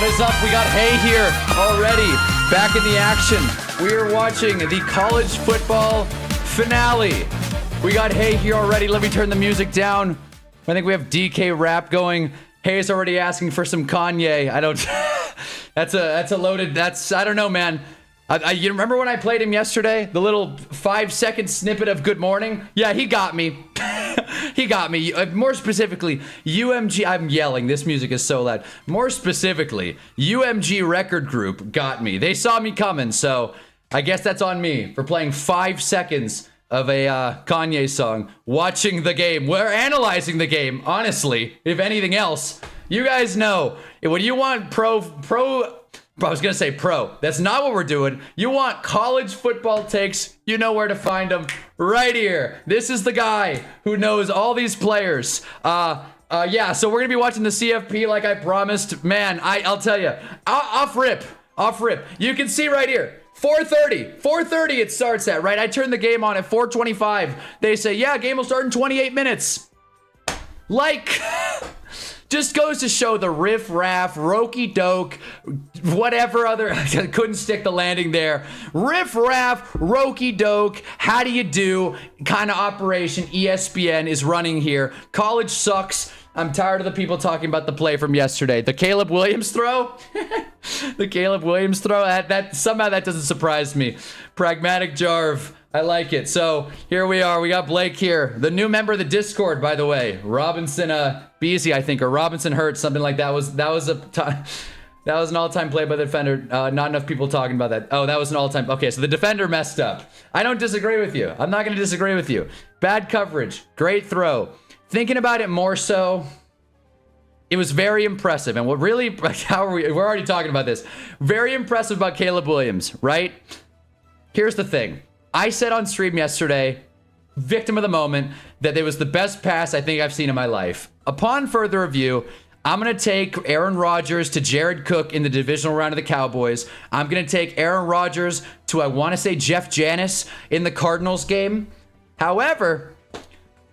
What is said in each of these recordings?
is up? We got Hay here already. Back in the action. We are watching the college football finale. We got Hay here already. Let me turn the music down. I think we have DK rap going. Hay's already asking for some Kanye. I don't... That's a loaded... I don't know, man. You remember when I played him yesterday? The little 5-second snippet of Good Morning? Yeah, he got me. He got me. More specifically, UMG... I'm yelling. This music is so loud. More specifically, UMG Record Group got me. They saw me coming, so I guess that's on me for playing 5 seconds of a Kanye song, watching the game. We're analyzing the game, honestly, if anything else. You guys know, when you want I was going to say pro. That's not what we're doing. You want college football takes, you know where to find them. Right here. This is the guy who knows all these players. Yeah, so we're going to be watching the CFP like I promised. Man, I'll tell you. Off rip. You can see right here. 4:30 it starts at, right? I turned the game on at 4:25. They say, yeah, game will start in 28 minutes. Like... Just goes to show the riff-raff, rokey-doke, whatever other... I couldn't stick the landing there. Riff-raff, rokey-doke, how do you do kind of operation ESPN is running here. College sucks. I'm tired of the people talking about the play from yesterday. The Caleb Williams throw? The Caleb Williams throw? Somehow that doesn't surprise me. Pragmatic Jarv. I like it. So here we are. We got Blake here. The new member of the Discord, by the way. Robinson Beasy, I think, or Robinson Hurts, something like that. That was an all-time play by the defender. Not enough people talking about that. Oh, that was an all-time. Okay, so the defender messed up. I don't disagree with you. I'm not going to disagree with you. Bad coverage. Great throw. Thinking about it more so, it was very impressive. And what really, we're already talking about this. Very impressive about Caleb Williams, right? Here's the thing. I said on stream yesterday, victim of the moment, that it was the best pass I think I've seen in my life. Upon further review, I'm going to take Aaron Rodgers to Jared Cook in the divisional round of the Cowboys. I'm going to take Aaron Rodgers to, I want to say, Jeff Janis in the Cardinals game. However,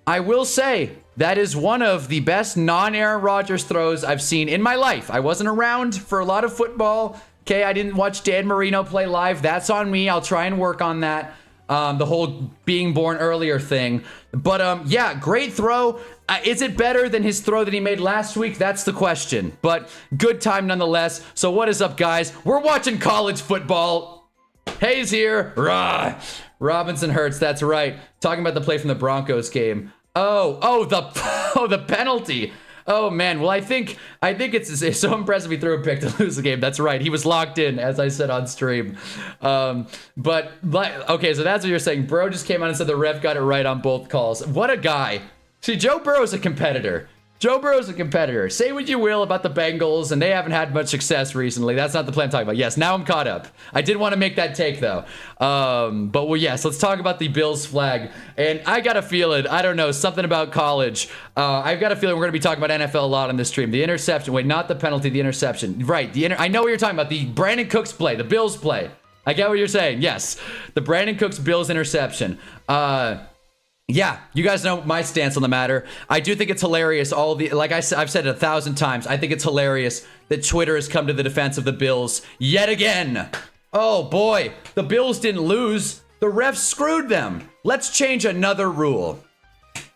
I will say that is one of the best non-Aaron Rodgers throws I've seen in my life. I wasn't around for a lot of football. Okay, I didn't watch Dan Marino play live. That's on me. I'll try and work on that. The whole being born earlier thing. But yeah, great throw. Is it better than his throw that he made last week? That's the question. But good time nonetheless. So what is up, guys? We're watching college football. Hayes here. Rah. Robinson Hurts. That's right. Talking about the play from the Broncos game. The penalty. Oh man, well I think it's so impressive he threw a pick to lose the game. That's right, he was locked in, as I said on stream. But okay, so that's what you're saying. Bro just came out and said the ref got it right on both calls. What a guy. See, Joe Burrow's a competitor. Say what you will about the Bengals, and they haven't had much success recently. That's not the play I'm talking about. Yes, now I'm caught up. I did want to make that take, though. But, well, yes, let's talk about the Bills flag. And I got a feeling, I don't know, something about college. I've got a feeling we're going to be talking about NFL a lot on this stream. The interception. Wait, not the penalty, the interception. Right, I know what you're talking about. The Brandon Cooks play, the Bills play. I get what you're saying. Yes, the Brandon Cooks Bills interception. Yeah, you guys know my stance on the matter. I do think it's hilarious. Like I've said it 1,000 times. I think it's hilarious that Twitter has come to the defense of the Bills yet again. Oh boy, the Bills didn't lose. The refs screwed them. Let's change another rule.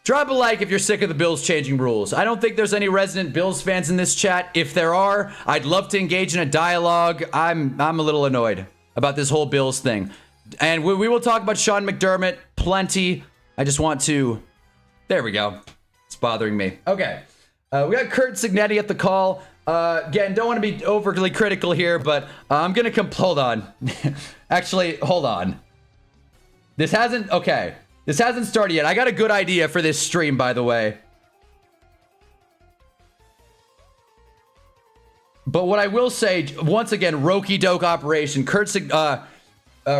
Drop a like if you're sick of the Bills changing rules. I don't think there's any resident Bills fans in this chat. If there are, I'd love to engage in a dialogue. I'm a little annoyed about this whole Bills thing. And we will talk about Sean McDermott plenty. I just want to... There we go. It's bothering me. Okay. We got Kurt Signetti at the call. Again, don't want to be overly critical here, but I'm going to... Hold on. Actually, hold on. This hasn't... Okay. This hasn't started yet. I got a good idea for this stream, by the way. But what I will say, once again, Rokey-doke operation.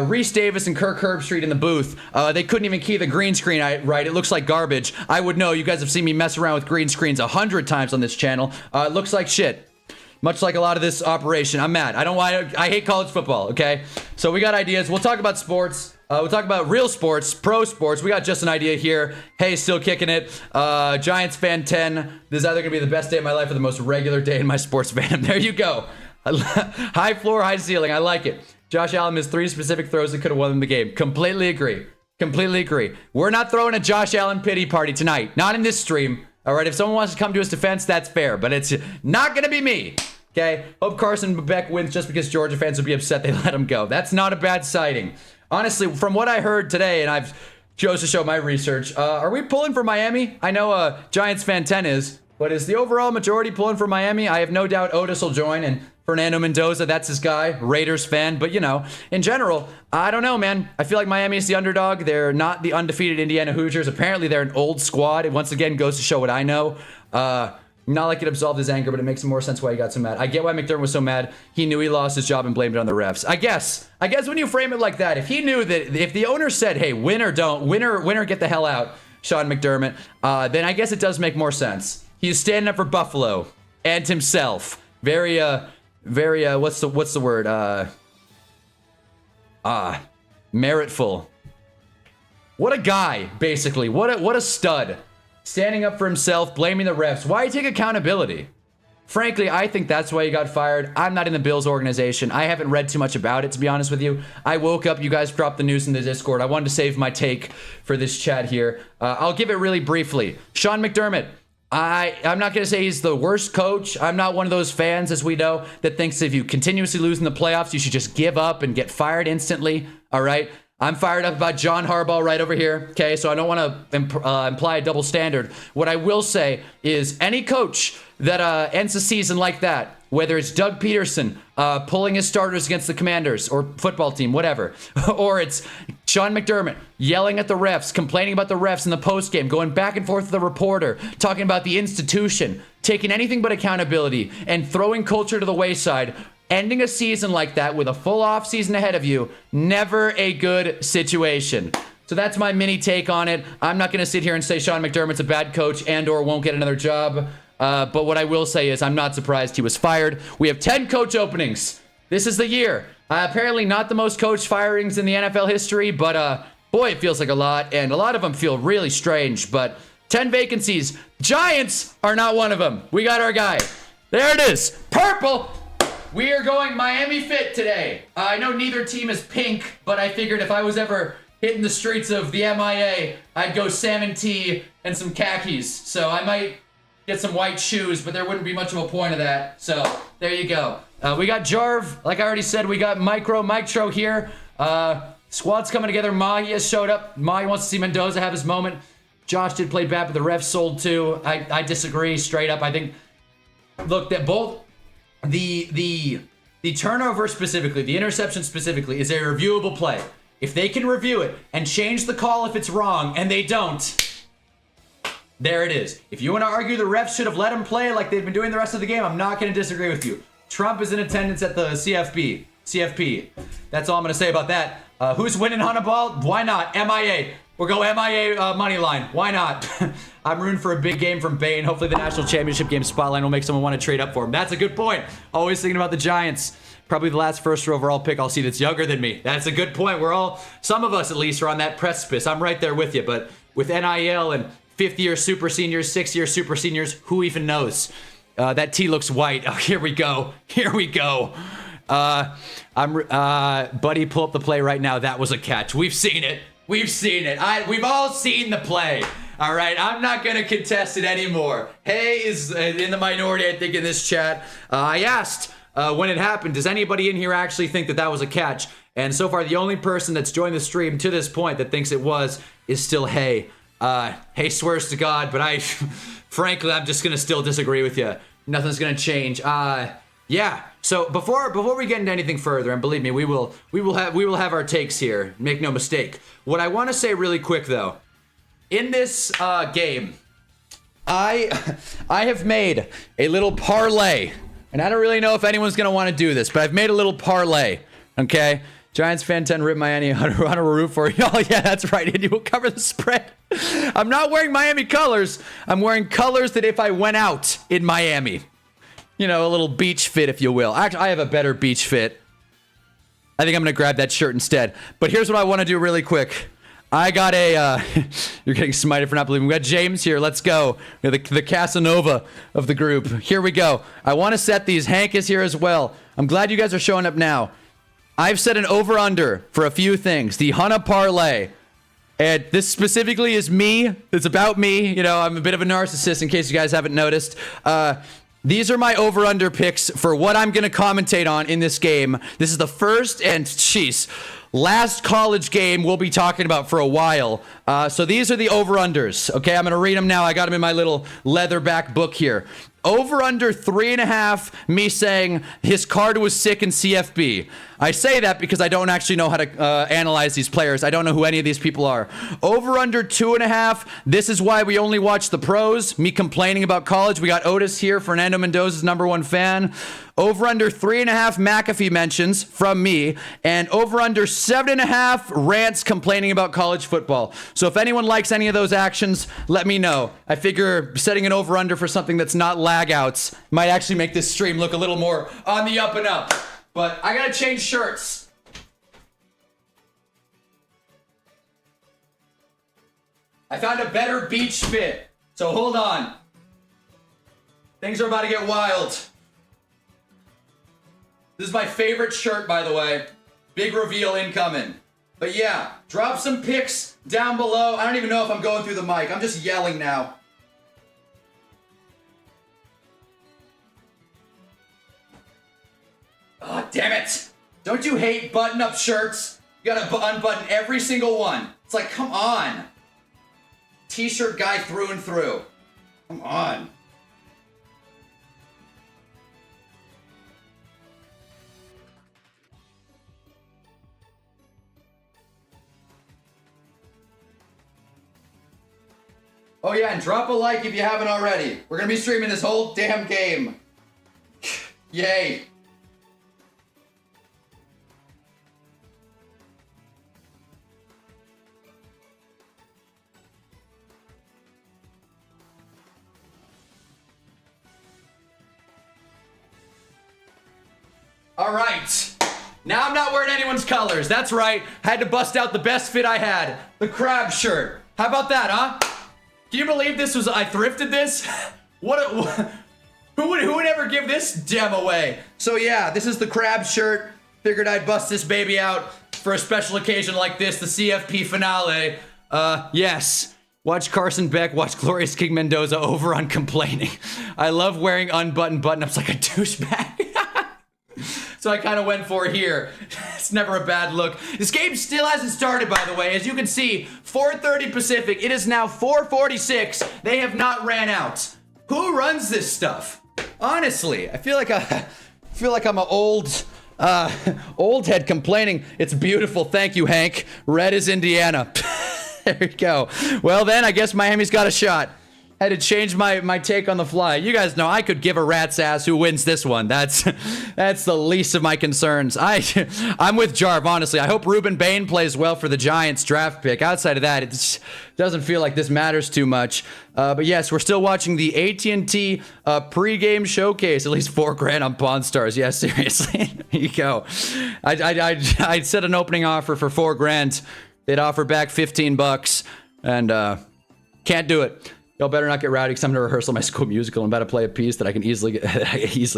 Reese Davis and Kirk Herbstreit in the booth. They couldn't even key the green screen right. It looks like garbage. I would know. You guys have seen me mess around with green screens 100 times on this channel. It looks like shit. Much like a lot of this operation. I'm mad. I hate college football, okay? So we got ideas. We'll talk about sports. We'll talk about real sports, pro sports. We got just an idea here. Hey, still kicking it. Giants fan 10. This is either going to be the best day of my life or the most regular day in my sports fandom. There you go. High floor, high ceiling. I like it. Josh Allen missed 3 specific throws that could have won them the game. Completely agree. Completely agree. We're not throwing a Josh Allen pity party tonight. Not in this stream. All right, if someone wants to come to his defense, that's fair. But it's not going to be me. Okay? Hope Carson Beck wins just because Georgia fans would be upset they let him go. That's not a bad sighting. Honestly, from what I heard today, and I've chose to show my research, are we pulling for Miami? I know Giants fan 10 is. But is the overall majority pulling for Miami? I have no doubt Otis will join, and Fernando Mendoza, that's his guy, Raiders fan. But, you know, in general, I don't know, man. I feel like Miami is the underdog. They're not the undefeated Indiana Hoosiers. Apparently, they're an old squad. It once again goes to show what I know. Not like it absolved his anger, but it makes more sense why he got so mad. I get why McDermott was so mad. He knew he lost his job and blamed it on the refs. I guess when you frame it like that, if he knew that, if the owner said, hey, win or don't, win or get the hell out, Sean McDermott, then I guess it does make more sense. He's standing up for Buffalo and himself. Very, what's the word? Meritful. What a guy, basically. What a stud. Standing up for himself, blaming the refs. Why take accountability? Frankly, I think that's why he got fired. I'm not in the Bills organization. I haven't read too much about it, to be honest with you. I woke up, you guys dropped the news in the Discord. I wanted to save my take for this chat here. I'll give it really briefly. Sean McDermott. I'm not going to say he's the worst coach. I'm not one of those fans, as we know, that thinks if you continuously lose in the playoffs, you should just give up and get fired instantly. All right. I'm fired up about John Harbaugh right over here. Okay. So I don't want to imply a double standard. What I will say is any coach that ends the season like that, whether it's Doug Peterson pulling his starters against the Commanders or football team, whatever, or it's Sean McDermott yelling at the refs, complaining about the refs in the postgame, going back and forth with the reporter, talking about the institution, taking anything but accountability and throwing culture to the wayside, ending a season like that with a full off season ahead of you, never a good situation. So that's my mini take on it. I'm not going to sit here and say Sean McDermott's a bad coach and or won't get another job. But what I will say is I'm not surprised he was fired. We have 10 coach openings. This is the year. Apparently not the most coach firings in the NFL history, but boy, it feels like a lot. And a lot of them feel really strange. But 10 vacancies. Giants are not one of them. We got our guy. There it is. Purple. We are going Miami fit today. I know neither team is pink, but I figured if I was ever hitting the streets of the MIA, I'd go salmon tee and some khakis. So I might get some white shoes, but there wouldn't be much of a point of that. So there you go. We got Jarv, like I already said. We got Micro here. Squad's coming together. Mahi has showed up. Mahi wants to see Mendoza have his moment. Josh did play bad, but the refs sold too. I disagree straight up. I think, look, that both the turnover specifically, the interception specifically, is a reviewable play. If they can review it and change the call if it's wrong, and they don't, there it is. If you want to argue the refs should have let him play like they've been doing the rest of the game, I'm not going to disagree with you. Trump is in attendance at the CFP. That's all I'm going to say about that. Who's winning Hunnaball? Why not? MIA. We'll go MIA money line. Why not? I'm rooting for a big game from Bane. Hopefully the national championship game spotlight will make someone want to trade up for him. That's a good point. Always thinking about the Giants. Probably the last first overall pick I'll see that's younger than me. That's a good point. We're all, some of us at least, are on that precipice. I'm right there with you. But with NIL and fifth-year super seniors, sixth-year super seniors, who even knows? That T looks white. Oh, here we go. Here we go. Buddy, pull up the play right now. That was a catch. We've seen it. We've seen it. We've all seen the play. All right, I'm not going to contest it anymore. Hay is in the minority, I think, in this chat. I asked when it happened, does anybody in here actually think that was a catch? And so far, the only person that's joined the stream to this point that thinks it was is still Hay. Hay swears to God, but frankly, I'm just going to still disagree with you. Nothing's going to change. Yeah. So before we get into anything further, and believe me, we will have our takes here. Make no mistake. What I want to say really quick though, in this game, I have made a little parlay, and I don't really know if anyone's gonna want to do this, but I've made a little parlay. Okay, Giants fan 10 rip Miami. Hunter will root for you. Oh yeah, that's right. Indy will cover the spread. I'm not wearing Miami colors. I'm wearing colors that if I went out in Miami. You know, a little beach fit, if you will. Actually, I have a better beach fit. I think I'm going to grab that shirt instead. But here's what I want to do really quick. I got a, you're getting smited for not believing. We got James here. Let's go. The Casanova of the group. Here we go. I want to set these. Hank is here as well. I'm glad you guys are showing up now. I've set an over-under for a few things. The Hunna Parlay. And this specifically is me. It's about me. You know, I'm a bit of a narcissist in case you guys haven't noticed. These are my over-under picks for what I'm going to commentate on in this game. This is the first and, last college game we'll be talking about for a while. So these are the over-unders. Okay, I'm going to read them now. I got them in my little leatherback book here. Over-under 3.5, me saying his card was sick in CFB. I say that because I don't actually know how to analyze these players. I don't know who any of these people are. Over-under 2.5, this is why we only watch the pros. Me complaining about college. We got Otis here, Fernando Mendoza's #1 fan. Over-under 3.5 McAfee mentions from me. And over-under 7.5 rants complaining about college football. So if anyone likes any of those actions, let me know. I figure setting an over-under for something that's not lag outs might actually make this stream look a little more on the up and up. But I gotta change shirts. I found a better beach fit. So hold on. Things are about to get wild. This is my favorite shirt, by the way. Big reveal incoming. But yeah, drop some pics down below. I don't even know if I'm going through the mic. I'm just yelling now. Oh, damn it. Don't you hate button-up shirts? You gotta unbutton every single one. It's like, come on. T-shirt guy through and through. Come on. Oh yeah, and drop a like if you haven't already. We're gonna be streaming this whole damn game. Yay. All right. Now I'm not wearing anyone's colors. That's right. Had to bust out the best fit I had. The crab shirt. How about that, huh? Can you believe this was, I thrifted this? Who would ever give this gem away? So yeah, this is the crab shirt. Figured I'd bust this baby out for a special occasion like this, the CFP finale. Yes. Watch Carson Beck, watch Glorious King Mendoza over on complaining. I love wearing unbuttoned button-ups like a douchebag. So I kind of went for it here. It's never a bad look. This game still hasn't started, by the way. As you can see, 4:30 Pacific. It is now 4:46. They have not ran out. Who runs this stuff? Honestly, I feel like I'm an old head complaining. It's beautiful. Thank you, Hank. Red is Indiana. There you go. Well then, I guess Miami's got a shot. Had to change my take on the fly. You guys know I could give a rat's ass who wins this one. That's the least of my concerns. I'm with Jarv, honestly. I hope Ruben Bain plays well for the Giants draft pick. Outside of that, it doesn't feel like this matters too much. But yes, we're still watching the AT&T pregame showcase. At least $4,000 on Pawn Stars. Yeah, seriously. There you go. I set an opening offer for $4,000. They'd offer back $15, and can't do it. Y'all better not get rowdy because I'm in a rehearsal of my school musical. I'm about to play a piece that I can easily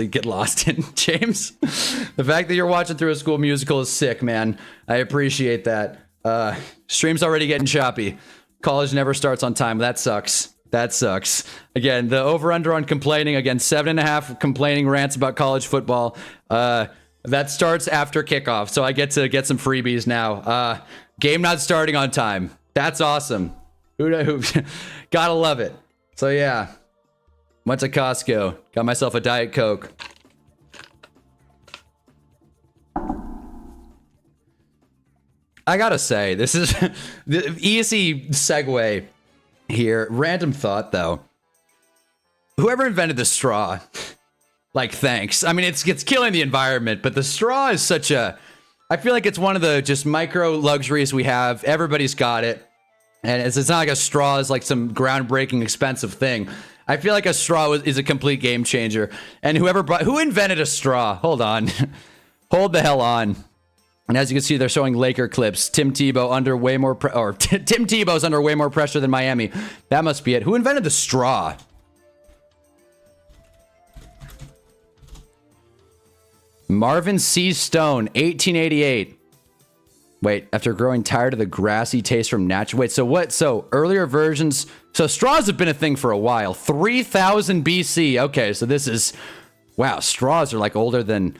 get lost in. James, the fact that you're watching through a school musical is sick, man. I appreciate that. Stream's already getting choppy. College never starts on time. That sucks. That sucks. Again, the over-under on complaining. Again, 7.5 complaining rants about college football. That starts after kickoff, so I get to get some freebies now. Game not starting on time. That's awesome. Who gotta love it. So yeah, went to Costco, got myself a Diet Coke. I gotta say, this is the easy segue here. Random thought though. Whoever invented the straw, like, thanks. I mean, it's killing the environment, but the straw is such a, I feel like it's one of the just micro luxuries we have. Everybody's got it. And it's not like a straw is like some groundbreaking expensive thing. I feel like a straw is a complete game changer. And who invented a straw? Hold on. Hold the hell on. And as you can see, they're showing Laker clips. Tim Tebow's under way more pressure than Miami. That must be it. Who invented the straw? Marvin C. Stone, 1888. Wait, after growing tired of the grassy taste from natural... Wait, so what? So earlier versions... So straws have been a thing for a while. 3000 BC. Okay, so this is... Wow, straws are like older than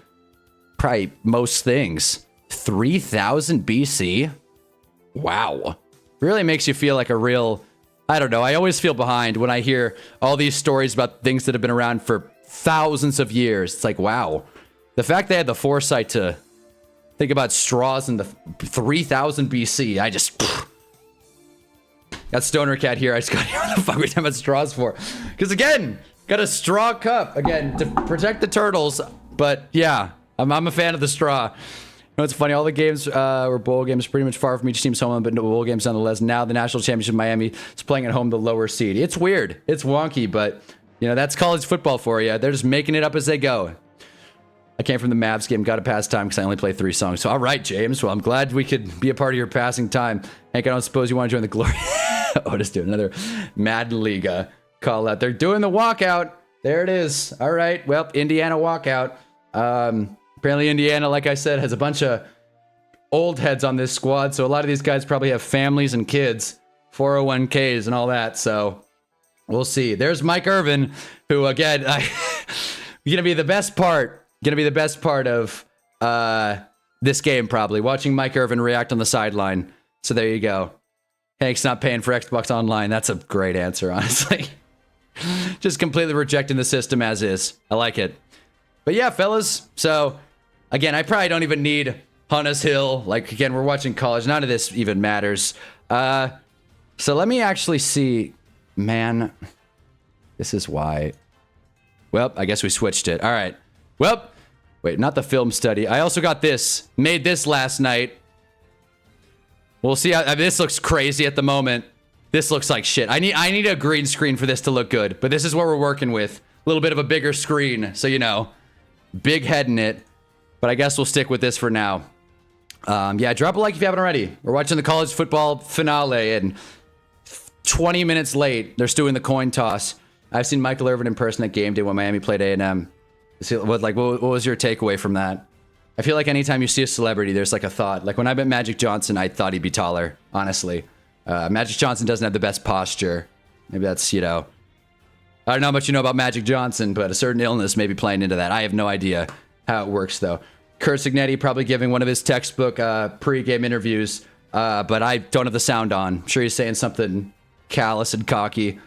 probably most things. 3000 BC? Wow. Really makes you feel like a real... I don't know. I always feel behind when I hear all these stories about things that have been around for thousands of years. It's like, wow. The fact they had the foresight to think about straws in the 3000 BC, I just... Got Stoner Cat here. I just got here. What the fuck are we talking about straws for? Because again, got a straw cup. Again, to protect the turtles. But yeah, I'm a fan of the straw. You know, it's funny. All the games were bowl games, pretty much far from each team's home, but no bowl games nonetheless. Now the national championship Miami is playing at home, the lower seed. It's weird. It's wonky, but you know, that's college football for you. They're just making it up as they go. I came from the Mavs game, got a pass time because I only play 3 songs. So, all right, James. Well, I'm glad we could be a part of your passing time. Hank, I don't suppose you want to join the glory. Oh, just do another Madden Liga call out. They're doing the walkout. There it is. All right. Well, Indiana walkout. Apparently, Indiana, like I said, has a bunch of old heads on this squad. So a lot of these guys probably have families and kids, 401ks and all that. So we'll see. There's Mike Irvin, who, again, going to be the best part. Going to be the best part of this game, probably. Watching Mike Irvin react on the sideline. So there you go. Hank's not paying for Xbox Online. That's a great answer, honestly. Just completely rejecting the system as is. I like it. But yeah, fellas. So, again, I probably don't even need Hunna's Hill. Like, again, we're watching college. None of this even matters. So let me actually see. Man, this is why. Well, I guess we switched it. All right. Well, wait, not the film study. I also got this. Made this last night. We'll see how this looks crazy at the moment. This looks like shit. I need a green screen for this to look good, but this is what we're working with. A little bit of a bigger screen, so you know. Big head in it. But I guess we'll stick with this for now. Yeah, drop a like if you haven't already. We're watching the college football finale, and 20 minutes late, they're still doing the coin toss. I've seen Michael Irvin in person at game day when Miami played A&M. What was your takeaway from that? I feel like anytime you see a celebrity, there's like a thought. Like when I met Magic Johnson, I thought he'd be taller, honestly. Magic Johnson doesn't have the best posture. Maybe that's, you know... I don't know how much you know about Magic Johnson, but a certain illness may be playing into that. I have no idea how it works, though. Curt Cignetti probably giving one of his textbook pre-game interviews, but I don't have the sound on. I'm sure he's saying something callous and cocky.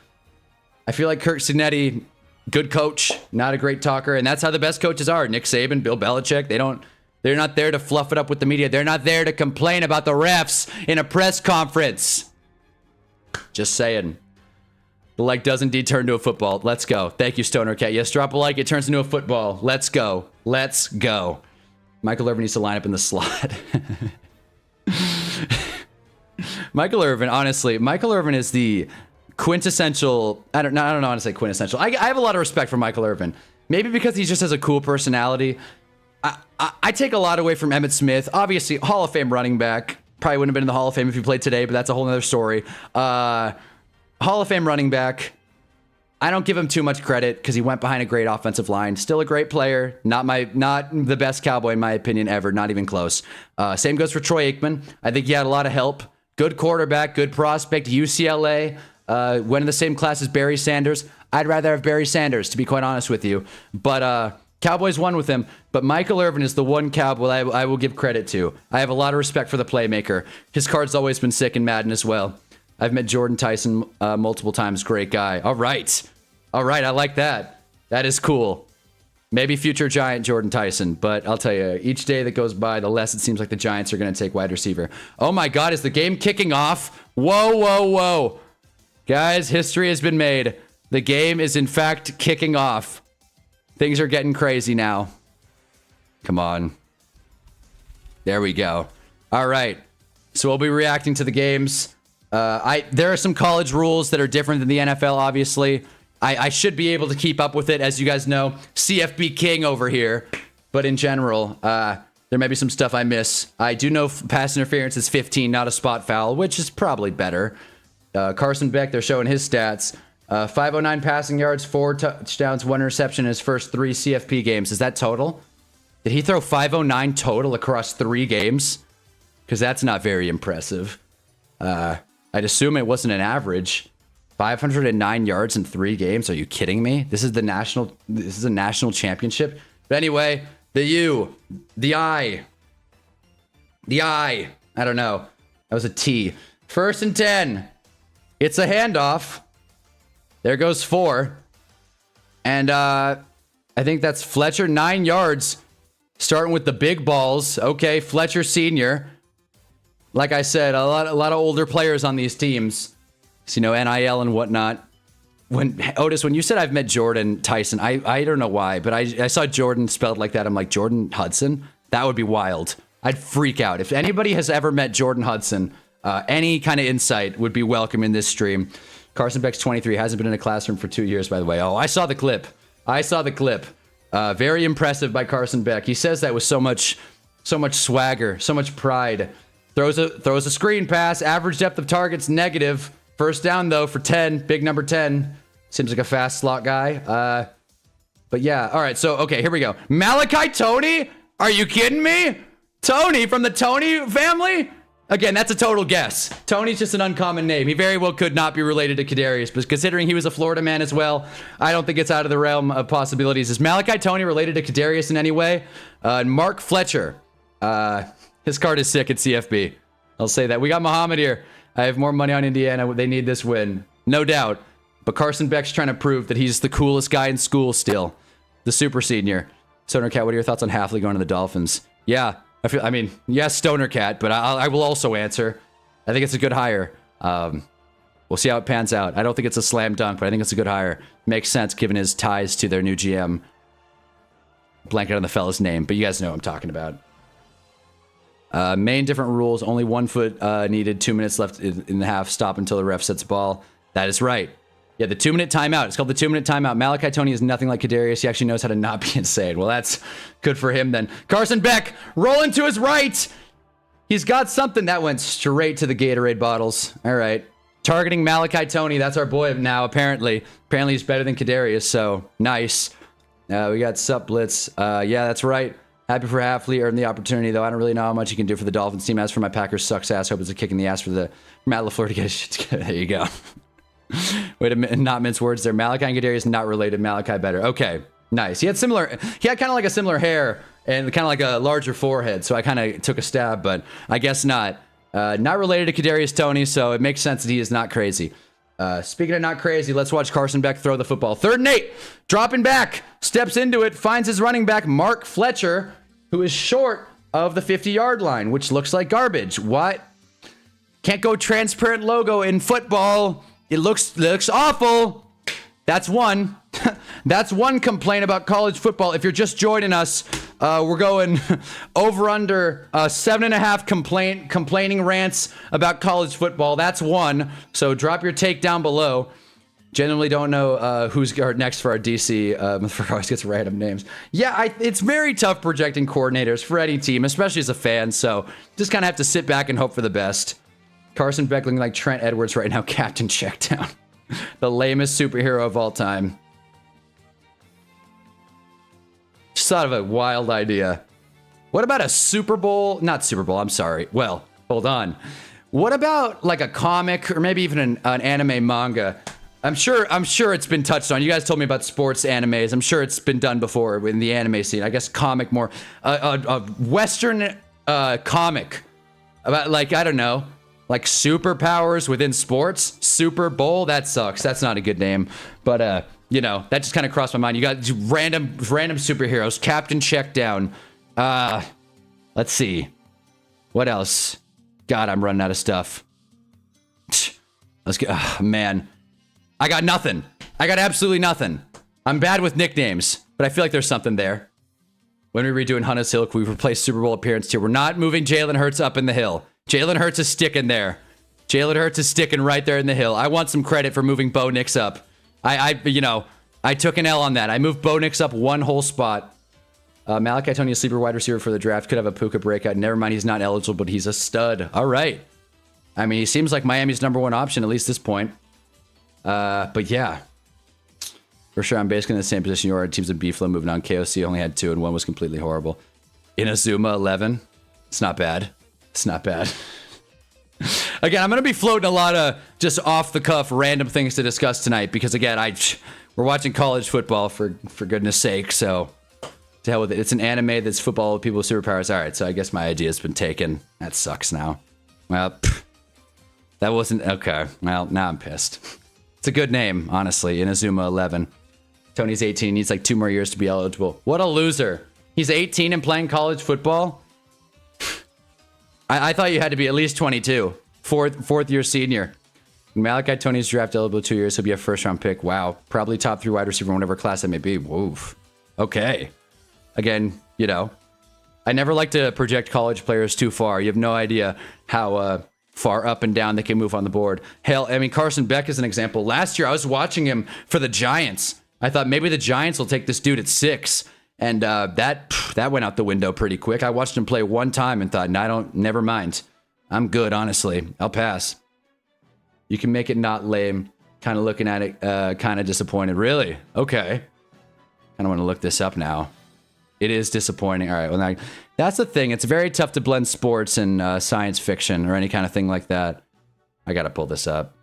I feel like Curt Cignetti, good coach, not a great talker, and that's how the best coaches are. Nick Saban, Bill Belichick, they're not there to fluff it up with the media. They're not there to complain about the refs in a press conference. Just saying. The like does indeed turn to a football. Let's go. Thank you, Stoner Cat. Yes, drop a like. It turns into a football. Let's go. Let's go. Michael Irvin needs to line up in the slot. Michael Irvin, honestly, Michael Irvin is the quintessential... I don't know how to say quintessential. I have a lot of respect for Michael Irvin. Maybe because he just has a cool personality. I take a lot away from Emmitt Smith. Obviously, Hall of Fame running back. Probably wouldn't have been in the Hall of Fame if he played today, but that's a whole other story. Hall of Fame running back. I don't give him too much credit because he went behind a great offensive line. Still a great player. Not the best Cowboy in my opinion ever. Not even close. Same goes for Troy Aikman. I think he had a lot of help. Good quarterback. Good prospect. UCLA. Went in the same class as Barry Sanders. I'd rather have Barry Sanders, to be quite honest with you. But Cowboys won with him. But Michael Irvin is the one Cowboy I will give credit to. I have a lot of respect for the playmaker. His card's always been sick in Madden as well. I've met Jordan Tyson multiple times. Great guy. All right. All right. I like that. That is cool. Maybe future Giant Jordan Tyson. But I'll tell you, each day that goes by, the less it seems like the Giants are going to take wide receiver. Oh, my God. Is the game kicking off? Whoa, whoa, whoa. Guys, history has been made. The game is, in fact, kicking off. Things are getting crazy now. Come on. There we go. All right. So we'll be reacting to the games. There are some college rules that are different than the NFL, obviously. I should be able to keep up with it, as you guys know. CFB King over here. But in general, There may be some stuff I miss. I do know pass interference is 15, not a spot foul, which is probably better. Carson Beck, they're showing his stats. 509 passing yards, 4 touchdowns, 1 interception in his first 3 CFP games. Is that total? Did he throw 509 total across 3 games? Because that's not very impressive. I'd assume it wasn't an average. 509 yards in 3 games. Are you kidding me? This is a national championship. But anyway, the U, the I. I don't know. That was a T. 1st and 10. It's a handoff. There goes 4. And I think that's Fletcher, 9 yards. Starting with the big balls. Okay, Fletcher Sr. Like I said, a lot of older players on these teams. So, NIL and whatnot. Otis, when you said I've met Jordan Tyson, I don't know why, but I saw Jordan spelled like that. I'm like, Jordan Hudson? That would be wild. I'd freak out. If anybody has ever met Jordan Hudson, any kind of insight would be welcome in this stream. Carson Beck's 23, hasn't been in a classroom for 2 years, by the way. Oh, I saw the clip. Very impressive by Carson Beck. He says that with so much swagger, so much pride. Throws a screen pass. Average depth of targets negative. First down though for 10. Big number 10. Seems like a fast slot guy. But yeah. All right. So okay, here we go. Malachi Tony? Are you kidding me? Tony from the Tony family? Again, that's a total guess. Tony's just an uncommon name. He very well could not be related to Kadarius, but considering he was a Florida man as well, I don't think it's out of the realm of possibilities. Is Malachi Tony related to Kadarius in any way? Mark Fletcher. His card is sick at CFB. I'll say that. We got Muhammad here. I have more money on Indiana. They need this win. No doubt. But Carson Beck's trying to prove that he's the coolest guy in school still. The super senior. Stoner Cat, what are your thoughts on Halfley going to the Dolphins? Yeah. Yes, Stoner Cat, but I will also answer. I think it's a good hire. We'll see how it pans out. I don't think it's a slam dunk, but I think it's a good hire. Makes sense given his ties to their new GM. Blanket on the fella's name, but you guys know what I'm talking about. Main different rules. Only 1 foot needed. 2 minutes left in the half. Stop until the ref sets the ball. That is right. Yeah, the 2-minute timeout. It's called the 2-minute timeout. Malachi Tony is nothing like Kadarius. He actually knows how to not be insane. Well, that's good for him then. Carson Beck rolling to his right. He's got something that went straight to the Gatorade bottles. All right. Targeting Malachi Tony. That's our boy now, apparently. Apparently he's better than Kadarius, so nice. We got Sup Blitz. Yeah, that's right. Happy for Halfley. Earned the opportunity, though. I don't really know how much he can do for the Dolphins team. As for my Packers sucks ass. Hope it's a kick in the ass for Matt LaFleur to get his shit together. There you go. Wait a minute, not mince words there. Malachi and Kadarius not related. Malachi better. Okay, nice. He had kind of like a similar hair and kind of like a larger forehead. So I kind of took a stab, but I guess not. Not related to Kadarius Toney, so it makes sense that he is not crazy. Speaking of not crazy, let's watch Carson Beck throw the football. 3rd and 8, dropping back, steps into it, finds his running back, Mark Fletcher, who is short of the 50-yard line, which looks like garbage. What? Can't go transparent logo in football. It looks awful. That's one. That's one complaint about college football. If you're just joining us, we're going over under 7.5 complaining rants about college football. That's one. So drop your take down below. Genuinely don't know who's next for our DC. Always gets random names. Yeah, it's very tough projecting coordinators for any team, especially as a fan. So just kind of have to sit back and hope for the best. Carson Beck looking like Trent Edwards right now. Captain Checkdown. The lamest superhero of all time. Just thought of a wild idea. What about a Super Bowl? Not Super Bowl, I'm sorry. Well, hold on. What about like a comic or maybe even an anime manga? I'm sure it's been touched on. You guys told me about sports animes. I'm sure it's been done before in the anime scene. I guess comic more. A Western comic about, like, I don't know, like superpowers within sports. Super Bowl? That sucks. That's not a good name. But, that just kind of crossed my mind. You got random superheroes. Captain Checkdown. Let's see. What else? God, I'm running out of stuff. Let's go. Oh, man. I got nothing. I got absolutely nothing. I'm bad with nicknames, but I feel like there's something there. When we redoing Hunter's Hill, we replace Super Bowl appearance tier. We're not moving Jalen Hurts up in the hill. Jalen Hurts is sticking there. Jalen Hurts is sticking right there in the hill. I want some credit for moving Bo Nix up. I took an L on that. I moved Bo Nix up one whole spot. Malachi Tony, a sleeper wide receiver for the draft, could have a Puka breakout. Never mind, he's not eligible, but he's a stud. All right. I mean, he seems like Miami's #1 option, at least this point. But yeah. For sure, I'm basically in the same position you are. Teams of B-Flow moving on. KOC only had 2, and 1 was completely horrible. Inazuma, 11. It's not bad. It's not bad. Again, I'm going to be floating a lot of just off-the-cuff random things to discuss tonight because, again, we're watching college football, for goodness sake, so to hell with it. It's an anime that's football with people with superpowers. All right, so I guess my idea has been taken. That sucks now. Well, that wasn't... Okay, well, now I'm pissed. It's a good name, honestly. Inazuma, 11. Tony's 18. He needs like 2 more years to be eligible. What a loser. He's 18 and playing college football? I thought you had to be at least 22. Fourth year senior. Malachi Tony's draft eligible 2 years. He'll be a first-round pick. Wow. Probably top 3 wide receiver in whatever class that may be. Woof. Okay. Again, you know, I never like to project college players too far. You have no idea how far up and down they can move on the board. Hell, I mean, Carson Beck is an example. Last year, I was watching him for the Giants. I thought maybe the Giants will take this dude at 6. And that went out the window pretty quick. I watched him play one time and thought, never mind. I'm good, honestly. I'll pass. You can make it not lame. Kind of looking at it, kind of disappointed. Really? Okay. I don't want to look this up now. It is disappointing. All right, well, now, that's the thing. It's very tough to blend sports and science fiction or any kind of thing like that. I got to pull this up.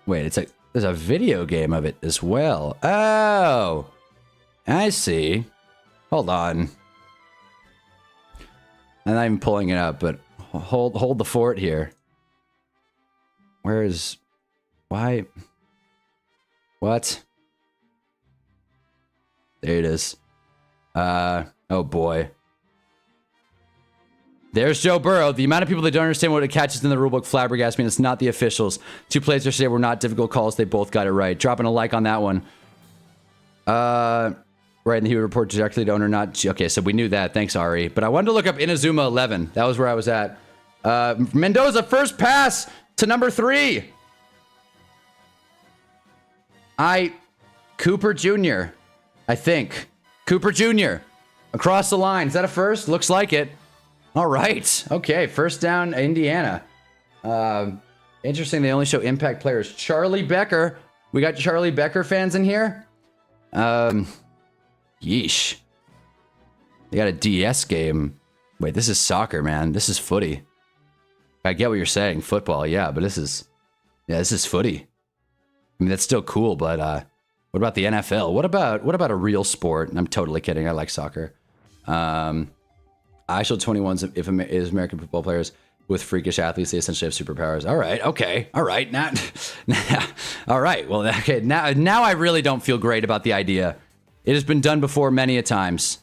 Wait, it's like there's a video game of it as well. Oh, I see. Hold on. I'm not even pulling it up, but hold the fort here. Where is... Why? What? There it is. Oh boy. There's Joe Burrow. The amount of people that don't understand what it catches in the rulebook flabbergasted me. It's not the officials. 2 plays yesterday were not difficult calls. They both got it right. Dropping a like on that one. Right, and he would report directly to owner, not... Okay, so we knew that. Thanks, Ari. But I wanted to look up Inazuma 11. That was where I was at. Mendoza, first pass to number 3. Cooper Jr., I think. Cooper Jr. Across the line. Is that a first? Looks like it. All right. Okay. First down, Indiana. Interesting. They only show impact players. Charlie Becker. We got Charlie Becker fans in here. Yeesh. They got a DS game. Wait, this is soccer, man. This is footy. I get what you're saying. Football, yeah, but this is footy. I mean, that's still cool, but what about the NFL? What about a real sport? I'm totally kidding. I like soccer. I shall 21s if is American football players with freakish athletes. They essentially have superpowers. All right, okay, all right, all right. Well, okay, now I really don't feel great about the idea. It has been done before many a times.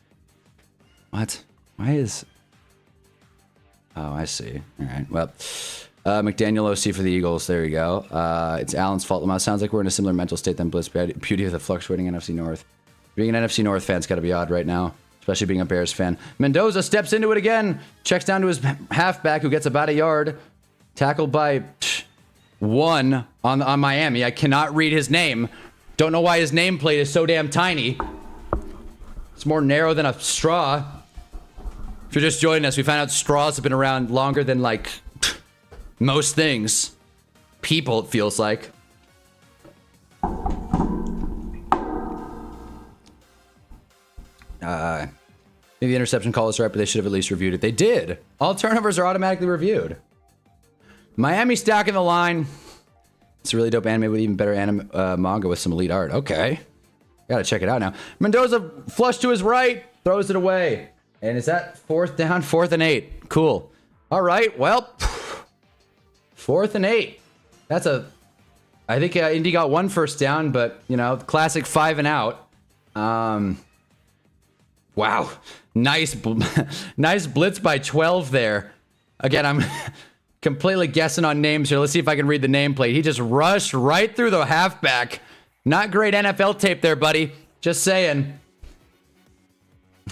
What? Why is? Oh, I see. All right. Well, McDaniel OC for the Eagles. There you go. It's Allen's fault. It sounds like we're in a similar mental state than Blitz. Beauty of the fluctuating NFC North. Being an NFC North fan's got to be odd right now. Especially being a Bears fan. Mendoza steps into it again. Checks down to his halfback, who gets about a yard. Tackled by 1 on Miami. I cannot read his name. Don't know why his nameplate is so damn tiny. It's more narrow than a straw. If you're just joining us, we found out straws have been around longer than, like, most things. People, it feels like. Maybe the interception call is right, but they should have at least reviewed it. They did. All turnovers are automatically reviewed. Miami stacking the line. It's a really dope anime with even better manga with some elite art. Okay. Gotta check it out now. Mendoza flush to his right. Throws it away. And is that 4th down? 4th and 8. Cool. All right. Well, 4th and 8. That's a... I think Indy got 1 first down, but, you know, classic 5 and out. Wow. Nice nice blitz by 12 there. Again, I'm completely guessing on names here. Let's see if I can read the nameplate. He just rushed right through the halfback. Not great NFL tape there, buddy. Just saying.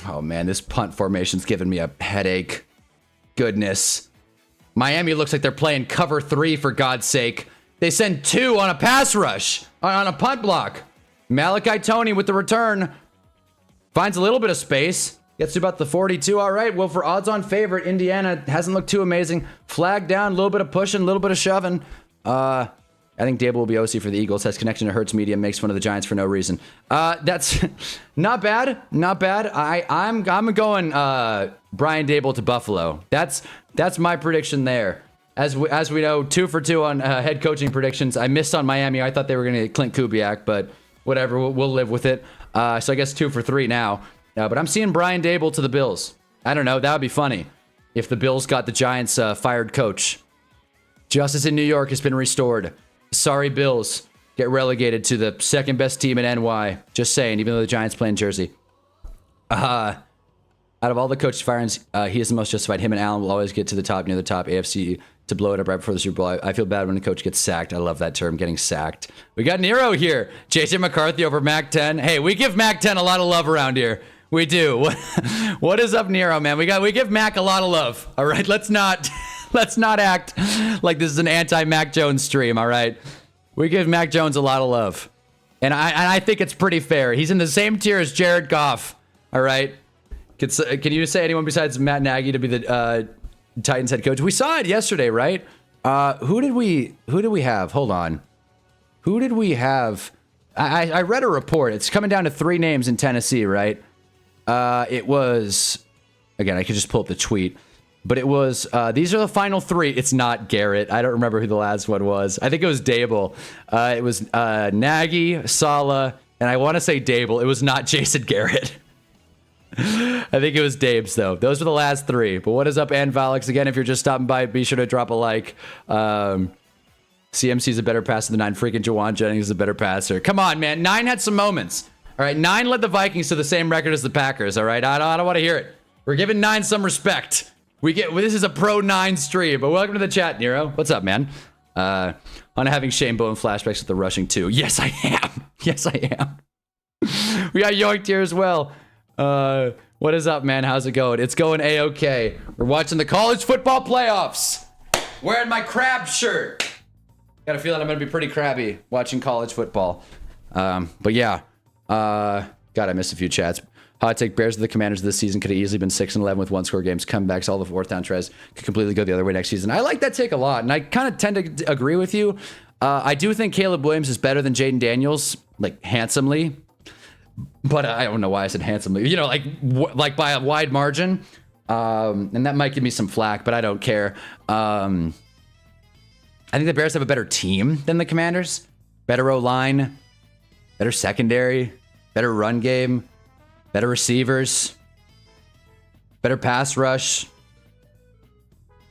Oh, man, this punt formation's giving me a headache. Goodness. Miami looks like they're playing cover 3, for God's sake. They send 2 on a pass rush, on a punt block. Malachi Toney with the return. Finds a little bit of space. Gets to about the 42. All right, well, for odds-on favorite, Indiana hasn't looked too amazing. Flag down, a little bit of pushing, a little bit of shoving. I think Dable will be OC for the Eagles. Has connection to Hertz Media, makes fun of the Giants for no reason. That's not bad. Not bad. I'm going Brian Dable to Buffalo. That's my prediction there. As we know, 2 for 2 on head coaching predictions. I missed on Miami. I thought they were going to get Clint Kubiak, but whatever. We'll live with it. So I guess 2 for 3 now. But I'm seeing Brian Dable to the Bills. I don't know. That would be funny if the Bills got the Giants' fired coach. Justice in New York has been restored. Sorry, Bills. Get relegated to the second best team in NY. Just saying, even though the Giants play in Jersey. Out of all the coaches' firings, he is the most justified. Him and Allen will always get to the top, near the top. AFC to blow it up right before the Super Bowl. I feel bad when a coach gets sacked. I love that term, getting sacked. We got Nero here. JJ McCarthy over Mac 10. Hey, we give Mac 10 a lot of love around here. We do. What is up, Nero, man? We give Mac a lot of love. All right, let's not act like this is an anti-Mac Jones stream. All right, we give Mac Jones a lot of love, and I think it's pretty fair. He's in the same tier as Jared Goff. All right, can you say anyone besides Matt Nagy to be the Titans head coach? We saw it yesterday, right? Who did we have? Hold on, who did we have? I read a report. It's coming down to 3 names in Tennessee, right? It was, again, I could just pull up the tweet, but it was, these are the final 3. It's not Garrett. I don't remember who the last one was. I think it was Dable. It was Nagy, Saleh, and I want to say Dable. It was not Jason Garrett. I think it was Dabes, though. Those were the last 3. But what is up, Ann Valix? Again, if you're just stopping by, be sure to drop a like. CMC is a better passer than 9. Freaking Jawan Jennings is a better passer. Come on, man. 9 had some moments. All right, 9 led the Vikings to the same record as the Packers. All right, I don't want to hear it. We're giving 9 some respect. This is a pro 9 stream. But welcome to the chat, Nero. What's up, man? On having Shane Bowen flashbacks with the rushing 2. Yes, I am. Yes, I am. We got Yoinked here as well. What is up, man? How's it going? It's going A-OK. We're watching the college football playoffs. Wearing my crab shirt. Got a feeling I'm going to be pretty crabby watching college football. But yeah. God, I missed a few chats. Hot take: Bears of the Commanders this season could have easily been 6-11 with 1-score games, comebacks, all the 4th down tries could completely go the other way next season. I like that take a lot, and I kind of tend to agree with you. I do think Caleb Williams is better than Jaden Daniels, like handsomely, but I don't know why I said handsomely. You know, like by a wide margin, and that might give me some flack, but I don't care. I think the Bears have a better team than the Commanders, better O-line. Better secondary, better run game, better receivers, better pass rush.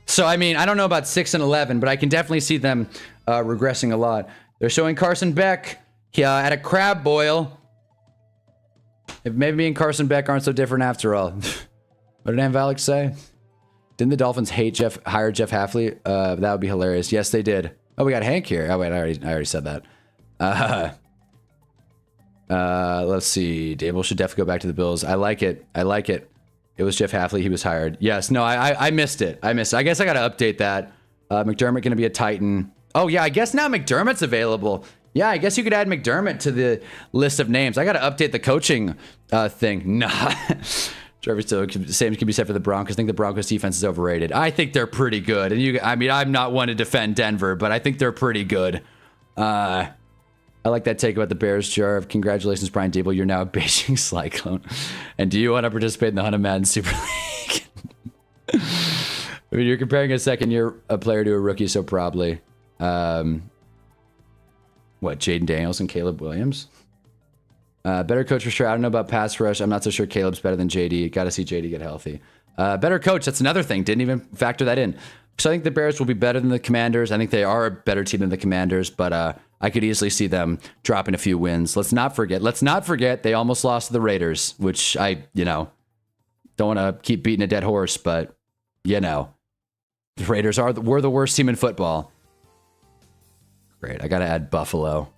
So, I mean, I don't know about 6-11, but I can definitely see them regressing a lot. They're showing Carson Beck at a crab boil. Maybe me and Carson Beck aren't so different after all. What did Ann Valix say? Didn't the Dolphins hire Jeff Hafley? That would be hilarious. Yes, they did. Oh, we got Hank here. Oh, wait, I already said that. Let's see. Dable should definitely go back to the Bills. I like it. It was Jeff Hafley. He was hired. Yes. No, I missed it. I guess I got to update that. McDermott going to be a Titan. Oh, yeah. I guess now McDermott's available. Yeah, I guess you could add McDermott to the list of names. I got to update the coaching thing. Nah. Trevor still, same can be said for the Broncos. I think the Broncos defense is overrated. I think they're pretty good. And I'm not one to defend Denver, but I think they're pretty good. I like that take about the Bears, Jar. Congratulations, Brian Dable. You're now a Beijing Cyclone. And do you want to participate in the Hunna Madden Super League? I mean, you're comparing a second-year player to a rookie, so probably. What, Jaden Daniels and Caleb Williams? Better coach for sure. I don't know about pass rush. I'm not so sure Caleb's better than JD. Got to see JD get healthy. Better coach. That's another thing. Didn't even factor that in. So I think the Bears will be better than the Commanders. I think they are a better team than the Commanders, but I could easily see them dropping a few wins. Let's not forget they almost lost to the Raiders, which I don't want to keep beating a dead horse, but the Raiders were the worst team in football. Great. I got to add Buffalo.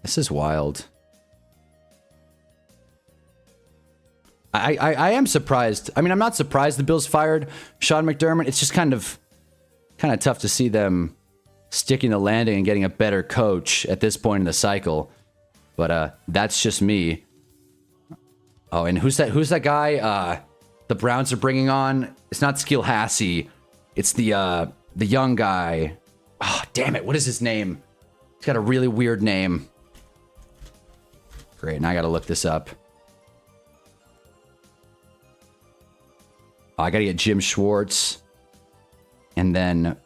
This is wild. I am surprised. I mean, I'm not surprised the Bills fired Sean McDermott. It's just kind of tough to see them sticking the landing and getting a better coach at this point in the cycle. But that's just me. Oh, and who's that guy the Browns are bringing on? It's not Skeel Hassey. It's the young guy. Oh, damn it. What is his name? He's got a really weird name. Great. Now I got to look this up. I got to get Jim Schwartz. And then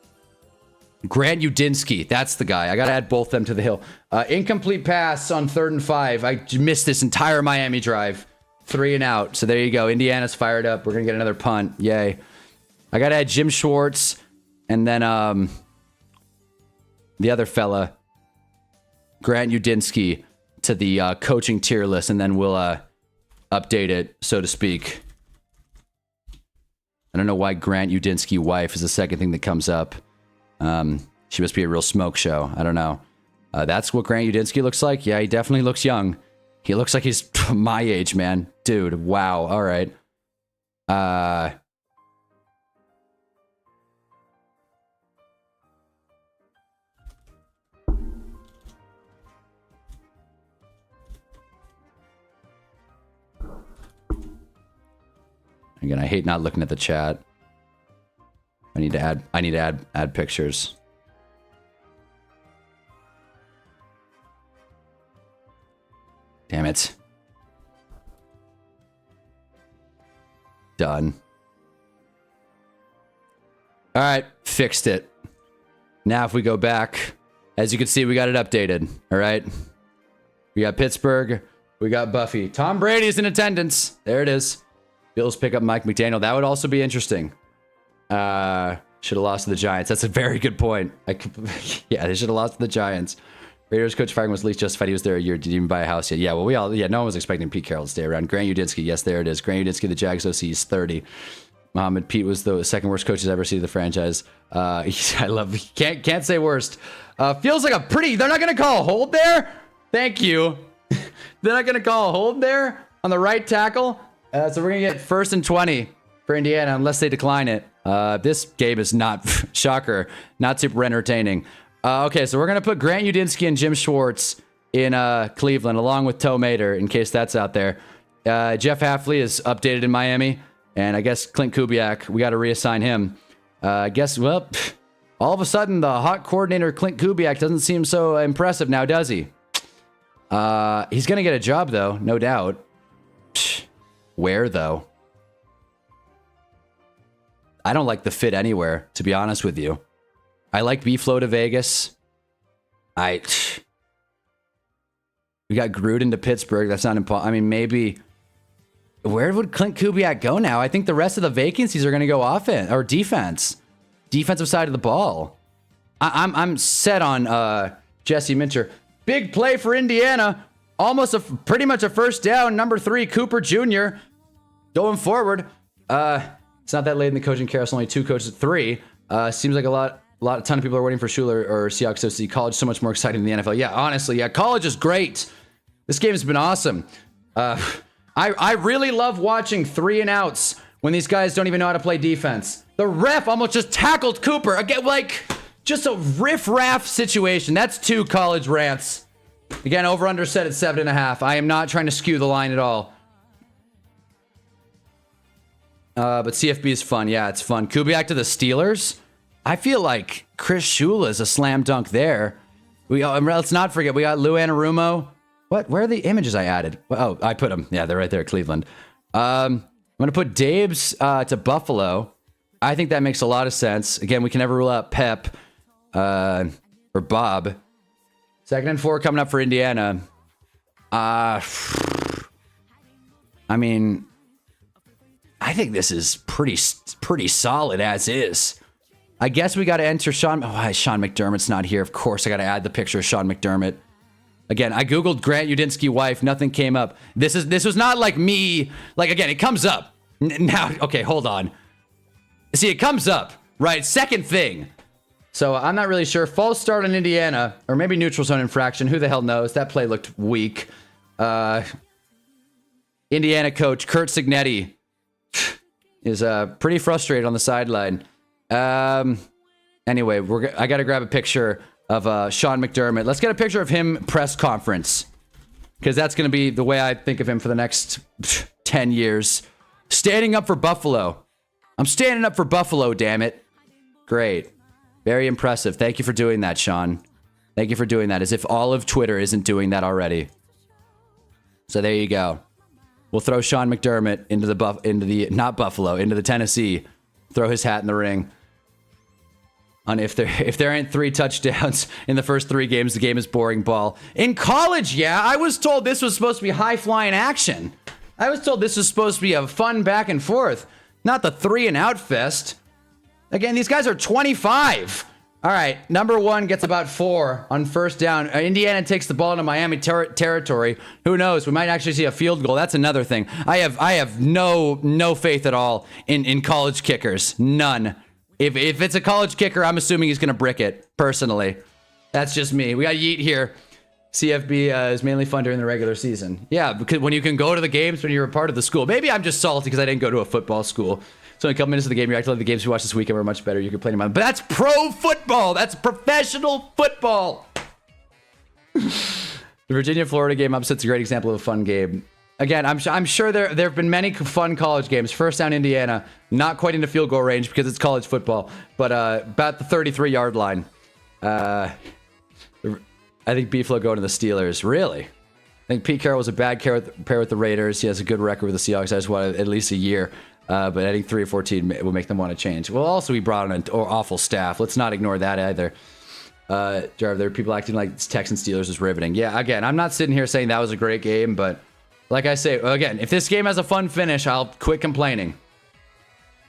Grant Udinski. That's the guy. I got to add both them to the hill. Incomplete pass on 3rd and 5. I missed this entire Miami drive. 3 and out. So there you go. Indiana's fired up. We're going to get another punt. Yay. I got to add Jim Schwartz. And then the other fella, Grant Udinski, to the coaching tier list. And then we'll update it, so to speak. I don't know why Grant Udinski wife is the second thing that comes up. She must be a real smoke show. I don't know. That's what Grant Udinski looks like. Yeah, he definitely looks young. He looks like he's my age, man. Dude, wow. All right. Again, I hate not looking at the chat. I need to add pictures. Damn it. Done. All right, fixed it. Now if we go back, as you can see, we got it updated. All right. We got Pittsburgh. We got Buffy. Tom Brady's in attendance. There it is. Bills pick up Mike McDaniel. That would also be interesting. Should have lost to the Giants. That's a very good point. Yeah, they should have lost to the Giants. Raiders coach firing was least justified. He was there a year. Did he even buy a house yet? Yeah, well, no one was expecting Pete Carroll to stay around. Grant Udinski, yes, there it is. Grant Udinski, the Jags OC, is 30. Mohammed Pete was the second worst coach he's ever seen in the franchise. I love, can't say worst. Feels like a pretty, they're not going to call a hold there? Thank you. They're not going to call a hold there on the right tackle. So we're going to get 1st and 20 for Indiana unless they decline it. This game is not, shocker, not super entertaining. Okay, so we're going to put Grant Udinski and Jim Schwartz in Cleveland, along with Toe Mater, in case that's out there. Jeff Hafley is updated in Miami, and I guess Clint Kubiak, we got to reassign him. I guess, well, all of a sudden, the hot coordinator, Clint Kubiak, doesn't seem so impressive now, does he? He's going to get a job, though, no doubt. Where, though? I don't like the fit anywhere, to be honest with you. I like B-Flow to Vegas. We got Gruden to Pittsburgh. That's not impossible. I mean, maybe... Where would Clint Kubiak go now? I think the rest of the vacancies are going to go offense or defense. Defensive side of the ball. I'm set on Jesse Minter. Big play for Indiana. Almost pretty much a first down. Number 3, Cooper Jr. Going forward. It's not that late in the coaching carousel. Only 2 coaches, 3. Seems like a ton of people are waiting for Schuler or Seahawks OC. College so much more exciting than the NFL. Yeah, honestly, yeah, college is great. This game has been awesome. I really love watching 3 and outs when these guys don't even know how to play defense. The ref almost just tackled Cooper. Again, like, just a riff-raff situation. That's 2 college rants. Again, over-under set at 7.5. I am not trying to skew the line at all. But CFB is fun. Yeah, it's fun. Kubiak to the Steelers. I feel like Chris Shula is a slam dunk there. Let's not forget, we got Lou Anarumo. What? Where are the images I added? Oh, I put them. Yeah, they're right there, Cleveland. I'm going to put Dabes to Buffalo. I think that makes a lot of sense. Again, we can never rule out Pep or Bob. 2nd and 4 coming up for Indiana. I mean, I think this is pretty solid as is. I guess we got to enter Sean. Oh, Sean McDermott's not here. Of course, I got to add the picture of Sean McDermott. Again, I googled Grant Udinski wife. Nothing came up. This was not like me. Like, again, it comes up now. Okay, hold on. See, it comes up right. Second thing. So I'm not really sure. False start on Indiana, or maybe neutral zone infraction. Who the hell knows? That play looked weak. Indiana coach Kurt Signetti is pretty frustrated on the sideline. Anyway, I got to grab a picture of Sean McDermott. Let's get a picture of him press conference, because that's going to be the way I think of him for the next 10 years. Standing up for Buffalo. I'm standing up for Buffalo, damn it. Great. Very impressive. Thank you for doing that, Sean. Thank you for doing that, as if all of Twitter isn't doing that already. So there you go. We'll throw Sean McDermott into the Tennessee. Throw his hat in the ring. On if there ain't 3 touchdowns in the first 3 games, the game is boring ball. In college, yeah, I was told this was supposed to be high-flying action. I was told this was supposed to be a fun back and forth, not the 3-and-out fest. Again, these guys are 25. All right, number 1 gets about 4 on first down. Indiana takes the ball into Miami territory. Who knows? We might actually see a field goal. That's another thing. I have no faith at all in college kickers. None. If it's a college kicker, I'm assuming he's going to brick it, personally. That's just me. We got Yeet here. CFB is mainly fun during the regular season. Yeah, because when you can go to the games when you're a part of the school. Maybe I'm just salty because I didn't go to a football school. So in a couple minutes of the game, you actually like the games we watched this weekend were much better. You could play them on. But that's pro football. That's professional football. The Virginia-Florida game upset's a great example of a fun game. Again, I'm sure there have been many fun college games. First down, Indiana, not quite into field goal range because it's college football, but about the 33-yard line. I think Beeflo going to the Steelers. Really? I think Pete Carroll was a bad pair with the Raiders. He has a good record with the Seahawks. I just wanted at least a year. But I think 3 or 14 will make them want to change. Well, also, he brought on an awful staff. Let's not ignore that either. Jarv, there are people acting like Texans Steelers is riveting. Yeah, again, I'm not sitting here saying that was a great game, but like I say, again, if this game has a fun finish, I'll quit complaining.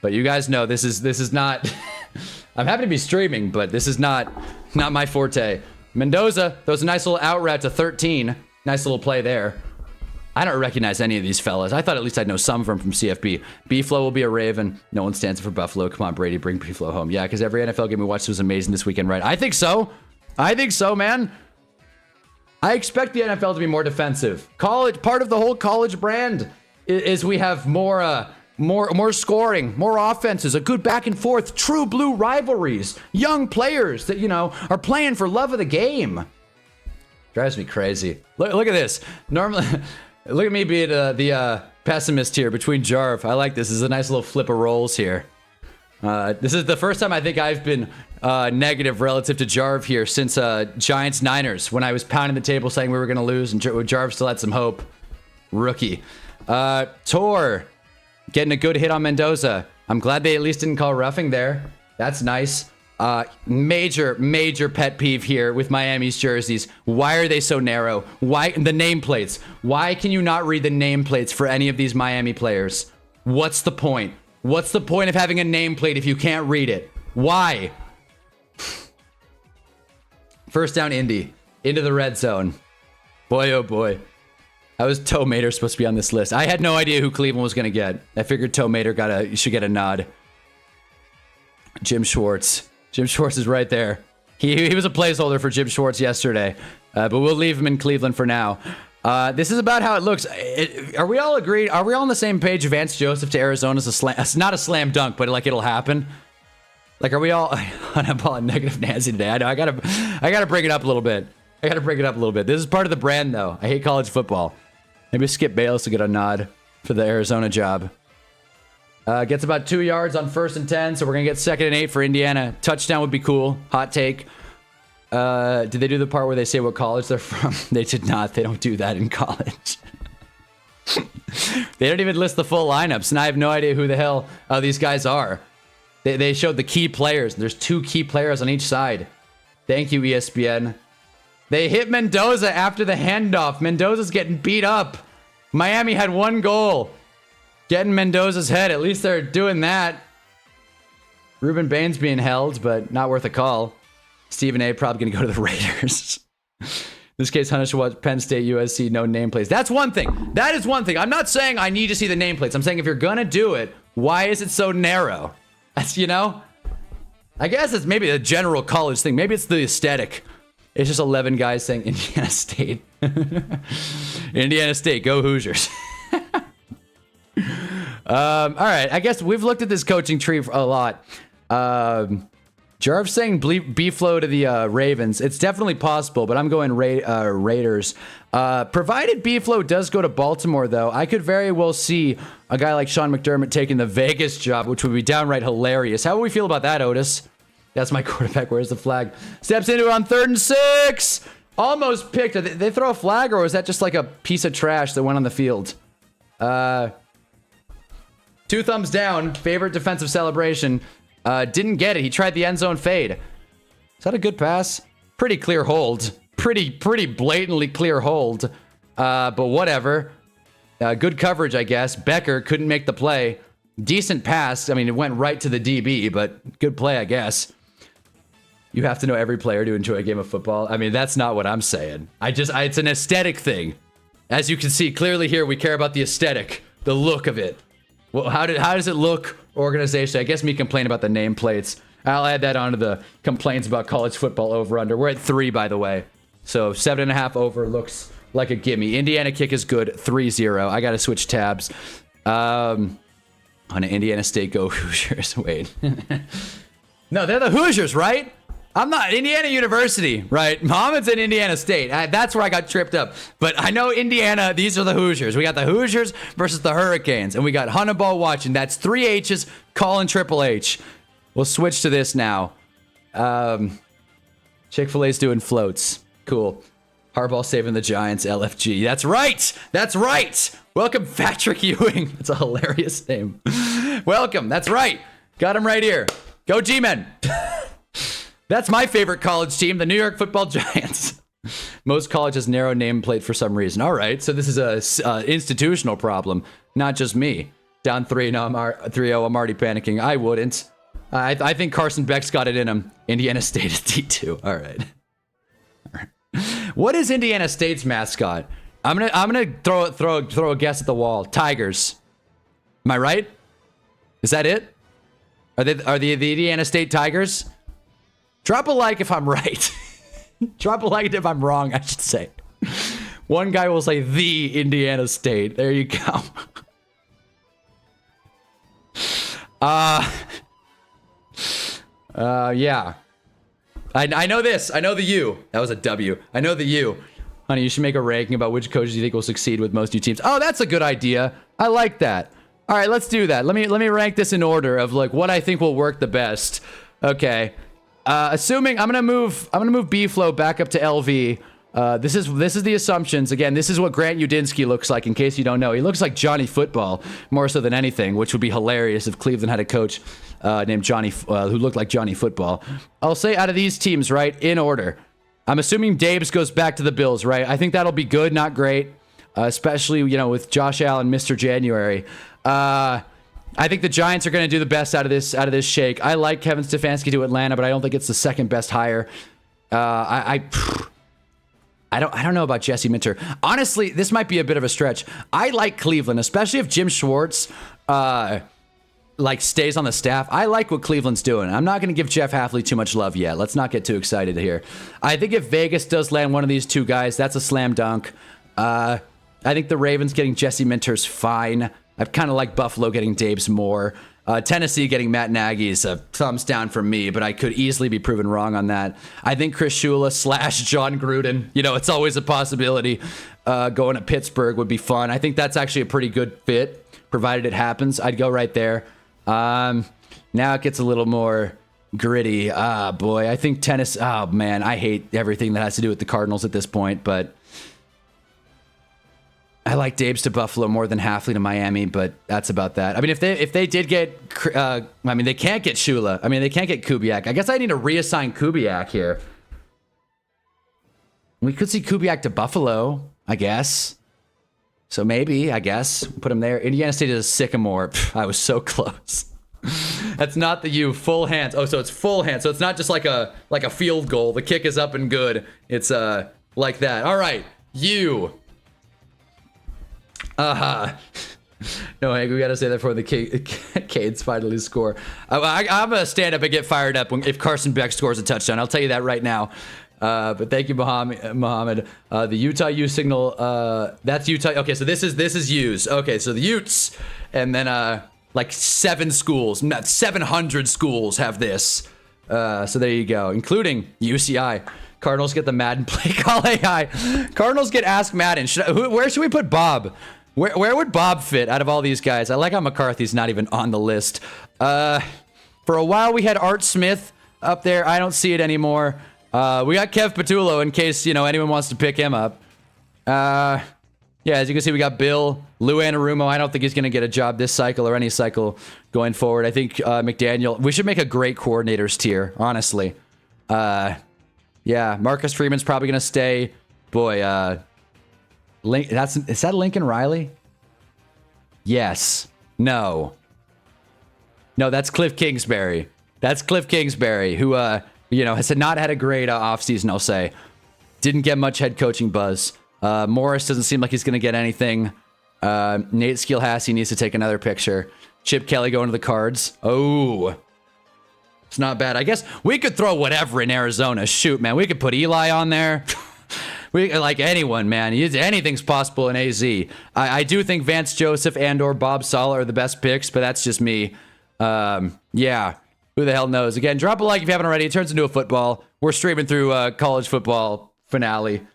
But you guys know this is not... I'm happy to be streaming, but this is not my forte. Mendoza throws a nice little out route to 13. Nice little play there. I don't recognize any of these fellas. I thought at least I'd know some of them from CFB. B-Flow will be a Raven. No one stands for Buffalo. Come on, Brady, bring B-Flow home. Yeah, because every NFL game we watched was amazing this weekend, right? I think so. I think so, man. I expect the NFL to be more defensive. College, part of the whole college brand is we have more scoring, more offenses, a good back and forth, true blue rivalries, young players that, are playing for love of the game. Drives me crazy. Look at this. Normally... Look at me being the pessimist here between Jarv. I like this. This is a nice little flip of roles here. This is the first time I think I've been negative relative to Jarv here since Giants-Niners, when I was pounding the table saying we were going to lose and Jarv still had some hope. Rookie. Tor getting a good hit on Mendoza. I'm glad they at least didn't call roughing there. That's nice. Major pet peeve here with Miami's jerseys. Why are they so narrow? Why the nameplates? Why can you not read the nameplates for any of these Miami players? What's the point? What's the point of having a nameplate if you can't read it? Why? First down, Indy. Into the red zone. Boy, oh boy. How is Toe Mater supposed to be on this list? I had no idea who Cleveland was going to get. I figured Toe Mater should get a nod. Jim Schwartz. Jim Schwartz is right there. He was a placeholder for Jim Schwartz yesterday, but we'll leave him in Cleveland for now. This is about how it looks. Are we all agreed? Are we all on the same page? Vance Joseph to Arizona is a slam. It's not a slam dunk, but like it'll happen. Like, are we all on a ball negative Nancy today? I know. I gotta bring it up a little bit. This is part of the brand, though. I hate college football. Maybe Skip Bayless will get a nod for the Arizona job. Gets about 2 yards on 1st and 10, so we're going to get 2nd and 8 for Indiana. Touchdown would be cool. Hot take. Did they do the part where they say what college they're from? They did not. They don't do that in college. They don't even list the full lineups, and I have no idea who the hell these guys are. They showed the key players. There's 2 key players on each side. Thank you, ESPN. They hit Mendoza after the handoff. Mendoza's getting beat up. Miami had 1 goal. Getting Mendoza's head. At least they're doing that. Ruben Bain's being held, but not worth a call. Stephen A. probably going to go to the Raiders. In this case, Hunter should watch Penn State, USC, no nameplates. That's one thing. That is one thing. I'm not saying I need to see the nameplates. I'm saying if you're going to do it, why is it so narrow? That's, I guess it's maybe a general college thing. Maybe it's the aesthetic. It's just 11 guys saying Indiana State. Indiana State, go Hoosiers. All right, I guess we've looked at this coaching tree a lot. Jarv saying B-Flow to the Ravens. It's definitely possible, but I'm going Raiders. Provided B-Flow does go to Baltimore, though, I could very well see a guy like Sean McDermott taking the Vegas job, which would be downright hilarious. How would we feel about that, Otis? That's my quarterback. Where's the flag? Steps into it on 3rd and 6. Almost picked. Did they throw a flag, or was that just like a piece of trash that went on the field? 2 thumbs down. Favorite defensive celebration. Didn't get it. He tried the end zone fade. Is that a good pass? Pretty clear hold. Pretty blatantly clear hold. But whatever. Good coverage, I guess. Becker couldn't make the play. Decent pass. I mean, it went right to the DB, but good play, I guess. You have to know every player to enjoy a game of football. I mean, that's not what I'm saying. It's an aesthetic thing. As you can see clearly here, we care about the aesthetic, the look of it. Well, how does it look? Organization. I guess me complaining about the nameplates. I'll add that onto the complaints about college football over/under. We're at 3, by the way. So 7.5 over looks like a gimme. Indiana kick is good. 3-0. I got to switch tabs. On an Indiana State go Hoosiers. Wait. No, they're the Hoosiers, right? I'm not Indiana University, right? Mohammed's in Indiana State. That's where I got tripped up. But I know Indiana, these are the Hoosiers. We got the Hoosiers versus the Hurricanes. And we got Hunnaball watching. That's 3 H's, Colin Triple H. We'll switch to this now. Chick-fil-A's doing floats. Cool. Harbaugh saving the Giants, LFG. That's right. That's right. Welcome, Patrick Ewing. That's a hilarious name. Welcome. That's right. Got him right here. Go G-Men. That's my favorite college team, the New York Football Giants. Most colleges narrow nameplate for some reason. All right, so this is a institutional problem, not just me. Down 3-0, I'm already panicking. I wouldn't. I think Carson Beck's got it in him. Indiana State is D2. All right. What is Indiana State's mascot? I'm gonna throw a guess at the wall. Tigers. Am I right? Is that it? Are the Indiana State Tigers? Drop a like if I'm right. Drop a like if I'm wrong, I should say. One guy will say the Indiana State. There you go. Yeah. I know this. I know the U. That was a W. I know the U. Honey, you should make a ranking about which coaches you think will succeed with most new teams. Oh, that's a good idea. I like that. All right, let's do that. Let me rank this in order of like what I think will work the best. Okay. Assuming I'm gonna move B-Flow back up to LV. This is the assumptions. Again, this is what Grant Udinsky looks like, in case you don't know. He looks like Johnny Football, more so than anything, which would be hilarious if Cleveland had a coach named Johnny, who looked like Johnny Football. I'll say out of these teams, right, in order. I'm assuming Dabes goes back to the Bills, right? I think that'll be good, not great, especially, you know, with Josh Allen, Mr. January. I think the Giants are going to do the best out of this shake. I like Kevin Stefanski to Atlanta, but I don't think it's the second best hire. I don't know about Jesse Minter. Honestly, this might be a bit of a stretch. I like Cleveland, especially if Jim Schwartz stays on the staff. I like what Cleveland's doing. I'm not going to give Jeff Hafley too much love yet. Let's not get too excited here. I think if Vegas does land one of these two guys, that's a slam dunk. I think the Ravens getting Jesse Minter's fine. I kind of like Buffalo getting Dabes more. Tennessee getting Matt Nagy is a thumbs down for me, but I could easily be proven wrong on that. I think Chris Shula / John Gruden, you know, it's always a possibility. Going to Pittsburgh would be fun. I think that's actually a pretty good fit, provided it happens. I'd go right there. Now it gets a little more gritty. Boy, I think tennis. Oh man, I hate everything that has to do with the Cardinals at this point, but I like Dabes to Buffalo more than Hafley to Miami, but that's about that. I mean, if they did get, I mean, they can't get Shula. I mean, they can't get Kubiak. I guess I need to reassign Kubiak here. We could see Kubiak to Buffalo, I guess. So maybe, I guess, put him there. Indiana State is a Sycamore. Pff, I was so close. That's not the U. Full hands. Oh, so it's full hands. So it's not just like a field goal. The kick is up and good. It's like that. All right, U. No, Hank, we gotta say that before the Canes finally score. I'm gonna stand up and get fired up if Carson Beck scores a touchdown. I'll tell you that right now. But thank you, Mohammed. The Utah U signal, that's Utah. Okay, so this is U's. Okay, so the Utes, and then like 7 schools, not 700 schools have this. So there you go, including UCI. Cardinals get the Madden play call AI. Cardinals get Ask Madden. Where should we put Bob? Where would Bob fit out of all these guys? I like how McCarthy's not even on the list. For a while, we had Art Smith up there. I don't see it anymore. We got Kev Patullo in case, anyone wants to pick him up. Yeah, as you can see, we got Bill, Lou Anarumo. I don't think he's going to get a job this cycle or any cycle going forward. I think McDaniel, we should make a great coordinators tier, honestly. Yeah, Marcus Freeman's probably going to stay. Boy, is that Lincoln Riley? Yes. No, that's Cliff Kingsbury. That's Cliff Kingsbury, who, has not had a great offseason, I'll say. Didn't get much head coaching buzz. Morris doesn't seem like he's going to get anything. Nate Skilhassy needs to take another picture. Chip Kelly going to the Cards. Oh, it's not bad. I guess we could throw whatever in Arizona. Shoot, man. We could put Eli on there. We like anyone, man. Anything's possible in AZ. I do think Vance Joseph and or Bob Sala are the best picks, but that's just me. Yeah. Who the hell knows? Again, drop a like if you haven't already. It turns into a football. We're streaming through college football finale.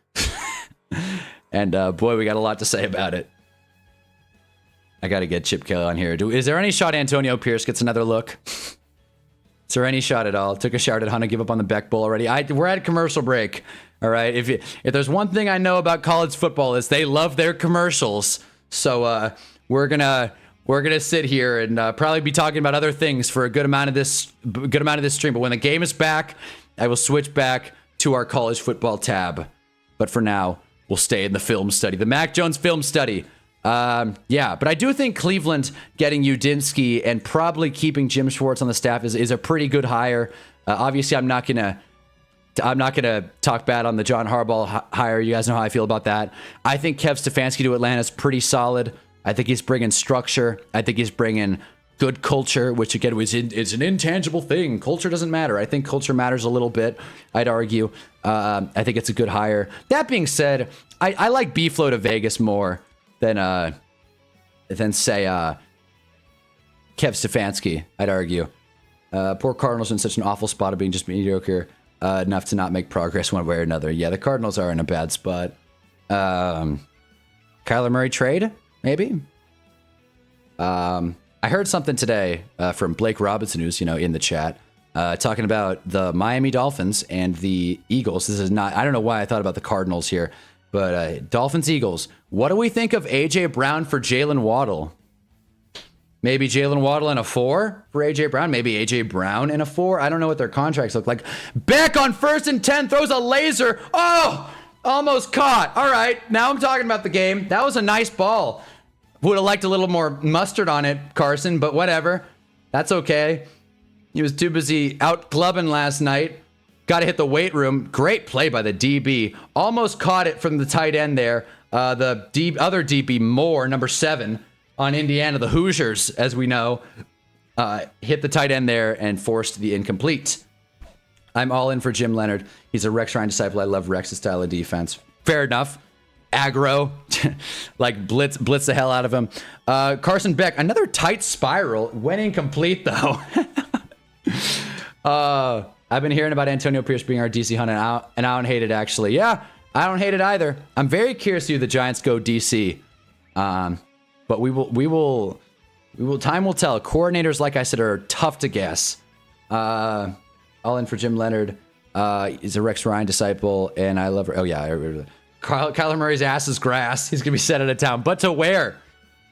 And boy, we got a lot to say about it. I got to get Chip Kelly on here. Is there any shot Antonio Pierce gets another look? Is there any shot at all? Took a shot at Hunter, give up on the Beck Bowl already. We're at a commercial break. All right. If there's one thing I know about college football is they love their commercials. So we're gonna sit here and probably be talking about other things for a good amount of this stream. But when the game is back, I will switch back to our college football tab. But for now, we'll stay in the film study, the Mac Jones film study. Yeah, but I do think Cleveland getting Udinsky and probably keeping Jim Schwartz on the staff is a pretty good hire. Obviously, I'm not gonna talk bad on the John Harbaugh hire. You guys know how I feel about that. I think Kev Stefanski to Atlanta is pretty solid. I think he's bringing structure. I think he's bringing good culture, which again is an intangible thing. Culture doesn't matter. I think culture matters a little bit, I'd argue. I think it's a good hire. That being said, I like B-Flow to Vegas more than say Kev Stefanski, I'd argue. Poor Cardinals in such an awful spot of being just mediocre enough to not make progress one way or another. Yeah, the Cardinals are in a bad spot. Kyler Murray trade, maybe? I heard something today from Blake Robinson, who's in the chat, talking about the Miami Dolphins and the Eagles. This is not, I don't know why I thought about the Cardinals here, but Dolphins, Eagles. What do we think of AJ Brown for Jalen Waddle? Maybe Jalen Waddle in a 4 for AJ Brown. Maybe AJ Brown in a 4. I don't know what their contracts look like. Beck on 1st and 10 throws a laser. Oh, almost caught. All right, now I'm talking about the game. That was a nice ball. Would have liked a little more mustard on it, Carson, but whatever. That's okay. He was too busy out clubbing last night. Got to hit the weight room. Great play by the DB. Almost caught it from the tight end there. The other DB, Moore, number 7 on Indiana, the Hoosiers, as we know, hit the tight end there and forced the incomplete. I'm all in for Jim Leonard. He's a Rex Ryan disciple. I love Rex's style of defense. Fair enough. Aggro, like blitz the hell out of him. Carson Beck, another tight spiral. Went incomplete though. I've been hearing about Antonio Pierce being our DC hunt, and I don't hate it actually. Yeah, I don't hate it either. I'm very curious to see the Giants go DC. But we will. Time will tell. Coordinators, like I said, are tough to guess. All in for Jim Leonard. He's a Rex Ryan disciple, and I love. Oh yeah, Kyler Murray's ass is grass. He's gonna be set out of town. But to where?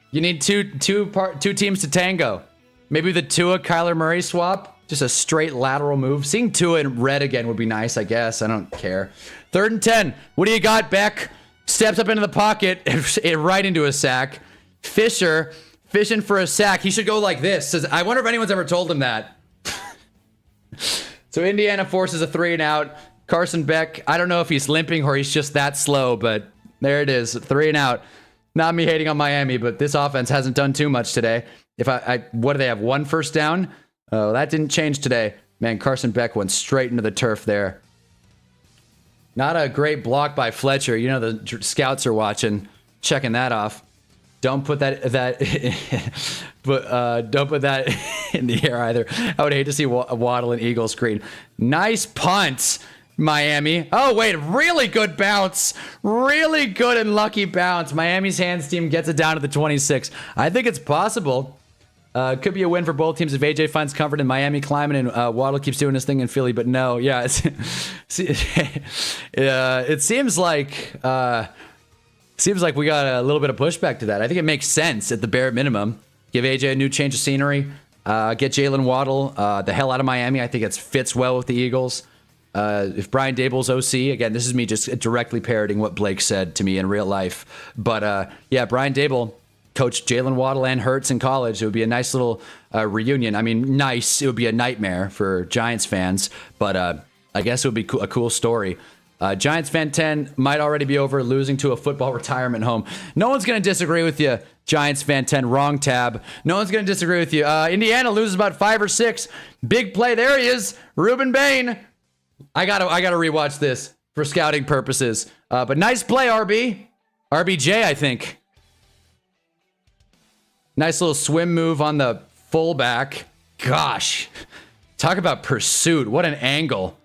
You need two teams to tango. Maybe the Tua Kyler Murray swap. Just a straight lateral move. Seeing Tua in red again would be nice, I guess. I don't care. 3rd and 10. What do you got, Beck? Steps up into the pocket, right into a sack. Fisher fishing for a sack. He should go like this. I wonder if anyone's ever told him that. So Indiana forces a 3 and out. Carson Beck, I don't know if he's limping or he's just that slow, but there it is, 3 and out. Not me hating on Miami, but this offense hasn't done too much today. What do they have? 1 first down? Oh, that didn't change today. Man, Carson Beck went straight into the turf there. Not a great block by Fletcher. You know the scouts are watching, checking that off. Don't put that but don't put that in the air either. I would hate to see Waddle and Eagle screen. Nice punt, Miami. Oh wait, really good bounce. Really good and lucky bounce. Miami's hands team gets it down to the 26. I think it's possible. Could be a win for both teams if AJ finds comfort in Miami climbing and Waddle keeps doing his thing in Philly. But no, yeah, it seems like we got a little bit of pushback to that. I think it makes sense at the bare minimum. Give AJ a new change of scenery. Get Jalen Waddle the hell out of Miami. I think it fits well with the Eagles. If Brian Dable's OC, again, this is me just directly parroting what Blake said to me in real life. But yeah, Brian Dable coached Jalen Waddle and Hurts in college. It would be a nice little reunion. I mean, nice. It would be a nightmare for Giants fans, but I guess it would be a cool story. Giants fan 10 might already be over, losing to a football retirement home. No one's going to disagree with you, Giants fan 10. Wrong tab. No one's going to disagree with you. Indiana loses about 5 or 6. Big play. There he is. Ruben Bain. I gotta rewatch this for scouting purposes. But nice play, RB. RBJ, I think. Nice little swim move on the fullback. Gosh, talk about pursuit. What an angle.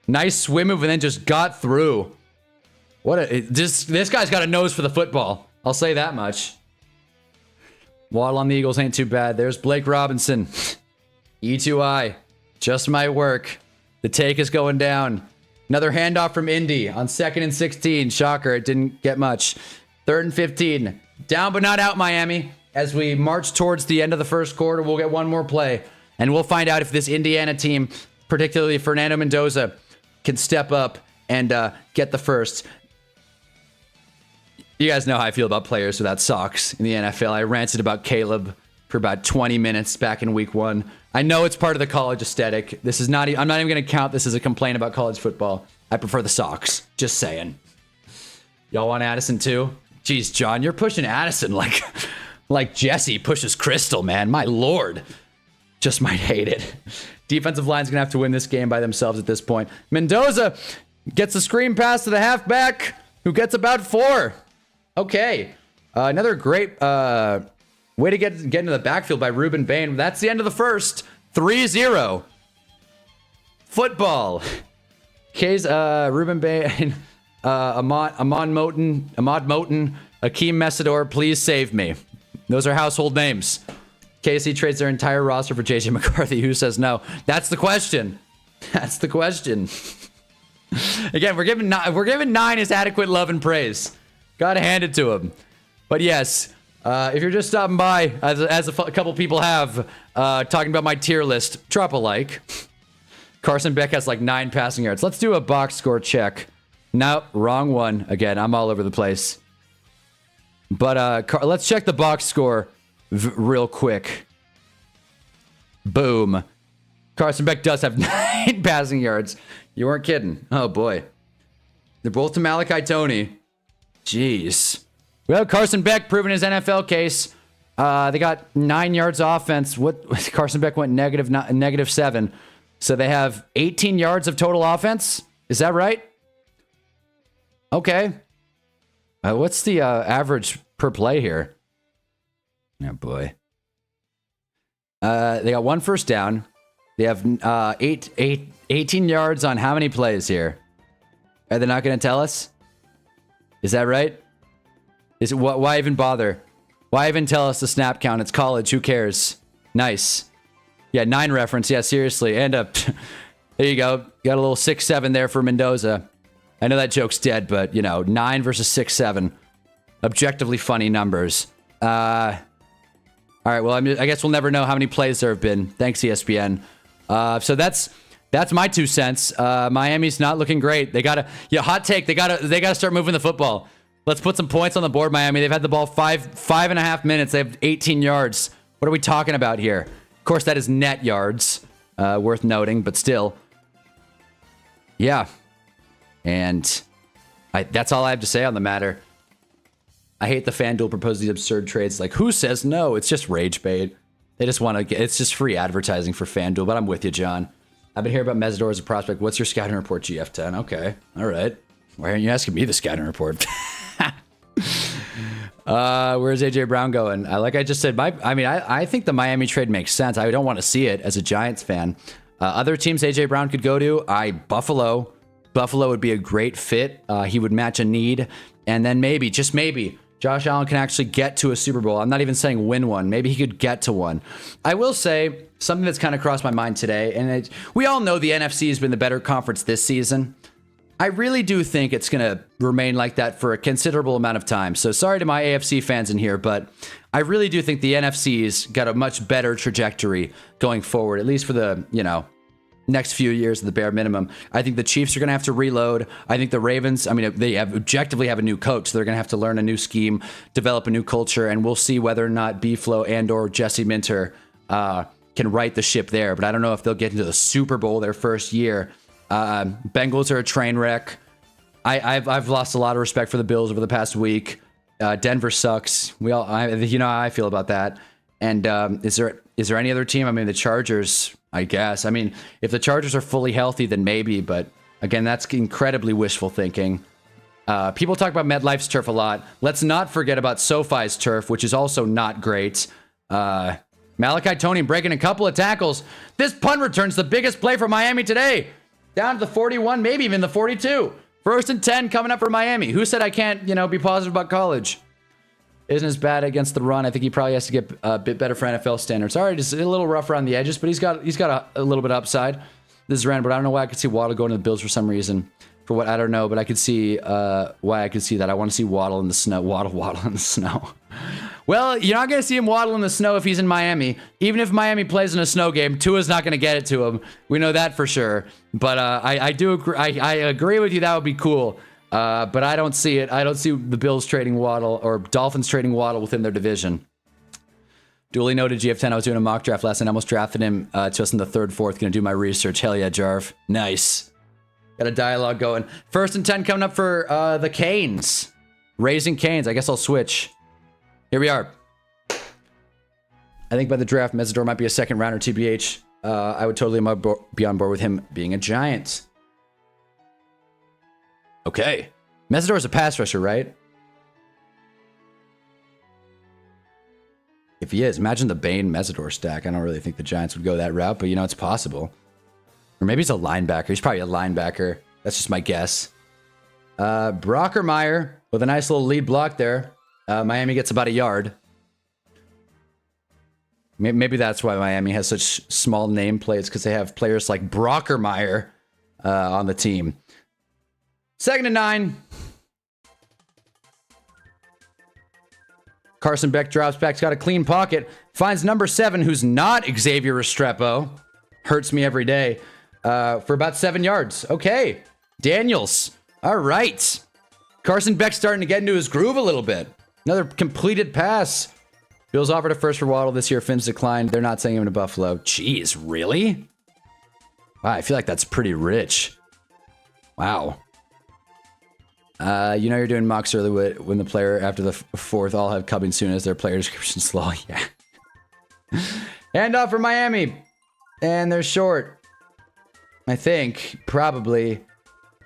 Nice swim move and then just got through. This guy's got a nose for the football. I'll say that much. Waddle on the Eagles ain't too bad. There's Blake Robinson. E2I. Just might work. The take is going down. Another handoff from Indy on 2nd and 16. Shocker, it didn't get much. 3rd and 15. Down but not out, Miami. As we march towards the end of the first quarter, we'll get one more play. And we'll find out if this Indiana team, particularly Fernando Mendoza, can step up and get the first. You guys know how I feel about players without socks in the NFL. I ranted about Caleb for about 20 minutes back in week 1. I know it's part of the college aesthetic. This is not. I'm not even going to count this as a complaint about college football. I prefer the socks. Just saying. Y'all want Addison too? Jeez, John, you're pushing Addison like Jesse pushes Crystal, man. My lord. Just might hate it. Defensive line's going to have to win this game by themselves at this point. Mendoza gets a screen pass to the halfback, who gets about 4. Okay. Another great way to get into the backfield by Ruben Bain. That's the end of the first. 3-0. Football. K's Ruben Bain, Ahmad Moten, Akeem Messidor, please save me. Those are household names. KC trades their entire roster for JJ McCarthy. Who says no? That's the question. That's the question. Again, we're giving 9 his adequate love and praise. Gotta hand it to him. But yes, if you're just stopping by, as a couple people have, talking about my tier list, drop a like. Carson Beck has like 9 passing yards. Let's do a box score check. Nope, wrong one. Again, I'm all over the place. But let's check the box score real quick. Boom. Carson Beck does have 9 passing yards. You weren't kidding. Oh, boy. They're both to Malachi Toney. Jeez. Well, Carson Beck proving his NFL case. They got 9 yards offense. Carson Beck went -7. So they have 18 yards of total offense. Is that right? Okay. What's the average per play here? Oh, boy. They got 1 first down. They have 18 yards on how many plays here? Are they not going to tell us? Is that right? Is it why even bother? Why even tell us the snap count? It's college. Who cares? Nice. Yeah, 9 reference. Yeah, seriously. And there you go. Got a little 6-7 there for Mendoza. I know that joke's dead, but, 9 versus 6-7. Objectively funny numbers. All right, well, I guess we'll never know how many plays there have been. Thanks, ESPN. So that's my 2 cents. Miami's not looking great. They gotta, hot take. They gotta start moving the football. Let's put some points on the board, Miami. They've had the ball five and a half minutes. They have 18 yards. What are we talking about here? Of course, that is net yards. Worth noting, but still. Yeah. And that's all I have to say on the matter. I hate the FanDuel propose these absurd trades. Like, who says no? It's just rage bait. They just want to get, it's just free advertising for FanDuel, but I'm with you, John. I've been hearing about Mesidor as a prospect. What's your scouting report, GF10? Okay. All right. Why aren't you asking me the scouting report? Where's AJ Brown going? Like I just said, I think the Miami trade makes sense. I don't want to see it as a Giants fan. Other teams AJ Brown could go to, Buffalo. Buffalo would be a great fit. He would match a need. And then maybe, just maybe, Josh Allen can actually get to a Super Bowl. I'm not even saying win one. Maybe he could get to one. I will say something that's kind of crossed my mind today, and we all know the NFC has been the better conference this season. I really do think it's going to remain like that for a considerable amount of time. So sorry to my AFC fans in here, but I really do think the NFC's got a much better trajectory going forward, at least for the, next few years at the bare minimum. I think the Chiefs are going to have to reload. I think the Ravens, they objectively have a new coach. So they're going to have to learn a new scheme, develop a new culture, and we'll see whether or not B-Flow and or Jesse Minter can right the ship there. But I don't know if they'll get into the Super Bowl their first year. Bengals are a train wreck. I've lost a lot of respect for the Bills over the past week. Denver sucks. You know how I feel about that. And is there any other team? The Chargers, I guess. If the Chargers are fully healthy, then maybe. But again, that's incredibly wishful thinking. People talk about MetLife's turf a lot. Let's not forget about SoFi's turf, which is also not great. Malachi Tony breaking a couple of tackles. This punt return's the biggest play for Miami today. Down to the 41, maybe even the 42. 1st and 10 coming up for Miami. Who said I can't, be positive about college? Isn't as bad against the run. I think he probably has to get a bit better for NFL standards. All right, just a little rough around the edges, but he's got a little bit of upside. This is random, but I don't know why I could see Waddle going to the Bills for some reason. For what I don't know, but I could see why I could see that. I want to see Waddle in the snow. Waddle in the snow. Well, you're not going to see him waddle in the snow if he's in Miami. Even if Miami plays in a snow game, Tua's not going to get it to him. We know that for sure. But I do agree. I agree with you. That would be cool. But I don't see it. I don't see the Bills trading Waddle or Dolphins trading Waddle within their division. Duly noted, GF10. I was doing a mock draft last night. I almost drafted him to us in the 3rd, 4th. Going to do my research. Hell yeah, Jarv. Nice. Got a dialogue going. 1st and 10 coming up for the Canes. Raising Canes. I guess I'll switch. Here we are. I think by the draft, Mesidor might be a 2nd rounder, TBH. I would totally be on board with him being a Giant. Okay. Mesidor is a pass rusher, right? If he is, imagine the Bane Mesidor stack. I don't really think the Giants would go that route, but it's possible. Or maybe he's a linebacker. He's probably a linebacker. That's just my guess. Brockermeyer with a nice little lead block there. Miami gets about a yard. Maybe that's why Miami has such small nameplates, because they have players like Brockermeyer on the team. 2nd and 9. Carson Beck drops back. He's got a clean pocket. Finds number 7, who's not Xavier Restrepo. Hurts me every day. For about 7 yards. Okay. Daniels. All right. Carson Beck starting to get into his groove a little bit. Another completed pass. Bills offered a 1st for Waddle this year. Finns declined. They're not sending him to Buffalo. Jeez, really? Wow, I feel like that's pretty rich. Wow. You're doing mocks early when the player after the 4th all have coming soon as their player description slow. Yeah. Hand off for Miami. And they're short. I think, probably.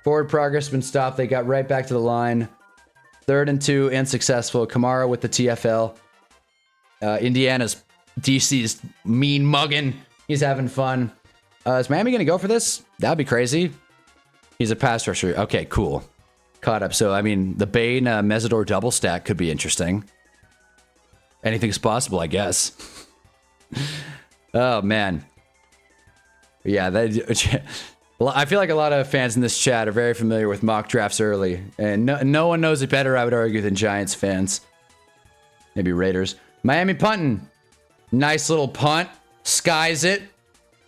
Forward progress has been stopped. They got right back to the line. 3rd and 2, unsuccessful. Kamara with the TFL. Indiana's DC's mean mugging. He's having fun. Is Miami going to go for this? That'd be crazy. He's a pass rusher. Okay, cool. Caught up. So, the Bane Mesidor double stack could be interesting. Anything's possible, I guess. Oh, man. Yeah, I feel like a lot of fans in this chat are very familiar with mock drafts early. And no one knows it better, I would argue, than Giants fans. Maybe Raiders. Miami punting. Nice little punt. Skies it.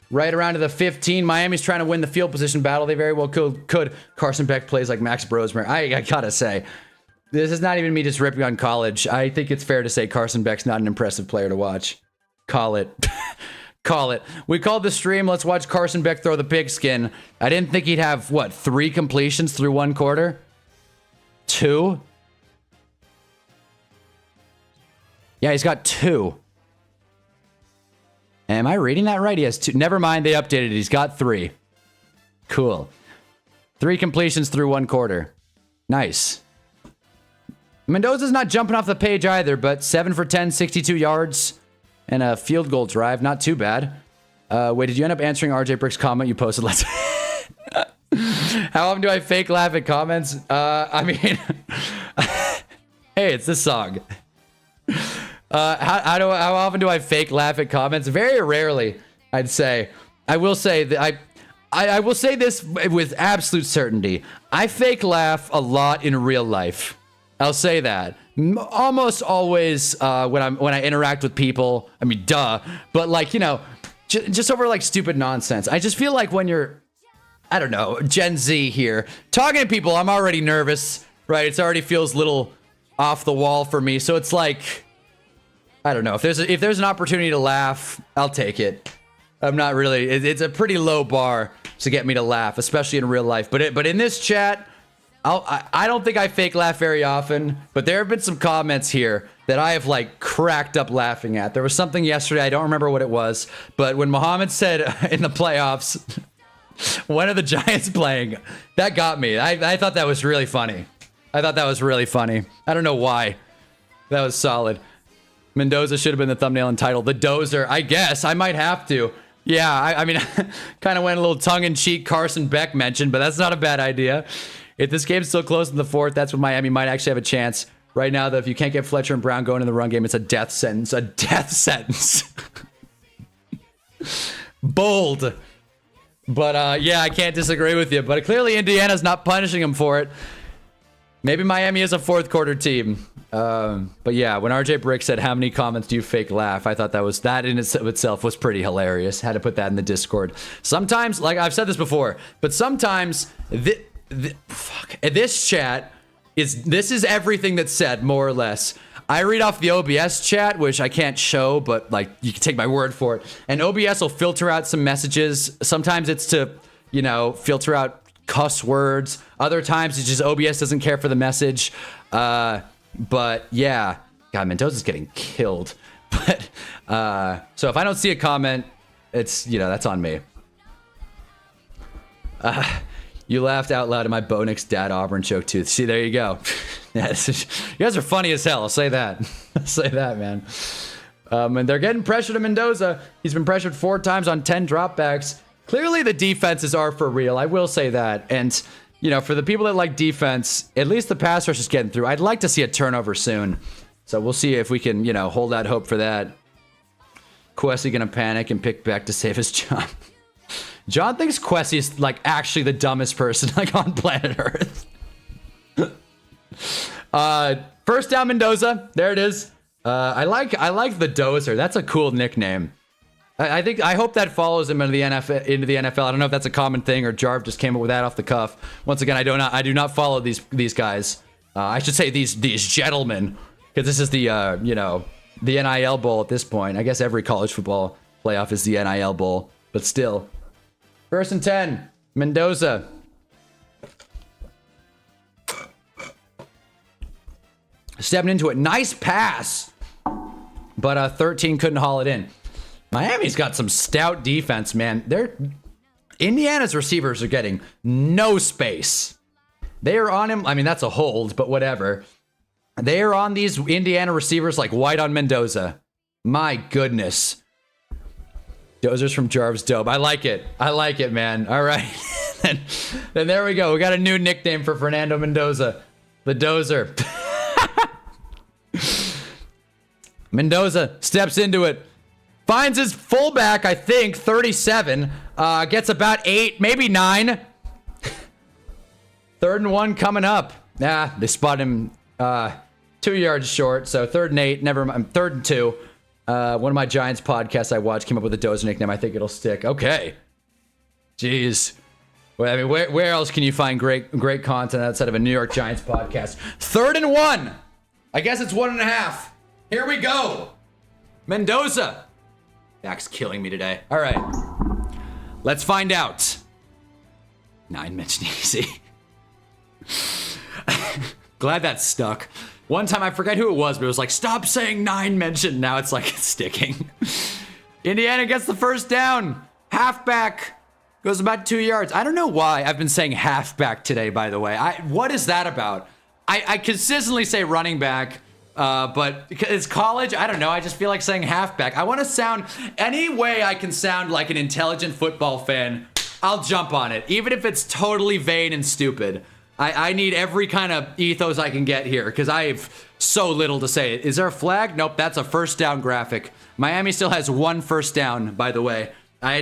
Right around to the 15. Miami's trying to win the field position battle. They very well could. Carson Beck plays like Max Brosmer. I gotta say, this is not even me just ripping on college. I think it's fair to say Carson Beck's not an impressive player to watch. Call it. Call it. We called the stream. Let's watch Carson Beck throw the pigskin. I didn't think he'd have, 3 completions through 1 quarter? 2? Yeah, he's got 2. Am I reading that right? He has 2. Never mind, they updated it. He's got 3. Cool. 3 completions through 1 quarter. Nice. Mendoza's not jumping off the page either, but 7 for 10, 62 yards, and a field goal drive. Not too bad. Wait, did you end up answering RJ Brick's comment you posted last How often do I fake laugh at comments? I mean, hey, it's this song. How often do I fake laugh at comments? Very rarely, I'd say. I will say that I will say this with absolute certainty. I fake laugh a lot in real life. I'll say that. Almost always when I interact with people. I mean, duh. But like, you know, just over like stupid nonsense. I just feel like when you're, I don't know, Gen Z here, talking to people, I'm already nervous, right? It already feels a little off the wall for me. So it's like, I don't know, if there's an opportunity to laugh, I'll take it. I'm not really, it's a pretty low bar to get me to laugh, especially in real life. But in this chat, I don't think I fake laugh very often, but there have been some comments here that I have like cracked up laughing at. There was something yesterday, I don't remember what it was, but when Muhammad said in the playoffs, when are the Giants playing? That got me. I thought that was really funny. I don't know why. That was solid. Mendoza should have been the thumbnail and title. The Dozer. I guess. I might have to. Yeah, I mean, kind of went a little tongue-in-cheek Carson Beck mentioned, but that's not a bad idea. If this game's still close in the 4th, that's when Miami might actually have a chance. Right now, though, if you can't get Fletcher and Brown going in the run game, it's a death sentence. A death sentence. Bold. But, yeah, I can't disagree with you. But clearly Indiana's not punishing him for it. Maybe Miami is a 4th quarter team. But yeah, when RJ Brick said, how many comments do you fake laugh? I thought that in itself was pretty hilarious. Had to put that in the Discord. Sometimes, like I've said this before, but sometimes this chat this is everything that's said, more or less. I read off the OBS chat, which I can't show, but like you can take my word for it. And OBS will filter out some messages. Sometimes it's to, you know, filter out cuss words. Other times it's just OBS doesn't care for the message. But yeah, God, Mendoza's getting killed. But so if I don't see a comment, it's, you know, that's on me. You laughed out loud at my Bo Nix dad Auburn joke too. See, there you go. Yeah, you guys are funny as hell. I'll say that. I'll say that, man. And they're getting pressure to Mendoza. He's been pressured 4 times on 10 dropbacks. Clearly the defenses are for real. I will say that. And, you know, for the people that like defense, at least the pass rush is getting through. I'd like to see a turnover soon. So we'll see if we can, you know, hold out hope for that. Kwesi gonna panic and pick Beck to save his job. John thinks Kwesi is like actually the dumbest person like on planet Earth. First down Mendoza. There it is. I like the Dozer. That's a cool nickname. I hope that follows him into the NFL. I don't know if that's a common thing or Jarv just came up with that off the cuff. Once again, I do not follow these guys. I should say these gentlemen, because this is the you know, the NIL Bowl at this point. I guess every college football playoff is the NIL Bowl, but still. 1st and 10, Mendoza. Stepping into it. Nice pass. But 13 couldn't haul it in. Miami's got some stout defense, man. Indiana's receivers are getting no space. They are on him. I mean, that's a hold, but whatever. They are on these Indiana receivers like white on Mendoza. My goodness. Dozers from Jarv's dope. I like it. I like it, man. All right. then there we go. We got a new nickname for Fernando Mendoza. The Dozer. Mendoza steps into it. Finds his fullback, I think, 37. Gets about 8, maybe 9. 3rd and 1 coming up. They spot him 2 yards short. So 3rd and 8. Never mind. 3rd and 2. One of my Giants podcasts I watched came up with a Dozer nickname. I think it'll stick. Okay. Jeez. Well, I mean, where else can you find great content outside of a New York Giants podcast? 3rd and 1. I guess it's 1.5. Here we go. Mendoza. Back's killing me today. All right. Let's find out. 9 mention easy. Glad that stuck. One time I forget who it was, but it was like, stop saying 9 mention. Now it's like it's sticking. Indiana gets the first down. Halfback goes about 2 yards. I don't know why I've been saying halfback today, by the way. What is that about? I consistently say running back, but it's college. I don't know. I just feel like saying halfback. I want to sound any way I can sound like an intelligent football fan. I'll jump on it, even if it's totally vain and stupid. I need every kind of ethos I can get here because I have so little to say. Is there a flag? Nope, that's a first down graphic. Miami still has 1 first down, by the way. I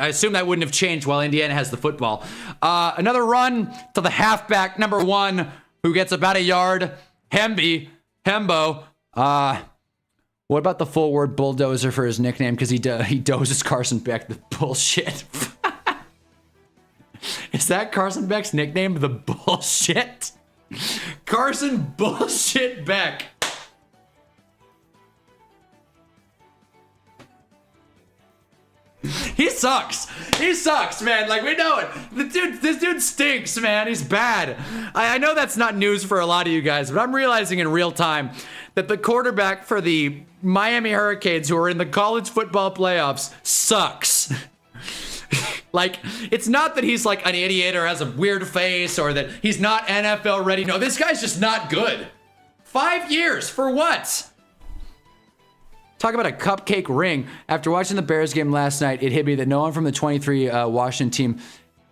assume that wouldn't have changed while Indiana has the football. Another run to the halfback, number 1, who gets about a yard. Hembo. What about the full word bulldozer for his nickname? Because he dozes Carson Beck. The bullshit. Is that Carson Beck's nickname? The bullshit? Carson Bullshit Beck. He sucks. He sucks, man. Like, we know it. This dude stinks, man. He's bad. I know that's not news for a lot of you guys, but I'm realizing in real time that the quarterback for the Miami Hurricanes, who are in the college football playoffs, sucks. Like, it's not that he's like an idiot or has a weird face or that he's not NFL ready. No, this guy's just not good. 5 years for what? Talk about a cupcake ring. After watching the Bears game last night, it hit me that no one from the 23 Washington team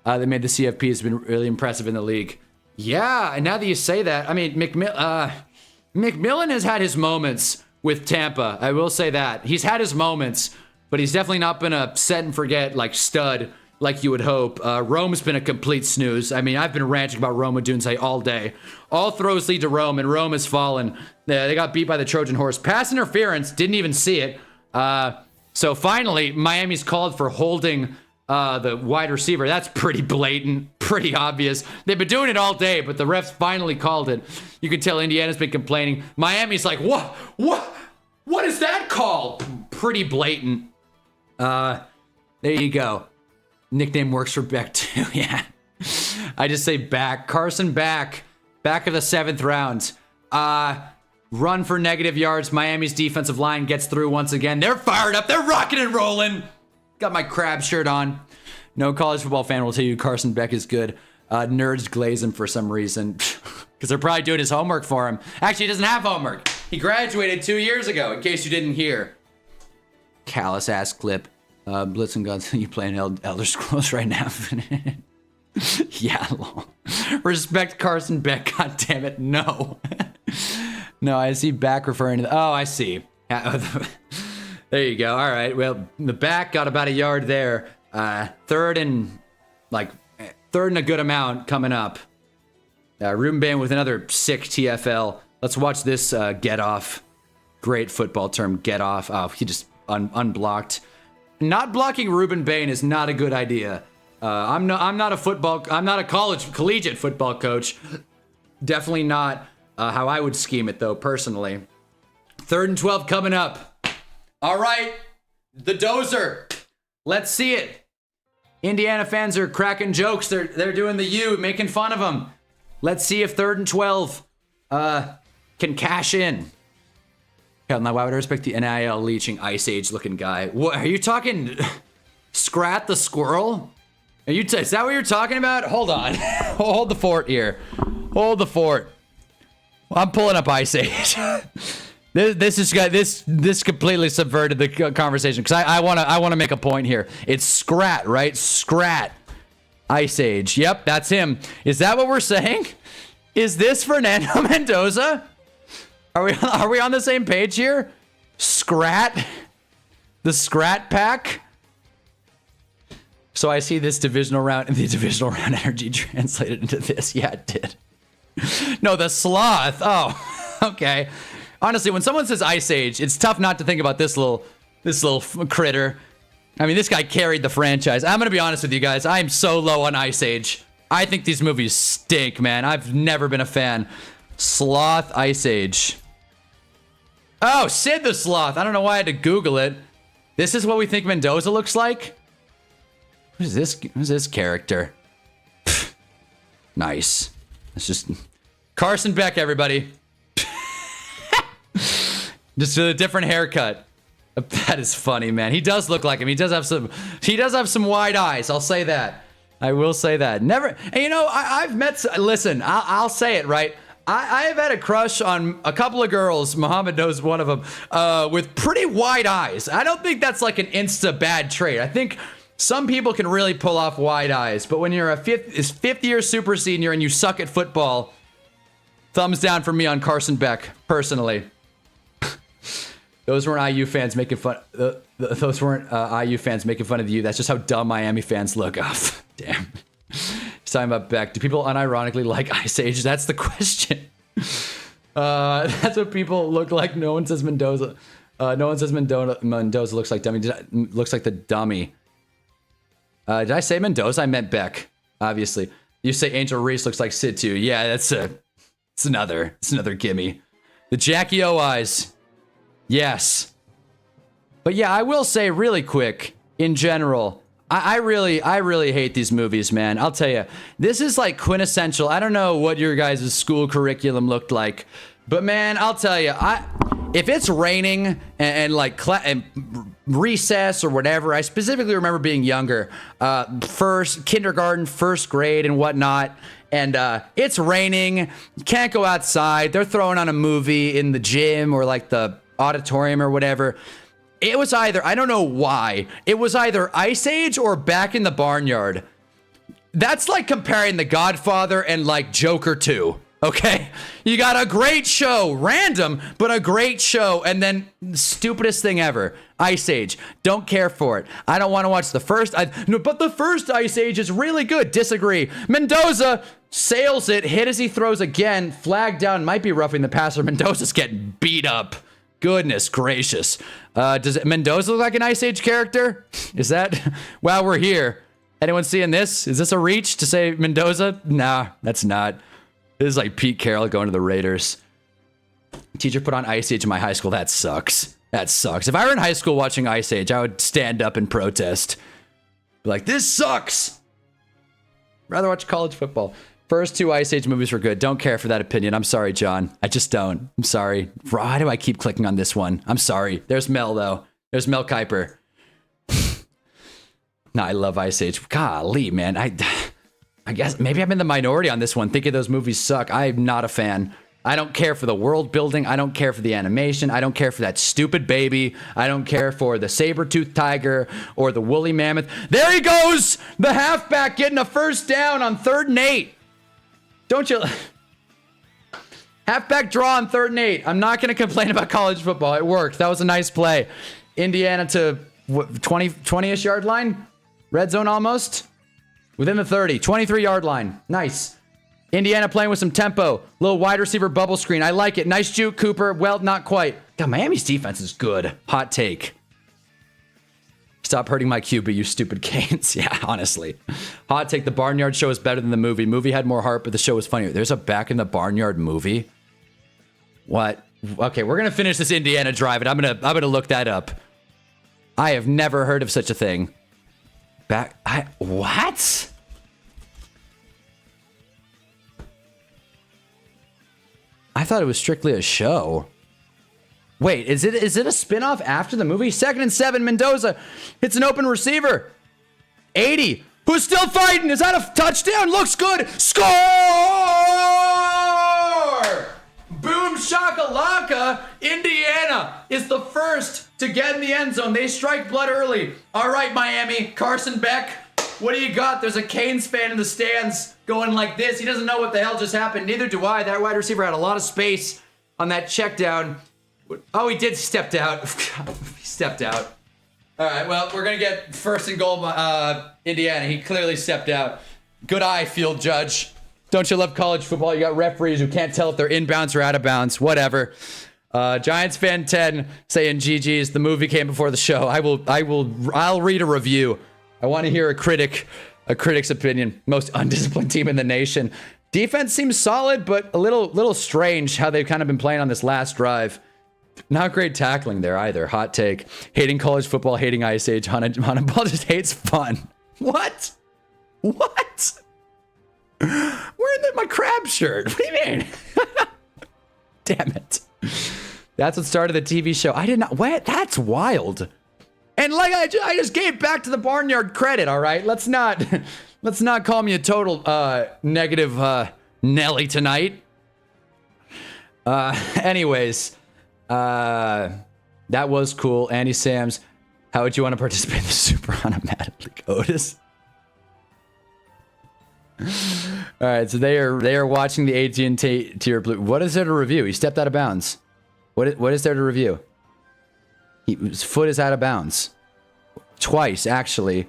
that made the CFP has been really impressive in the league. Yeah, and now that you say that, I mean, McMillan has had his moments with Tampa. I will say that. He's had his moments, but he's definitely not been a set and forget like stud like you would hope. Rome's been a complete snooze. I mean, I've been ranting about Rome Odunze all day. All throws lead to Rome, and Rome has fallen. They got beat by the Trojan horse. Pass interference, didn't even see it. So finally, Miami's called for holding the wide receiver. That's pretty blatant, pretty obvious. They've been doing it all day, but the refs finally called it. You can tell Indiana's been complaining. Miami's like, what is that call? Pretty blatant. There you go. Nickname works for Beck too, yeah. I just say back. Carson back. Back of the 7th round. Run for negative yards. Miami's defensive line gets through once again. They're fired up. They're rocking and rolling. Got my crab shirt on. No college football fan will tell you Carson Beck is good. Nerds glaze him for some reason. Because they're probably doing his homework for him. Actually, he doesn't have homework. He graduated 2 years ago, in case you didn't hear. Callous ass clip. Blitz and Guns, you playing Elder Scrolls right now? Yeah, lol. Respect Carson Beck, god damn it, no. No, I see back referring to oh, I see. There you go, all right. Well, the back got about a yard there. Third and a good amount coming up. Ruben Bain with another sick TFL. Let's watch this get off. Great football term, get off. Oh, he just unblocked. Not blocking Ruben Bain is not a good idea. I'm not a collegiate football coach. Definitely not how I would scheme it though, personally. 3rd and 12 coming up. All right, the dozer. Let's see it. Indiana fans are cracking jokes. They're doing the U, making fun of them. Let's see if 3rd and 12 can cash in. Now, why would I respect the NIL leeching Ice Age looking guy? What are you talking? Scrat the squirrel? Is that what you're talking about? Hold on. Hold the fort here. Hold the fort. I'm pulling up Ice Age. This completely subverted the conversation because I want to make a point here. It's Scrat, right? Scrat. Ice Age. Yep, that's him. Is that what we're saying? Is this Fernando Mendoza? Are we on the same page here? Scrat? The Scrat pack? So I see this divisional round energy translated into this. Yeah, it did. No, the sloth. Oh, okay. Honestly, when someone says Ice Age, it's tough not to think about this little critter. I mean, this guy carried the franchise. I'm going to be honest with you guys. I'm so low on Ice Age. I think these movies stink, man. I've never been a fan. Sloth Ice Age. Oh, Sid the Sloth. I don't know why I had to Google it. This is what we think Mendoza looks like? Who's this character? Pfft. Nice. It's just Carson Beck, everybody. Just a different haircut. That is funny, man. He does look like him. He does have some wide eyes. I'll say that. I will say that. Never. And you know, I've met. Listen, I'll say it right. I have had a crush on a couple of girls. Muhammad knows one of them. With pretty wide eyes. I don't think that's like an insta bad trait. I think some people can really pull off wide eyes. But when you're a fifth year super senior and you suck at football, thumbs down for me on Carson Beck personally. Those weren't IU fans making fun. Those weren't IU fans making fun of you. That's just how dumb Miami fans look. Oh, damn. He's talking about Beck. Do people unironically like Ice Age? That's the question. That's what people look like. No one says Mendoza. No one says Mendoza looks like dummy. Looks like the dummy. Did I say Mendoza? I meant Beck. Obviously. You say Angel Reese looks like Sid too. Yeah, it's another gimme. The Jackie O eyes. Yes. But yeah, I will say really quick, in general, I really hate these movies, man. I'll tell you, this is like quintessential. I don't know what your guys' school curriculum looked like, but man, I'll tell you, if it's raining and like and recess or whatever, I specifically remember being younger, kindergarten, first grade and whatnot. And it's raining, you can't go outside. They're throwing on a movie in the gym or like the auditorium or whatever. It was either, I don't know why, it was either Ice Age or Back in the Barnyard. That's like comparing The Godfather and like Joker 2, okay? You got a great show, random, but a great show, and then stupidest thing ever, Ice Age. Don't care for it. I don't want to watch the first, but the first Ice Age is really good. Disagree. Mendoza sails it, hit as he throws again, flag down, might be roughing the passer. Mendoza's getting beat up. Goodness gracious. Does Mendoza look like an Ice Age character? Is that, while we're here, anyone seeing this? Is this a reach to say Mendoza? Nah, that's not. This is like Pete Carroll going to the Raiders. Teacher put on Ice Age in my high school. That sucks. That sucks. If I were in high school watching Ice Age, I would stand up and protest. Be like, this sucks. Rather watch college football. First two Ice Age movies were good. Don't care for that opinion. I'm sorry, John. I just don't. I'm sorry. Why do I keep clicking on this one? I'm sorry. There's Mel, though. There's Mel Kiper. No, I love Ice Age. Golly, man. I guess maybe I'm in the minority on this one, thinking those movies suck. I'm not a fan. I don't care for the world building. I don't care for the animation. I don't care for that stupid baby. I don't care for the saber-toothed tiger or the woolly mammoth. There he goes! The halfback getting a first down on 3rd and 8. Don't you? Halfback draw on 3rd and 8. I'm not going to complain about college football. It worked. That was a nice play. Indiana to 20-ish yard line. Red zone almost. Within the 30. 23-yard line. Nice. Indiana playing with some tempo. Little wide receiver bubble screen. I like it. Nice juke, Cooper. Well, not quite. God, Miami's defense is good. Hot take. Stop hurting my QB, you stupid Canes. Yeah, honestly. Hot take, the Barnyard show is better than the movie. Movie had more heart, but the show was funnier. There's a Back in the Barnyard movie? What? Okay, we're going to finish this Indiana drive, and I'm gonna look that up. I have never heard of such a thing. What? I thought it was strictly a show. Wait, is it a spin-off after the movie? 2nd and 7, Mendoza hits an open receiver. 80. Who's still fighting? Is that a touchdown? Looks good. Score! Boom shakalaka. Indiana is the first to get in the end zone. They strike blood early. All right, Miami. Carson Beck, what do you got? There's a Canes fan in the stands going like this. He doesn't know what the hell just happened. Neither do I. That wide receiver had a lot of space on that check down. Oh, he did stepped out. He stepped out. All right, well, we're going to get 1st and goal Indiana. He clearly stepped out. Good eye, field judge. Don't you love college football? You got referees who can't tell if they're inbounds or out of bounds. Whatever. Giants fan 10 saying GG's. The movie came before the show. I'll read a review. I want to hear a critic's opinion. Most undisciplined team in the nation. Defense seems solid, but a little strange how they've kind of been playing on this last drive. Not great tackling there either. Hot take. Hating college football, hating Ice Age. Hannibal just hates fun. What? What? Wearing my crab shirt. What do you mean? Damn it. That's what started the TV show. I did not. What? That's wild. And like I just gave back to the Barnyard credit. All right, let's not call me a total negative Nelly tonight. Anyways, that was cool. Andy Sams, how would you want to participate in the Super Hunnaball League, Otis? All right, so they are watching the AT&T tier blue. What is there to review? He stepped out of bounds. What is there to review? His foot is out of bounds. Twice, actually.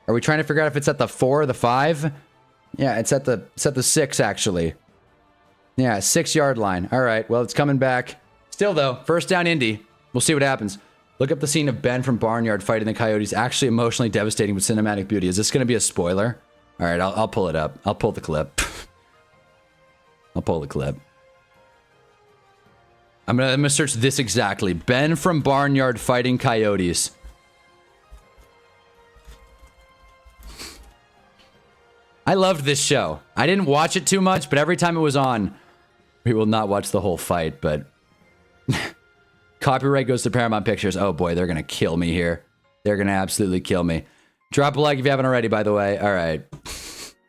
Are we trying to figure out if it's at the 4 or the 5? Yeah, it's at the 6, actually. Yeah, 6-yard line. All right, well, it's coming back. Still, though, first down Indy. We'll see what happens. Look up the scene of Ben from Barnyard fighting the Coyotes. Actually emotionally devastating with cinematic beauty. Is this going to be a spoiler? All right, I'll pull it up. I'll pull the clip. I'll pull the clip. I'm gonna search this exactly. Ben from Barnyard fighting Coyotes. I loved this show. I didn't watch it too much, but every time it was on, we will not watch the whole fight, but copyright goes to Paramount Pictures. Oh boy, they're gonna kill me here. They're gonna absolutely kill me. Drop a like if you haven't already, by the way. All right.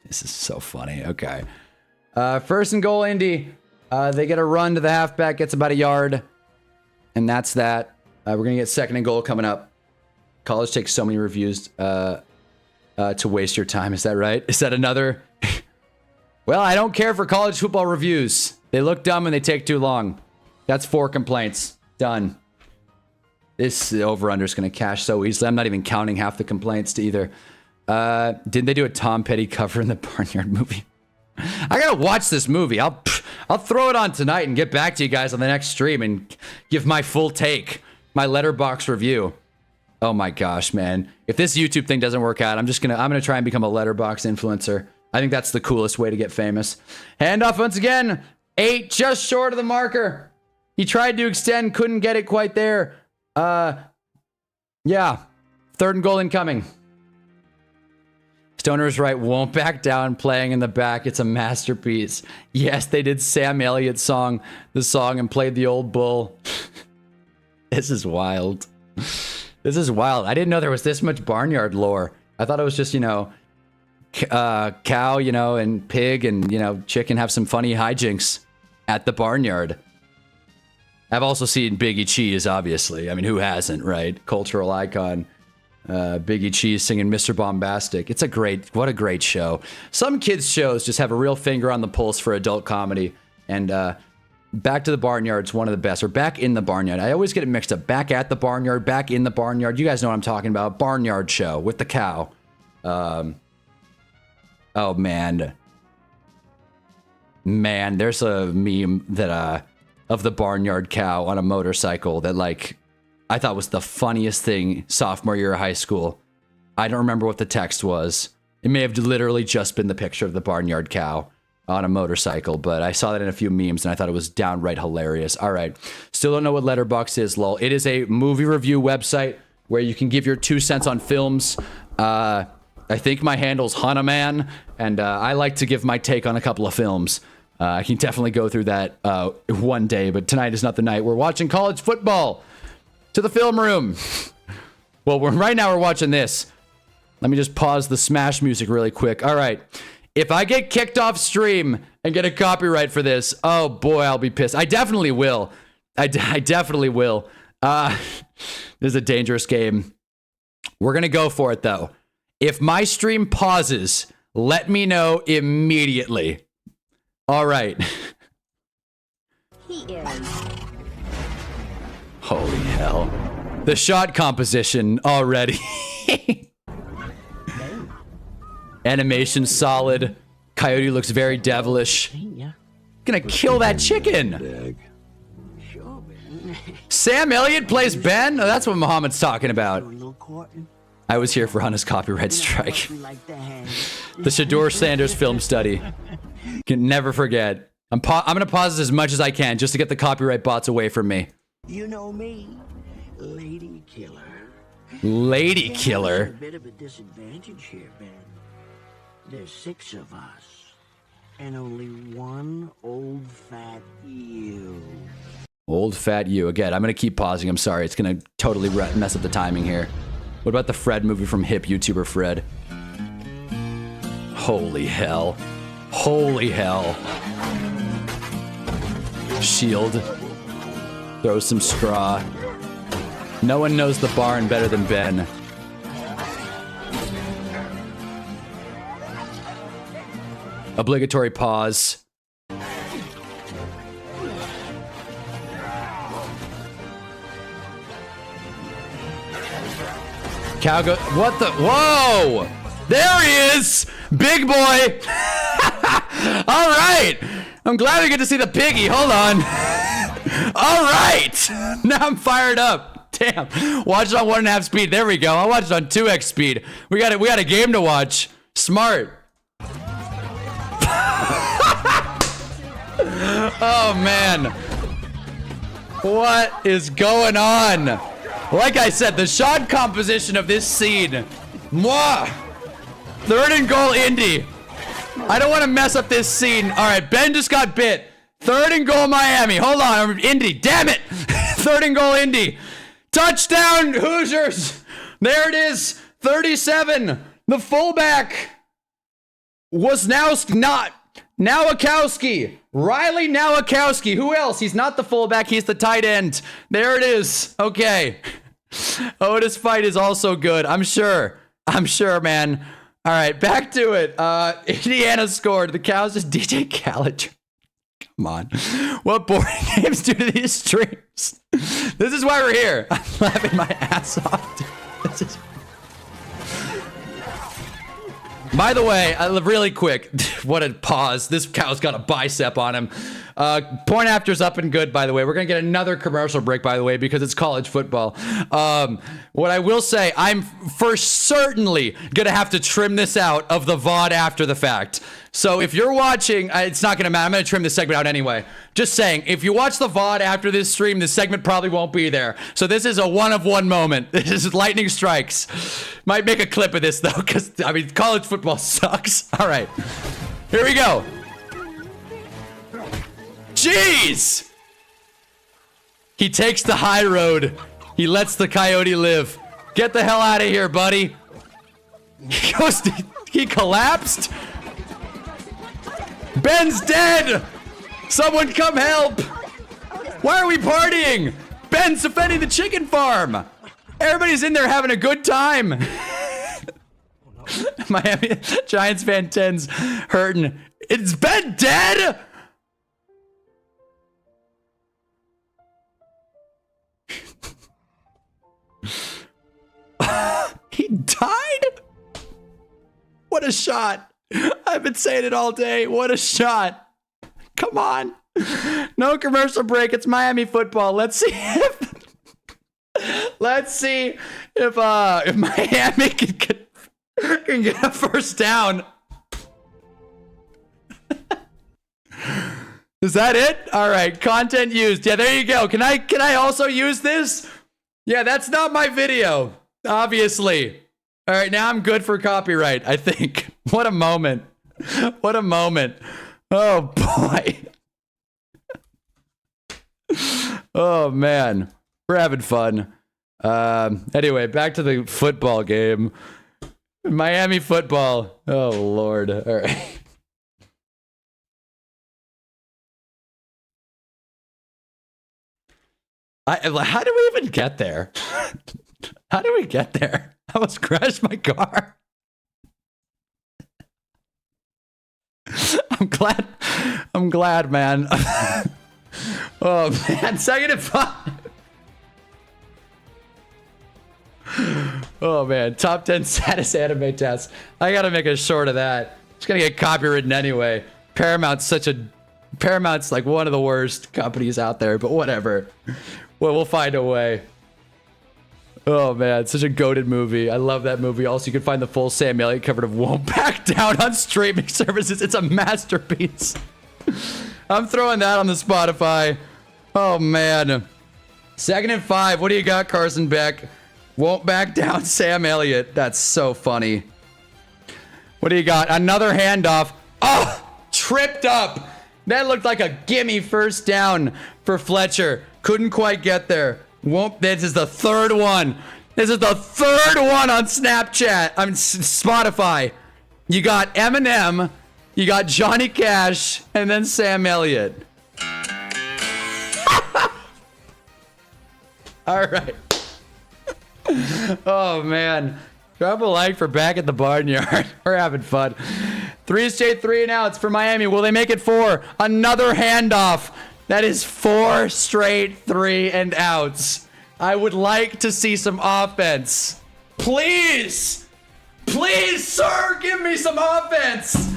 This is so funny. Okay. First and goal, Indy. They get a run to the halfback, gets about a yard. And that's that. We're going to get second and goal coming up. College takes so many reviews to waste your time. Is that right? Is that another? Well, I don't care for college football reviews. They look dumb and they take too long. That's 4 complaints. Done. This over-under is going to cash so easily. I'm not even counting half the complaints to either. Didn't they do a Tom Petty cover in the Barnyard movie? I gotta watch this movie. I'll throw it on tonight and get back to you guys on the next stream and give my full take, my letterbox review. Oh my gosh, man! If this YouTube thing doesn't work out, I'm gonna try and become a letterbox influencer. I think that's the coolest way to get famous. Handoff once again. 8, just short of the marker. He tried to extend, couldn't get it quite there. Yeah, third and goal incoming. Stoner's right, won't back down, playing in the back. It's a masterpiece. Yes, they did Sam Elliott's song, and played the old bull. This is wild. This is wild. I didn't know there was this much Barnyard lore. I thought it was just, you know, cow, you know, and pig and, you know, chicken have some funny hijinks at the Barnyard. I've also seen Biggie Cheese, obviously. I mean, who hasn't, right? Cultural icon. Biggie Cheese singing Mr. Bombastic. It's what a great show. Some kids' shows just have a real finger on the pulse for adult comedy. And Back to the Barnyard's one of the best. Or Back in the Barnyard. I always get it mixed up. Back at the Barnyard, Back in the Barnyard. You guys know what I'm talking about. Barnyard show with the cow. Oh, man. Man, there's a meme that of the Barnyard cow on a motorcycle that, like, I thought was the funniest thing sophomore year of high school. I don't remember what the text was. It may have literally just been the picture of the Barnyard cow on a motorcycle, but I saw that in a few memes and I thought it was downright hilarious. All right. Still don't know what Letterboxd is, lol. It is a movie review website where you can give your 2 cents on films. I think my handle's Hunnaman, and I like to give my take on a couple of films. I can definitely go through that one day, but tonight is not the night. We're watching college football. To the film room. Well, right now we're watching this. Let me just pause the Smash music really quick. All right. If I get kicked off stream and get a copyright for this, oh boy, I'll be pissed. I definitely will. I definitely will. This is a dangerous game. We're going to go for it, though. If my stream pauses, let me know immediately. All right. He is. Holy hell. The shot composition already. Animation solid. Coyote looks very devilish. Gonna kill that chicken. Sam Elliott plays Ben? Oh, that's what Muhammad's talking about. I was here for Hunna's copyright strike. The Shador Sanders film study. Can never forget. I'm gonna pause this as much as I can just to get the copyright bots away from me. You know me, Lady Killer. Lady Killer? There's a bit of a disadvantage here, Ben. There's 6 of us, and only one old fat you. Old fat you. Again, I'm going to keep pausing. I'm sorry. It's going to totally mess up the timing here. What about the Fred movie from hip YouTuber Fred? Holy hell. Holy hell. Shield. Throw some straw. No one knows the barn better than Ben. Obligatory pause. Cow go. What the? Whoa! There he is! Big boy! All right! I'm glad we get to see the piggy. Hold on. All right! Now I'm fired up. Damn. Watch it on 1.5 speed. There we go. I'll watch it on 2x speed. We got a game to watch. Smart. Oh, man. What is going on? Like I said, the shot composition of this scene. Mwah! 3rd and goal, Indy. I don't want to mess up this scene. All right, Ben just got bit. 3rd and goal, Miami. Hold on, Indy. Damn it. 3rd and goal, Indy. Touchdown, Hoosiers. There it is. 37. The fullback was Nowakowski. Riley Nowakowski. Who else? He's not the fullback. He's the tight end. There it is. Okay. Otis fight is also good. I'm sure, man. All right, back to it. Indiana scored. The Cows just DJ Khaled. Come on. What boring games do to these streams? This is why we're here. I'm laughing my ass off. Dude. This is... By the way, really quick, what a pause. This cow's got a bicep on him. Point after's up and good, by the way. We're going to get another commercial break, by the way, because it's college football. What I will say, I'm for certainly going to have to trim this out of the VOD after the fact. So if you're watching, it's not going to matter. I'm going to trim this segment out anyway. Just saying, if you watch the VOD after this stream, this segment probably won't be there. So this is a one-of-one moment. This is lightning strikes. Might make a clip of this, though, because, I mean, college football sucks. All right. Here we go. Jeez! He takes the high road. He lets the coyote live. Get the hell out of here, buddy. He collapsed? Ben's dead! Someone come help! Why are we partying? Ben's defending the chicken farm! Everybody's in there having a good time. Miami Giants fan 10's hurting. Is Ben dead? He died? What a shot. I've been saying it all day. What a shot. Come on. No commercial break. It's Miami football. Let's see if Miami can get a first down. Is that it? All right. Content used. Yeah, there you go. Can I also use this? Yeah, that's not my video. Obviously. All right, now I'm good for copyright, I think. What a moment. What a moment. Oh, boy. Oh, man. We're having fun. Anyway, back to the football game. Miami football. Oh, Lord. All right. How did we even get there? How did we get there? I almost crashed my car. I'm glad, man. Oh, man. 2nd and 5. Oh, man. Top 10 saddest anime tests. I gotta make a short of that. It's gonna get copywritten anyway. Paramount's like one of the worst companies out there, but whatever. Well, we'll find a way. Oh, man, such a goated movie. I love that movie. Also, you can find the full Sam Elliott cover of Won't Back Down on streaming services. It's a masterpiece. I'm throwing that on the Spotify. Oh, man. 2nd and 5. What do you got, Carson Beck? Won't Back Down, Sam Elliott. That's so funny. What do you got? Another handoff. Oh, tripped up. That looked like a gimme first down for Fletcher. Couldn't quite get there. Won't. This is the third one. This is the third one on Snapchat. I'm Spotify. You got Eminem, you got Johnny Cash, and then Sam Elliott. All right. Oh man, drop a like for Back at the Barnyard. We're having fun. 3 straight 3 and outs for Miami. Will they make it 4? Another handoff. That is 4 straight 3 and outs. I would like to see some offense. Please! Please, sir, give me some offense!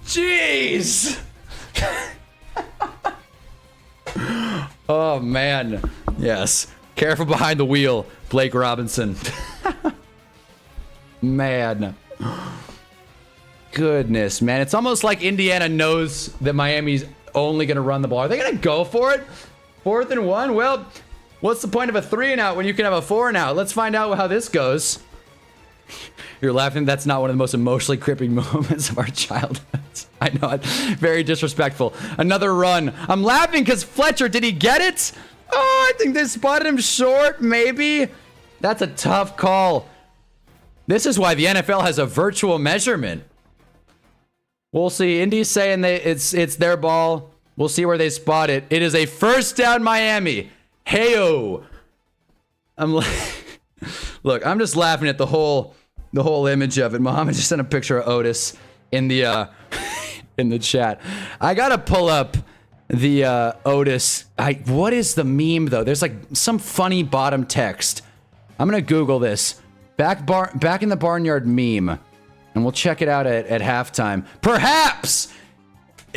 Jeez! Oh, man. Yes. Careful behind the wheel, Blake Robinson. Man. Goodness, man. It's almost like Indiana knows that Miami's only going to run the ball. Are they going to go for it? 4th and 1? Well, what's the point of a 3 and out when you can have a 4 and out? Let's find out how this goes. You're laughing. That's not one of the most emotionally crippling moments of our childhoods. I know it. Very disrespectful. Another run. I'm laughing because Fletcher, did he get it? Oh, I think they spotted him short, maybe. That's a tough call. This is why the NFL has a virtual measurement. We'll see. Indy's saying it's their ball. We'll see where they spot it. It is a first down, Miami. Heyo. Look, I'm just laughing at the whole image of it. Mohammed just sent a picture of Otis in the in the chat. I gotta pull up the Otis. What is the meme though? There's like some funny bottom text. I'm gonna Google this. Back in the barnyard meme. And we'll check it out at halftime. Perhaps!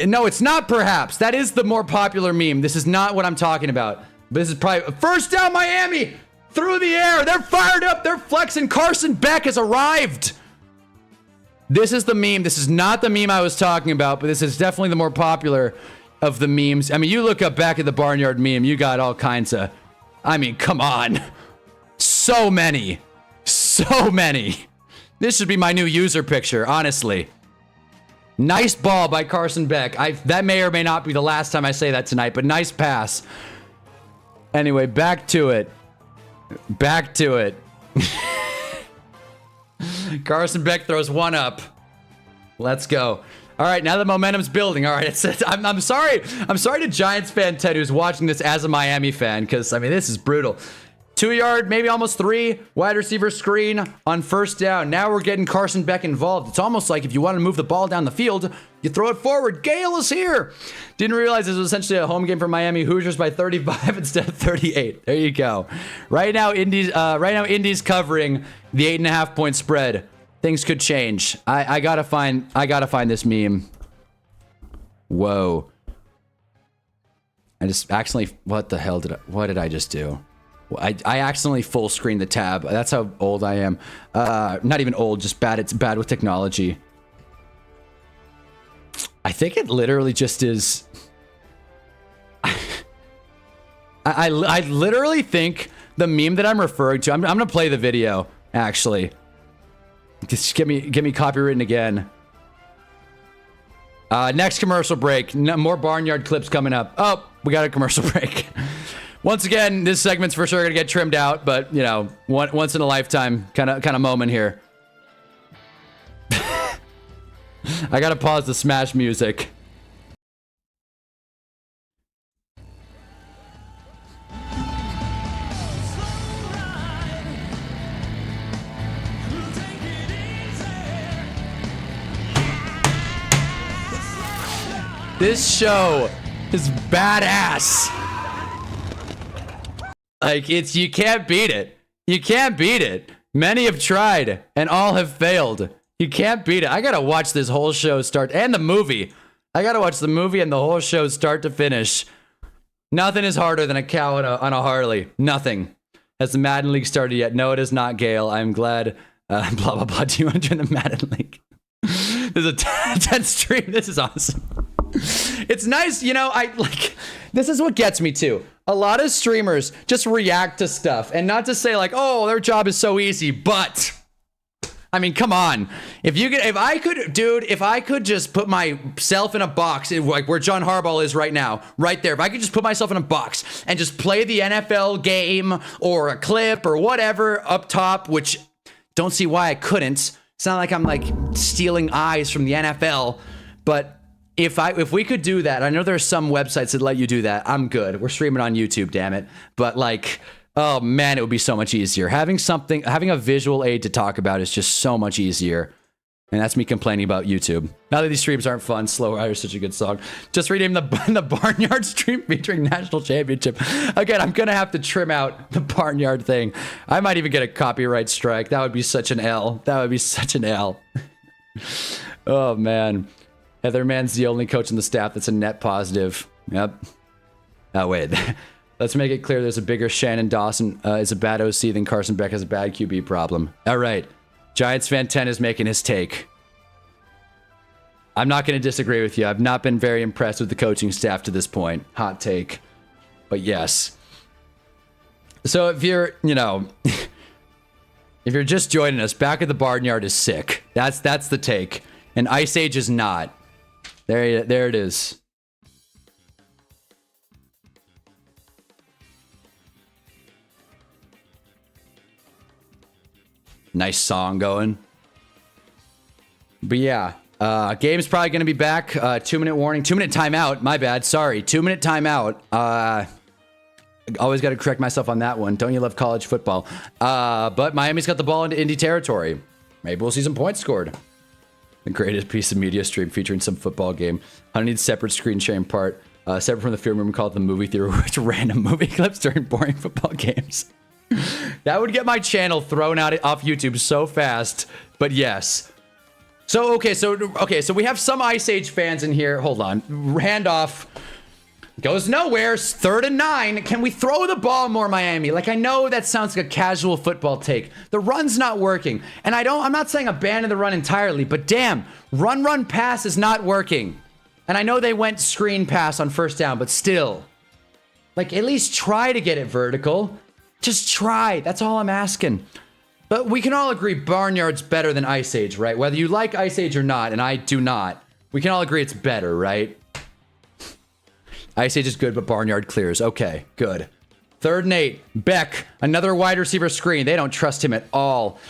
No, it's not perhaps. That is the more popular meme. This is not what I'm talking about. But this is probably... First down, Miami! Through the air! They're fired up! They're flexing! Carson Beck has arrived! This is the meme. This is not the meme I was talking about, but this is definitely the more popular of the memes. I mean, you look up Back at the Barnyard meme, you got all kinds of... I mean, come on. So many. So many. This should be my new user picture, honestly. Nice ball by Carson Beck. That may or may not be the last time I say that tonight, but nice pass. Anyway, back to it. Back to it. Carson Beck throws one up. Let's go. All right, now the momentum's building. All right, I'm sorry. I'm sorry to Giants fan Ted who's watching this as a Miami fan, because, I mean, this is brutal. 2 yard, maybe almost 3. Wide receiver screen on first down. Now we're getting Carson Beck involved. It's almost like if you want to move the ball down the field, you throw it forward. Gale is here. Didn't realize this was essentially a home game for Miami Hoosiers by 35 instead of 38. There you go. Right now, Indy's covering the 8.5 point spread. Things could change. I gotta find this meme. Whoa. I just accidentally. What the hell what did I just do? I accidentally full screened the tab. That's how old I am. Not even old, just bad. It's bad with technology. I think it literally just is. I literally think the meme that I'm referring to. I'm gonna play the video actually. Just get me copywritten again. Next commercial break. More barnyard clips coming up. Oh, we got a commercial break. Once again, this segment's for sure gonna get trimmed out, but you know, once in a lifetime kind of moment here. I gotta pause the Smash music. This show is badass. Like, you can't beat it. You can't beat it. Many have tried, and all have failed. You can't beat it. I gotta watch this whole show start, and the movie. I gotta watch the movie and the whole show start to finish. Nothing is harder than a cow on a Harley. Nothing. Has the Madden League started yet? No, it is not, Gale. I'm glad. Blah, blah, blah. Do you want to join the Madden League? This is a 10th stream. This is awesome. It's nice, you know, this is what gets me too. A lot of streamers just react to stuff, and not to say like, oh, their job is so easy, but I mean, come on. If I could just put myself in a box, like where John Harbaugh is right now, right there. If I could just put myself in a box and just play the NFL game or a clip or whatever up top, which don't see why I couldn't. It's not like I'm like stealing eyes from the NFL, but if we could do that, I know there's some websites that let you do that. I'm good. We're streaming on YouTube, damn it. But like, oh man, it would be so much easier. Having a visual aid to talk about is just so much easier. And that's me complaining about YouTube. Now that these streams aren't fun, Slow Rider is such a good song. Just rename the Barnyard stream featuring National Championship. Again, I'm gonna have to trim out the Barnyard thing. I might even get a copyright strike. That would be such an L. That would be such an L. Oh man. Heatherman's the only coach on the staff that's a net positive. Yep. Oh wait. Let's make it clear there's a bigger Shannon Dawson is a bad OC than Carson Beck has a bad QB problem. All right. Giants fan 10 is making his take. I'm not going to disagree with you. I've not been very impressed with the coaching staff to this point. Hot take. But yes. So if you're, if you're just joining us, Back at the Barnyard is sick. That's the take. And Ice Age is not. There it is. Nice song going. But yeah, game's probably going to be back. 2-minute warning. 2-minute timeout. My bad. Sorry. 2-minute timeout. Always got to correct myself on that one. Don't you love college football? But Miami's got the ball into Indy territory. Maybe we'll see some points scored. The greatest piece of media stream featuring some football game. I need separate screen sharing part. Separate from the film room, call it the movie theater, which random movie clips during boring football games. That would get my channel thrown out off YouTube so fast. But yes. So we have some Ice Age fans in here. Hold on. Handoff goes nowhere. 3rd and 9. Can we throw the ball more, Miami? Like, I know that sounds like a casual football take. The run's not working. And I'm not saying abandon the run entirely, but damn, run pass is not working. And I know they went screen pass on 1st down, but still. Like, at least try to get it vertical. Just try. That's all I'm asking. But we can all agree Barnyard's better than Ice Age, right? Whether you like Ice Age or not, and I do not, we can all agree it's better, right? Ice Age is good, but Barnyard clears. Okay, good. 3rd and 8. Beck, another wide receiver screen. They don't trust him at all.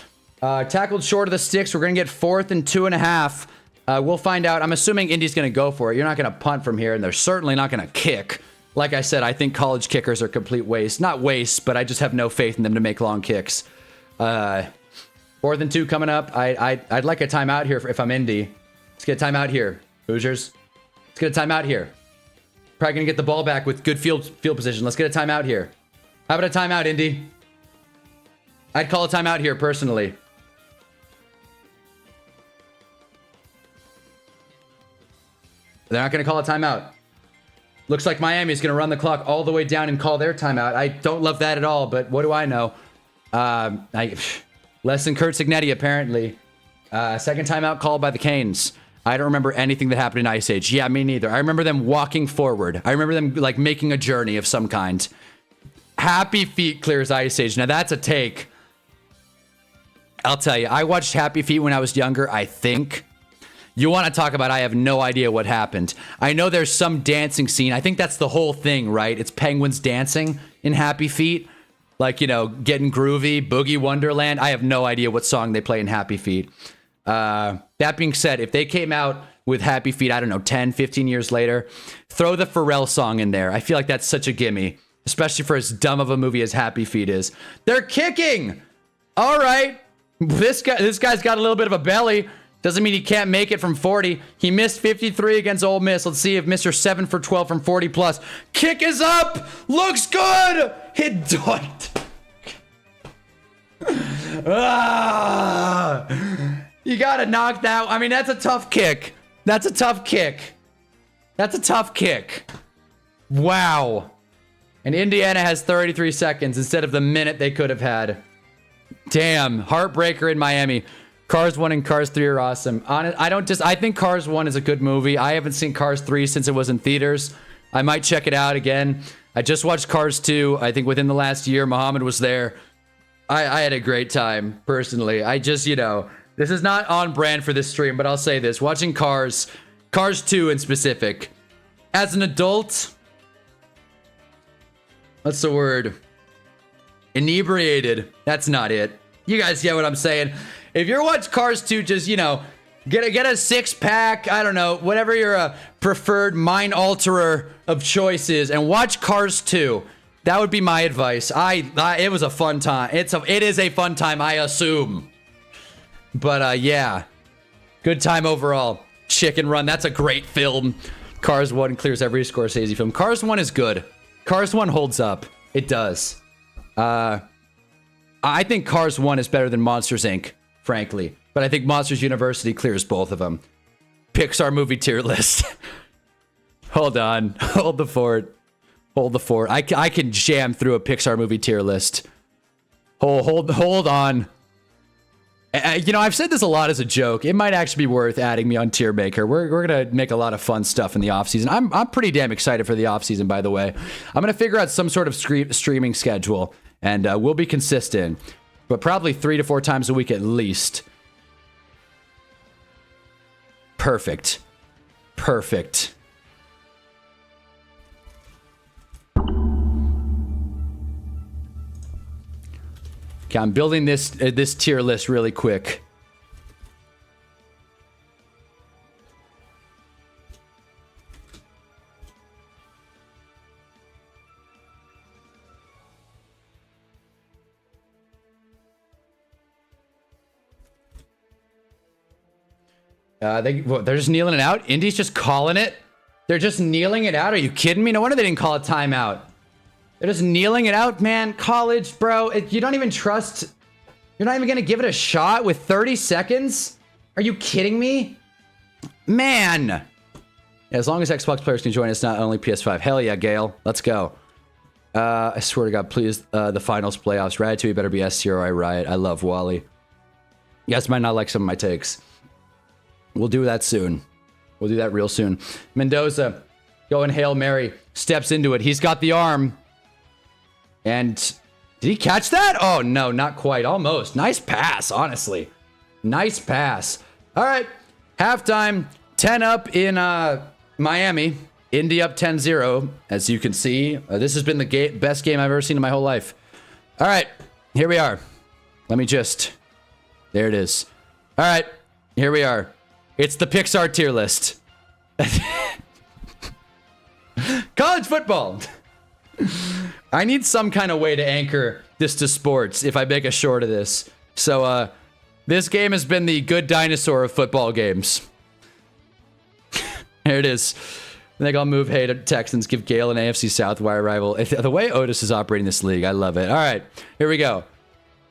Tackled short of the sticks. We're going to get 4th and 2.5. We'll find out. I'm assuming Indy's going to go for it. You're not going to punt from here, and they're certainly not going to kick. Like I said, I think college kickers are complete waste. Not waste, but I just have no faith in them to make long kicks. 4th and 2 coming up. I'd like a timeout here if I'm Indy. Let's get a timeout here, Hoosiers. Let's get a timeout here. Probably going to get the ball back with good field position. Let's get a timeout here. How about a timeout, Indy? I'd call a timeout here, personally. They're not going to call a timeout. Looks like Miami's going to run the clock all the way down and call their timeout. I don't love that at all, but what do I know? Less than Kurt Signetti, apparently. Second timeout called by the Canes. I don't remember anything that happened in Ice Age. Yeah, me neither. I remember them walking forward. I remember them like making a journey of some kind. Happy Feet clears Ice Age. Now that's a take. I'll tell you, I watched Happy Feet when I was younger, I think. You want to talk about I have no idea what happened. I know there's some dancing scene. I think that's the whole thing, right? It's penguins dancing in Happy Feet. Like, getting groovy, Boogie Wonderland. I have no idea what song they play in Happy Feet. That being said, if they came out with Happy Feet, I don't know, 10, 15 years later, throw the Pharrell song in there. I feel like that's such a gimme, especially for as dumb of a movie as Happy Feet is. They're kicking! All right. This guy's got a little bit of a belly. Doesn't mean he can't make it from 40. He missed 53 against Ole Miss. Let's see if Mr. 7 for 12 from 40 plus. Kick is up! Looks good! Hit doinked. You gotta knock that. I mean, that's a tough kick. That's a tough kick. That's a tough kick. Wow. And Indiana has 33 seconds instead of the minute they could have had. Damn. Heartbreaker in Miami. Cars 1 and Cars 3 are awesome. I think Cars 1 is a good movie. I haven't seen Cars 3 since it was in theaters. I might check it out again. I just watched Cars 2. I think within the last year, Muhammad was there. I had a great time, personally. I just, This is not on brand for this stream, but I'll say this. Watching Cars 2 in specific, as an adult, what's the word? Inebriated. That's not it. You guys get what I'm saying. If you're watching Cars 2, just, you know, get a six-pack, I don't know, whatever your preferred mind alterer of choice is, and watch Cars 2. That would be my advice. It was a fun time. It is a fun time, I assume. But yeah, good time overall. Chicken Run, that's a great film. Cars 1 clears every Scorsese film. Cars 1 is good. Cars 1 holds up. It does. I think Cars 1 is better than Monsters, Inc., frankly. But I think Monsters University clears both of them. Pixar movie tier list. Hold on. Hold the fort. Hold the fort. I can jam through a Pixar movie tier list. Hold on. You know, I've said this a lot as a joke. It might actually be worth adding me on Tier Maker. We're going to make a lot of fun stuff in the offseason. I'm pretty damn excited for the offseason, by the way. I'm going to figure out some sort of streaming schedule, and we'll be consistent. But probably 3 to 4 times a week at least. Perfect. Perfect. Okay, I'm building this tier list really quick. They're just kneeling it out. Indy's just calling it. They're just kneeling it out. Are you kidding me? No wonder they didn't call a timeout. They're just kneeling it out, man. College, bro. You don't even trust. You're not even going to give it a shot with 30 seconds? Are you kidding me? Man. Yeah, as long as Xbox players can join us, not only PS5. Hell yeah, Gale. Let's go. I swear to God, please, the finals playoffs. Ratatouille better be S tier or I riot. I love Wally. You guys might not like some of my takes. We'll do that soon. We'll do that real soon. Mendoza, going Hail Mary, steps into it. He's got the arm. And did he catch that? Oh, no, not quite. Almost. Nice pass, honestly. Nice pass. All right. Halftime. 10 up in Miami. Indy up 10-0. As you can see, this has been the best game I've ever seen in my whole life. All right. Here we are. Let me just... There it is. All right. Here we are. It's the Pixar tier list. College football. I need some kind of way to anchor this to sports if I make a short of this. So, this game has been the good dinosaur of football games. Here it is. I think I'll move Hay to Texans, give Gale an AFC South wire rival. The way Otis is operating this league, I love it. All right, here we go.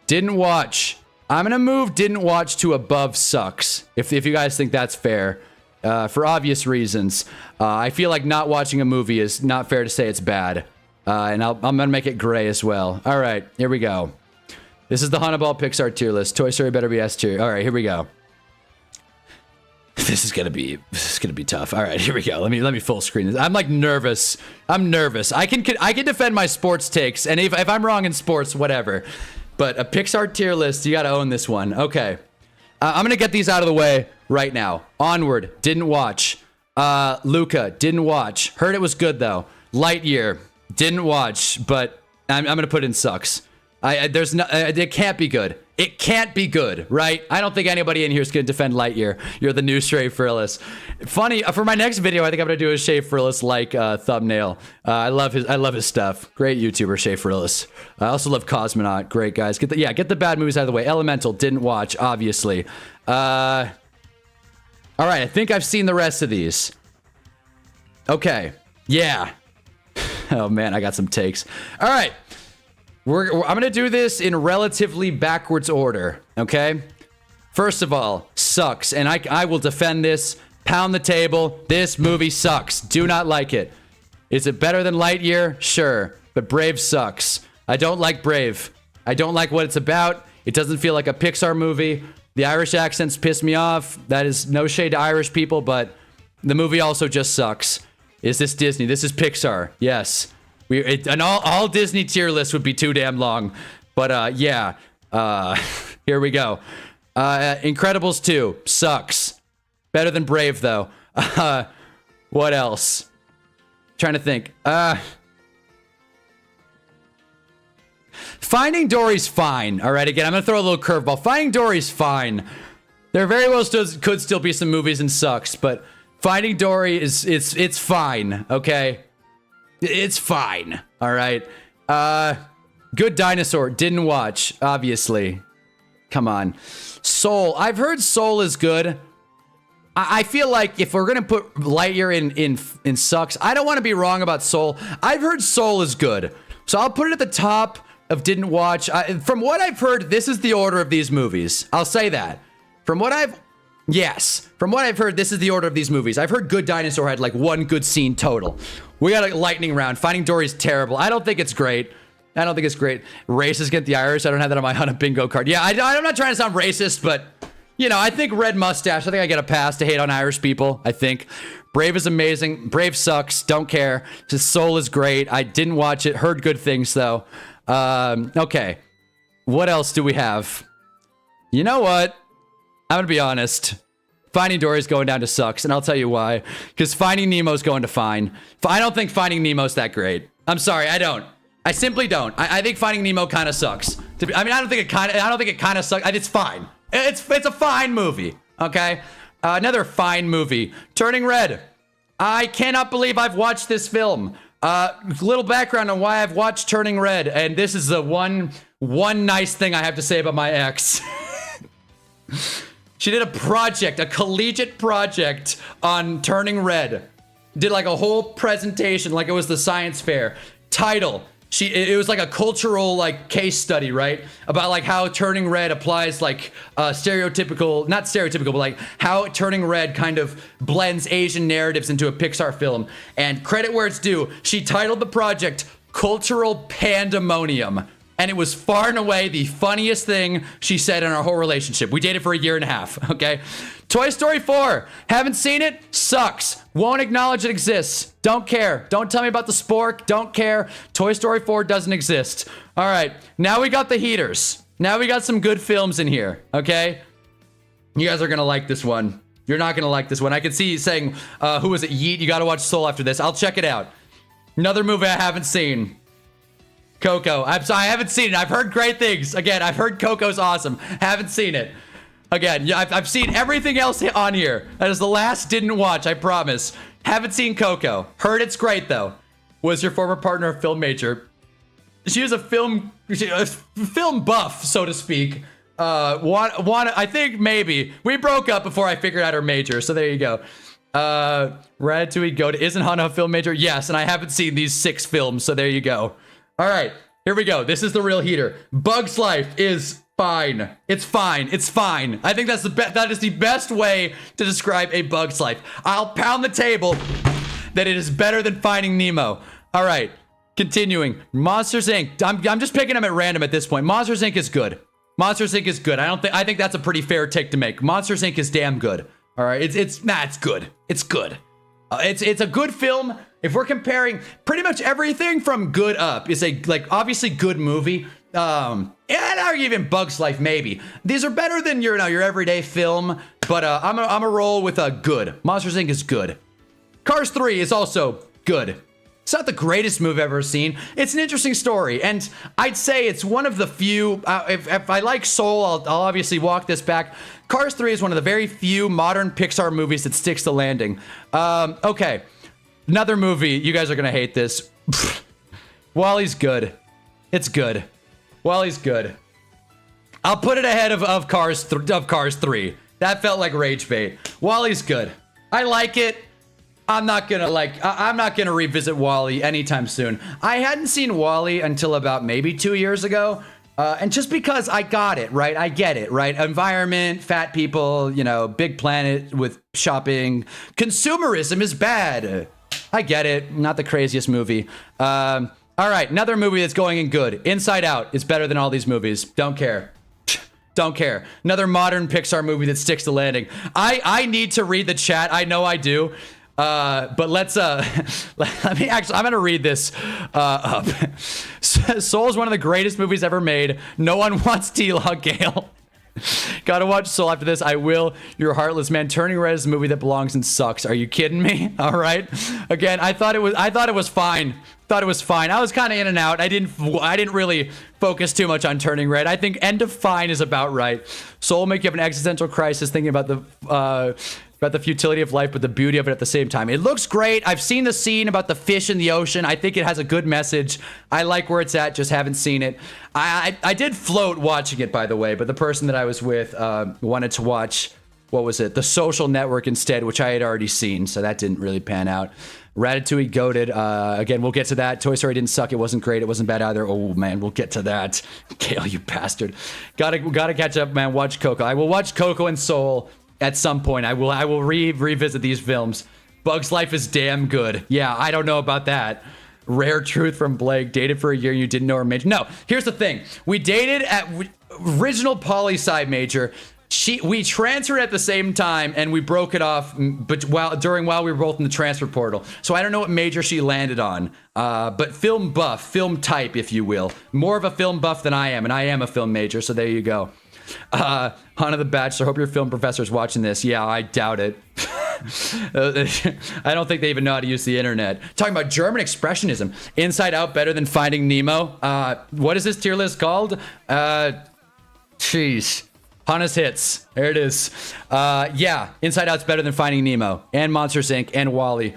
Didn't watch. I'm going to move didn't watch to above sucks, if you guys think that's fair. For obvious reasons. I feel like not watching a movie is not fair to say it's bad. And I'm going to make it gray as well. All right, here we go. This is the Hunnaball Pixar tier list. Toy Story better be S tier. All right, here we go. This is gonna be tough. All right, here we go. Let me full screen this. I'm like nervous. I'm nervous. I can defend my sports takes, and if I'm wrong in sports, whatever. But a Pixar tier list, you gotta own this one. Okay, I'm gonna get these out of the way right now. Onward, didn't watch. Luca, didn't watch. Heard it was good though. Lightyear, didn't watch, but I'm gonna put in sucks. It can't be good. It can't be good, right? I don't think anybody in here is going to defend Lightyear. You're the new Shay Frillis. Funny, for my next video, I think I'm going to do a Shay Frillis like thumbnail. I love his stuff. Great YouTuber, Shay Frillis. I also love Cosmonaut. Great guys. Get the bad movies out of the way. Elemental, didn't watch, obviously. All right, I think I've seen the rest of these. Okay, yeah. Oh man, I got some takes. All right. I'm going to do this in relatively backwards order, okay? First of all, sucks. And I will defend this. Pound the table. This movie sucks. Do not like it. Is it better than Lightyear? Sure. But Brave sucks. I don't like Brave. I don't like what it's about. It doesn't feel like a Pixar movie. The Irish accents piss me off. That is no shade to Irish people, but the movie also just sucks. Is this Disney? This is Pixar. Yes. An all Disney tier list would be too damn long, but yeah, here we go. Incredibles 2 sucks. Better than Brave though. What else? Trying to think. Finding Dory's fine. All right, again, I'm gonna throw a little curveball. Finding Dory's fine. There very well could still be some movies and sucks, but Finding Dory is it's fine. Okay, it's fine. All right. Good Dinosaur. Didn't watch. Obviously. Come on. Soul. I've heard Soul is good. I feel like if we're gonna put Lightyear in sucks, I don't want to be wrong about Soul. I've heard Soul is good, so I'll put it at the top of didn't watch. From what I've heard, this is the order of these movies. I'll say that. From what I've heard, this is the order of these movies. I've heard Good Dinosaur had like one good scene total. We got a lightning round. Finding Dory's terrible. I don't think it's great. Racist against the Irish. I don't have that on my Hunna bingo card. Yeah, I'm not trying to sound racist, but you know, I think red mustache. I think I get a pass to hate on Irish people. I think Brave is amazing. Brave sucks. Don't care. Just Soul is great. I didn't watch it. Heard good things though. Okay. What else do we have? You know what? I'm gonna be honest. Finding Dory's going down to sucks, and I'll tell you why. Because Finding Nemo's going to fine. I don't think Finding Nemo's that great. I'm sorry, I don't. I simply don't. I think Finding Nemo kind of sucks. I don't think it kind of sucks. It's fine. It's a fine movie. Okay. Another fine movie. Turning Red. I cannot believe I've watched this film. Little background on why I've watched Turning Red, and this is the one nice thing I have to say about my ex. She did a project, a collegiate project on Turning Red. Did like a whole presentation like it was the science fair. Title. It was like a cultural like case study, right? About like how Turning Red applies like not stereotypical, but like how Turning Red kind of blends Asian narratives into a Pixar film. And credit where it's due, she titled the project Cultural Pandemonium. And it was far and away the funniest thing she said in our whole relationship. We dated for a year and a half, okay? Toy Story 4. Haven't seen it? Sucks. Won't acknowledge it exists. Don't care. Don't tell me about the spork. Don't care. Toy Story 4 doesn't exist. All right. Now we got the heaters. Now we got some good films in here, okay? You guys are going to like this one. You're not going to like this one. I can see you saying, who was it? Yeet, you got to watch Soul after this. I'll check it out. Another movie I haven't seen. Coco. I haven't seen it. I've heard great things. Again, I've heard Coco's awesome. Haven't seen it. Again, yeah, I've seen everything else on here. That is the last didn't watch, I promise. Haven't seen Coco. Heard it's great, though. Was your former partner a film major? She was a film buff, so to speak. I think maybe. We broke up before I figured out her major, so there you go. Ratatouille, go to. Isn't Hunna a film major? Yes, and I haven't seen these 6 films, so there you go. All right, here we go. This is the real heater. Bug's Life is fine. It's fine. It's fine. I think that is the best way to describe a Bug's Life. I'll pound the table that it is better than Finding Nemo. All right, continuing. Monsters Inc. I'm just picking them at random at this point. Monsters Inc. is good. Monsters Inc. is good. I think that's a pretty fair take to make. Monsters Inc. is damn good. All right, it's good. It's good. It's a good film. If we're comparing pretty much everything from good up, it's a obviously good movie. And I'd argue even Bug's Life maybe. These are better than your everyday film, but I'm a roll with a good. Monsters Inc. is good. Cars 3 is also good. It's not the greatest movie I've ever seen. It's an interesting story, and I'd say it's one of the few. If I like Soul, I'll obviously walk this back. Cars 3 is one of the very few modern Pixar movies that sticks the landing. Okay. Another movie, you guys are gonna hate this. WALL-E's good. It's good. WALL-E's good. I'll put it ahead of Cars 3. That felt like rage bait. WALL-E's good. I like it. I'm not gonna revisit WALL-E anytime soon. I hadn't seen WALL-E until about maybe 2 years ago. And just because I got it, right? I get it, right? Environment, fat people, big planet with shopping. Consumerism is bad. I get it. Not the craziest movie. All right, another movie that's going in good. Inside Out is better than all these movies. Don't care. Don't care. Another modern Pixar movie that sticks the landing. I need to read the chat. I know I do. But let me actually, I'm going to read this up. Soul is one of the greatest movies ever made. No one wants T-Log Gale. Gotta watch Soul after this. I will. You're heartless, man. Turning Red is a movie that belongs and sucks. Are you kidding me? All right. Again, I thought it was fine. Thought it was fine. I was kind of in and out. I didn't really focus too much on Turning Red. I think end of fine is about right. Soul make you have an existential crisis thinking about the futility of life, but the beauty of it at the same time. It looks great. I've seen the scene about the fish in the ocean. I think it has a good message. I like where it's at, just haven't seen it. I did float watching it, by the way, but the person that I was with wanted to watch, what was it? The Social Network instead, which I had already seen, so that didn't really pan out. Ratatouille goated. Again, we'll get to that. Toy Story didn't suck. It wasn't great. It wasn't bad either. Oh, man, we'll get to that. Kale, you bastard. Gotta catch up, man. Watch Coco. I will watch Coco and Soul at some point. I will revisit these films. Bug's Life is damn good. Yeah, I don't know about that. Rare truth from Blake. Dated for a year and you didn't know her major. No, here's the thing. We dated at original poli-sci major. We transferred at the same time and we broke it off while we were both in the transfer portal. So I don't know what major she landed on. But film buff, film type, if you will. More of a film buff than I am, and I am a film major, so there you go. Hannah the Bachelor, hope your film professor's watching this. Yeah, I doubt it. I don't think they even know how to use the internet. Talking about German expressionism. Inside Out better than Finding Nemo. What is this tier list called? Jeez. Hannah's hits. There it is. Yeah, Inside Out's better than Finding Nemo and Monsters Inc. and WALL-E.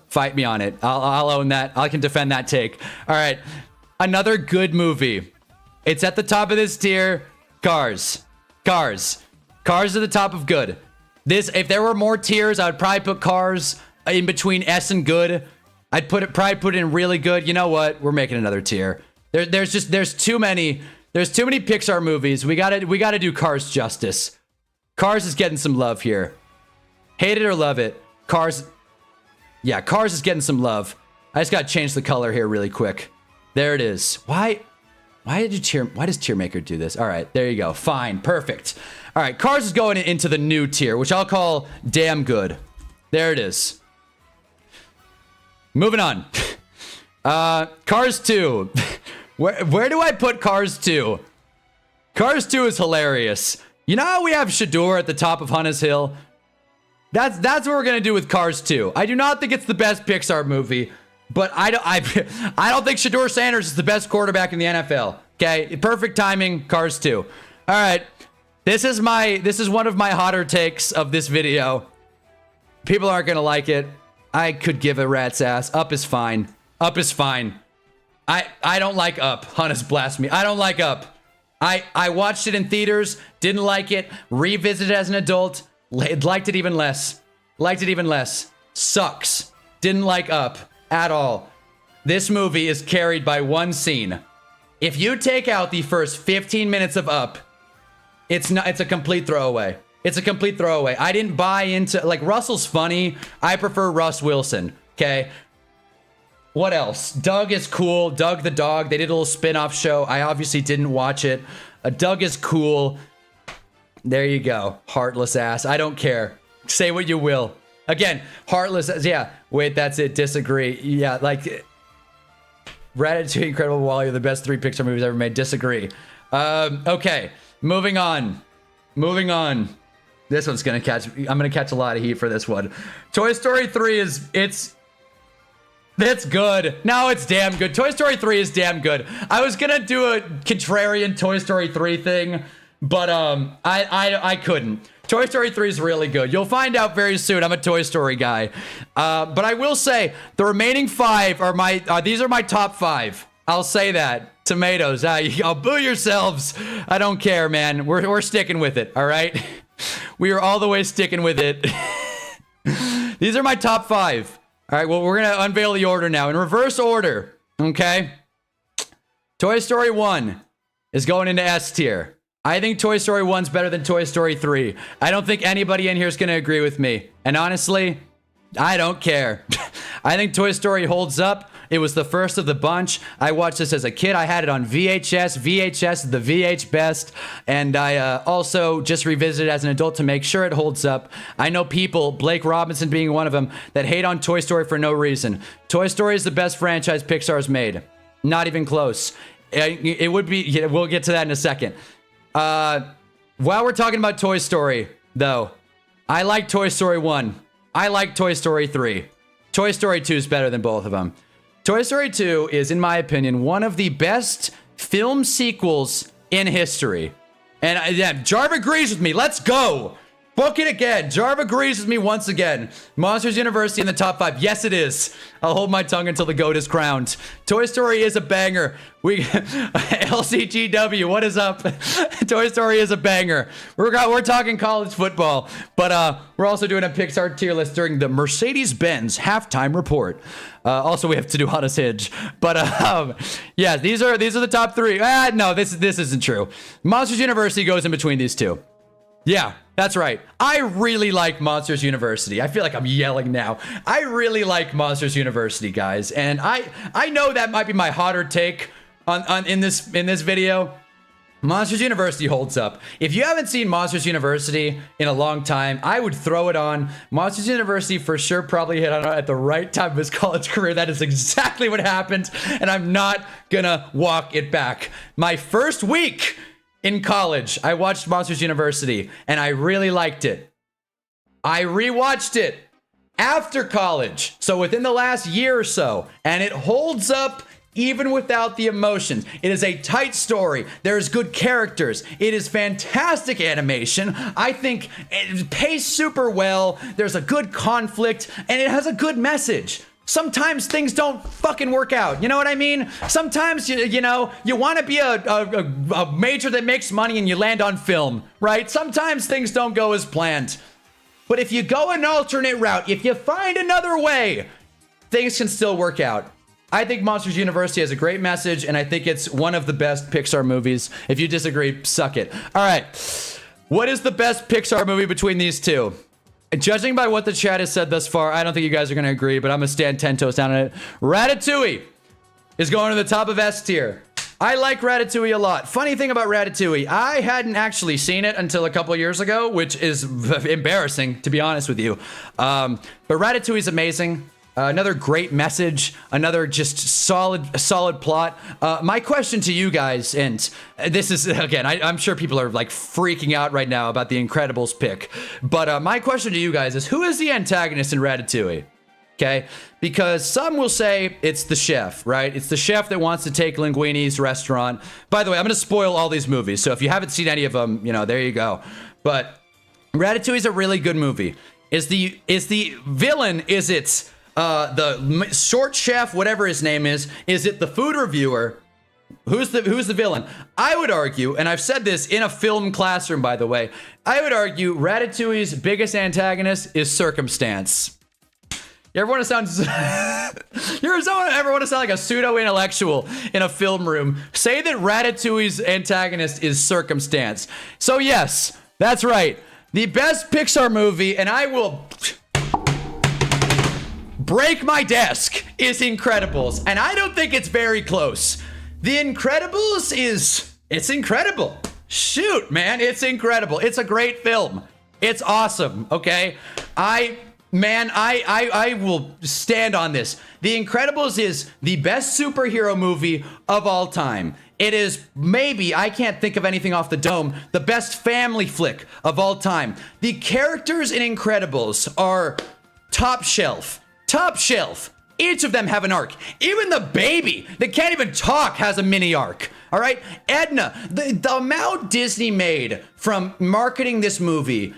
Fight me on it. I'll own that. I can defend that take. All right. Another good movie. It's at the top of this tier. Cars. Cars at the top of good. If there were more tiers, I would probably put Cars in between S and good. I'd probably put it in really good. You know what? We're making another tier. There's too many Pixar movies. We gotta do Cars justice. Cars is getting some love here. Hate it or love it. Cars is getting some love. I just gotta change the color here really quick. There it is. Why does Tiermaker do this? All right, there you go. Fine, perfect. All right, Cars is going into the new tier, which I'll call damn good. There it is. Moving on. Cars 2. Where do I put Cars 2? Cars 2 is hilarious. You know how we have Shador at the top of Hunnah's Hill? That's what we're gonna do with Cars 2. I do not think it's the best Pixar movie, but I don't think Shador Sanders is the best quarterback in the NFL. Okay, perfect timing. Cars 2. All right, this is one of my hotter takes of this video. People aren't gonna like it. I could give a rat's ass. Up is fine. Up is fine. I don't like Up. Hannah's blasphemy. I don't like Up. I watched it in theaters. Didn't like it. Revisited it as an adult. Liked it even less. Liked it even less. Sucks. Didn't like Up at all. This movie is carried by one scene. If you take out the first 15 minutes of Up, it's a complete throwaway. It's a complete throwaway. I didn't buy into, like, Russell's funny. I prefer Russ Wilson. Okay. What else? Doug is cool. Doug the dog. They did a little spin-off show. I obviously didn't watch it. Doug is cool. There you go. Heartless ass. I don't care. Say what you will. Again, heartless ass. Yeah. Wait, that's it. Disagree. Yeah, like... Ratatouille, Incredible WALL-E are the best 3 Pixar movies ever made. Disagree. Okay. Moving on. Moving on. This one's gonna catch... I'm gonna catch a lot of heat for this one. Toy Story 3 is... That's good. No, it's damn good. Toy Story 3 is damn good. I was gonna do a contrarian Toy Story 3 thing, but I couldn't. Toy Story 3 is really good. You'll find out very soon. I'm a Toy Story guy. But I will say the remaining 5 are these are my top 5. I'll say that. Tomatoes. I'll boo yourselves. I don't care, man. We're sticking with it. All right. We are all the way sticking with it. These are my top 5. All right, well, we're going to unveil the order now. In reverse order, okay? Toy Story 1 is going into S tier. I think Toy Story 1's better than Toy Story 3. I don't think anybody in here is going to agree with me. And honestly, I don't care. I think Toy Story holds up. It was the first of the bunch. I watched this as a kid. I had it on VHS. VHS is the VH best. And I also just revisited it as an adult to make sure it holds up. I know people, Blake Robinson being one of them, that hate on Toy Story for no reason. Toy Story is the best franchise Pixar's made. Not even close. It would be, we'll get to that in a second. While we're talking about Toy Story, though, I like Toy Story 1. I like Toy Story 3. Toy Story 2 is better than both of them. Toy Story 2 is, in my opinion, one of the best film sequels in history. And yeah, Jarv agrees with me. Let's go. Book it again. Jarv agrees with me once again. Monsters University in the top 5. Yes, it is. I'll hold my tongue until the GOAT is crowned. Toy Story is a banger. LCGW, what is up? Toy Story is a banger. We're talking college football, but we're also doing a Pixar tier list during the Mercedes-Benz halftime report. Also, we have to do Honest Hinge, but yeah, these are the top 3. No, this isn't true. Monsters University goes in between these two. Yeah, that's right. I really like Monsters University. I feel like I'm yelling now. I really like Monsters University, guys. And I know that might be my hotter take in this video. Monsters University holds up. If you haven't seen Monsters University in a long time, I would throw it on. Monsters University for sure probably hit on it at the right time of his college career. That is exactly what happened, and I'm not gonna walk it back. My first week in college, I watched Monsters University, and I really liked it. I rewatched it after college, so within the last year or so, and it holds up even without the emotions. It is a tight story. There's good characters. It is fantastic animation. I think it pays super well. There's a good conflict, and it has a good message. Sometimes things don't fucking work out. You know what I mean? Sometimes, you know, you want to be a major that makes money and you land on film, right? Sometimes things don't go as planned. But if you go an alternate route, if you find another way, things can still work out. I think Monsters University has a great message, and I think it's one of the best Pixar movies. If you disagree, suck it. All right. What is the best Pixar movie between these two? Judging by what the chat has said thus far, I don't think you guys are going to agree, but I'm going to stand 10 toes down on it. Ratatouille is going to the top of S tier. I like Ratatouille a lot. Funny thing about Ratatouille, I hadn't actually seen it until a couple years ago, which is embarrassing, to be honest with you. But Ratatouille is amazing. Another great message, another just solid plot. My question to you guys, and this is, again, I'm sure people are like freaking out right now about the Incredibles pick, but my question to you guys is, who is the antagonist in Ratatouille? Okay, because some will say it's the chef, right? It's the chef that wants to take Linguini's restaurant. By the way, I'm going to spoil all these movies, so if you haven't seen any of them, you know, there you go. But Ratatouille is a really good movie. Is the villain, is it the short chef, whatever his name is it the food reviewer? Who's the villain? I would argue, and I've said this in a film classroom, by the way, I would argue Ratatouille's biggest antagonist is circumstance. You ever want to sound like a pseudo-intellectual in a film room? Say that Ratatouille's antagonist is circumstance. So yes, that's right. The best Pixar movie, and I will break my desk, is Incredibles, and I don't think it's very close. The Incredibles it's incredible. Shoot, man, it's incredible. It's a great film. It's awesome, okay? I will stand on this. The Incredibles is the best superhero movie of all time. It is maybe, I can't think of anything off the dome, the best family flick of all time. The characters in Incredibles are top shelf. Top shelf. Each of them have an arc. Even the baby that can't even talk has a mini arc. All right? Edna, the amount Disney made from marketing this movie,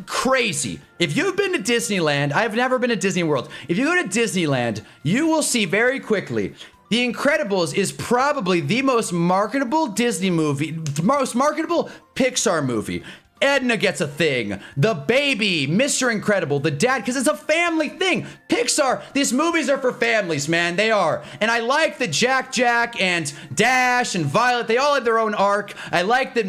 crazy. If you've been to Disneyland, I've never been to Disney World. If you go to Disneyland, you will see very quickly The Incredibles is probably the most marketable Disney movie, the most marketable Pixar movie. Edna gets a thing. The baby, Mr. Incredible, the dad, because it's a family thing. Pixar, these movies are for families, man. They are. And I like that Jack and Dash and Violet, they all have their own arc. I like that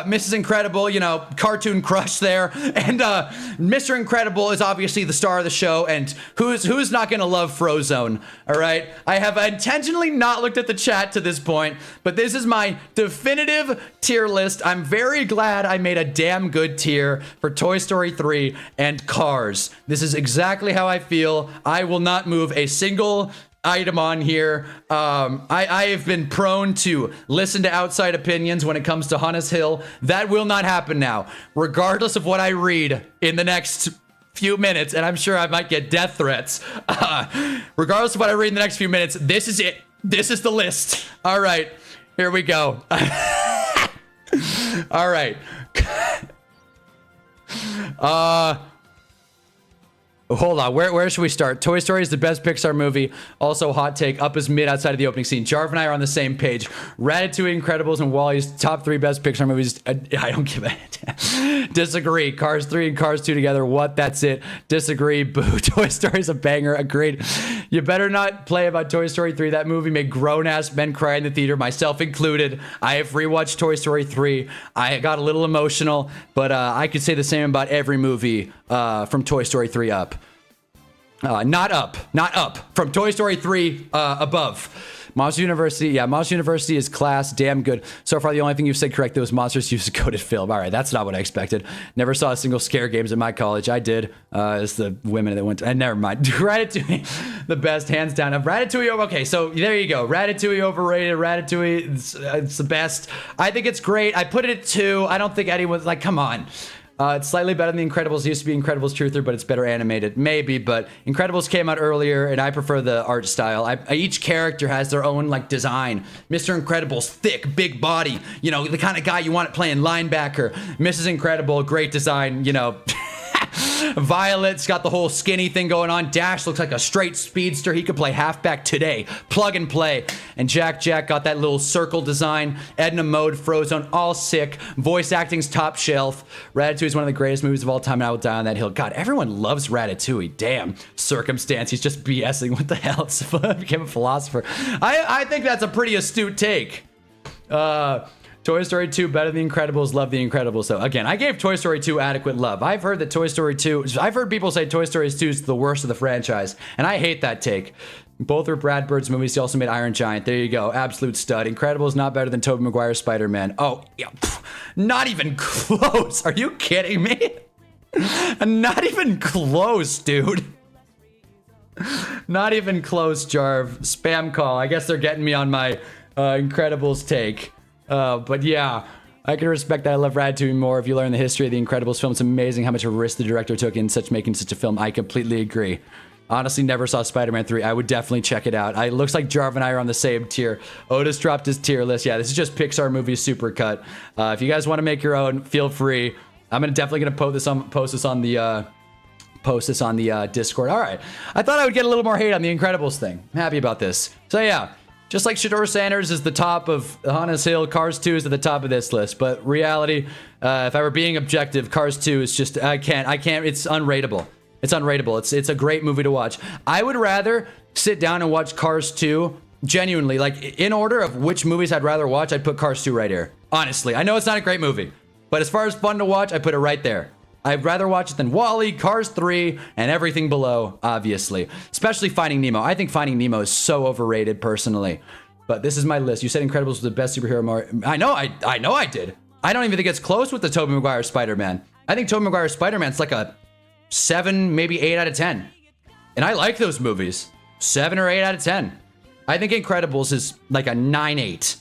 Mrs. Incredible, you know, cartoon crush there. And Mr. Incredible is obviously the star of the show. And who's not going to love Frozone? All right? I have intentionally not looked at the chat to this point, but this is my definitive tier list. I'm very glad I made a damn good tier for Toy Story 3 and Cars. This is exactly how I feel. I will not move a single item on here. I have been prone to listen to outside opinions when it comes to Hunna's Hill. That will not happen now, regardless of what I read in the next few minutes, and I'm sure I might get death threats. Regardless of what I read in the next few minutes, this is it. This is the list. All right, here we go. All right. Hold on, where should we start? Toy Story is the best Pixar movie. Also, hot take, Up is mid outside of the opening scene. Jarv and I are on the same page. Ratatouille, Incredibles, and WALL-E's top 3 best Pixar movies. I don't give a disagree. Cars 3 and Cars 2 together. What? That's it. Disagree. Boo. Toy Story's a banger. Agreed. You better not play about Toy Story 3. That movie made grown-ass men cry in the theater, myself included. I have rewatched Toy Story 3. I got a little emotional, but I could say the same about every movie from Toy Story 3 up. Not up. From Toy Story 3 above. Monster University, yeah, Monster University is class, damn good. So far, the only thing you've said correct, though, is Monsters use a coded film. All right, that's not what I expected. Never saw a single Scare Games at my college. I did. It's the women that went to, never mind. Ratatouille, the best, hands down. Ratatouille, okay, so there you go. Ratatouille overrated. Ratatouille, it's the best. I think it's great. I put it at 2. I don't think anyone's like, come on. It's slightly better than The Incredibles. It used to be Incredibles Truther, but it's better animated. Maybe, but Incredibles came out earlier, and I prefer the art style. Each character has their own, like, design. Mr. Incredible's thick, big body. You know, the kind of guy you want playing linebacker. Mrs. Incredible, great design, you know. Violet's got the whole skinny thing going on. Dash looks like a straight speedster. He could play halfback today. Plug and play. And Jack got that little circle design. Edna Mode, Frozone, all sick. Voice acting's top shelf. Ratatouille is one of the greatest movies of all time, and I will die on that hill. God, everyone loves Ratatouille. Damn. Circumstance. He's just BSing. What the hell? Became a philosopher. I think that's a pretty astute take. Toy Story 2 better than The Incredibles. Love The Incredibles, though. Again, I gave Toy Story 2 adequate love. I've heard that Toy Story 2... I've heard people say Toy Story 2 is the worst of the franchise, and I hate that take. Both are Brad Bird's movies. He also made Iron Giant. There you go. Absolute stud. Incredibles not better than Tobey Maguire's Spider-Man. Oh, yeah. Not even close. Are you kidding me? Not even close, dude. Not even close, Jarv. Spam call. I guess they're getting me on my Incredibles take. But yeah, I can respect that. I love Ratatouille more. If you learn the history of the Incredibles film, it's amazing how much of a risk the director took in making such a film. I completely agree. Honestly, never saw Spider-Man 3. I would definitely check it out. It looks like Jarv and I are on the same tier. Otis dropped his tier list. Yeah, this is just Pixar movie supercut. If you guys want to make your own, feel free. I'm definitely gonna post this on the Discord. All right, I thought I would get a little more hate on the Incredibles thing. I'm happy about this. So yeah. Just like Shador Sanders is the top of Hunna's Hill, Cars 2 is at the top of this list. But reality, if I were being objective, Cars 2 is just, I can't, it's unrateable. It's unrateable. It's a great movie to watch. I would rather sit down and watch Cars 2, genuinely, like in order of which movies I'd rather watch, I'd put Cars 2 right here. Honestly, I know it's not a great movie, but as far as fun to watch, I put it right there. I'd rather watch it than WALL-E, Cars 3, and everything below, obviously. Especially Finding Nemo. I think Finding Nemo is so overrated, personally. But this is my list. You said Incredibles was the best superhero movie. I know I did. I don't even think it's close with the Tobey Maguire Spider-Man. I think Tobey Maguire Spider-Man's like a 7, maybe 8 out of 10. And I like those movies. 7 or 8 out of 10. I think Incredibles is like a 9-8.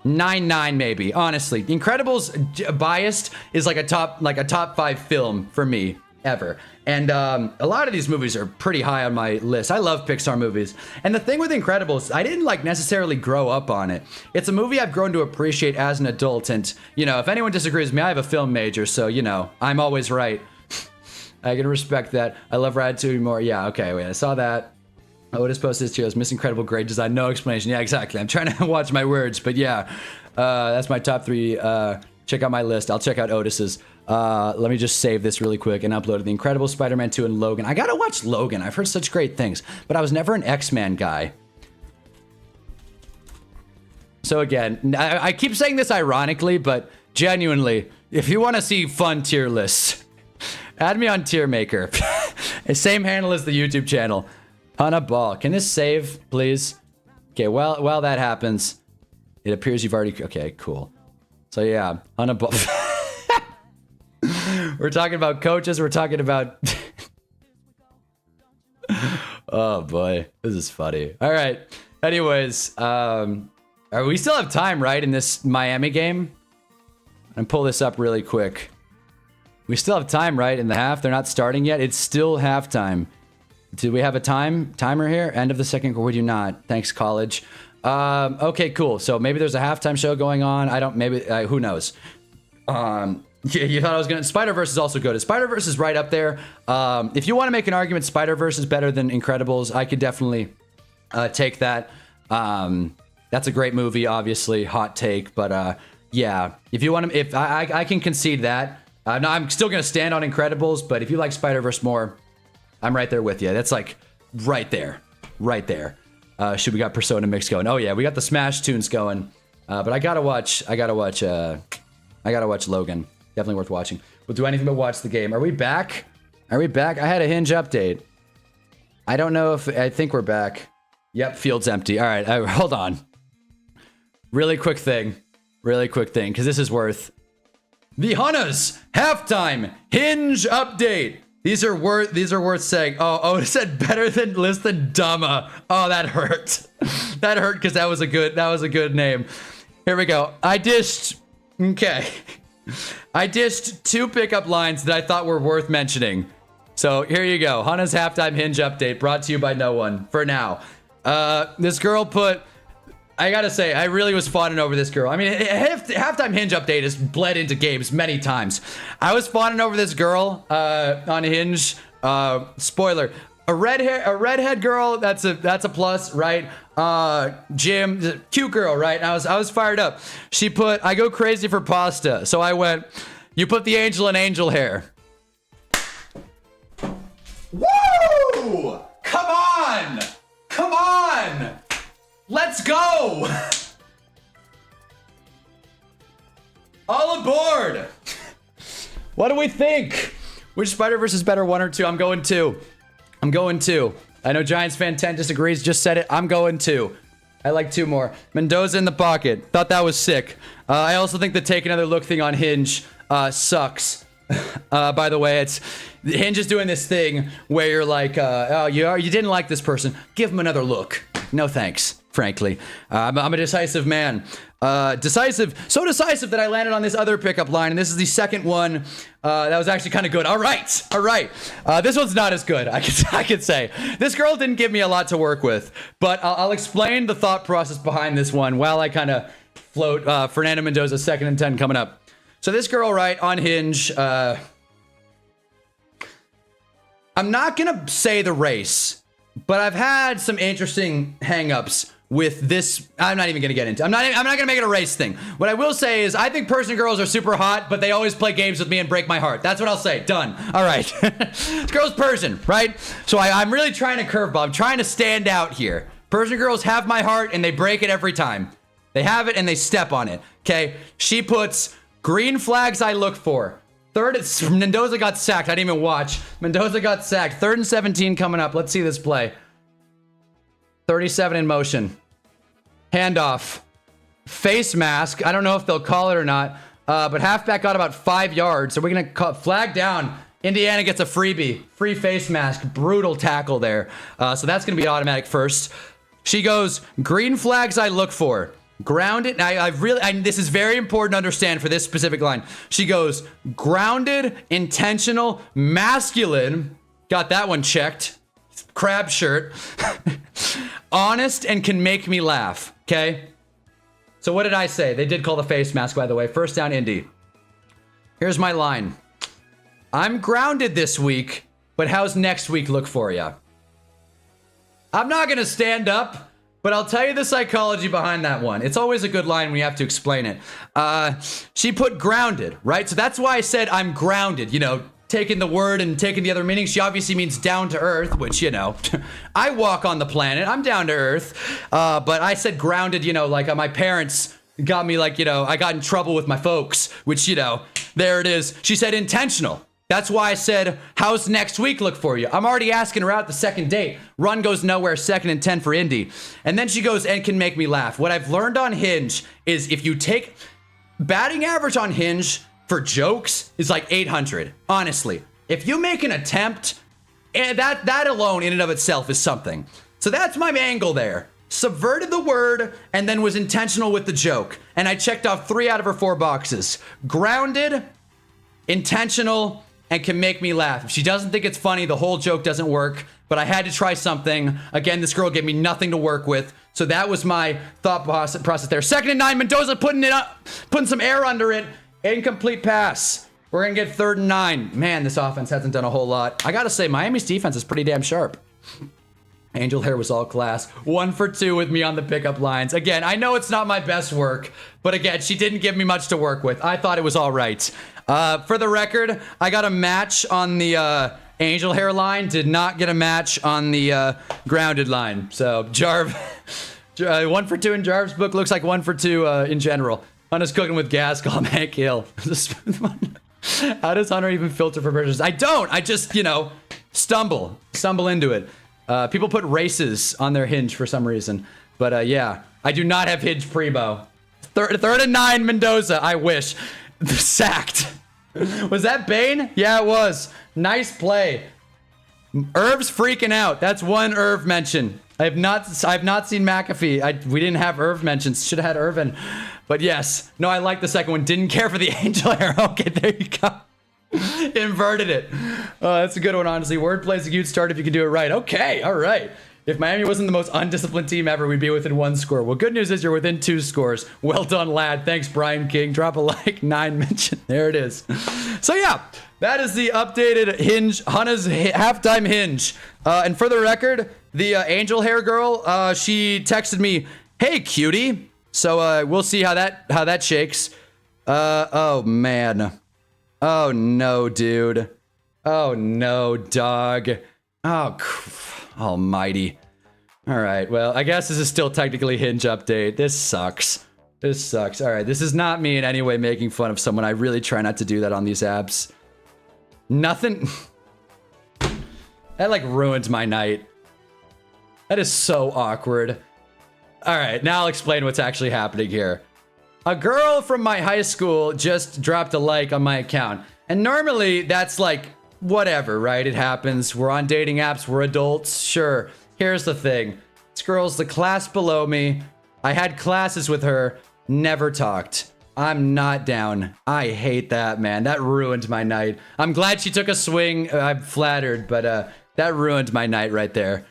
9-9 maybe, honestly. Incredibles biased is like a top 5 film for me ever. And a lot of these movies are pretty high on my list. I love Pixar movies. And the thing with Incredibles, I didn't like necessarily grow up on it. It's a movie I've grown to appreciate as an adult. And, you know, if anyone disagrees with me, I have a film major, so, you know, I'm always right. I can respect that. I love Ratatouille more. Yeah, okay, wait, I saw that. Otis posted his tiers. Miss Incredible, great design, no explanation. Yeah, exactly. I'm trying to watch my words, but yeah, that's my top 3. Check out my list. I'll check out Otis's. Let me just save this really quick and upload it. The Incredibles, Spider-Man 2, and Logan. I gotta watch Logan. I've heard such great things, but I was never an X-Men guy. So again, I keep saying this ironically, but genuinely, if you want to see fun tier lists, add me on Tier Maker. Same handle as the YouTube channel. Hunnaball. Can this save, please? Okay, well, while that happens, it appears you've already... Okay, cool. So yeah, Hunnaball. We're talking about coaches. We're talking about... Oh boy, this is funny. All right. Anyways, we still have time, right, in this Miami game? I'm pull this up really quick. We still have time, right, in the half? They're not starting yet. It's still halftime. Do we have a timer here? End of the second quarter. We do not. Thanks, college. Okay, cool. So maybe there's a halftime show going on. I don't. Maybe who knows? Yeah, you thought I was gonna. Spider-Verse is also good. Spider-Verse is right up there. If you want to make an argument, Spider-Verse is better than Incredibles. I could definitely take that. That's a great movie, obviously. Hot take, but yeah. If you want to, if I can concede that. No, I'm still gonna stand on Incredibles, but if you like Spider-Verse more, I'm right there with you. That's like right there, right there. Should we got Persona Mix going? Oh yeah, we got the Smash tunes going. But I gotta watch Logan. Definitely worth watching. We'll do anything but watch the game. Are we back? Are we back? I had a Hinge update. I don't know if... I think we're back. Yep, field's empty. All right, hold on. Really quick thing. Because this is worth... The Hunnas halftime Hinge update. These are worth saying. Oh, it said better than list than Dumma. Oh, that hurt. That hurt because that was a good name. Here we go. Okay. I dished 2 pickup lines that I thought were worth mentioning. So here you go. Hunna's halftime Hinge update brought to you by no one for now. This girl put... I gotta say, I really was fawning over this girl. I mean, halftime Hinge update has bled into games many times. I was fawning over this girl on Hinge. Spoiler. A redhead girl, that's a plus, right? Jim, cute girl, right? I was fired up. She put, I go crazy for pasta. So I went, you put the angel in angel hair. Woo! Come on! Come on! Let's go! All aboard! What do we think? Which Spider-Verse is better, 1 or 2? I'm going 2. I'm going 2. I know Giants fan 10 disagrees. Just said it. I'm going 2. I like 2 more. Mendoza in the pocket. Thought that was sick. I also think the take another look thing on Hinge sucks. By the way, Hinge is doing this thing where you're like, oh, you didn't like this person. Give them another look. No thanks. Frankly, I'm a decisive man. Decisive, so decisive that I landed on this other pickup line, and this is the second one that was actually kind of good. All right. This one's not as good. I could say this girl didn't give me a lot to work with, but I'll explain the thought process behind this one while I kind of float. Fernando Mendoza, 2nd and 10 coming up. So this girl, right on Hinge. I'm not gonna say the race, but I've had some interesting hangups with this. I'm not even gonna get into. I'm not gonna make it a race thing. What I will say is I think Persian girls are super hot, but they always play games with me and break my heart. That's what I'll say. Done. All right. This girl's Persian, right? So I'm really trying to curveball. I'm trying to stand out here. Persian girls have my heart and they break it every time. They have it and they step on it. Okay. She puts green flags I look for. Mendoza got sacked. I didn't even watch. Mendoza got sacked. 3rd and 17 coming up. Let's see this play. 37 in motion. Handoff. Face mask. I don't know if they'll call it or not. But halfback got about 5 yards. So we're going to flag down. Indiana gets a freebie. Free face mask. Brutal tackle there. So that's going to be automatic first. She goes, green flags I look for. Grounded. This is very important to understand for this specific line. She goes, grounded, intentional, masculine. Got that one checked. Crab shirt. Honest and can make me laugh. Okay. So what did I say? They did call the face mask, by the way. 1st down, Indy. Here's my line. I'm grounded this week, but how's next week look for you? I'm not going to stand up. But I'll tell you the psychology behind that one. It's always a good line when you have to explain it. She put grounded, right? So that's why I said I'm grounded. You know, taking the word and taking the other meaning. She obviously means down to earth, which, you know, I walk on the planet. I'm down to earth. But I said grounded, you know, like my parents got me like, you know, I got in trouble with my folks, which, you know, there it is. She said intentional. That's why I said, how's next week look for you? I'm already asking her out the second date. Run goes nowhere, 2nd and 10 for Indy. And then she goes, and can make me laugh. What I've learned on Hinge is if you take batting average on Hinge for jokes is like 800. Honestly, if you make an attempt, And that alone in and of itself is something. So that's my angle there. Subverted the word and then was intentional with the joke. And I checked off 3 out of her 4 boxes. Grounded, intentional, and can make me laugh. If she doesn't think it's funny, the whole joke doesn't work. But I had to try something. Again, this girl gave me nothing to work with. So that was my thought process there. 2nd and 9, Mendoza putting some air under it. Incomplete pass. We're going to get 3rd and 9. Man, this offense hasn't done a whole lot. I got to say, Miami's defense is pretty damn sharp. Angel hair was all class. 1 for 2 with me on the pickup lines. Again, I know it's not my best work, but again, she didn't give me much to work with. I thought it was all right. For the record, I got a match on the angel hair line. Did not get a match on the grounded line. So, Jarv, 1 for 2 in Jarv's book. Looks like 1 for 2 in general. Hunter's cooking with gas. Call him Hank Hill. How does Hunter even filter for purchases? I don't. I just, stumble into it. People put races on their hinge for some reason. But yeah, I do not have hinge prebo. 3rd and 9, Mendoza. I wish. Sacked. Was that Bane? Yeah, it was. Nice play. Irv's freaking out. That's 1 Irv mention. I've not seen McAfee. We didn't have Irv mentions. Should have had Irvin. But yes. No, I like the second one. Didn't care for the angel hair. Okay, there you go. Inverted it. Oh, that's a good one, honestly. Wordplay's a cute start if you can do it right. Okay, all right. If Miami wasn't the most undisciplined team ever, we'd be within 1 score. Well, good news is you're within 2 scores. Well done, lad. Thanks, Brian King. Drop a like. 9 mention. There it is. So yeah, that is the updated hinge, Hannah's halftime hinge. And for the record, the angel hair girl, she texted me, "Hey, cutie." So we'll see how that shakes. Oh man. Oh no, dude. Oh no, dog. Oh, almighty. All right, well, I guess this is still technically hinge update. This sucks. All right, this is not me in any way making fun of someone. I really try not to do that on these apps. Nothing. That like ruined my night. That is so awkward. All right, now I'll explain what's actually happening here. A girl from my high school just dropped a like on my account. And normally that's like, whatever, right? It happens. We're on dating apps. We're adults. Sure. Here's the thing. This girl's the class below me. I had classes with her. Never talked. I'm not down. I hate that, man. That ruined my night. I'm glad she took a swing. I'm flattered, but that ruined my night right there.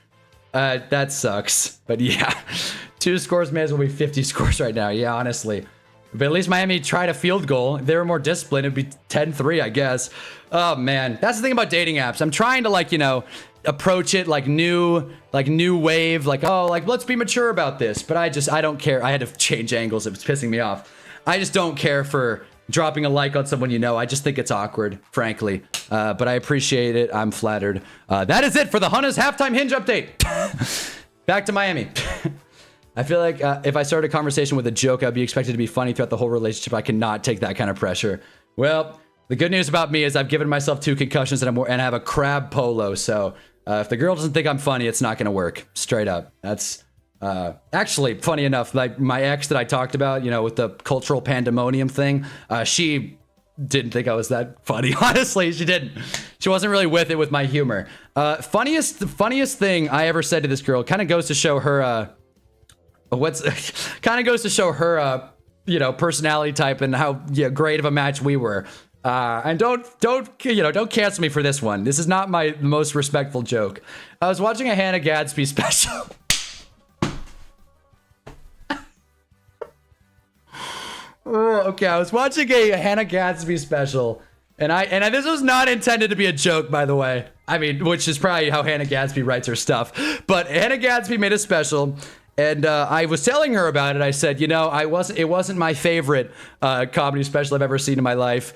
That sucks. But yeah, 2 scores may as well be 50 scores right now. Yeah, honestly. But at least Miami tried a field goal. If they were more disciplined, it'd be 10-3, I guess. Oh, man. That's the thing about dating apps. I'm trying to, approach it like new wave. Let's be mature about this. But I don't care. I had to change angles. It was pissing me off. I just don't care for dropping a like on someone you know. I just think it's awkward, frankly. But I appreciate it. I'm flattered. That is it for the Hunter's halftime hinge update. Back to Miami. I feel like if I started a conversation with a joke, I'd be expected to be funny throughout the whole relationship. I cannot take that kind of pressure. Well, the good news about me is I've given myself 2 concussions and I have a crab polo. So if the girl doesn't think I'm funny, it's not going to work. Straight up. That's actually funny enough. Like my ex that I talked about, with the cultural pandemonium thing, she didn't think I was that funny. Honestly, she didn't. She wasn't really with it with my humor. The funniest thing I ever said to this girl kind of goes to show her personality type and how great of a match we were. And don't cancel me for this one. This is not my most respectful joke. I was watching a Hannah Gadsby special. Okay, I was watching a Hannah Gadsby special, and this was not intended to be a joke, by the way. I mean, which is probably how Hannah Gadsby writes her stuff. But Hannah Gadsby made a special. And I was telling her about it. I said, it wasn't my favorite comedy special I've ever seen in my life.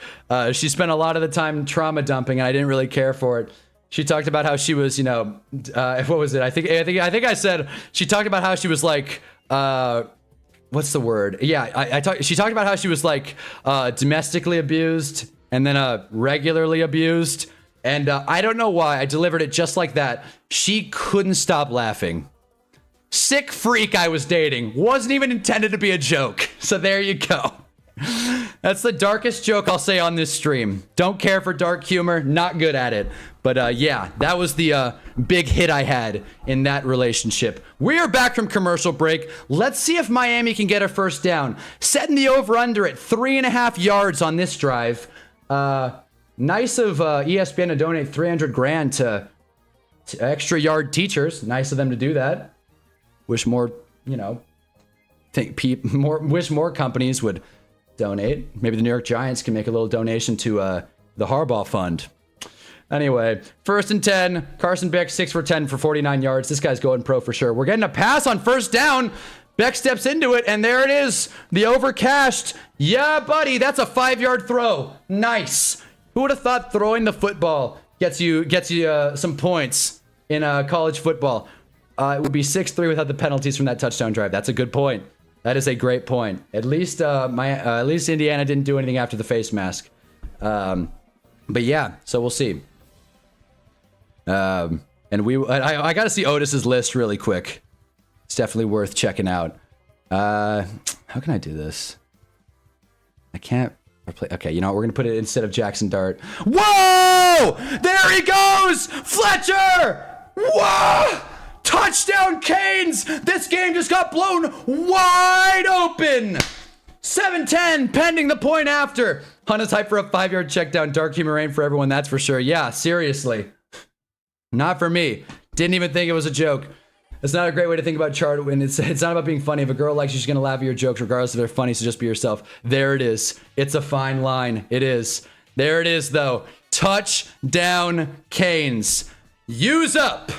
She spent a lot of the time trauma dumping, and I didn't really care for it. She talked about how she was, what was it? I think I said she talked about how she was like, what's the word? Yeah, she talked about how she was like domestically abused and then regularly abused. And I don't know why I delivered it just like that. She couldn't stop laughing. Sick freak I was dating. Wasn't even intended to be a joke. So there you go. That's the darkest joke I'll say on this stream. Don't care for dark humor, not good at it. But yeah, that was the big hit I had in that relationship. We are back from commercial break. Let's see if Miami can get a first down. Setting the over-under at 3.5 yards on this drive. Nice of ESPN to donate 300 grand to extra yard teachers. Nice of them to do that. Wish more, you know, wish more companies would donate. Maybe the New York Giants can make a little donation to the Harbaugh Fund. Anyway, 1st and 10. Carson Beck 6 for 10 for 49 yards. This guy's going pro for sure. We're getting a pass on first down. Beck steps into it, and there it is. The overcast. Yeah, buddy, that's a 5-yard throw. Nice. Who would have thought throwing the football gets you some points in college football? It would be 6-3 without the penalties from that touchdown drive. That's a good point. That is a great point. At least Indiana didn't do anything after the face mask. But yeah, so we'll see. And I got to see Otis's list really quick. It's definitely worth checking out. How can I do this? I can't replay. Okay, you know what? We're gonna put it instead of Jackson Dart. Whoa! There he goes, Fletcher! Whoa! Touchdown Canes! This game just got blown wide open! 7-10, pending the point after. Hunna's hype for a 5-yard check down. Dark humor ain't for everyone, that's for sure. Yeah, seriously. Not for me. Didn't even think it was a joke. It's not a great way to think about chart when it's not about being funny. If a girl likes you, she's gonna laugh at your jokes regardless if they're funny, so just be yourself. There it is. It's a fine line. It is. There it is, though. Touchdown Canes. Use up.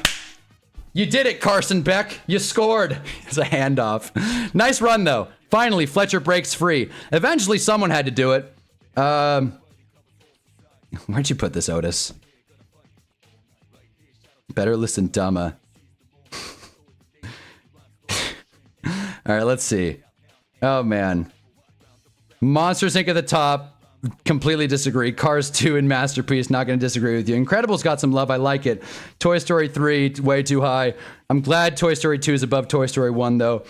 You did it, Carson Beck. You scored. It's a handoff. Nice run, though. Finally, Fletcher breaks free. Eventually, someone had to do it. Where'd you put this, Otis? Better listen, dumma. All right, let's see. Oh, man. Monsters Inc. at the top. Completely disagree. Cars 2 and Masterpiece, not going to disagree with you. Incredibles got some love. I like it. Toy Story 3, way too high. I'm glad Toy Story 2 is above Toy Story 1, though.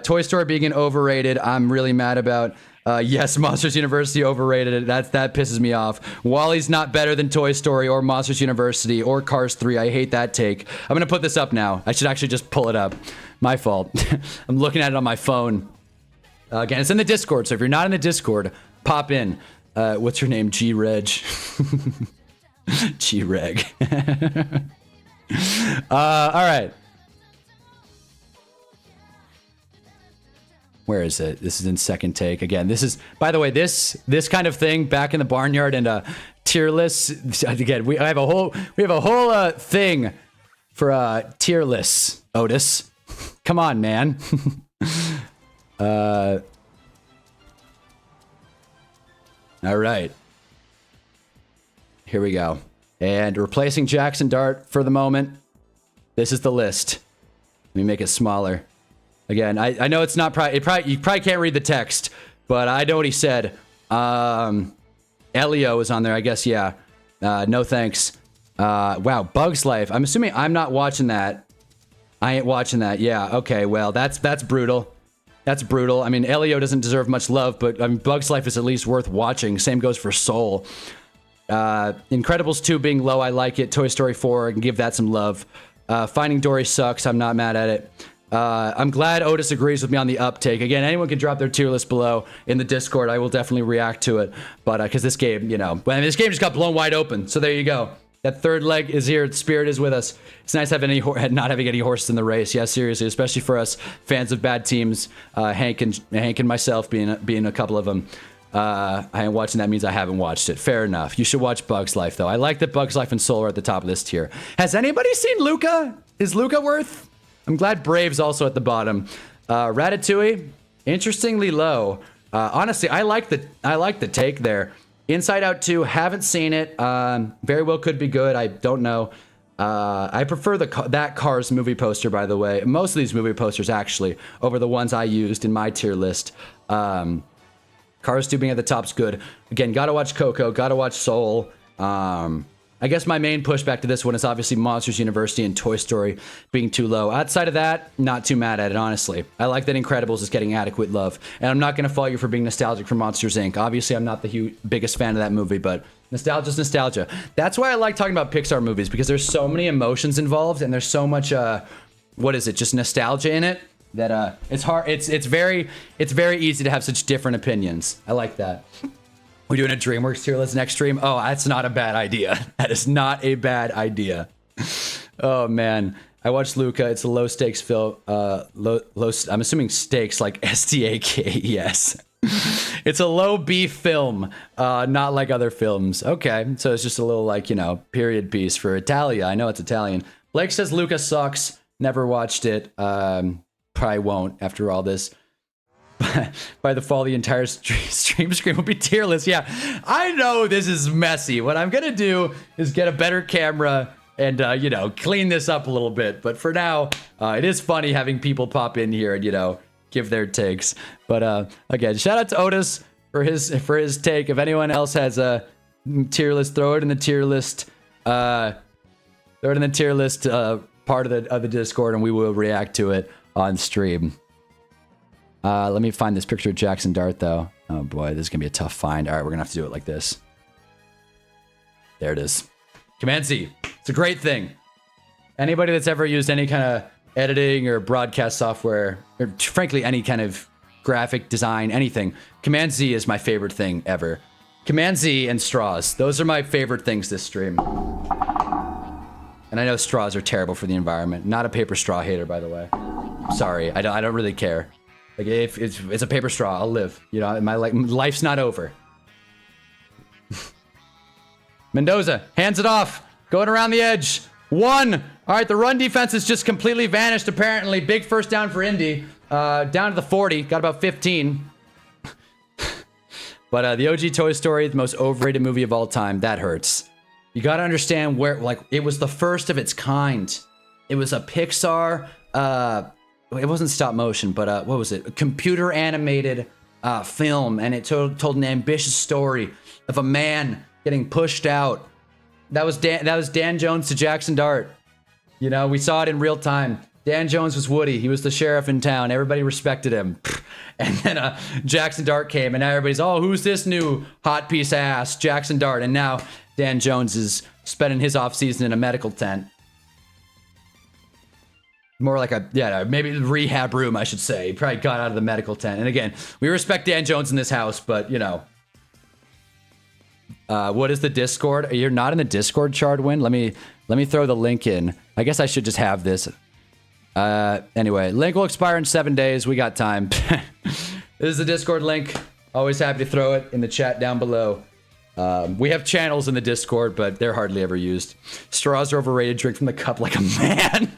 Toy Story being overrated, I'm really mad about. Yes, Monsters University overrated. That pisses me off. WALL-E's not better than Toy Story or Monsters University or Cars 3. I hate that take. I'm going to put this up now. I should actually just pull it up. My fault. I'm looking at it on my phone. Again, it's in the Discord, so if you're not in the Discord, pop in. What's your name? G-Reg. G-Reg. All right. Where is it? This is in second take. Again, this is, by the way, this kind of thing back in the barnyard and tier lists. Again, we have a whole thing for tier lists, Otis. Come on, man. All right. Here we go. And replacing Jackson Dart for the moment. This is the list. Let me make it smaller. Again, I know it's not you probably can't read the text, but I know what he said. Elio is on there, I guess. Yeah. No thanks. Wow, Bugs Life. I'm assuming I'm not watching that. I ain't watching that. Yeah. Okay. Well, that's brutal. That's brutal. I mean, Elio doesn't deserve much love, but I mean, Bugs Life is at least worth watching. Same goes for Soul. Incredibles 2 being low, I like it. Toy Story 4, I can give that some love. Finding Dory sucks. I'm not mad at it. I'm glad Otis agrees with me on the uptake. Again, anyone can drop their tier list below in the Discord. I will definitely react to it. But because this game, you know, this game just got blown wide open. So there you go. That third leg is here. The spirit is with us. It's nice having not having any horses in the race. Yeah, seriously, especially for us fans of bad teams. Hank and myself being a couple of them. I ain't watching. That means I haven't watched it. Fair enough. You should watch Bugs Life though. I like that Bugs Life and Soul are at the top of this tier. Has anybody seen Luca? Is Luca worth? I'm glad Brave's also at the bottom. Ratatouille, interestingly low. Honestly, I like the take there. Inside Out 2, haven't seen it. Very well could be good. I don't know. I prefer that Cars movie poster, by the way. Most of these movie posters, actually, over the ones I used in my tier list. Cars 2 being at the top's good. Again, gotta watch Coco. Gotta watch Soul. I I guess my main pushback to this one is obviously Monsters University and Toy Story being too low. Outside of that, not too mad at it, honestly. I like that Incredibles is getting adequate love. And I'm not going to fault you for being nostalgic for Monsters, Inc. Obviously, I'm not the biggest fan of that movie, but nostalgia's nostalgia. That's why I like talking about Pixar movies, because there's so many emotions involved and there's so much, just nostalgia in it that it's hard. It's very easy to have such different opinions. I like that. We're doing a DreamWorks tier list next stream. Oh, that's not a bad idea. That is not a bad idea. Oh man, I watched Luca. It's a low stakes film. Low. I'm assuming stakes like STAKES. It's a low B film, not like other films. Okay, so it's just a little like period piece for Italia. I know it's Italian. Blake says Luca sucks. Never watched it. Probably won't after all this. By the fall, the entire stream screen will be tier list. Yeah, I know this is messy. What I'm gonna do is get a better camera and clean this up a little bit. But for now, it is funny having people pop in here and give their takes. But again, shout out to Otis for his take. If anyone else has a tier list, throw it in the tier list. Throw it in the tier list part of the Discord, and we will react to it on stream. Let me find this picture of Jackson Dart, though. Oh boy, this is gonna be a tough find. All right, we're gonna have to do it like this. There it is. Command Z. It's a great thing. Anybody that's ever used any kind of editing or broadcast software, or frankly any kind of graphic design, anything, Command Z is my favorite thing ever. Command Z and straws. Those are my favorite things this stream. And I know straws are terrible for the environment. Not a paper straw hater, by the way. Sorry, I don't really care. Like, if it's a paper straw, I'll live. My life's not over. Mendoza, hands it off. Going around the edge. 1. All right, the run defense has just completely vanished, apparently. Big first down for Indy. Down to the 40. Got about 15. But the OG Toy Story, the most overrated movie of all time. That hurts. You got to understand where, it was the first of its kind. It was a Pixar... it wasn't stop motion, but what was it? A computer animated film, and it told an ambitious story of a man getting pushed out. That was Dan Jones to Jackson Dart. We saw it in real time. Dan Jones was Woody. He was the sheriff in town. Everybody respected him. And then Jackson Dart came, and now everybody's, oh, who's this new hot piece of ass? Jackson Dart. And now Dan Jones is spending his off season in a medical tent. More like maybe rehab room, I should say. He probably got out of the medical tent. And again, we respect Dan Jones in this house, but what is the Discord? You're not in the Discord, Chardwin? Let me throw the link in. I guess I should just have this. Anyway, link will expire in 7 days. We got time. This is the Discord link. Always happy to throw it in the chat down below. We have channels in the Discord, but they're hardly ever used. Straws are overrated. Drink from the cup like a man.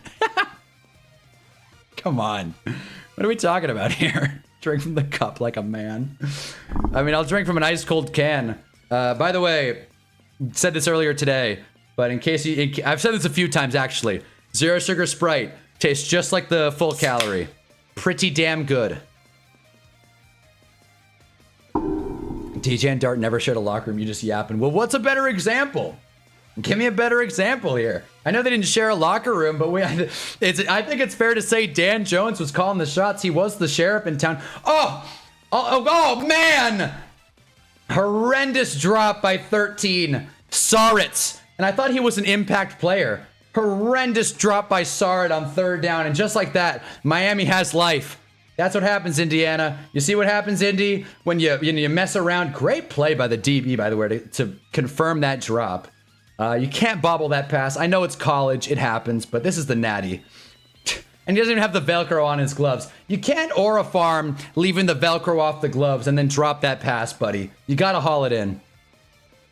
Come on. What are we talking about here? Drink from the cup like a man. I mean, I'll drink from an ice cold can. By the way, said this earlier today, but in case I've said this a few times actually. Zero sugar Sprite tastes just like the full calorie. Pretty damn good. DJ and Dart never shared a locker room. You just yapping. Well, what's a better example? Give me a better example here. I know they didn't share a locker room, but I think it's fair to say Dan Jones was calling the shots. He was the sheriff in town. Oh man! Horrendous drop by 13. Sarrett. And I thought he was an impact player. Horrendous drop by Sarrett on 3rd down. And just like that, Miami has life. That's what happens, Indiana. You see what happens, Indy, when you mess around. Great play by the DB, by the way, to confirm that drop. You can't bobble that pass. I know it's college, it happens, but this is the Natty. And he doesn't even have the Velcro on his gloves. You can't Aura farm leaving the Velcro off the gloves and then drop that pass, buddy. You gotta haul it in.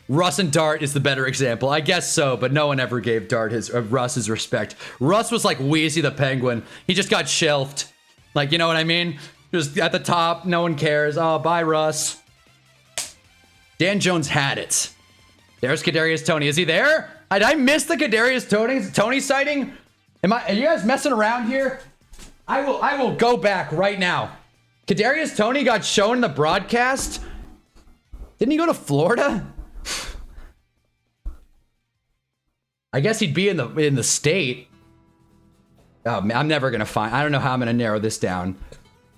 Russ and Dart is the better example. I guess so, but no one ever gave Russ his respect. Russ was like Wheezy the Penguin. He just got shelved. Like, you know what I mean? Just at the top, no one cares. Oh, bye, Russ. Dan Jones had it. There's Kadarius Toney. Is he there? Did I miss the Kadarius Toney sighting? Are you guys messing around here? I will go back right now. Kadarius Toney got shown in the broadcast. Didn't he go to Florida? I guess he'd be in the state. Oh, man, I'm never gonna find. I don't know how I'm gonna narrow this down.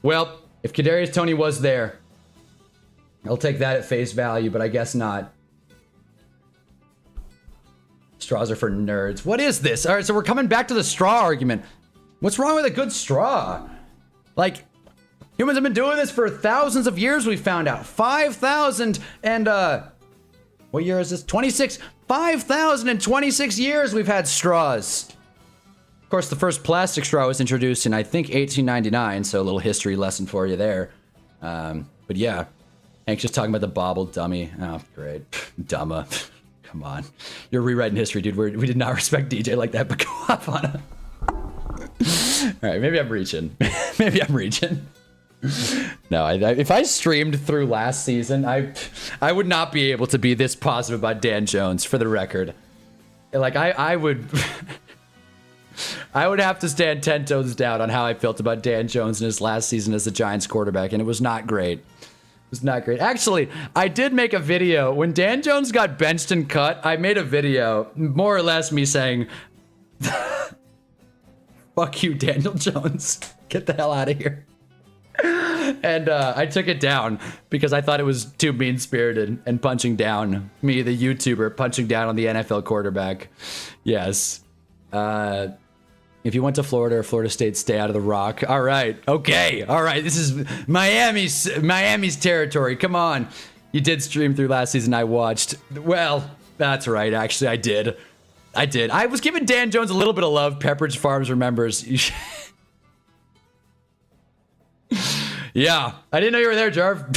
Well, if Kadarius Toney was there, I'll take that at face value, but I guess not. Straws are for nerds. What is this? All right, so we're coming back to the straw argument. What's wrong with a good straw? Like, humans have been doing this for thousands of years, we found out. 5,000 and, what year is this? 26. 5,026 years we've had straws. Of course, the first plastic straw was introduced in, I think, 1899, so a little history lesson for you there. But yeah, Hank's just talking about the bobble dummy. Oh, great. Dumma. Come on. You're rewriting history, dude. We did not respect DJ like that, but go off on him. All right, maybe I'm reaching. Maybe I'm reaching. No, if I streamed through last season, I would not be able to be this positive about Dan Jones, for the record. Like, I would... I would have to stand 10 toes down on how I felt about Dan Jones in his last season as the Giants quarterback, and it was not great. It was not great. Actually, I did make a video. When Dan Jones got benched and cut, I made a video, more or less me saying, fuck you, Daniel Jones. Get the hell out of here. And I took it down because I thought it was too mean-spirited and punching down. Me, the YouTuber, punching down on the NFL quarterback. Yes. If you went to Florida or Florida State, stay out of the rock. All right. Okay. All right. This is Miami's territory. Come on. You did stream through last season. I watched. Well, that's right. Actually, I did. I was giving Dan Jones a little bit of love. Pepperidge Farms remembers. Yeah. I didn't know you were there, Jarv.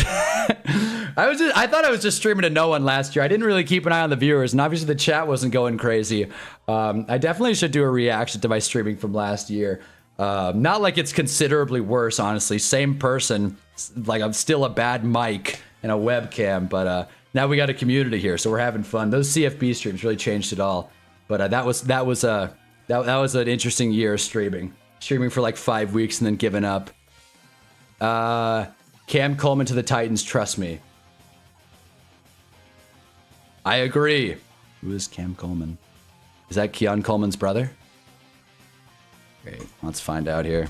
I thought I was just streaming to no one last year. I didn't really keep an eye on the viewers, and obviously the chat wasn't going crazy. I definitely should do a reaction to my streaming from last year. Not like it's considerably worse, honestly. Same person. Like, I'm still a bad mic and a webcam, but now we got a community here, so we're having fun. Those CFB streams really changed it all. But that was an interesting year of streaming. Streaming for like 5 weeks and then giving up. Cam Coleman to the Titans, trust me. I agree. Who is Cam Coleman? Is that Keon Coleman's brother? Great. Let's find out here.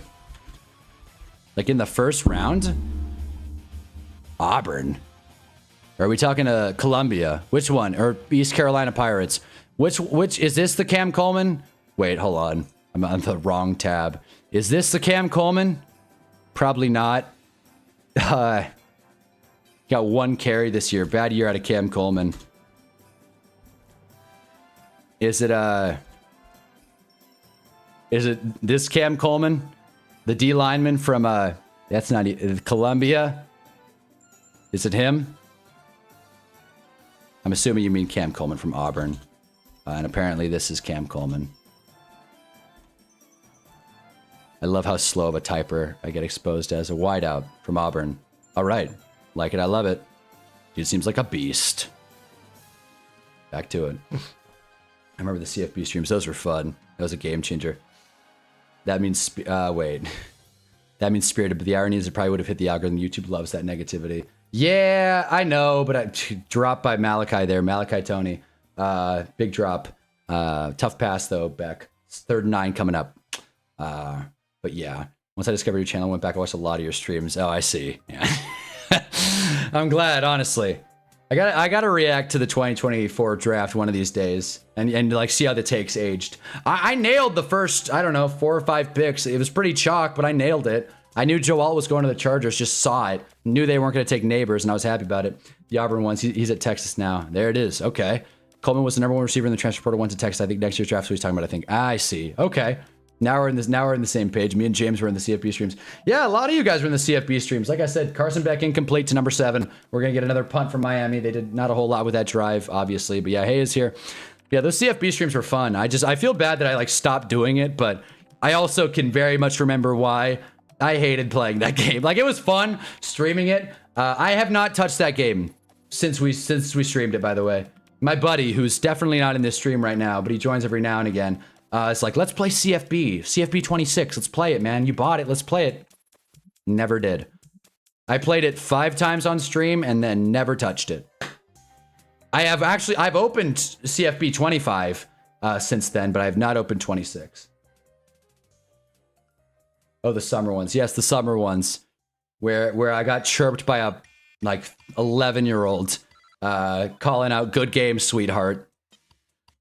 Like in the first round? Auburn. Or are we talking to Columbia? Which one? Or East Carolina Pirates? Which is this the Cam Coleman? Wait, hold on. I'm on the wrong tab. Is this the Cam Coleman? Probably not. Got one carry this year. Bad year out of Cam Coleman. Is it this Cam Coleman? The D lineman from that's not Columbia? Is it him? I'm assuming you mean Cam Coleman from Auburn. And apparently this is Cam Coleman. I love how slow of a typer I get exposed as a wideout from Auburn. All right. Like it, I love it. Dude seems like a beast. Back to it. I remember the CFB streams. Those were fun. That was a game changer. That means... wait. That means spirited, but the irony is it probably would have hit the algorithm. YouTube loves that negativity. Yeah, I know, but I dropped by Malachi there. Malachi Tony. Big drop. Tough pass, though, Beck. 3rd and 9 coming up. But yeah, once I discovered your channel, I went back and watched a lot of your streams. Oh, I see. Yeah. I'm glad, honestly. I gotta react to the 2024 draft one of these days and like see how the takes aged. I nailed the first, I don't know, 4 or 5 picks. It was pretty chalk, but I nailed it. I knew Joe Alt was going to the Chargers, just saw it. Knew they weren't going to take Neighbors, and I was happy about it. The Auburn ones, he's at Texas now. There it is. Okay. Coleman was the #1 receiver in the transfer portal, went to Texas. I think next year's draft is what he's talking about, I think. I see. Okay. Now we're in the same page. Me and James were in the CFB streams. Yeah, a lot of you guys were in the CFB streams. Like I said, Carson Beck incomplete to #7. We're gonna get another punt from Miami. They did not a whole lot with that drive, obviously, but yeah, Hay is here. Yeah, those CFB streams were fun. I feel bad that I like stopped doing it, but I also can very much remember why I hated playing that game. Like, it was fun streaming it. I have not touched that game since we streamed it, by the way. My buddy, who's definitely not in this stream right now, but he joins every now and again. It's like, let's play CFB 26. Let's play it, man. You bought it. Let's play it. Never did. I played it 5 times on stream and then never touched it. I've opened CFB 25 since then, but I have not opened 26. Oh, the summer ones. Yes, the summer ones where I got chirped by a like 11-year-old calling out "good game, sweetheart."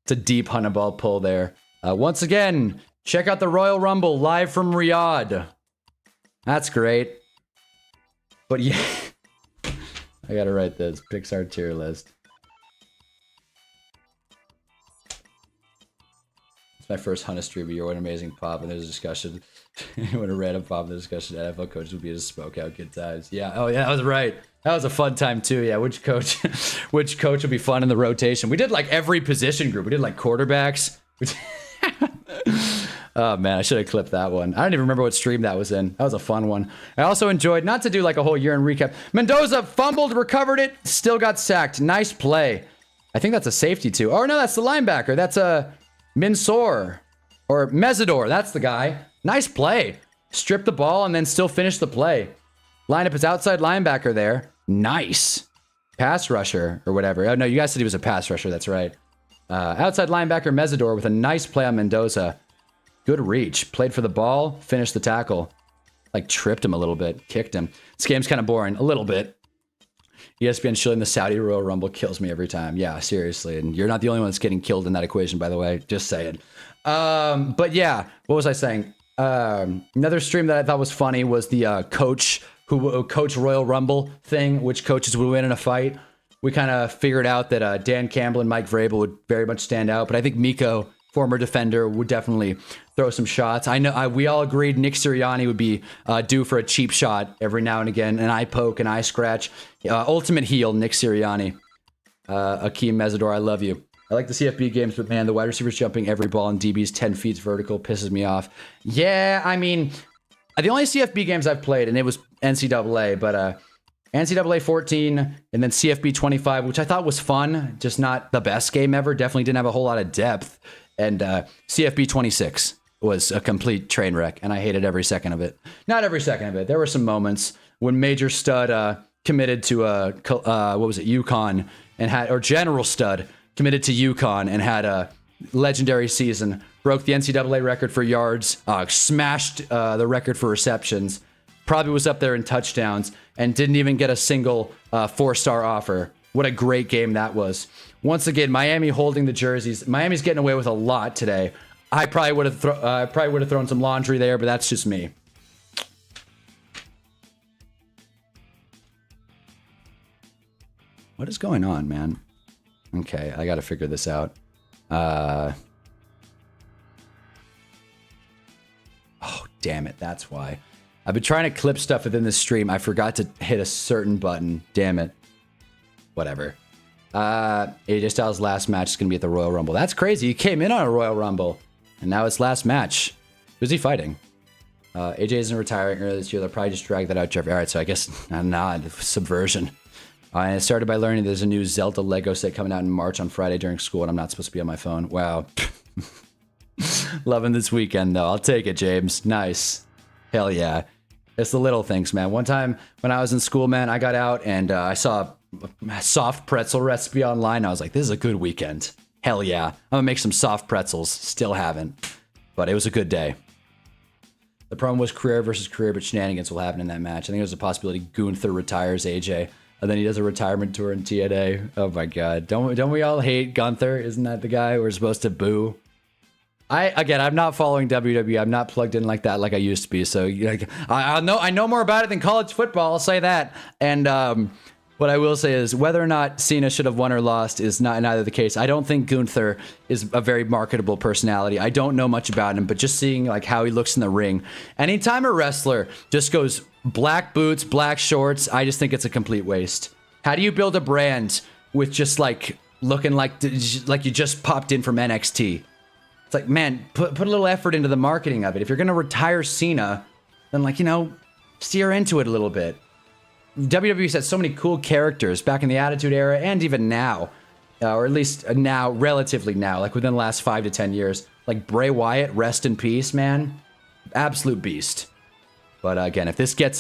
It's a deep Hunnaball pull there. Once again, check out the Royal Rumble live from Riyadh. That's great. But yeah, I gotta write this Pixar tier list. It's my first Hunna stream of year. What an amazing pop! And there's a discussion. What a random pop in the discussion. NFL coaches would be to smoke out good times. Yeah. Oh yeah, that was right. That was a fun time too. Yeah. Which coach? Which coach would be fun in the rotation? We did like every position group. We did like quarterbacks. Oh man, I should have clipped that one. I don't even remember what stream that was in. That was a fun one. I also enjoyed, not to do like a whole year in recap, Mendoza fumbled, recovered it, still got sacked. Nice play. I think that's a safety too. Oh no, that's the linebacker. That's a Minsour or Mesidor. That's the guy. Nice play. Strip the ball and then still finish the play. Line up his outside linebacker there. Nice. Pass rusher or whatever. Oh no, you guys said he was a pass rusher. That's right. Outside linebacker Mesidor with a nice play on Mendoza. Good reach. Played for the ball. Finished the tackle. Like tripped him a little bit. Kicked him. This game's kind of boring. A little bit. ESPN shilling the Saudi Royal Rumble kills me every time. Yeah, seriously. And you're not the only one that's getting killed in that equation, by the way. Just saying. But yeah, what was I saying? Another stream that I thought was funny was the coach Royal Rumble thing, which coaches would win in a fight. We kind of figured out that Dan Campbell and Mike Vrabel would very much stand out, but I think Miko, former defender, would definitely throw some shots. I know we all agreed Nick Sirianni would be due for a cheap shot every now and again, an eye poke, an eye scratch. Ultimate heel, Nick Sirianni. Akeem Mesidor, I love you. I like the CFB games, but man, the wide receivers jumping every ball and DB's 10 feet vertical pisses me off. Yeah, I mean, the only CFB games I've played, and it was NCAA, but NCAA 14 and then CFB 25, which I thought was fun, just not the best game ever. Definitely didn't have a whole lot of depth. And CFB 26 was a complete train wreck, and I hated every second of it. Not every second of it. There were some moments when Major Stud committed to UConn and had, or General Stud committed to UConn and had a legendary season. Broke the NCAA record for yards, smashed the record for receptions, probably was up there in touchdowns, and didn't even get a single 4-star offer. What a great game that was. Once again, Miami holding the jerseys. Miami's getting away with a lot today. I probably would have thrown some laundry there, but that's just me. What is going on, man? Okay, I got to figure this out. Oh, damn it. That's why. I've been trying to clip stuff within this stream. I forgot to hit a certain button. Damn it. Whatever. AJ Styles' last match is going to be at the Royal Rumble. That's crazy. He came in on a Royal Rumble, and now his last match. Who's he fighting? AJ isn't retiring earlier this year. They'll probably just drag that out, Jeff. All right, so I guess not subversion. And it started by learning there's a new Zelda Lego set coming out in March on Friday during school, and I'm not supposed to be on my phone. Wow. Loving this weekend, though. I'll take it, James. Nice. Hell yeah. It's the little things, man. One time when I was in school, man, I got out and I saw a soft pretzel recipe online. I was like, this is a good weekend. Hell yeah. I'm going to make some soft pretzels. Still haven't. But it was a good day. The problem was career versus career, but shenanigans will happen in that match. I think there's a possibility Gunther retires AJ. And then he does a retirement tour in TNA. Oh my God. Don't we all hate Gunther? Isn't that the guy we're supposed to boo? I'm not following WWE. I'm not plugged in like that like I used to be. So I know more about it than college football. I'll say that. And what I will say is whether or not Cena should have won or lost is neither the case. I don't think Gunther is a very marketable personality. I don't know much about him, but just seeing like how he looks in the ring. Anytime a wrestler just goes black boots, black shorts, I just think it's a complete waste. How do you build a brand with just like looking like you just popped in from NXT? It's like, man, put a little effort into the marketing of it. If you're going to retire Cena, then steer into it a little bit. WWE's had so many cool characters back in the Attitude Era and even now, or at least now, relatively now, like within the last 5 to 10 years. Like Bray Wyatt, rest in peace, man. Absolute beast. But again, if we get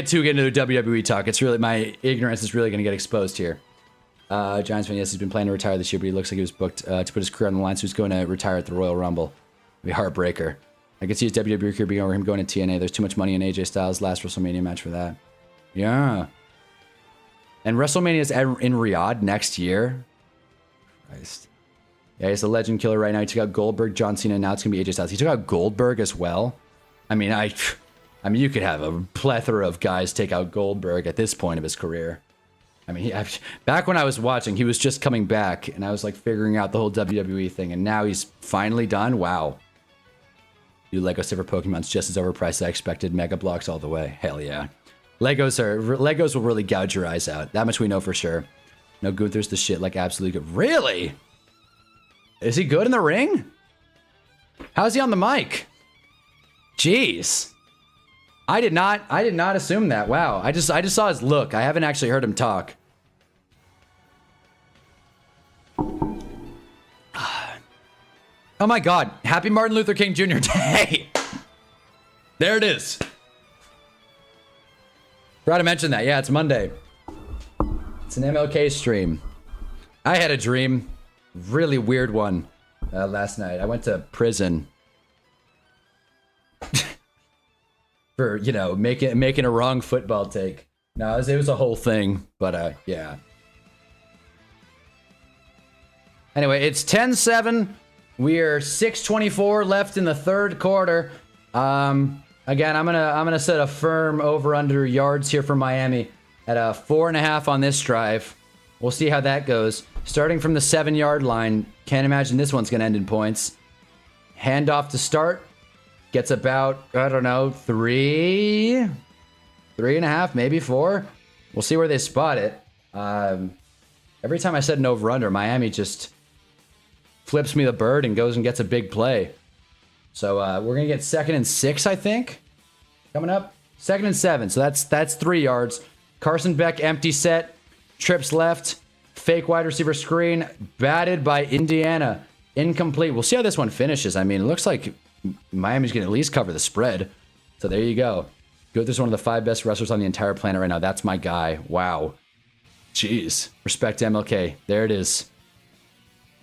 too into the WWE talk, it's really, my ignorance is really going to get exposed here. Giants fan, yes, he's been planning to retire this year, but he looks like he was booked to put his career on the line, so he's going to retire at the Royal Rumble. It'd be a heartbreaker. I could see his WWE career being over him going to TNA. There's too much money in AJ Styles' last WrestleMania match for that. Yeah. And WrestleMania is in Riyadh next year. Christ. Yeah, he's a legend killer right now. He took out Goldberg, John Cena, and now it's going to be AJ Styles. He took out Goldberg as well. I mean, you could have a plethora of guys take out Goldberg at this point of his career. I mean, back when I was watching, he was just coming back, and I was like figuring out the whole WWE thing, and now he's finally done. Wow. You Lego Silver Pokemon's just as overpriced as I expected. Mega Blocks all the way. Hell yeah. Legos will really gouge your eyes out. That much we know for sure. No, Gunther's the shit, like absolutely good. Really? Is he good in the ring? How's he on the mic? Jeez. I did not assume that. Wow. I just saw his look. I haven't actually heard him talk. Oh my God. Happy Martin Luther King Jr. Day. There it is. Forgot to mention that. Yeah, it's Monday. It's an MLK stream. I had a dream. Really weird one last night. I went to prison. For, you know, making a wrong football take. No, it was a whole thing, but yeah. Anyway, it's 10-7. We're 6:24 left in the third quarter. Again, I'm gonna set a firm over/under yards here for Miami at a 4.5 on this drive. We'll see how that goes. Starting from the 7-yard line. Can't imagine this one's gonna end in points. Handoff to start. Gets about, I don't know, 3.5, maybe 4. We'll see where they spot it. Every time I set an over/under, Miami just flips me the bird and goes and gets a big play. So we're gonna get 2nd and 6, I think. Coming up, 2nd and 7. So that's 3 yards. Carson Beck empty set, trips left, fake wide receiver screen, batted by Indiana, incomplete. We'll see how this one finishes. I mean, it looks like Miami's gonna at least cover the spread. So there you go. Gunther's one of the 5 best wrestlers on the entire planet right now. That's my guy. Wow. Jeez. Respect to MLK. There it is.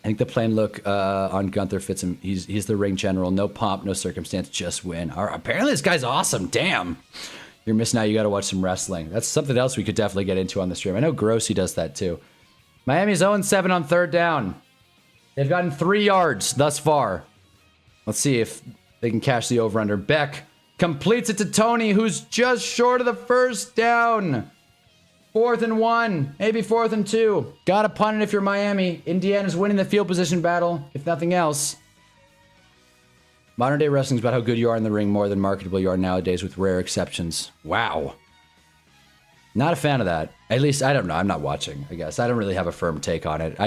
I think the plain look on Gunther fits him. He's the ring general. No pomp, no circumstance, just win. All right, apparently this guy's awesome. Damn. You're missing out. You got to watch some wrestling. That's something else we could definitely get into on the stream. I know Grossi does that too. Miami's 0-7 on 3rd down. They've gotten 3 yards thus far. Let's see if they can cash the over-under. Beck completes it to Tony, who's just short of the 1st down. 4th and 1, maybe 4th and 2. Gotta punt it if you're Miami. Indiana's winning the field position battle, if nothing else. Modern day wrestling's about how good you are in the ring more than marketable you are nowadays, with rare exceptions. Wow. Not a fan of that. At least, I don't know. I'm not watching, I guess. I don't really have a firm take on it.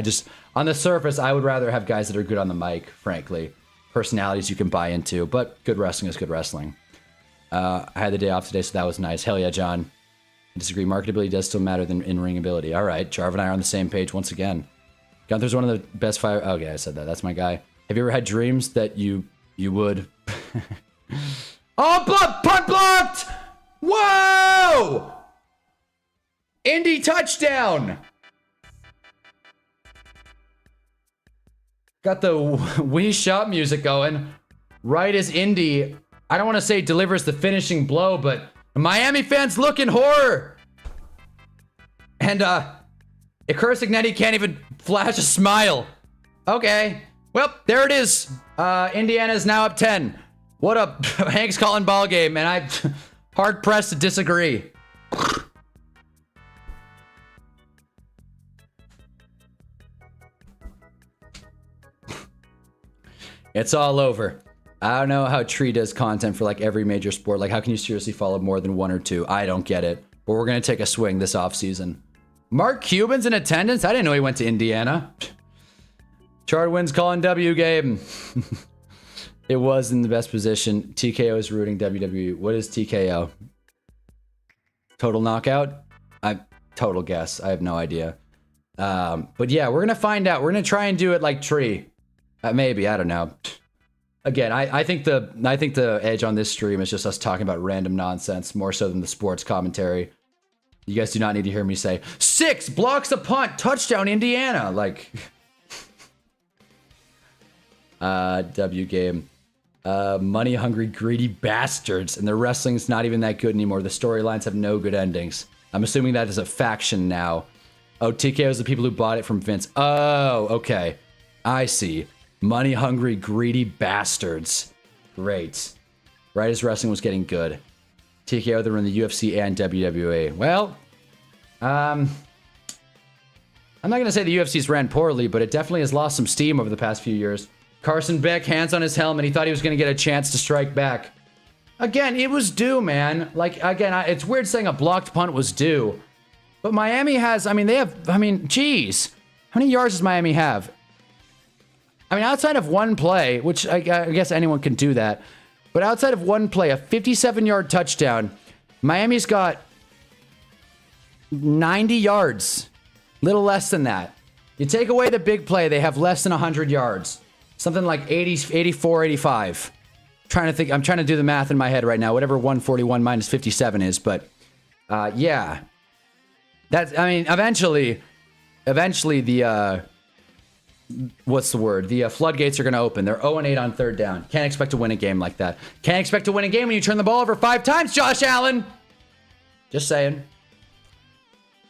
On the surface, I would rather have guys that are good on the mic, frankly. Personalities you can buy into, but good wrestling is good wrestling. I had the day off today, so that was nice. Hell yeah, John. I disagree. Marketability does still matter than in-ring ability. All right, Jarv and I are on the same page once again. Gunther's one of the best 5. Okay, I said that. That's my guy. Have you ever had dreams that you would? Oh, punt blocked! Whoa! Indy touchdown! Got the Wii Shop music going. Right as Indy, I don't want to say delivers the finishing blow, but Miami fans look in horror. And Ikursegnetti can't even flash a smile. Okay. Well, there it is. Indiana's now up 10. What a Hank's calling ball game, and I'm hard pressed to disagree. It's all over. I don't know how Tree does content for like every major sport. Like, how can you seriously follow more than 1 or 2? I don't get it. But we're going to take a swing this offseason. Mark Cuban's in attendance? I didn't know he went to Indiana. Chard wins calling W game. It was in the best position. TKO is rooting WWE. What is TKO? Total knockout? Total guess. I have no idea. But yeah, we're going to find out. We're going to try and do it like Tree. Maybe. I don't know. Again, I think the edge on this stream is just us talking about random nonsense more so than the sports commentary. You guys do not need to hear me say 6 blocks a punt, touchdown Indiana. Like, W game. Money hungry, greedy bastards, and their wrestling's not even that good anymore. The storylines have no good endings. I'm assuming that is a faction now. Oh, TKO is the people who bought it from Vince. Oh, okay. I see. Money hungry, greedy bastards. Great. Right as wrestling was getting good. TKO, they were in the UFC and WWE. Well, I'm not going to say the UFC's ran poorly, but it definitely has lost some steam over the past few years. Carson Beck, hands on his helmet. He thought he was going to get a chance to strike back. Again, it was due, man. Like, again, it's weird saying a blocked punt was due. But Miami has, geez. How many yards does Miami have? I mean, outside of one play, which I guess anyone can do that. But outside of one play, a 57-yard touchdown, Miami's got 90 yards. Little less than that. You take away the big play, they have less than 100 yards. Something like 80, 84, 85. I'm trying to do the math in my head right now, whatever 141 minus 57 is, but yeah. Eventually the what's the word? The floodgates are going to open. They're 0-8 on third down. Can't expect to win a game like that. Can't expect to win a game when you turn the ball over 5 times, Josh Allen. Just saying.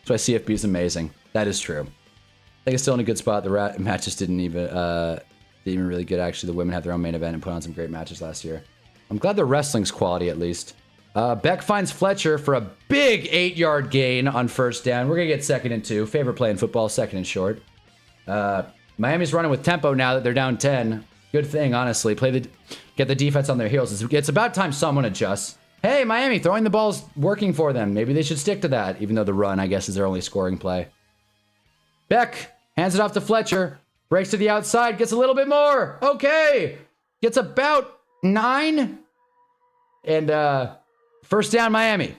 That's why CFB is amazing. That is true. I think it's still in a good spot. The matches didn't even really good, actually. The women had their own main event and put on some great matches last year. I'm glad the wrestling's quality, at least. Beck finds Fletcher for a big 8-yard gain on first down. We're going to get 2nd and 2. Favorite play in football, 2nd and short. Miami's running with tempo now that they're down 10. Good thing, honestly. Get the defense on their heels. It's about time someone adjusts. Hey, Miami, throwing the ball's working for them. Maybe they should stick to that, even though the run, I guess, is their only scoring play. Beck hands it off to Fletcher. Breaks to the outside, gets a little bit more. Okay. Gets about 9. And first down, Miami.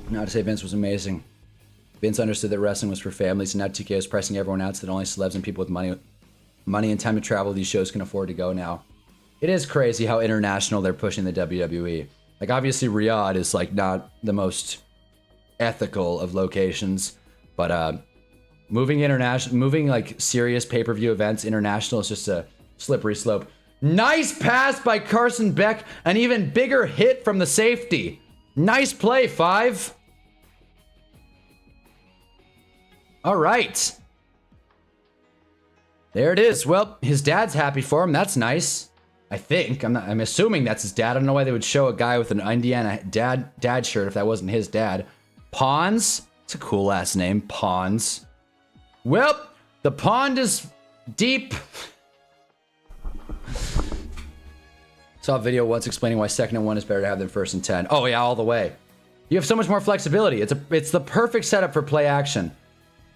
Not to say Vince was amazing. Vince understood that wrestling was for families, and now TK is pressing everyone out so that only celebs and people with money and time to travel these shows can afford to go now. It is crazy how international they're pushing the WWE. Like, obviously Riyadh is like not the most ethical of locations, but moving like serious pay-per-view events international is just a slippery slope. Nice pass by Carson Beck, an even bigger hit from the safety. Nice play, 5. All right. There it is. Well, his dad's happy for him. That's nice. I think. I'm assuming that's his dad. I don't know why they would show a guy with an Indiana dad shirt if that wasn't his dad. Pons? It's a cool last name. Pons. Well, the pond is deep. Saw a video once explaining why 2nd and 1 is better to have than 1st and 10. Oh yeah, all the way. You have so much more flexibility. It's the perfect setup for play action.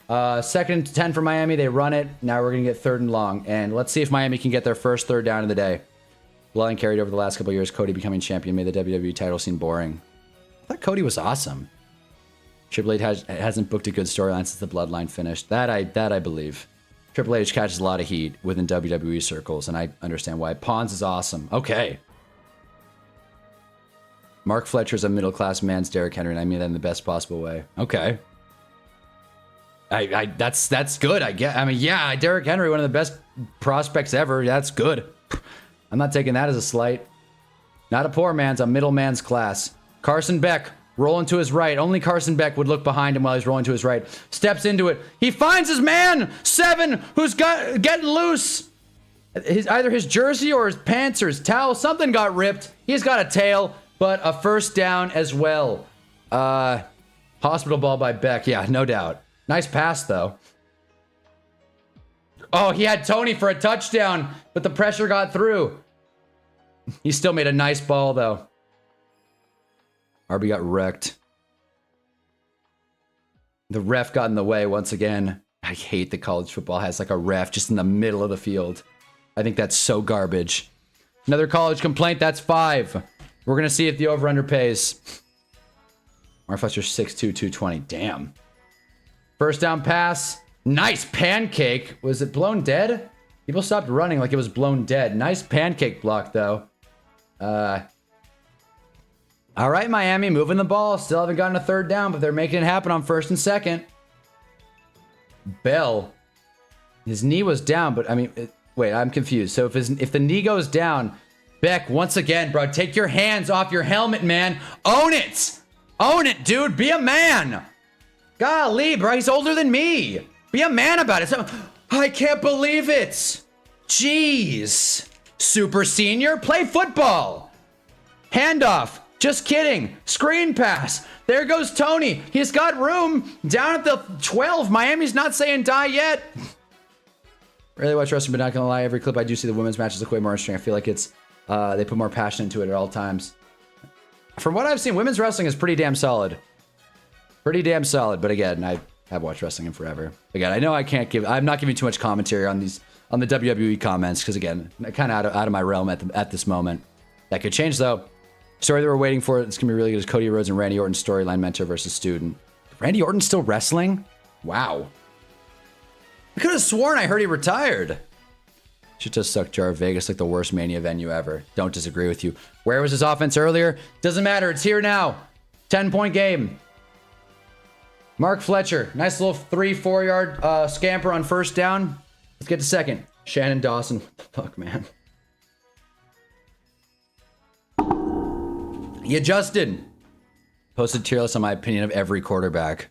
2nd and 10 for Miami. They run it. Now we're going to get 3rd and long. And let's see if Miami can get their first 3rd down of the day. Bloodline carried over the last couple of years. Cody becoming champion made the WWE title seem boring. I thought Cody was awesome. Triple H hasn't booked a good storyline since the Bloodline finished. That I believe. Triple H catches a lot of heat within WWE circles, and I understand why. Pons is awesome. Okay. Mark Fletcher's a middle-class man's Derrick Henry, and I mean that in the best possible way. Okay. That's good, I guess. I mean, yeah, Derrick Henry, one of the best prospects ever. That's good. I'm not taking that as a slight. Not a poor man's, a middle man's class. Carson Beck, rolling to his right. Only Carson Beck would look behind him while he's rolling to his right. Steps into it. He finds his man, 7, who's getting loose. Either his jersey or his pants or his towel. Something got ripped. He's got a tail, but a first down as well. Hospital ball by Beck. Yeah, no doubt. Nice pass, though. Oh, he had Tony for a touchdown, but the pressure got through. He still made a nice ball, though. RB got wrecked. The ref got in the way once again. I hate that college football has like a ref just in the middle of the field. I think that's so garbage. Another college complaint. That's 5. We're going to see if the over-under pays. Mark Fletcher 6'2", 220. Damn. First down pass. Nice pancake. Was it blown dead? People stopped running like it was blown dead. Nice pancake block, though. All right, Miami, moving the ball. Still haven't gotten a third down, but they're making it happen on first and second. Bell. His knee was down, but I mean, wait, I'm confused. So if the knee goes down, Beck, once again, bro, take your hands off your helmet, man. Own it. Own it, dude. Be a man. Golly, bro, he's older than me. Be a man about it. So, I can't believe it. Jeez. Super senior, play football. Handoff. Just kidding. Screen pass. There goes Tony. He's got room down at the 12. Miami's not saying die yet. Really watch wrestling, but not gonna lie, every clip I do see the women's matches look way more interesting. I feel like it's they put more passion into it at all times. From what I've seen, women's wrestling is pretty damn solid. Pretty damn solid. But again, I have watched wrestling in forever. Again, I know I'm not giving too much commentary on the WWE comments because again, kind of out of my realm at this moment. That could change though. Story that we're waiting for, it's gonna be really good, is Cody Rhodes and Randy Orton storyline, mentor versus student. Randy Orton still wrestling? Wow. I could have sworn I heard he retired. Should just suck Jar Vegas like the worst Mania venue ever. Don't disagree with you. Where was his offense earlier? Doesn't matter, it's here now. 10-point game. Mark Fletcher, nice little 3-4 yard scamper on first down. Let's get to second. Shannon Dawson, what the fuck, man? You Justin posted tier list on my opinion of every quarterback.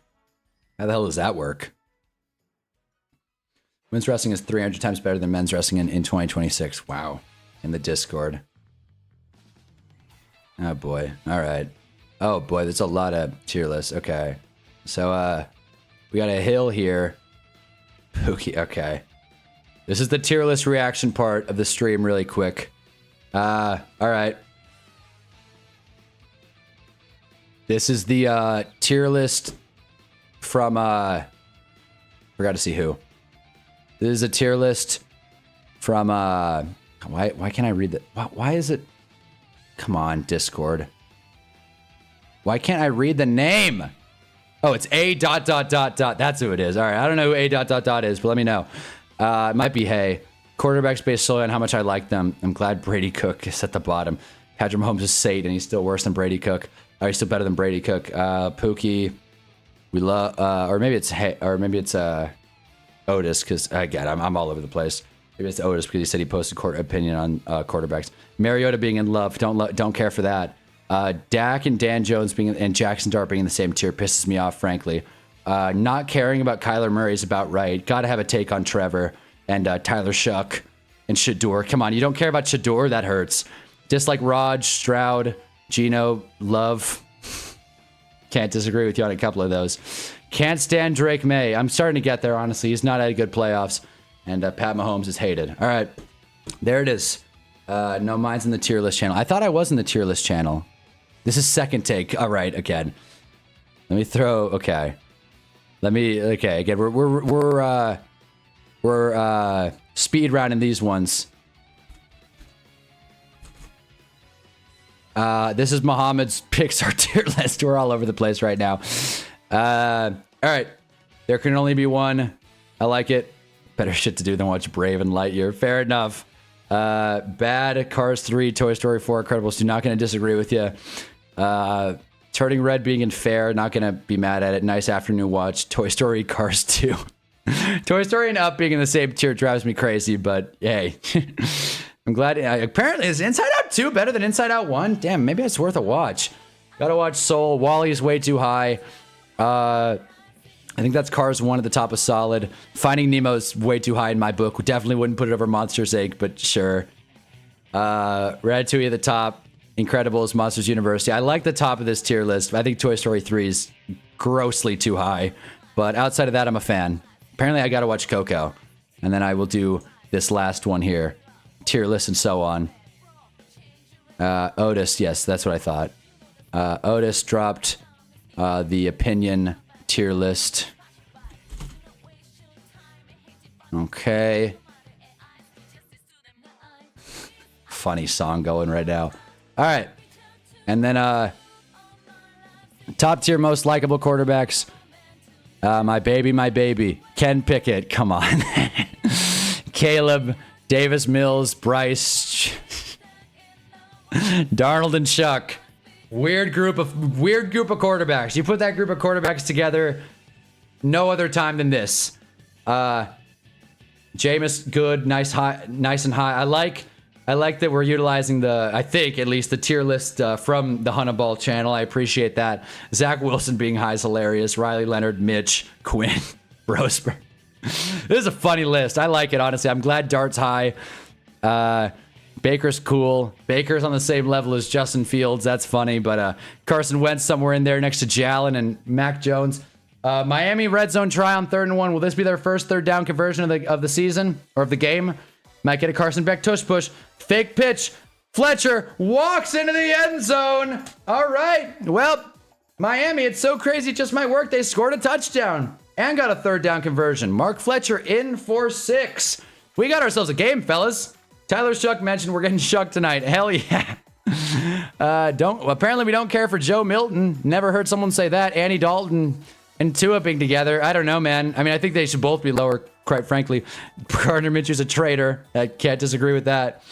How the hell does that work? Women's wrestling is 300 times better than men's wrestling in 2026. Wow. In the Discord. Oh boy. All right. Oh boy, there's a lot of tier lists. Okay. So we got a hill here. Pookie. Okay. This is the tier list reaction part of the stream really quick. All right. This is the tier list from forgot to see who. This is a tier list from why can't I read that? Why is it? Come on, Discord. Why can't I read the name? Oh, it's A ... That's who it is. All right, I don't know who A ... is, but let me know. It might be Hey. Quarterbacks based solely on how much I like them. I'm glad Brady Cook is at the bottom. Patrick Mahomes is Satan. He's still worse than Brady Cook. He's still better than Brady Cook. Pookie, we love, or maybe it's Otis, because again, I'm all over the place. Maybe it's Otis because he said he posted opinion on quarterbacks. Mariota being in love, don't care for that. Dak and Dan Jones and Jackson Dart being in the same tier pisses me off, frankly. Not caring about Kyler Murray is about right. Got to have a take on Trevor and Tyler Shuck and Shador. Come on, you don't care about Shador? That hurts. Dislike Raj, Stroud, Gino, Love. Can't disagree with you on a couple of those. Can't stand Drake May. I'm starting to get there, honestly. He's not had good playoffs. And Pat Mahomes is hated. All right. There it is. No, mine's in the tier list channel. I thought I was in the tier list channel. This is second take. All right, again. Let me throw... Okay. Okay, again, we're speed rounding these ones. This is Muhammad's Pixar tier list. We're all over the place right now. All right. There can only be one. I like it. Better shit to do than watch Brave and Lightyear. Fair enough. Bad, Cars 3, Toy Story 4, Incredibles 2. Not going to disagree with you. Turning Red being in fair. Not going to be mad at it. Nice afternoon watch. Toy Story, Cars 2. Toy Story and Up being in the same tier drives me crazy, but hey. I'm glad. Apparently, is Inside Out 2 better than Inside Out 1? Damn, maybe it's worth a watch. Gotta watch Soul. WALL-E's way too high. I think that's Cars 1 at the top of solid. Finding Nemo's way too high in my book. We definitely wouldn't put it over Monsters, Inc., but sure. Ratatouille at the top. Incredibles, Monsters University. I like the top of this tier list. I think Toy Story 3 is grossly too high. But outside of that, I'm a fan. Apparently, I gotta watch Coco. And then I will do this last one here. Tier list and so on. Otis, yes, that's what I thought. Otis dropped the opinion tier list. Okay. Funny song going right now. All right. And then top tier most likable quarterbacks. My baby. Ken Pickett. Come on. Caleb, Davis Mills, Bryce. Darnold and Chuck. Weird group of quarterbacks. You put that group of quarterbacks together, no other time than this. Jameis, good, nice and high. I like that we're utilizing I think at least the tier list from the Hunnaball channel. I appreciate that. Zach Wilson being high is hilarious. Riley Leonard, Mitch, Quinn, Roseberg. This is a funny list. I like it, honestly. I'm glad Dart's high. Baker's cool. Baker's on the same level as Justin Fields. That's funny. But Carson Wentz somewhere in there next to Jalen and Mac Jones. Miami red zone try on 3rd and 1. Will this be their first third down conversion of the season or of the game? Might get a Carson Beck tush push. Fake pitch. Fletcher walks into the end zone. All right. Well, Miami, it's so crazy it just might work. They scored a touchdown and got a 3rd down conversion. Mark Fletcher in for 6. We got ourselves a game, fellas. Tyler Shuck mentioned we're getting shucked tonight. Hell yeah. Apparently we don't care for Joe Milton. Never heard someone say that. Andy Dalton and Tua being together. I don't know, man. I mean, I think they should both be lower, quite frankly. Gardner Minshew's a traitor. I can't disagree with that.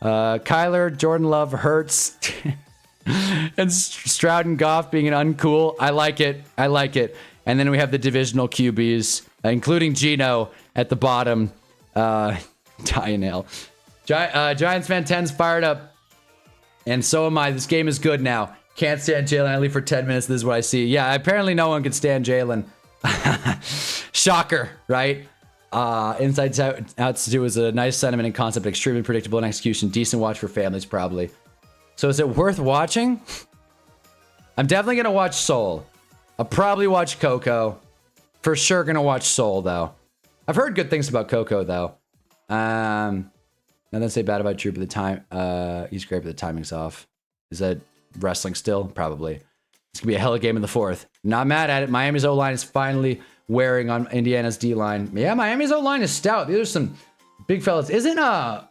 Kyler, Jordan Love, Hurts, and Stroud and Goff being an uncool. I like it. And then we have the divisional QBs, including Geno at the bottom. Lionel. Giants fan 10's fired up. And so am I. This game is good now. Can't stand Jalen. I leave for 10 minutes. This is what I see. Yeah, apparently no one can stand Jalen. Shocker, right? Inside Out to do is a nice sentiment and concept, extremely predictable in execution. Decent watch for families, probably. So is it worth watching? I'm definitely going to watch Soul. I'll probably watch Coco. For sure going to watch Soul, though. I've heard good things about Coco, though. Nothing to say bad about Drew, but the time, he's great, but the timing's off. Is that wrestling still? Probably. It's gonna be a hell of a game in the 4th. Not mad at it. Miami's O-line is finally wearing on Indiana's D-line. Yeah, Miami's O-line is stout. These are some big fellas. It's not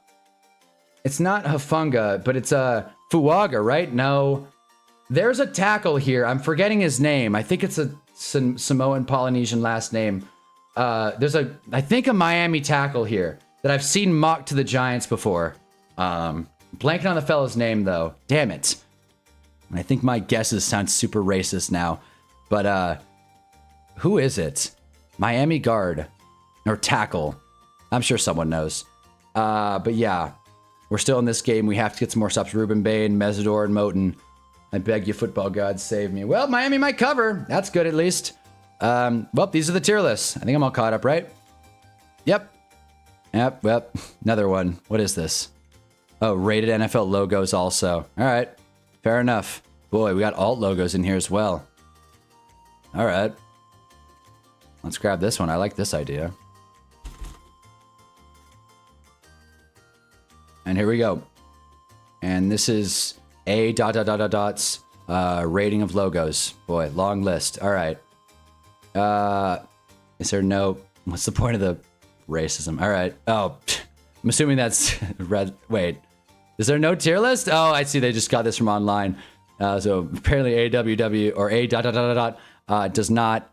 Hafunga, but it's Fuaga, right? No. There's a tackle here. I'm forgetting his name. I think it's a Samoan Polynesian last name. There's I think a Miami tackle here that I've seen mocked to the Giants before. Blanking on the fellow's name, though. Damn it. I think my guesses sound super racist now. But, who is it? Miami guard. Or tackle. I'm sure someone knows. But yeah. We're still in this game. We have to get some more subs. Ruben Bain, Mesidor, and Moten. I beg you, football gods, save me. Well, Miami might cover. That's good, at least. Well, these are the tier lists. I think I'm all caught up, right? Yep. Well, another one. What is this? Oh, rated NFL logos also. All right. Fair enough. Boy, we got alt logos in here as well. All right. Let's grab this one. I like this idea. And here we go. And this is dots rating of logos. Boy, long list. All right. Is there no... What's the point of the racism? All right. Oh, I'm assuming that's red. Wait. Is there no tier list? Oh, I see. They just got this from online. So apparently AWW or does not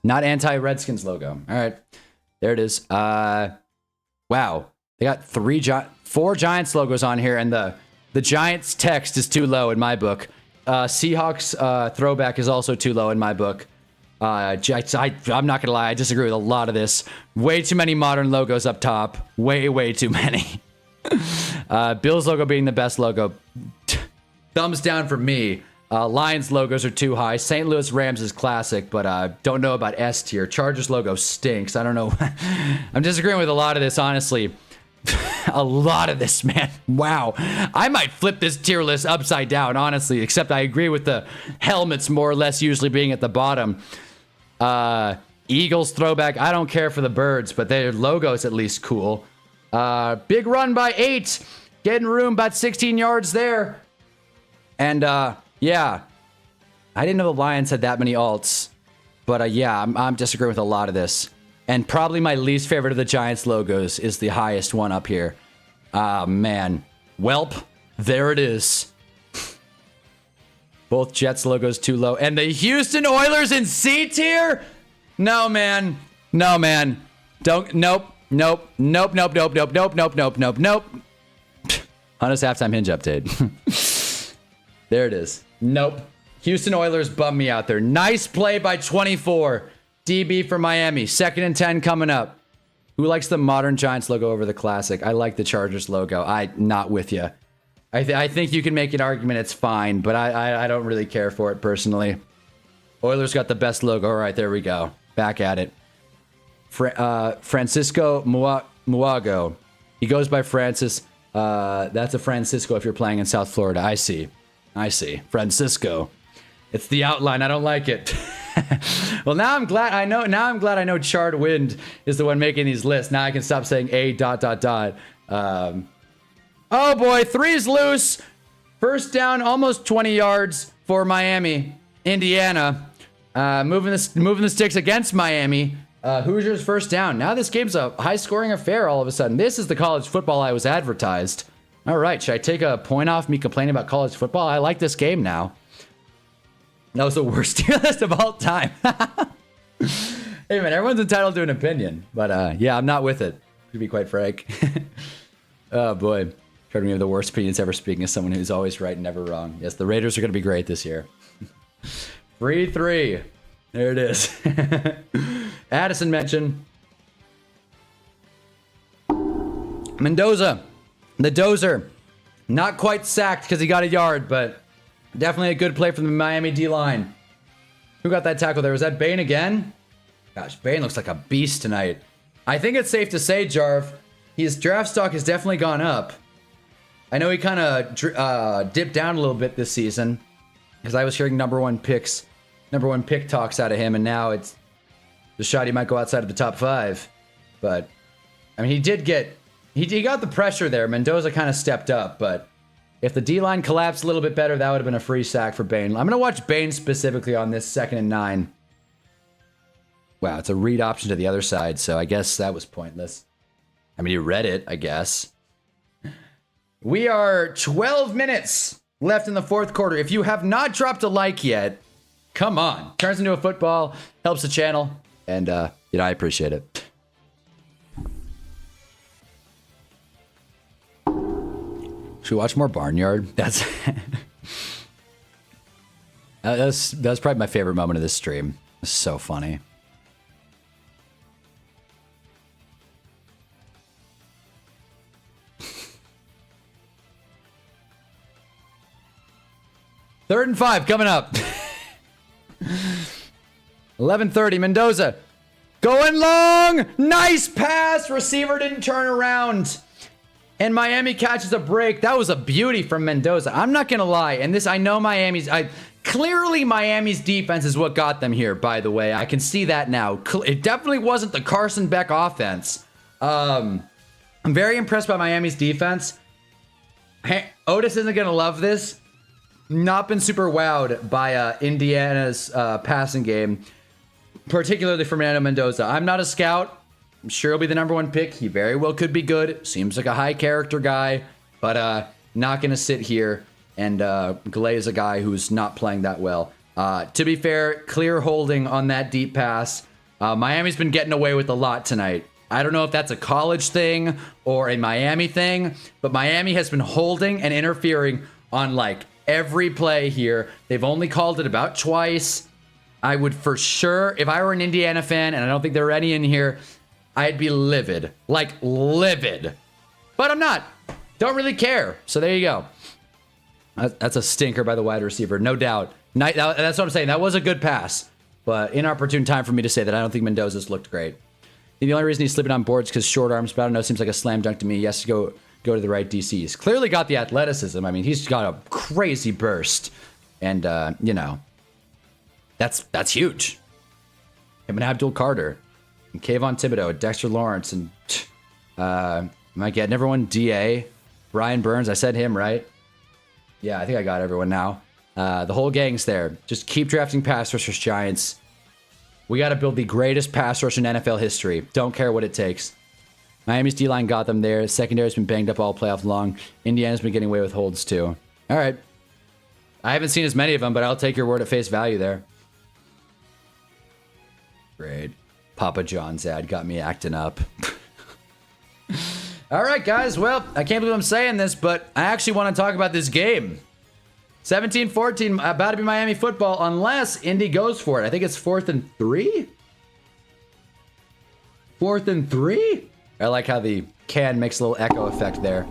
anti-Redskins logo. All right. There it is. Wow. They got 4 Giants logos on here, and the Giants text is too low in my book. Seahawks throwback is also too low in my book. I'm not gonna lie, I disagree with a lot of this. Way too many modern logos up top. Way too many. Bills logo being the best logo. Thumbs down for me. Lions logos are too high. St. Louis Rams is classic, but don't know about S tier. Chargers logo stinks. I don't know. I'm disagreeing with a lot of this, honestly. A lot of this, man. Wow. I might flip this tier list upside down, honestly, except I agree with the helmets more or less usually being at the bottom. Eagles throwback. I don't care for the birds, but their logo's at least cool. Big run by 8. Getting room about 16 yards there. And, yeah. I didn't know the Lions had that many alts. But, yeah, I'm disagreeing with a lot of this. And probably my least favorite of the Giants logos is the highest one up here. Ah, man. Welp, there it is. Both Jets logos too low. And the Houston Oilers in C tier? No, man. No, man. Don't. Nope. Honest halftime hinge update. There it is. Nope. Houston Oilers bummed me out there. Nice play by 24. DB for Miami. 2nd and 10 coming up. Who likes the modern Giants logo over the classic? I like the Chargers logo. Not with you. I think you can make an argument it's fine, but I don't really care for it personally. Oilers got the best logo. All right, there we go. Back at it. Francisco Muago. He goes by Francis. That's a Francisco if you're playing in South Florida. I see. Francisco. It's the outline. I don't like it. Well, now I'm glad I know. Now I'm glad I know Chard Wind is the one making these lists. Now I can stop saying a ... Oh boy, three's loose. First down, almost 20 yards for Miami. Indiana moving the sticks against Miami. Hoosiers first down. Now this game's a high-scoring affair all of a sudden. This is the college football I was advertised. All right, should I take a point off me complaining about college football? I like this game now. That was the worst tier list of all time. Hey man, everyone's entitled to an opinion, but yeah, I'm not with it, to be quite frank. Oh boy. Heard me of the worst opinions ever, speaking as someone who's always right and never wrong. Yes, the Raiders are going to be great this year. Free 3. There it is. Addison mentioned. Mendoza. The dozer. Not quite sacked because he got a yard, but definitely a good play from the Miami D-line. Who got that tackle there? Was that Bain again? Gosh, Bain looks like a beast tonight. I think it's safe to say, Jarv, his draft stock has definitely gone up. I know he kind of dipped down a little bit this season because I was hearing number one pick talks out of him, and now it's the shot he might go outside of the top 5. But I mean, he got the pressure there. Mendoza kind of stepped up, but if the D-line collapsed a little bit better, that would have been a free sack for Bain. I'm going to watch Bain specifically on this 2nd and 9. Wow, it's a read option to the other side, so I guess that was pointless. I mean, he read it, I guess. We are 12 minutes left in the 4th quarter. If you have not dropped a like yet, come on. Turns into a football, helps the channel, and, I appreciate it. Should we watch more Barnyard? That's probably my favorite moment of this stream. It's so funny. Third and 5 coming up. 11:30. Mendoza going long. Nice pass. Receiver didn't turn around. And Miami catches a break. That was a beauty from Mendoza. I'm not going to lie. And this, I know clearly Miami's defense is what got them here, by the way. I can see that now. It definitely wasn't the Carson Beck offense. I'm very impressed by Miami's defense. Hey, Otis isn't going to love this. Not been super wowed by Indiana's passing game, particularly for Fernando Mendoza. I'm not a scout. I'm sure he'll be the number 1 pick. He very well could be good. Seems like a high character guy, but not going to sit here and glaze a guy who's not playing that well. To be fair, clear holding on that deep pass. Miami's been getting away with a lot tonight. I don't know if that's a college thing or a Miami thing, but Miami has been holding and interfering on like every play here. They've only called it about twice. I would for sure, if I were an Indiana fan, and I don't think there are any in here, I'd be livid. Like, livid. But I'm not. Don't really care. So there you go. That's a stinker by the wide receiver, no doubt. That's what I'm saying. That was a good pass. But inopportune time for me to say that I don't think Mendoza's looked great. The only reason he's slipping on boards because short arms, but I don't know, seems like a slam dunk to me. He has to go to the right DCs. Clearly got the athleticism. I mean, he's got a crazy burst. And, that's huge. Him and Abdul Carter. And Kayvon Thibodeau, Dexter Lawrence, and am I getting everyone? DA, Brian Burns. I said him, right? Yeah, I think I got everyone now. The whole gang's there. Just keep drafting pass rushers, Giants. We got to build the greatest pass rush in NFL history. Don't care what it takes. Miami's D-line got them there. Secondary's been banged up all playoff long. Indiana's been getting away with holds too. All right. I haven't seen as many of them, but I'll take your word at face value there. Great. Papa John's ad got me acting up. All right, guys. Well, I can't believe I'm saying this, but I actually want to talk about this game. 17-14, about to be Miami football, unless Indy goes for it. I think it's 4th and 3? 4th and 3? I like how the can makes a little echo effect there.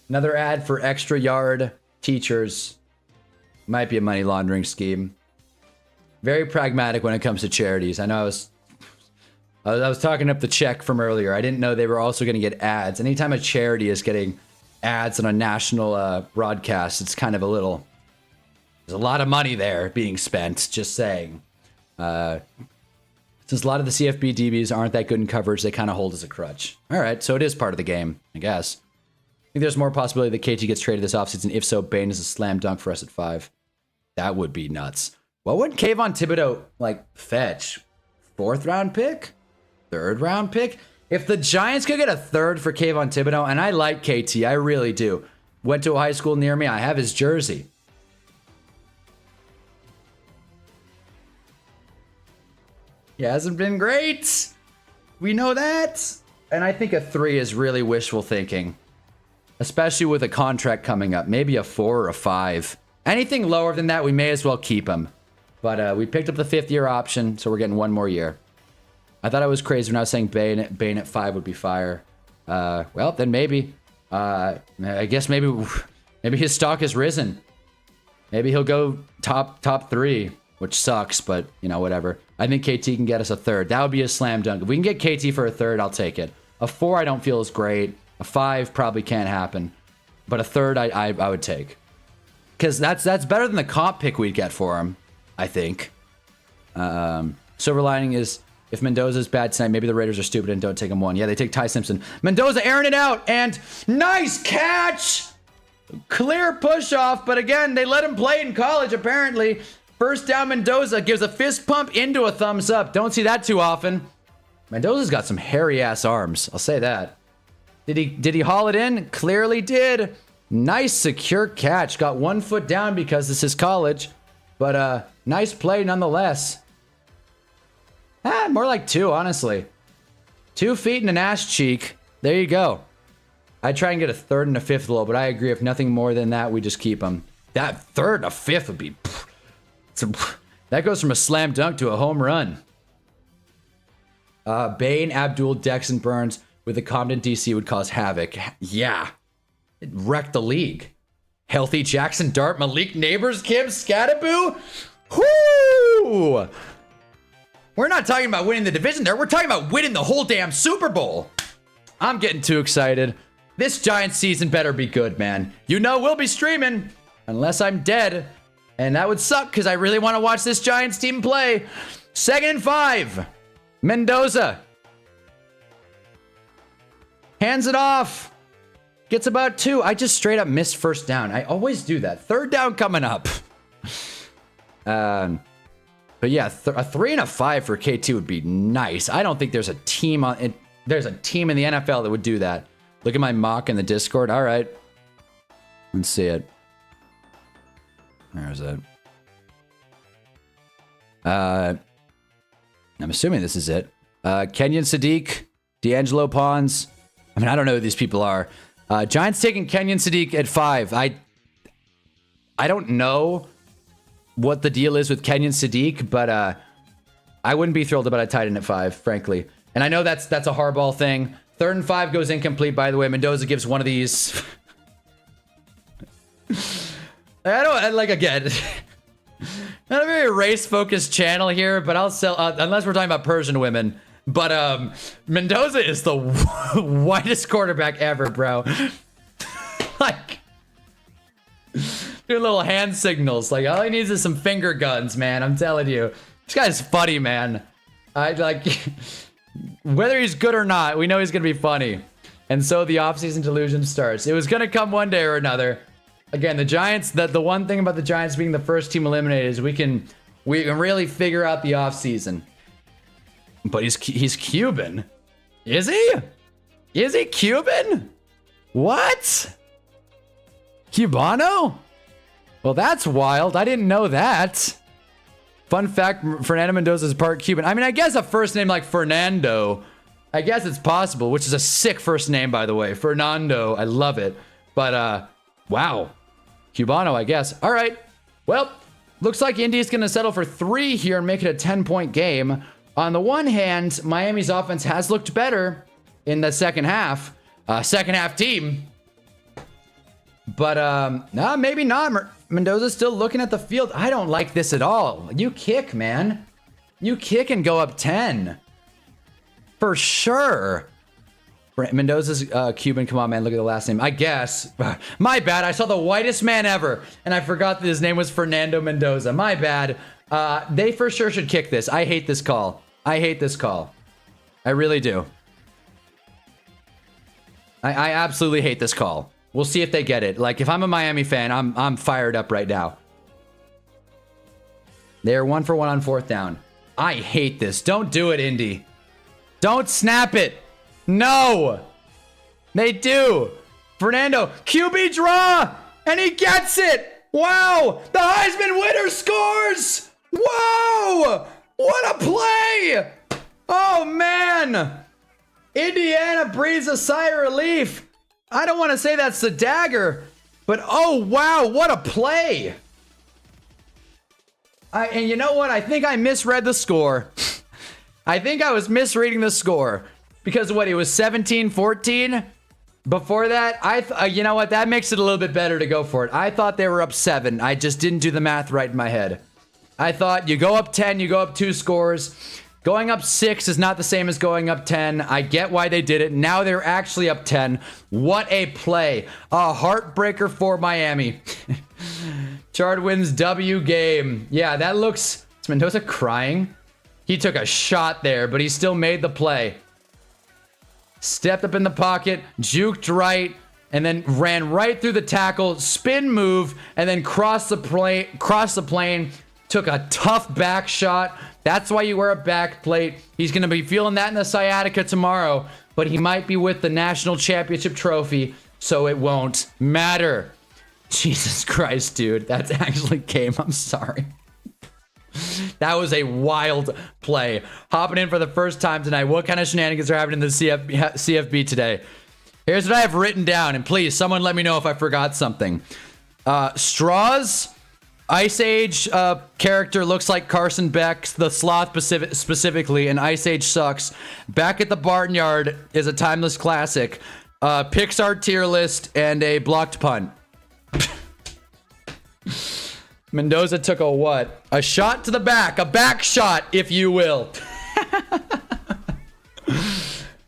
Another ad for extra yard teachers. Might be a money laundering scheme. Very pragmatic when it comes to charities. I know I was talking up the check from earlier. I didn't know they were also going to get ads. Anytime a charity is getting ads on a national broadcast, it's kind of a little... There's a lot of money there being spent, just saying. Since a lot of the CFB DBs aren't that good in coverage, they kind of hold as a crutch. All right, so it is part of the game, I guess. I think there's more possibility that KT gets traded this offseason. If so, Bane is a slam dunk for us at 5. That would be nuts. What would Kayvon Thibodeau, like, fetch? 4th round pick? 3rd round pick? If the Giants could get a 3rd for Kayvon Thibodeau, and I like KT, I really do. Went to a high school near me. I have his jersey. He hasn't been great. We know that. And I think a 3 is really wishful thinking. Especially with a contract coming up. Maybe a 4 or a 5. Anything lower than that, we may as well keep him. But we picked up the 5th-year option, so we're getting 1 more year. I thought I was crazy when I was saying Bane at 5 would be fire. Well, then maybe. I guess maybe his stock has risen. Maybe he'll go top 3, which sucks, but, you know, whatever. I think KT can get us a 3rd. That would be a slam dunk. If we can get KT for a 3rd, I'll take it. A 4 I don't feel is great. A 5 probably can't happen. But a 3rd I would take. Because that's better than the comp pick we'd get for him, I think. Silver lining is, if Mendoza's bad tonight, maybe the Raiders are stupid and don't take him 1. Yeah, they take Ty Simpson. Mendoza airing it out, and nice catch! Clear push off, but again, they let him play in college, apparently. First down, Mendoza gives a fist pump into a thumbs up. Don't see that too often. Mendoza's got some hairy-ass arms, I'll say that. Did he haul it in? Clearly did. Nice, secure catch. Got 1 foot down because this is college. But nice play nonetheless. More like 2, honestly. 2 feet and an ass cheek. There you go. I'd try and get a 3rd and a 5th low, but I agree. If nothing more than that, we just keep him. That 3rd and a 5th would be... that goes from a slam dunk to a home run. Bane, Abdul, Dex, and Burns with the Compton DC would cause havoc. Yeah. It wrecked the league. Healthy Jackson Dart, Malik Neighbors, Kim Scattaboo. Whoo! We're not talking about winning the division there. We're talking about winning the whole damn Super Bowl. I'm getting too excited. This Giants season better be good, man. You know we'll be streaming unless I'm dead. And that would suck because I really want to watch this Giants team play. 2nd and 5. Mendoza. Hands it off. Gets about 2. I just straight up missed first down. I always do that. 3rd down coming up. But yeah, a 3 and a 5 for KT would be nice. I don't think there's a team on it. There's a team in the NFL that would do that. Look at my mock in the Discord. All right. Let's see it. Where is it? I'm assuming this is it. Kenyon Sadiq, D'Angelo Pons. I mean, I don't know who these people are. Giants taking Kenyon Sadiq at 5. I don't know what the deal is with Kenyon Sadiq, but I wouldn't be thrilled about a tight end at 5, frankly. And I know that's a hardball thing. 3rd and 5 goes incomplete, by the way. Mendoza gives one of these. Again, not a very race-focused channel here, but I'll sell, unless we're talking about Persian women. But Mendoza is the whitest quarterback ever, bro. Like, doing little hand signals. Like, all he needs is some finger guns, man. I'm telling you. This guy's funny, man. Whether he's good or not, we know he's going to be funny. And so the offseason delusion starts. It was going to come one day or another. Again, the Giants, the one thing about the Giants being the first team eliminated is we can really figure out the offseason. But he's Cuban. Is he? Is he Cuban? What? Cubano? Well, that's wild. I didn't know that. Fun fact, Fernando Mendoza is part Cuban. I mean, I guess a first name like Fernando I guess it's possible, which is a sick first name, by the way. Fernando. I love it. But, wow. Cubano, I guess. All right. Well, looks like Indy's going to settle for 3 here and make it a 10-point game. On the one hand, Miami's offense has looked better in the second half. Second half team. But, nah, maybe not. Mendoza's still looking at the field. I don't like this at all. You kick, man. You kick and go up 10. For sure. Mendoza's Cuban. Come on, man. Look at the last name. I guess. My bad. I saw the whitest man ever, and I forgot that his name was Fernando Mendoza. My bad. They for sure should kick this. I hate this call. I hate this call. I really do. I absolutely hate this call. We'll see if they get it. Like, if I'm a Miami fan, I'm fired up right now. They're 1 for 1 on 4th down. I hate this. Don't do it, Indy. Don't snap it. No. They do. Fernando, QB draw, and he gets it. Wow. The Heisman winner scores. Whoa. What a play. Oh, man. Indiana breathes a sigh of relief. I don't want to say that's the dagger, but oh, wow. What a play. And you know what? I think I misread the score. I think I was misreading the score because what, it was 17-14 before that. You know what? That makes it a little bit better to go for it. I thought they were up 7. I just didn't do the math right in my head. I thought you go up 10, you go up 2 scores. Going up 6 is not the same as going up 10. I get why they did it. Now they're actually up 10. What a play. A heartbreaker for Miami. Chard wins W game. Yeah, that looks... Is Mendoza crying? He took a shot there, but he still made the play. Stepped up in the pocket, juked right, and then ran right through the tackle, spin move, and then crossed the plane, took a tough back shot. That's why you wear a back plate. He's going to be feeling that in the sciatica tomorrow, but he might be with the national championship trophy, so it won't matter. Jesus Christ, dude. That's actually game. I'm sorry. That was a wild play. Hopping in for the first time tonight. What kind of shenanigans are happening in the CFB today? Here's what I have written down, and please, someone let me know if I forgot something. Straws, Ice Age character looks like Carson Beck, the sloth specifically, and Ice Age sucks. Back at the Barnyard is a timeless classic. Pixar tier list and a blocked punt. Mendoza took a what? A shot to the back. A back shot, if you will.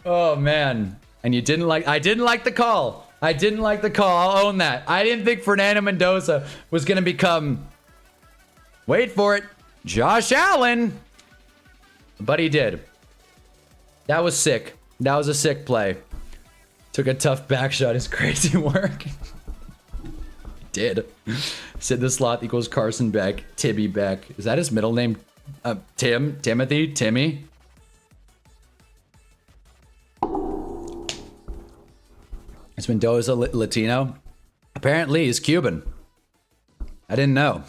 Oh, man. And you didn't like... I didn't like the call. I didn't like the call. I'll own that. I didn't think Fernando Mendoza was going to become... Wait for it. Josh Allen. But he did. That was sick. That was a sick play. Took a tough back shot. It's crazy work. Did. Sid the Sloth equals Carson Beck. Tibby Beck. Is that his middle name? Tim? Timothy? Timmy? Is Mendoza Latino? Apparently he's Cuban. I didn't know.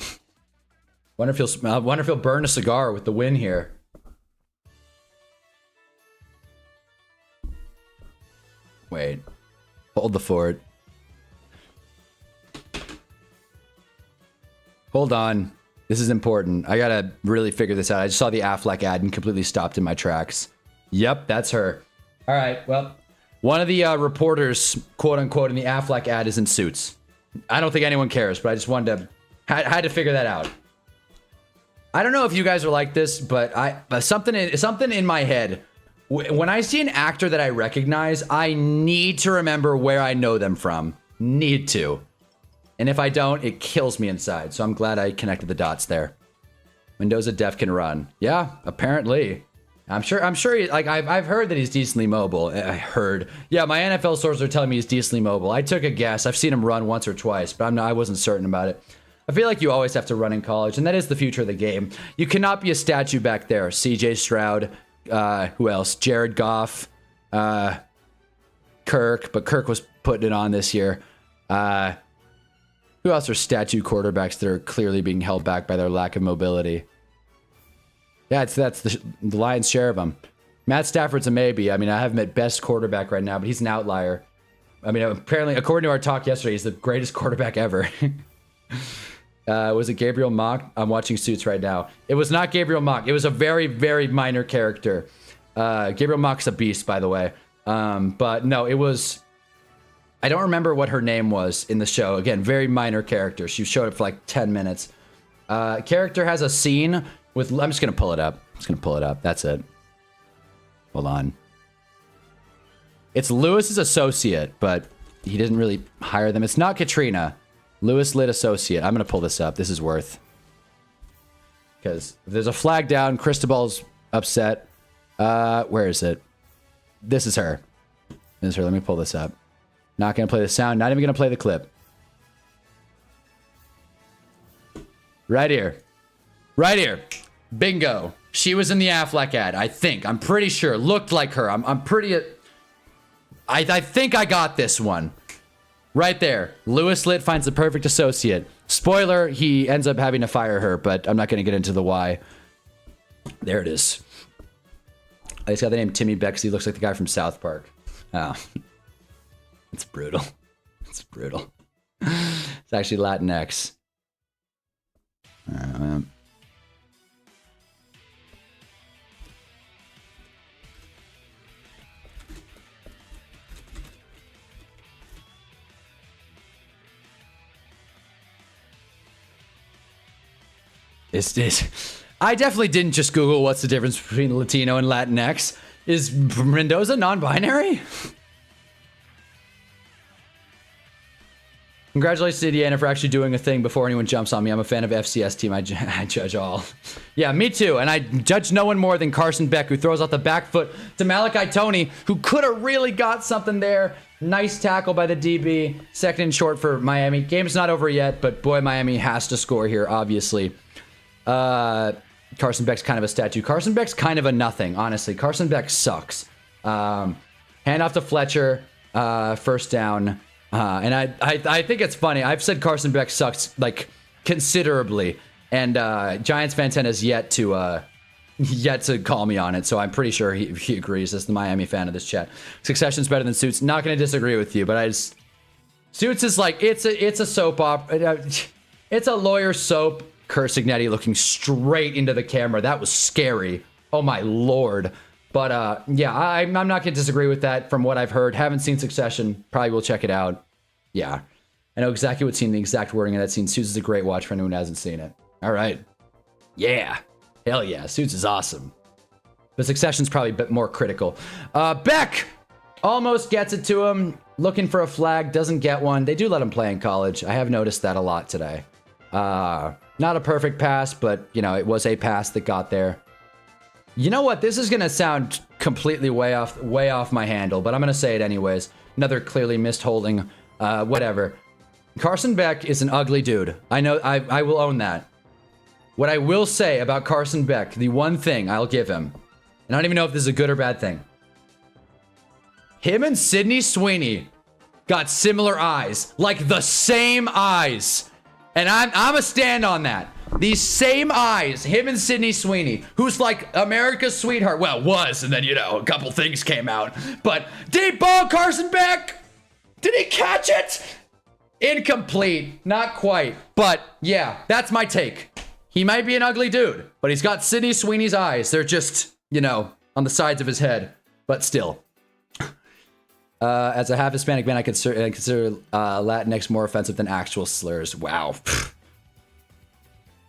Wonder if he'll burn a cigar with the win here. Wait. Hold the fort. Hold on. This is important. I gotta really figure this out. I just saw the Affleck ad and completely stopped in my tracks. Yep, that's her. All right, well, one of the reporters, quote unquote, in the Affleck ad is in suits. I don't think anyone cares, but I just wanted to... had to figure that out. I don't know if you guys are like this, but something in my head. When I see an actor that I recognize, I need to remember where I know them from. Need to. And if I don't, it kills me inside. So I'm glad I connected the dots there. Mendoza Def can run. Yeah, apparently. I'm sure he, like, I've heard that he's decently mobile. I heard. Yeah, my NFL sources are telling me he's decently mobile. I took a guess. I've seen him run once or twice, but I wasn't certain about it. I feel like you always have to run in college, and that is the future of the game. You cannot be a statue back there. CJ Stroud, who else? Jared Goff, Kirk, but Kirk was putting it on this year. Who else are statue quarterbacks that are clearly being held back by their lack of mobility? Yeah, that's the lion's share of them. Matt Stafford's a maybe. I mean, I have him at best quarterback right now, but he's an outlier. I mean, apparently, according to our talk yesterday, he's the greatest quarterback ever. Was it Gabriel Mock? I'm watching Suits right now. It was not Gabriel Mock. It was a very, very minor character. Gabriel Mock's a beast, by the way. But no, it was... I don't remember what her name was in the show. Again, very minor character. She showed up for like 10 minutes. Character has a scene with... I'm just going to pull it up. That's it. Hold on. It's Lewis's associate, but he didn't really hire them. It's not Katrina. Lewis lit associate. I'm going to pull this up. This is worth. Because if there's a flag down, Cristobal's upset. Where is it? This is her. This is her. Let me pull this up. Not going to play the sound. Not even going to play the clip. Right here. Right here. Bingo. She was in the Affleck ad, I think. I'm pretty sure. Looked like her. I'm pretty... I think I got this one. Right there. Lewis Litt finds the perfect associate. Spoiler, he ends up having to fire her, but I'm not going to get into the why. There it is. He's got the name Timmy Beck because he looks like the guy from South Park. Oh. It's brutal. It's brutal. It's actually Latinx. I definitely didn't just Google what's the difference between Latino and Latinx. Is Mendoza non-binary? Congratulations to Indiana for actually doing a thing before anyone jumps on me. I'm a fan of FCS team. I judge all. Yeah, me too. And I judge no one more than Carson Beck, who throws out the back foot to Malachi Toney, who could have really got something there. Nice tackle by the DB. Second and short for Miami. Game's not over yet, but boy, Miami has to score here, obviously. Carson Beck's kind of a statue. Carson Beck's kind of a nothing, honestly. Carson Beck sucks. Hand off to Fletcher. First down. And I think it's funny. I've said Carson Beck sucks like considerably, and Giants fan 10 has yet to call me on it. So I'm pretty sure he agrees. As the Miami fan of this chat, Succession's better than Suits. Not going to disagree with you, but Suits is like it's a soap opera. It's a lawyer soap. Kurt Signetti looking straight into the camera. That was scary. Oh my lord. But yeah, I'm not going to disagree with that from what I've heard. Haven't seen Succession. Probably will check it out. Yeah. I know exactly what scene, the exact wording of that scene. Suits is a great watch for anyone who hasn't seen it. All right. Yeah. Hell yeah. Suits is awesome. But Succession's probably a bit more critical. Beck almost gets it to him. Looking for a flag. Doesn't get one. They do let him play in college. I have noticed that a lot today. Not a perfect pass, but, you know, it was a pass that got there. You know what? This is going to sound completely way off my handle, but I'm going to say it anyways. Another clearly missed holding. Whatever. Carson Beck is an ugly dude. I know. I will own that. What I will say about Carson Beck, the one thing I'll give him, and I don't even know if this is a good or bad thing. Him and Sydney Sweeney got similar eyes. Like the same eyes. And I'm a stand on that. These same eyes, him and Sydney Sweeney, who's like America's sweetheart. Well, was, and then, you know, a couple things came out. But deep ball, Carson Beck. Did he catch it? Incomplete. Not quite. But yeah, that's my take. He might be an ugly dude, but he's got Sydney Sweeney's eyes. They're just, you know, on the sides of his head. But still. As a half Hispanic man, I consider Latinx more offensive than actual slurs. Wow.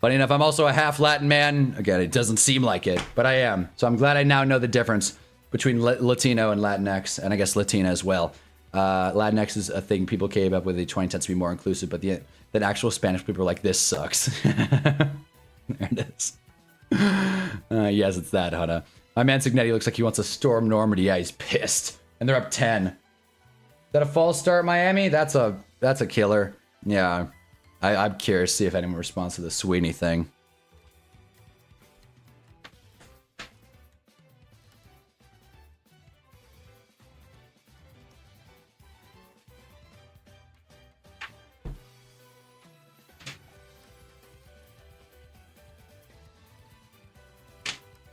Funny enough, I'm also a half Latin man. Again, it doesn't seem like it, but I am. So I'm glad I now know the difference between Latino and Latinx, and I guess Latina as well. Latinx is a thing people came up with in the 2010s to be more inclusive, but then actual Spanish people are like, this sucks. There it is. Yes, it's that, Hunna. My man Signetti looks like he wants to storm Normandy. Yeah, he's pissed. And they're up 10. Is that a false start, Miami? That's a killer. Yeah. I'm curious to see if anyone responds to the Sweeney thing.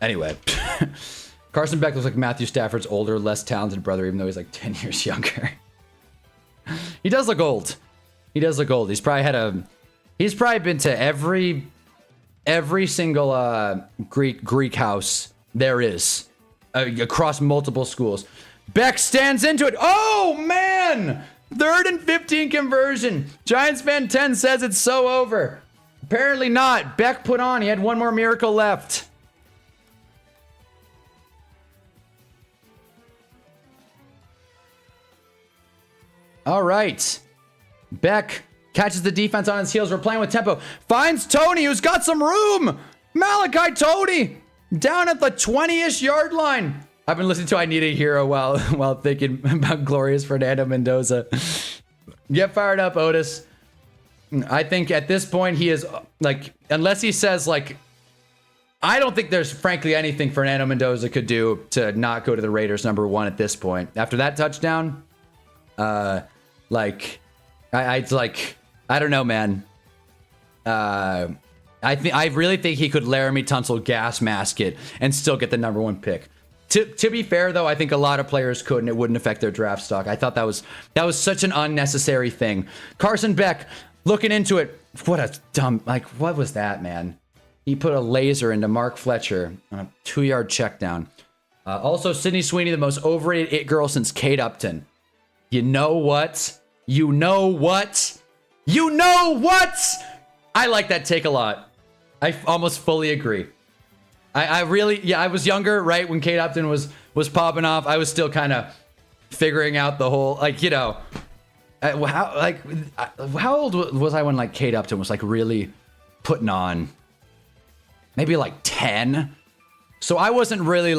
Anyway. Carson Beck looks like Matthew Stafford's older, less talented brother, even though he's like 10 years younger. He does look old. He does look old. He's probably been to every single Greek house there is across multiple schools. Beck stands into it. Oh man! 3rd and 15 conversion. Giants fan 10 says it's so over. Apparently not. Beck put on. He had one more miracle left. All right. Beck catches the defense on his heels. We're playing with tempo. Finds Tony, who's got some room. Malachi Tony down at the 20-ish yard line. I've been listening to I Need a Hero while thinking about glorious Fernando Mendoza. Get fired up, Otis. I think at this point he is like, unless he says like, I don't think there's frankly anything Fernando Mendoza could do to not go to the Raiders #1 at this point. After that touchdown, I don't know, man. I really think he could Laramie Tunsil gas mask it and still get the #1 pick. To be fair, though, I think a lot of players could, and it wouldn't affect their draft stock. I thought that was such an unnecessary thing. Carson Beck looking into it. What a dumb, what was that, man? He put a laser into Mark Fletcher on a 2-yard check down. Also, Sydney Sweeney, the most overrated it girl since Kate Upton. You know what? You know what? You know what? I like that take a lot. I almost fully agree. I really, I was younger, right? When Kate Upton was popping off, I was still kind of figuring out the whole, how old was I when Kate Upton was really putting on? Maybe 10. So I wasn't really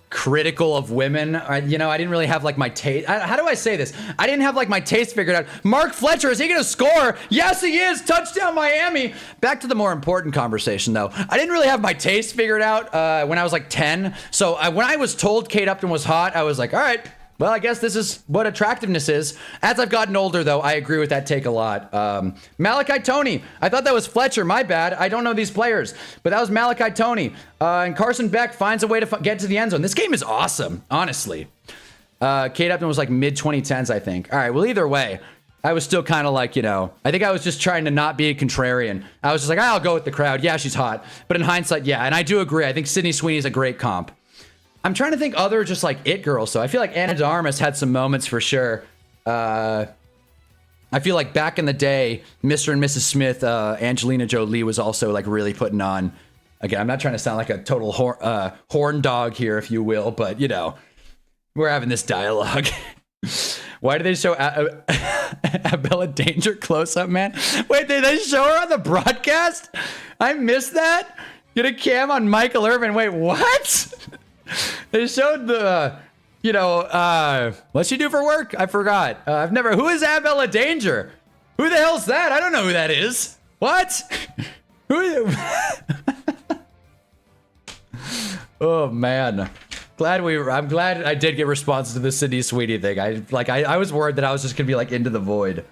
critical of women. I didn't really have my taste. How do I say this? I didn't have my taste figured out. Mark Fletcher, is he going to score? Yes, he is. Touchdown, Miami. Back to the more important conversation, though. I didn't really have my taste figured out when I was 10. So when I was told Kate Upton was hot, I was like, all right, well, I guess this is what attractiveness is. As I've gotten older, though, I agree with that take a lot. Malachi Tony. I thought that was Fletcher. My bad. I don't know these players. But that was Malachi Tony. And Carson Beck finds a way to get to the end zone. This game is awesome, honestly. Kate Upton was mid-2010s, I think. All right, well, either way, I was still kind of I think I was just trying to not be a contrarian. I was just I'll go with the crowd. Yeah, she's hot. But in hindsight, yeah, and I do agree. I think Sydney Sweeney is a great comp. I'm trying to think other just it girls. So I feel Anna de Armas had some moments for sure. I feel back in the day, Mr. and Mrs. Smith, Angelina Jolie was also really putting on. Again, I'm not trying to sound like a total horn dog here, if you will, but we're having this dialogue. Why do they show Abella Danger close up, man? Wait, did they show her on the broadcast? I missed that. Get a cam on Michael Irvin. Wait, what? They showed the, what's she do for work? I forgot. Who is Abella Danger? Who the hell's that? I don't know who that is. What? Oh, man. I'm glad I did get responses to the Sydney Sweeney thing. I was worried that I was just going to be into the void.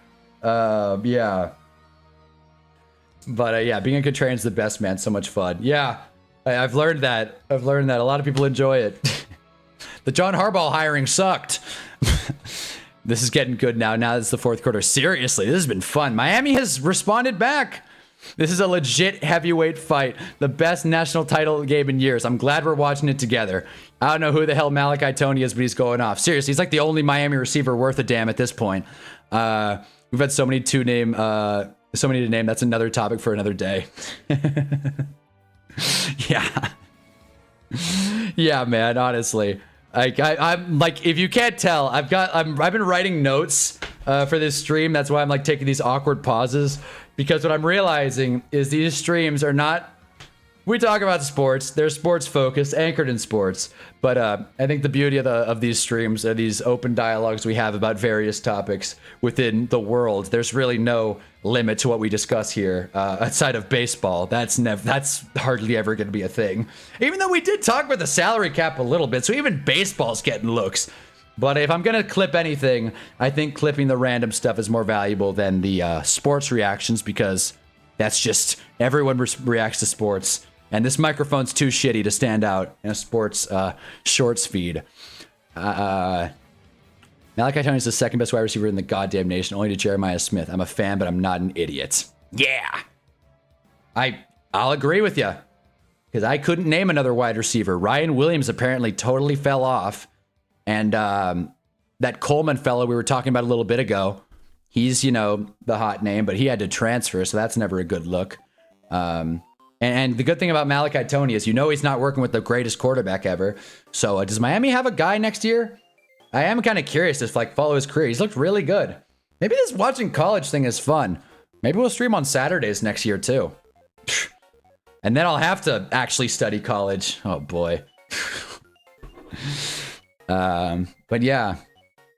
Yeah. But yeah, being a contrarian is the best, man. So much fun. Yeah. I've learned that. A lot of people enjoy it. The John Harbaugh hiring sucked. This is getting good now. Now it's the fourth quarter. Seriously, this has been fun. Miami has responded back. This is a legit heavyweight fight. The best national title game in years. I'm glad we're watching it together. I don't know who the hell Malachi Tony is, but he's going off. Seriously, he's the only Miami receiver worth a damn at this point. We've had so many to name. That's another topic for another day. Yeah, man. Honestly, I'm if you can't tell, I've been writing notes for this stream. That's why I'm taking these awkward pauses, because what I'm realizing is these streams are not. We talk about sports. They're sports focused, anchored in sports. But I think the beauty of these streams are these open dialogues we have about various topics within the world. There's really no limit to what we discuss here outside of baseball. That's hardly ever going to be a thing. Even though we did talk about the salary cap a little bit, so even baseball's getting looks. But if I'm going to clip anything, I think clipping the random stuff is more valuable than the sports reactions, because that's just everyone reacts to sports. And this microphone's too shitty to stand out in a sports shorts feed. Malachi Tony is the second best wide receiver in the goddamn nation, only to Jeremiah Smith. I'm a fan, but I'm not an idiot. Yeah. I'll agree with you. Because I couldn't name another wide receiver. Ryan Williams apparently totally fell off. And that Coleman fellow we were talking about a little bit ago, he's, the hot name, but he had to transfer, so that's never a good look. And the good thing about Malachi Tony is he's not working with the greatest quarterback ever. So does Miami have a guy next year? I am kind of curious to follow his career. He's looked really good. Maybe this watching college thing is fun. Maybe we'll stream on Saturdays next year too. And then I'll have to actually study college. Oh boy. But yeah,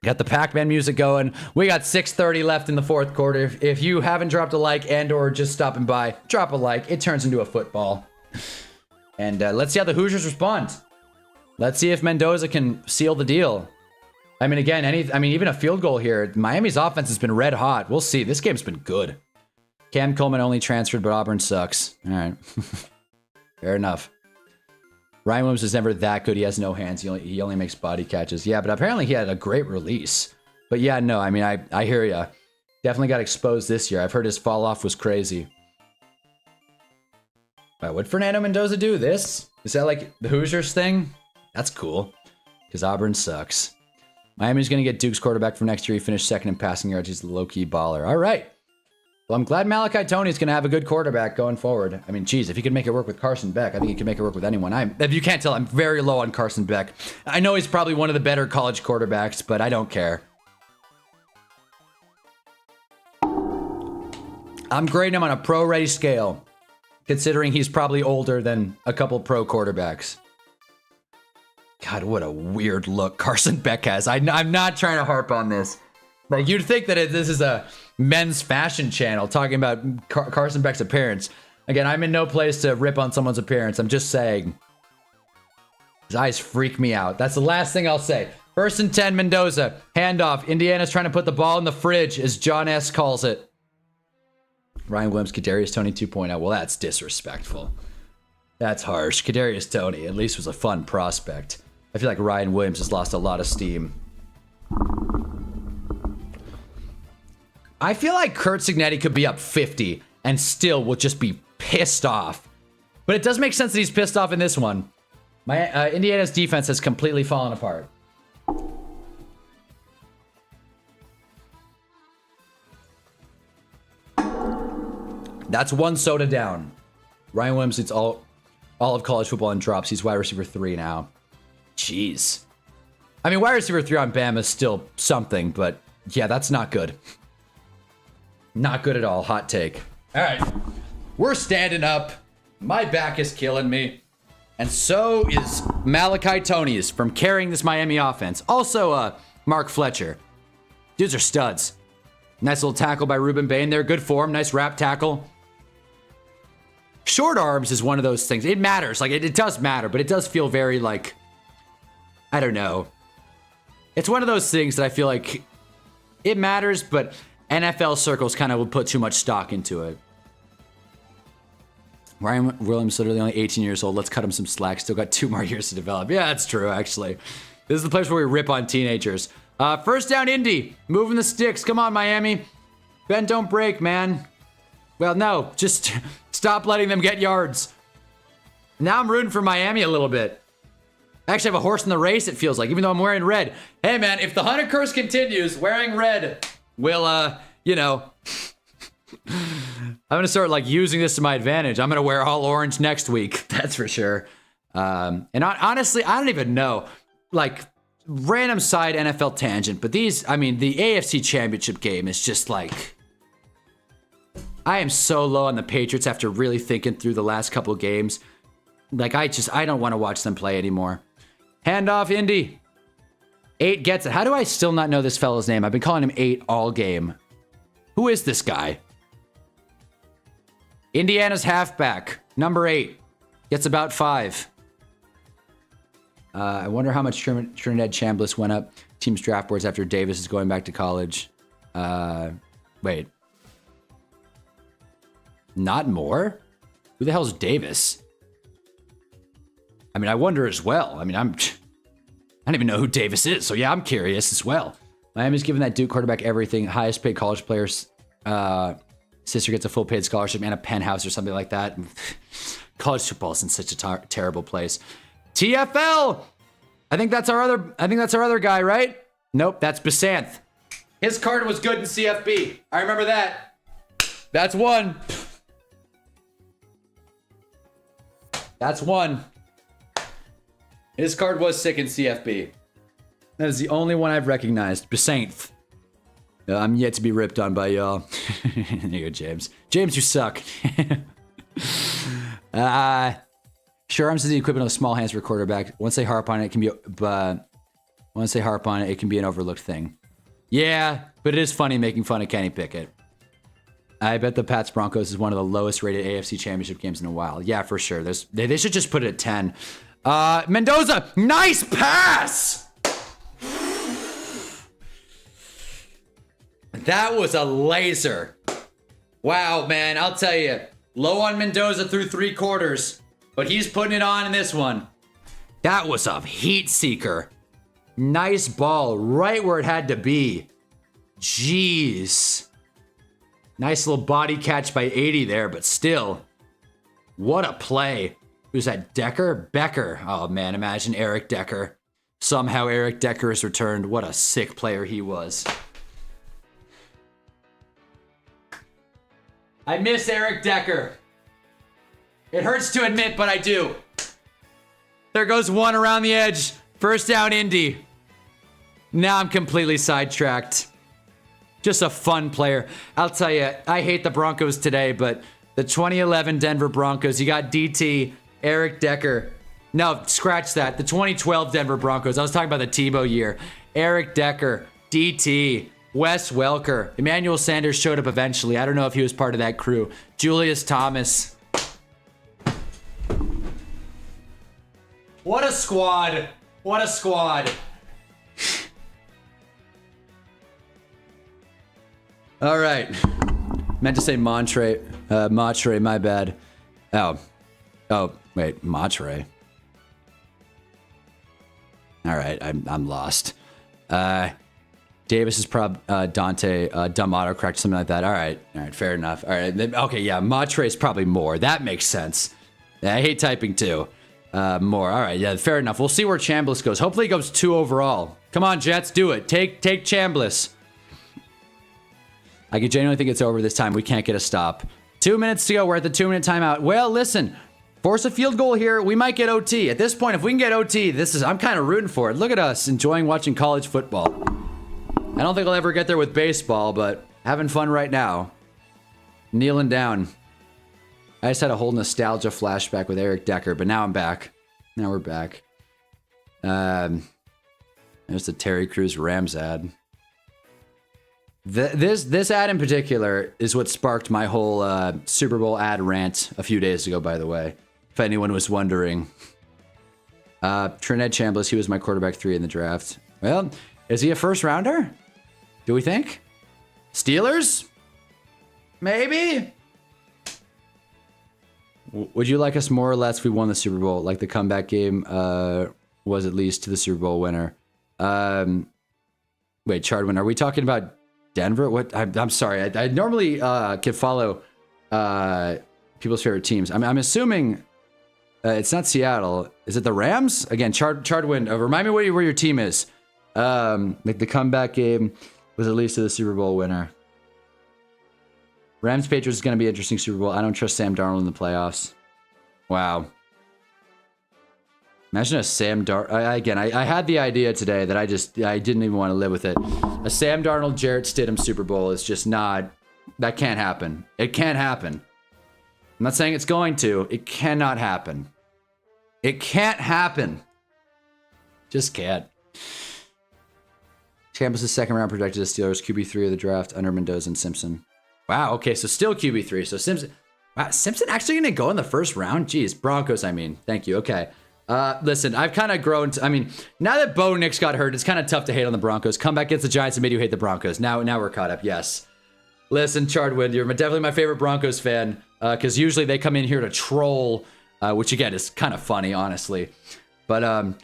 got the Pac-Man music going. We got 6:30 left in the fourth quarter. If you haven't dropped a like and or just stopping by, drop a like. It turns into a football. And let's see how the Hoosiers respond. Let's see if Mendoza can seal the deal. I mean, again, even a field goal here. Miami's offense has been red hot. We'll see. This game's been good. Cam Coleman only transferred, but Auburn sucks. All right. Fair enough. Ryan Williams is never that good. He has no hands. He only makes body catches. Yeah, but apparently he had a great release. But yeah, no, I hear ya. Definitely got exposed this year. I've heard his fall off was crazy. What'd Fernando Mendoza do? This? Is that like the Hoosiers thing? That's cool. Because Auburn sucks. Miami's going to get Duke's quarterback for next year. He finished second in passing yards. He's a low-key baller. All right. Well, I'm glad Malachi Tony's going to have a good quarterback going forward. I mean, geez, if he could make it work with Carson Beck, I think he could make it work with anyone. If you can't tell, I'm very low on Carson Beck. I know he's probably one of the better college quarterbacks, but I don't care. I'm grading him on a pro-ready scale, considering he's probably older than a couple pro quarterbacks. God, what a weird look Carson Beck has. I'm not trying to harp on this. Like, you'd think that this is a men's fashion channel talking about Carson Beck's appearance. Again, I'm in no place to rip on someone's appearance. I'm just saying. His eyes freak me out. That's the last thing I'll say. 1st and 10, Mendoza. Handoff. Indiana's trying to put the ball in the fridge, as John S. calls it. Ryan Williams, Kadarius Toney 2.0. Well, that's disrespectful. That's harsh. Kadarius Toney at least was a fun prospect. I feel like Ryan Williams has lost a lot of steam. I feel like Kurt Signetti could be up 50 and still will just be pissed off. But it does make sense that he's pissed off in this one. Indiana's defense has completely fallen apart. That's one soda down. Ryan Williams leads all of college football in drops. He's wide receiver 3 now. Jeez. I mean, wide receiver 3 on Bama is still something, but yeah, that's not good. Not good at all. Hot take. All right. We're standing up. My back is killing me. And so is Malachi Tony's from carrying this Miami offense. Also, Mark Fletcher. Dudes are studs. Nice little tackle by Ruben Bain there. Good form. Nice wrap tackle. Short arms is one of those things. It matters. Like, it does matter, but it does feel very, like, I don't know. It's one of those things that I feel like it matters, but NFL circles kind of would put too much stock into it. Ryan Williams literally only 18 years old. Let's cut him some slack. Still got 2 more years to develop. Yeah, that's true, actually. This is the place where we rip on teenagers. First down, Indy. Moving the sticks. Come on, Miami. Bend, don't break, man. Well, no. Just stop letting them get yards. Now I'm rooting for Miami a little bit. I actually have a horse in the race, it feels like, even though I'm wearing red. Hey, man, if the Hunter curse continues, wearing red will, I'm going to start, like, using this to my advantage. I'm going to wear all orange next week. That's for sure. And honestly, I don't even know. Like, random side NFL tangent, but the AFC Championship game is just, like, I am so low on the Patriots after really thinking through the last couple games. Like, I don't want to watch them play anymore. Handoff, Indy. 8 gets it. How do I still not know this fellow's name? I've been calling him 8 all game. Who is this guy? Indiana's halfback, number 8. Gets about 5. I wonder how much Trinidad Chambliss went up team's draft boards after Davis is going back to college. Wait. Not more? Who the hell is Davis? I mean, I wonder as well. I mean, I don't even know who Davis is, so yeah, I'm curious as well. Miami's giving that Duke quarterback everything. Highest paid college players. Sister gets a full paid scholarship and a penthouse or something like that. College football is in such a terrible place. TFL. I think that's our other guy, right? Nope, that's Basanth. His card was good in CFB. I remember that. That's one. That's one. His card was sick in CFB. That is the only one I've recognized. Basanth. I'm yet to be ripped on by y'all. There you go, James. James, you suck. Sure, arms is the equivalent of small hands for a quarterback. Once they harp on it, it can be, it can be an overlooked thing. Yeah, but it is funny making fun of Kenny Pickett. I bet the Pats Broncos is one of the lowest rated AFC Championship games in a while. Yeah, for sure. They should just put it at 10. Mendoza, nice pass. That was a laser. Wow, man, I'll tell you. Low on Mendoza through 3 quarters, but he's putting it on in this one. That was a heat seeker. Nice ball, right where it had to be. Jeez. Nice little body catch by 80 there, but still. What a play. Who's that, Decker? Becker. Oh, man, imagine Eric Decker. Somehow Eric Decker has returned. What a sick player he was. I miss Eric Decker. It hurts to admit, but I do. There goes one around the edge. First down, Indy. Now I'm completely sidetracked. Just a fun player. I'll tell you, I hate the Broncos today, but the 2011 Denver Broncos, you got DT, Eric Decker. No, scratch that. The 2012 Denver Broncos. I was talking about the Tebow year. Eric Decker, DT, Wes Welker. Emmanuel Sanders showed up eventually. I don't know if he was part of that crew. Julius Thomas. What a squad. What a squad. All right. Meant to say Montre. Montre, my bad. Oh, wait, Montre. All right, I'm lost. Davis is Dante, dumb autocorrect, something like that. All right, fair enough. All right, okay, yeah, Montre is probably more. That makes sense. Yeah, I hate typing too. More. All right, yeah, fair enough. We'll see where Chambliss goes. Hopefully he goes 2 overall. Come on, Jets, do it. Take Chambliss. I can genuinely think it's over this time. We can't get a stop. 2 minutes to go. We're at the 2-minute timeout. Well, listen, force a field goal here. We might get OT. At this point, if we can get OT, I'm kind of rooting for it. Look at us enjoying watching college football. I don't think I'll ever get there with baseball, but having fun right now. Kneeling down. I just had a whole nostalgia flashback with Eric Decker, but now I'm back. Now we're back. There's the Terry Crews Rams ad. This ad in particular is what sparked my whole Super Bowl ad rant a few days ago, by the way. If anyone was wondering. Trinidad Chambliss, he was my quarterback 3 in the draft. Well, is he a first rounder? Do we think? Steelers? Maybe? Would you like us more or less if we won the Super Bowl? Like the comeback game was at least to the Super Bowl winner. Wait, Chardwin, are we talking about Denver? What? I'm sorry. I normally can follow people's favorite teams. I'm assuming it's not Seattle. Is it the Rams? Again, Chardwin, remind me where your team is. Like the comeback game was at least to the Super Bowl winner. Rams Patriots is going to be an interesting Super Bowl. I don't trust Sam Darnold in the playoffs. Wow. Imagine a Sam Darnold. Again, I had the idea today that I didn't even want to live with it. A Sam Darnold, Jarrett Stidham Super Bowl is just not. That can't happen. It can't happen. I'm not saying it's going to. It cannot happen. It can't happen. Just can't. Chambliss is second round projected as Steelers QB3 of the draft under Mendoza and Simpson. Wow, okay, so still QB3. So Simpson. Wow, Simpson actually gonna go in the first round? Jeez, Broncos, I mean. Thank you. Okay. Listen, I've kind of grown to, now that Bo Nix got hurt, it's kind of tough to hate on the Broncos. Come back against the Giants and made you hate the Broncos. Now we're caught up, yes. Listen, Chardwood, you're definitely my favorite Broncos fan, because usually they come in here to troll which again is kind of funny, honestly. But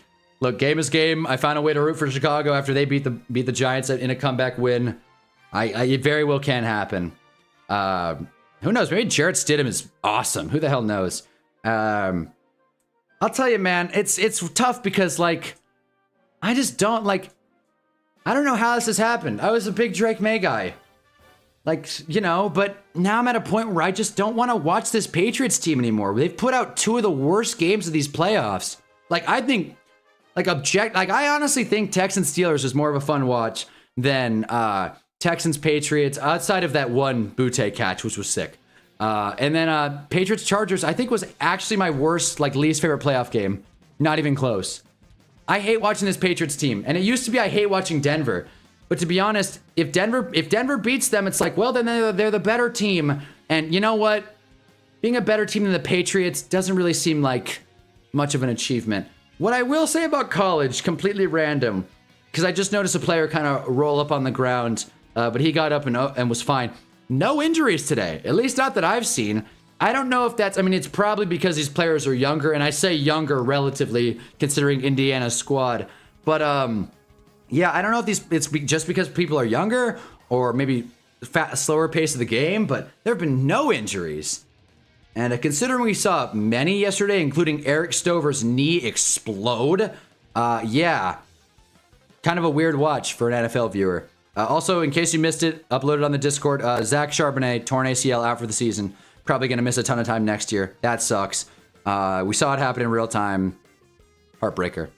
look, game is game. I found a way to root for Chicago after they beat the Giants in a comeback win. It very well can happen. Who knows? Maybe Jarrett Stidham is awesome. Who the hell knows? I'll tell you, man, it's tough because like I just don't like. I don't know how this has happened. I was a big Drake May guy. Like, you know, but now I'm at a point where I just don't want to watch this Patriots team anymore. They've put out 2 of the worst games of these playoffs. Like, I think, I honestly think Texans Steelers is more of a fun watch than Texans Patriots, outside of that one Butte catch, which was sick. And then Patriots Chargers, I think was actually my worst, like, least favorite playoff game. Not even close. I hate watching this Patriots team. And it used to be I hate watching Denver. But to be honest, if Denver beats them, it's like, well, then they're the better team. And you know what? Being a better team than the Patriots doesn't really seem like much of an achievement. What I will say about college, completely random, because I just noticed a player kind of roll up on the ground, but he got up and was fine. No injuries today, at least not that I've seen. I don't know if that's, I mean, it's probably because these players are younger, and I say younger relatively considering Indiana's squad. But, yeah, I don't know if it's just because people are younger or maybe slower pace of the game, but there have been no injuries. And considering we saw many yesterday, including Eric Stover's knee explode, yeah, kind of a weird watch for an NFL viewer. Also, in case you missed it, uploaded on the Discord, Zach Charbonnet, torn ACL out for the season. Probably going to miss a ton of time next year. That sucks. We saw it happen in real time. Heartbreaker.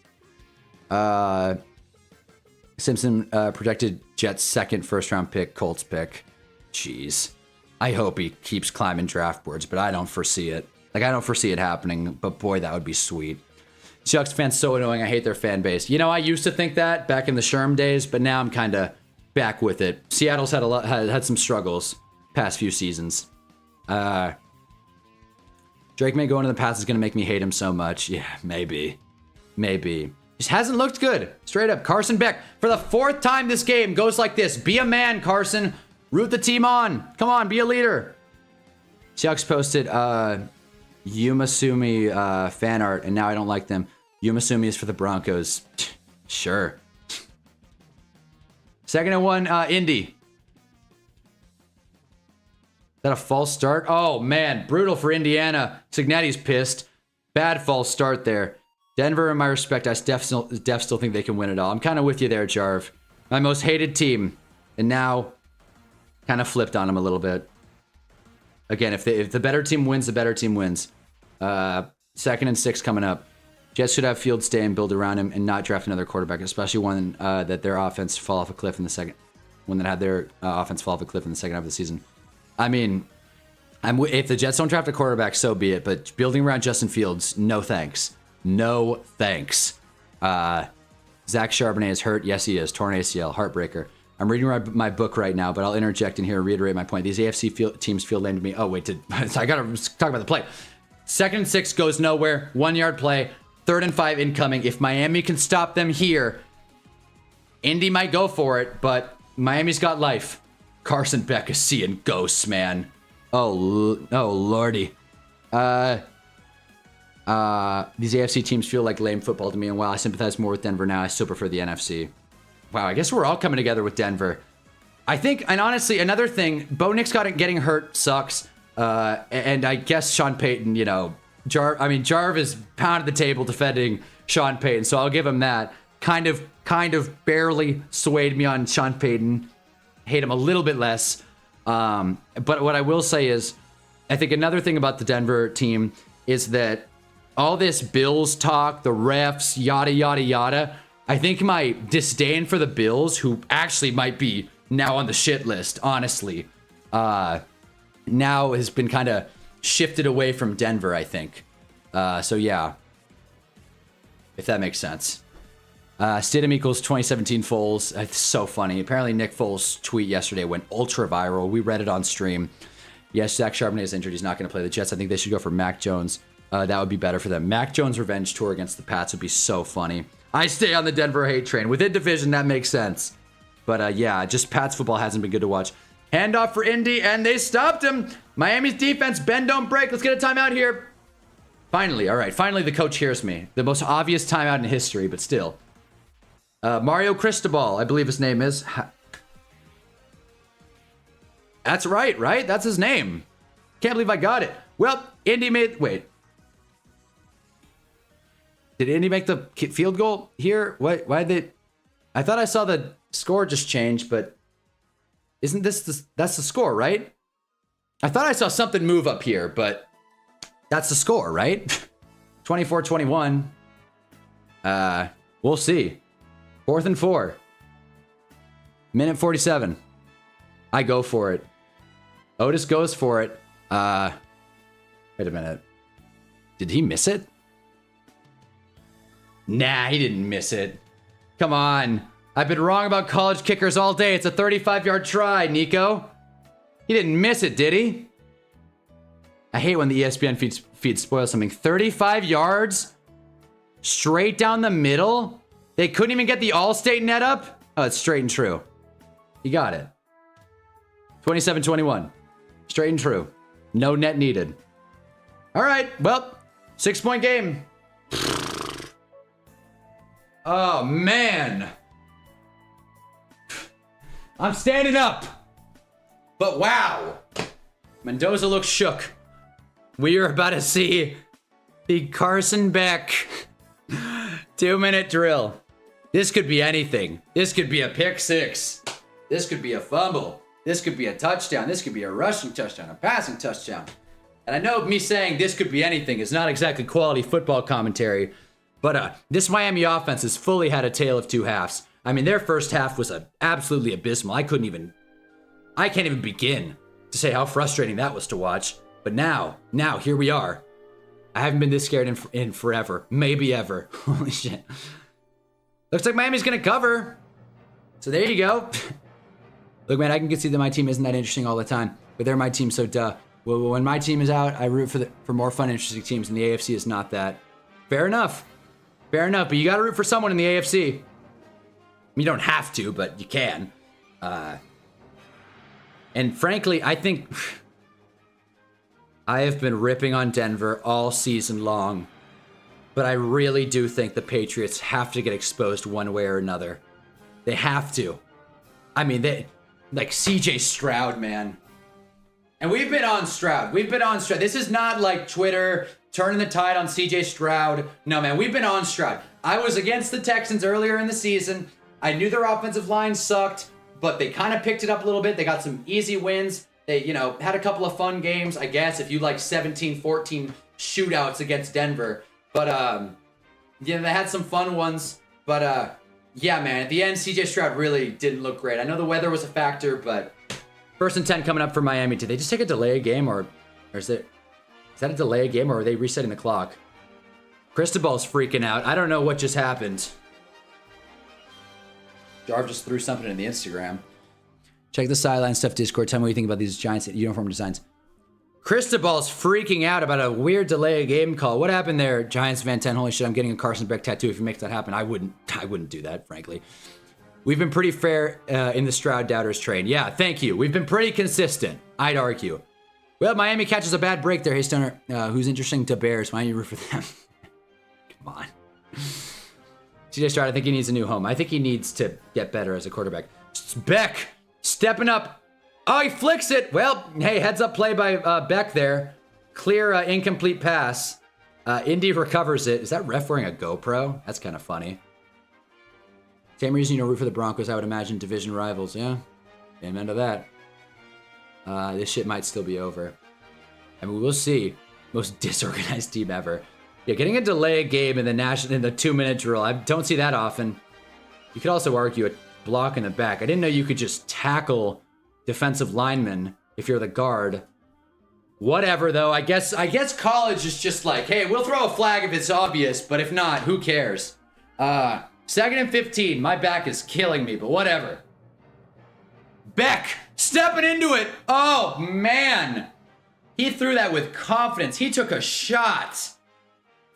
Simpson projected Jets' second first-round pick, Colts pick. Jeez. I hope he keeps climbing draft boards, but I don't foresee it. Like, I don't foresee it happening, but boy, that would be sweet. Seahawks fans so annoying. I hate their fan base. You know, I used to think that back in the Sherm days, but now I'm kind of back with it. Seattle's had some struggles past few seasons. Drake May going to the Pats is going to make me hate him so much. Yeah, maybe. Just hasn't looked good. Straight up. Carson Beck, for the 4th time this game, goes like this. Be a man, Carson. Root the team on. Come on, be a leader. Seahawks posted Yumasumi fan art, and now I don't like them. Yumasumi is for the Broncos. Sure. 2nd and 1, Indy. Is that a false start? Oh, man. Brutal for Indiana. Cignetti's pissed. Bad false start there. Denver, in my respect, I still think they can win it all. I'm kind of with you there, Jarv. My most hated team. And now, kind of flipped on them a little bit. Again, if the better team wins, the better team wins. 2nd and 6 coming up. Jets should have Fields stay and build around him and not draft another quarterback, especially one that their offense fall off a cliff in the second. One that had their offense fall off a cliff in the second half of the season. I mean, if the Jets don't draft a quarterback, so be it. But building around Justin Fields, no thanks. No thanks. Zach Charbonnet is hurt. Yes, he is. Torn ACL. Heartbreaker. I'm reading my book right now, but I'll interject in here and reiterate my point. These AFC teams feel lame to me. Oh, wait. I got to talk about the play. 2nd and 6 goes nowhere. 1-yard play. 3rd and 5 incoming. If Miami can stop them here, Indy might go for it, but Miami's got life. Carson Beck is seeing ghosts, man. Oh lordy. These AFC teams feel like lame football to me, and while I sympathize more with Denver now, I still prefer the NFC. Wow, I guess we're all coming together with Denver. I think, and honestly, another thing, Bo Nix getting hurt sucks. And I guess Sean Payton, you know, Jarv is pounded the table defending Sean Payton, so I'll give him that. Kind of barely swayed me on Sean Payton. Hate him a little bit less. But what I will say is, I think another thing about the Denver team is that all this Bills talk, the refs, yada, yada, yada, I think my disdain for the Bills, who actually might be now on the shit list, honestly, now has been kind of shifted away from Denver, I think. So yeah, if that makes sense. Stidham equals 2017 Foles. It's so funny. Apparently Nick Foles' tweet yesterday went ultra viral. We read it on stream. Yes, Zach Charbonnet is injured. He's not going to play the Jets. I think they should go for Mac Jones. That would be better for them. Mac Jones' revenge tour against the Pats would be so funny. I stay on the Denver hate train. Within division, that makes sense. But yeah, just Pats football hasn't been good to watch. Handoff for Indy, and they stopped him. Miami's defense, bend, don't break. Let's get a timeout here. Finally, all right. Finally, the coach hears me. The most obvious timeout in history, but still. Mario Cristobal, I believe his name is. That's right? That's his name. Can't believe I got it. Well, Indy made... Wait. Did Indy make the field goal here? What? Why did they... I thought I saw the score just change, but... Isn't this... That's the score, right? I thought I saw something move up here, but... That's the score, right? 24-21. We'll see. 4th and 4. Minute 47. I go for it. Otis goes for it. Wait a minute. Did he miss it? Nah, he didn't miss it. Come on. I've been wrong about college kickers all day. It's a 35-yard try, Nico. He didn't miss it, did he? I hate when the ESPN feed spoils something. 35 yards? Straight down the middle? They couldn't even get the All-State net up? Oh, it's straight and true. You got it. 27-21. Straight and true. No net needed. All right, well, 6-point game. Oh, man. I'm standing up. But wow. Mendoza looks shook. We are about to see the Carson Beck 2-minute drill. This could be anything. This could be a pick six. This could be a fumble. This could be a touchdown. This could be a rushing touchdown, a passing touchdown. And I know me saying this could be anything is not exactly quality football commentary, but this Miami offense has fully had a tale of two halves. I mean, their first half was absolutely abysmal. I can't even begin to say how frustrating that was to watch. But now, here we are. I haven't been this scared in forever. Maybe ever. Holy shit. Looks like Miami's going to cover. So there you go. Look, man, I can concede that my team isn't that interesting all the time. But they're my team, so duh. Well, when my team is out, I root for more fun, interesting teams, and the AFC is not that. Fair enough. Fair enough, but you got to root for someone in the AFC. You don't have to, but you can. And frankly, I think... I have been ripping on Denver all season long, but I really do think the Patriots have to get exposed one way or another. They have to. I mean, like CJ Stroud, man. And we've been on Stroud. This is not like Twitter turning the tide on CJ Stroud. No, man, we've been on Stroud. I was against the Texans earlier in the season. I knew their offensive line sucked, but they kind of picked it up a little bit. They got some easy wins. They, had a couple of fun games, I guess, if you like 17-14 shootouts against Denver. But, they had some fun ones. But, yeah, man, at the end, CJ Stroud really didn't look great. I know the weather was a factor, but 1st and 10 coming up for Miami. Did they just take a delay game, or is that a delay game, or are they resetting the clock? Cristobal's freaking out. I don't know what just happened. Jarv just threw something in the Instagram. Check the sideline stuff Discord. Tell me what you think about these Giants uniform designs. Cristobal's freaking out about a weird delay game call. What happened there, Giants fan 10? Holy shit, I'm getting a Carson Beck tattoo if he makes that happen. I wouldn't do that, frankly. We've been pretty fair in the Stroud doubters train. Yeah, thank you. We've been pretty consistent, I'd argue. Well, Miami catches a bad break there. Hey, Stoner, who's interesting to Bears? Why don't you root for them? Come on. CJ Stroud, I think he needs a new home. I think he needs to get better as a quarterback. Beck stepping up. Oh, he flicks it. Well, hey, heads up play by Beck there. Clear incomplete pass. Indy recovers it. Is that ref wearing a GoPro? That's kind of funny. Same reason you don't root for the Broncos, I would imagine. Division rivals, yeah. Amen to that. This shit might still be over. I mean, we'll see. Most disorganized team ever. Yeah, getting a delay game in the 2-minute drill. I don't see that often. You could also argue a block in the back. I didn't know you could just tackle defensive linemen if you're the guard. Whatever, though. I guess college is just like, hey, we'll throw a flag if it's obvious, but if not, who cares? 2nd and 15. My back is killing me, but whatever. Beck stepping into it. Oh, man. He threw that with confidence. He took a shot.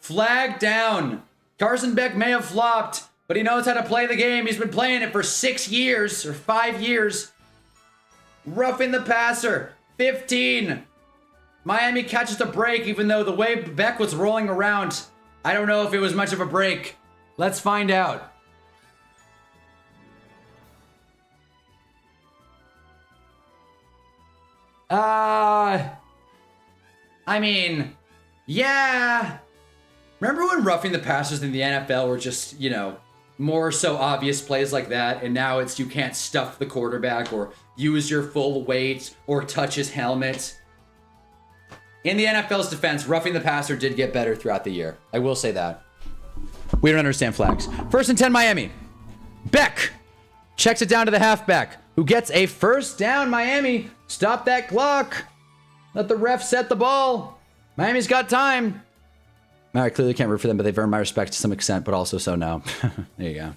Flag down. Carson Beck may have flopped, but he knows how to play the game. He's been playing it for 6 years or 5 years. Roughing the passer. 15. Miami catches a break, even though the way Beck was rolling around, I don't know if it was much of a break. Let's find out. I mean, yeah. Remember when roughing the passers in the NFL were just, you know, more so obvious plays like that, and now it's you can't stuff the quarterback or use your full weight or touch his helmet. In the NFL's defense, roughing the passer did get better throughout the year. I will say that. We don't understand flags. 1st and 10 Miami. Beck checks it down to the halfback, who gets a first down. Miami, stop that clock. Let the ref set the ball. Miami's got time. I clearly can't root for them, but they've earned my respect to some extent, but also so no. There you go.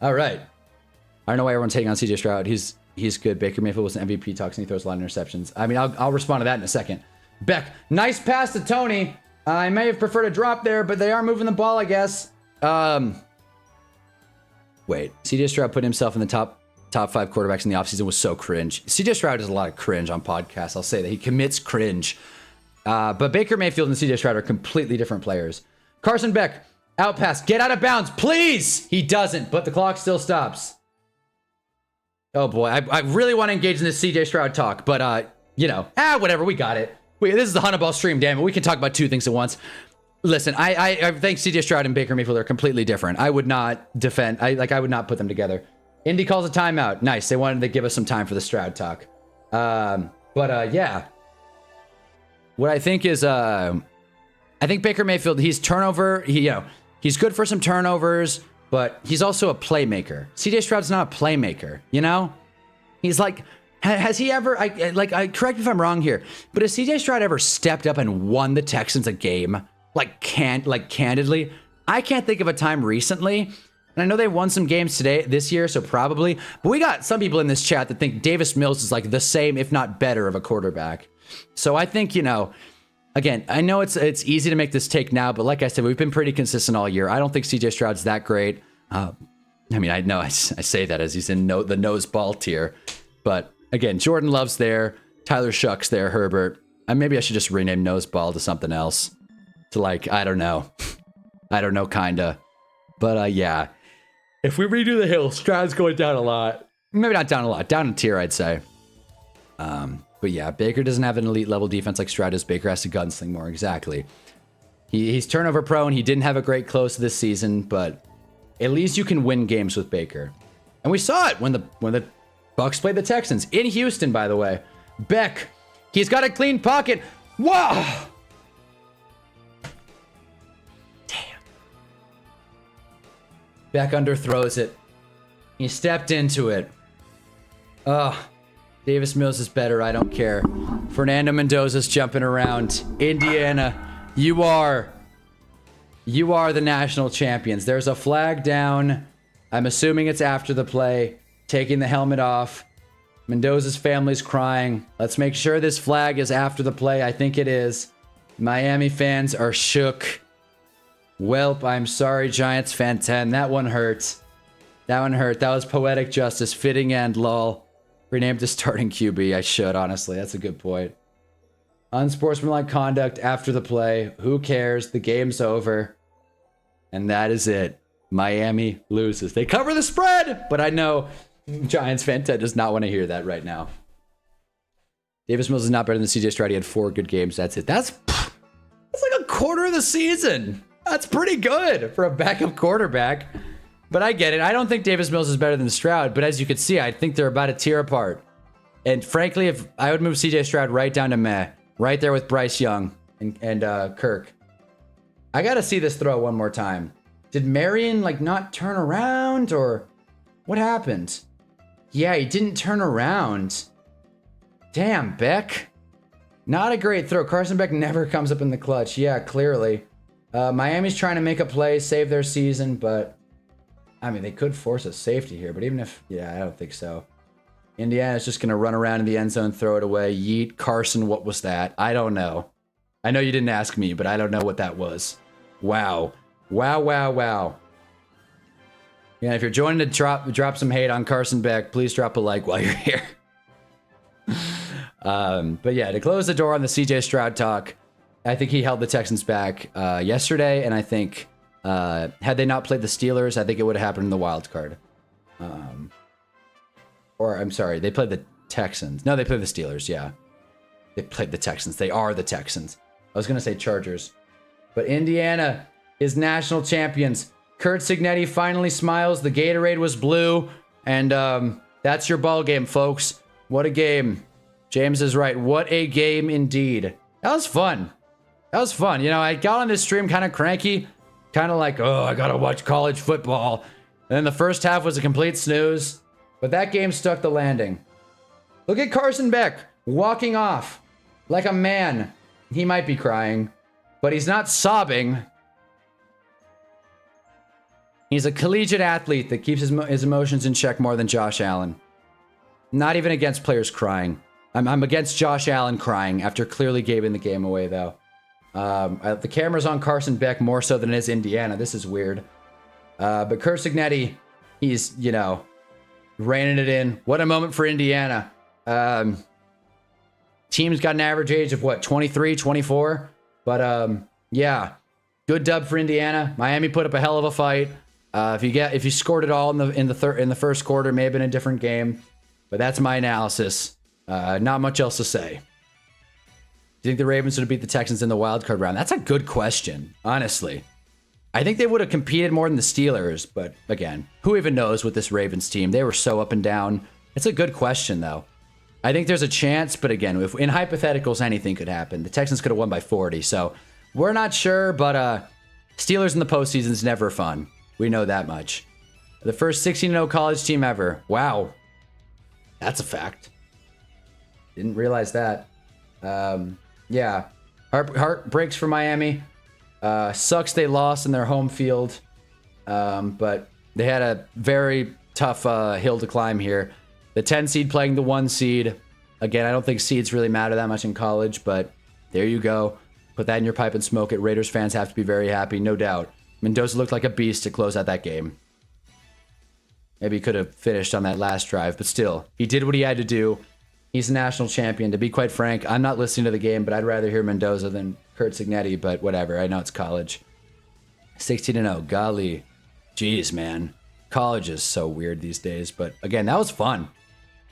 All right. I don't know why everyone's hating on CJ Stroud. He's good. Baker Mayfield was an MVP talks and he throws a lot of interceptions. I mean, I'll respond to that in a second. Beck, nice pass to Tony. I may have preferred a drop there, but they are moving the ball, I guess. Wait, CJ Stroud put himself in the top 5 quarterbacks in the offseason was so cringe. CJ Stroud does a lot of cringe on podcasts. I'll say that. He commits cringe. But Baker Mayfield and CJ Stroud are completely different players. Carson Beck, out pass, get out of bounds, please! He doesn't, but the clock still stops. Oh boy, I really want to engage in this CJ Stroud talk, but you know, whatever, we got it. This is the Hunnaball stream, damn it. We can talk about 2 things at once. Listen, I think CJ Stroud and Baker Mayfield are completely different. I would not defend, I would not put them together. Indy calls a timeout. Nice, they wanted to give us some time for the Stroud talk. Yeah. What I think is, I think Baker Mayfield, he's he's good for some turnovers, but he's also a playmaker. CJ Stroud's not a playmaker, you know? He's like, has he ever, correct me if I'm wrong here, but has CJ Stroud ever stepped up and won the Texans a game? Candidly? I can't think of a time recently. And I know they won some games this year, so probably. But we got some people in this chat that think Davis Mills is like the same, if not better, of a quarterback. So I think, again, I know it's easy to make this take now, but like I said, we've been pretty consistent all year. I don't think CJ Stroud's that great. I mean, I know I say that as he's in the nose ball tier. But again, Jordan Love's there. Tyler Shuck's there. Herbert. Maybe I should just rename nose ball to something else. To I don't know. Kinda. But yeah. If we redo the hill, Stroud's going down a lot. Maybe not down a lot. Down a tier, I'd say. But yeah, Baker doesn't have an elite level defense like Stroud does. Baker has to gunsling more. Exactly. He's turnover prone. He didn't have a great close this season, but at least you can win games with Baker. And we saw it when the Bucks played the Texans in Houston, by the way. Beck, he's got a clean pocket. Whoa! Damn. Beck underthrows it. He stepped into it. Ugh. Davis Mills is better. I don't care. Fernando Mendoza's jumping around. Indiana, you are the national champions. There's a flag down. I'm assuming it's after the play. Taking the helmet off. Mendoza's family's crying. Let's make sure this flag is after the play. I think it is. Miami fans are shook. Welp, I'm sorry, Giants fan 10. That one hurt. That one hurt. That was poetic justice. Fitting end, lol. Renamed to starting QB. I should, honestly. That's a good point. Unsportsmanlike conduct after the play. Who cares? The game's over. And that is it. Miami loses. They cover the spread, but I know Giants fan 10 does not want to hear that right now. Davis Mills is not better than CJ Stroud. He had 4 good games. That's it. That's like a quarter of the season. That's pretty good for a backup quarterback. But I get it. I don't think Davis Mills is better than Stroud, but as you can see, I think they're about a tier apart. And frankly, if I would move CJ Stroud right down to meh, right there with Bryce Young and Kirk. I got to see this throw one more time. Did Marion not turn around or what happened? Yeah, he didn't turn around. Damn, Beck. Not a great throw. Carson Beck never comes up in the clutch. Yeah, clearly. Miami's trying to make a play, save their season, but I mean, they could force a safety here, but even if, I don't think so. Indiana's just going to run around in the end zone, throw it away. Yeet. Carson, what was that? I don't know. I know you didn't ask me, but I don't know what that was. Wow. Wow. Yeah, if you're joining to drop some hate on Carson Beck, please drop a like while you're here. But yeah, to close the door on the CJ Stroud talk, I think he held the Texans back yesterday, and I think had they not played the Steelers, I think it would have happened in the wild card. Or I'm sorry, they played the Texans. No, they played the Steelers. Yeah, they played the Texans. They are the Texans. I was gonna say Chargers, but Indiana is national champions. Kurt Signetti finally smiles. The Gatorade was blue, and that's your ball game, folks. What a game! James is right. What a game indeed. That was fun. That was fun. You know, I got on this stream kind of cranky, kind of like, oh, I gotta watch college football. And then the first half was a complete snooze, but that game stuck the landing. Look at Carson Beck walking off like a man. He might be crying, but he's not sobbing. He's a collegiate athlete that keeps his emotions in check more than Josh Allen. Not even against players crying. I'm against Josh Allen crying after clearly giving the game away, though. The camera's on Carson Beck more so than it is Indiana. This is weird. But Kurt Signetti, he's, you know, reining it in. What a moment for Indiana. Team's got an average age of, what, 23, 24? But, yeah, good dub for Indiana. Miami put up a hell of a fight. If you scored it all in the first quarter, it may have been a different game. But that's my analysis. Not much else to say. Do you think the Ravens would have beat the Texans in the wild card round? That's a good question, honestly. I think they would have competed more than the Steelers, but again, who even knows with this Ravens team? They were so up and down. It's a good question, though. I think there's a chance, but again, if in hypotheticals, anything could happen. The Texans could have won by 40, so we're not sure, but Steelers in the postseason is never fun. We know that much. The first 16-0 college team ever. Wow. That's a fact. Didn't realize that. Yeah. Heart breaks for Miami. Sucks they lost in their home field. But they had a very tough hill to climb here. The 10 seed playing the 1 seed. Again, I don't think seeds really matter that much in college, but there you go. Put that in your pipe and smoke it. Raiders fans have to be very happy, no doubt. Mendoza looked like a beast to close out that game. Maybe he could have finished on that last drive, but still, he did what he had to do. He's a national champion. To be quite frank, I'm not listening to the game, but I'd rather hear Mendoza than Kurt Signetti, but whatever. I know it's college. 16-0. Golly. Jeez, man. College is so weird these days, but again, that was fun.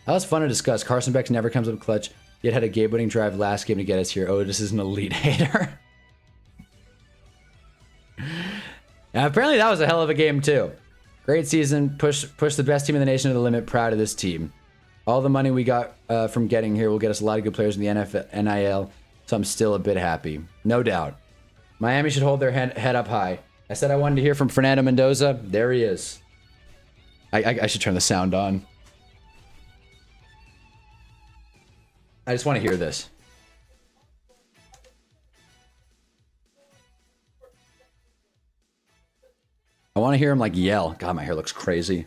That was fun to discuss. Carson Beck never comes up clutch, yet had a game-winning drive last game to get us here. Otis is an elite hater. Now, apparently that was a hell of a game, too. Great season. Push the best team in the nation to the limit. Proud of this team. All the money we got from getting here will get us a lot of good players in the NFL, NIL, so I'm still a bit happy. No doubt. Miami should hold their head up high. I said I wanted to hear from Fernando Mendoza. There he is. I should turn the sound on. I just want to hear this. I want to hear him like yell. God, my hair looks crazy.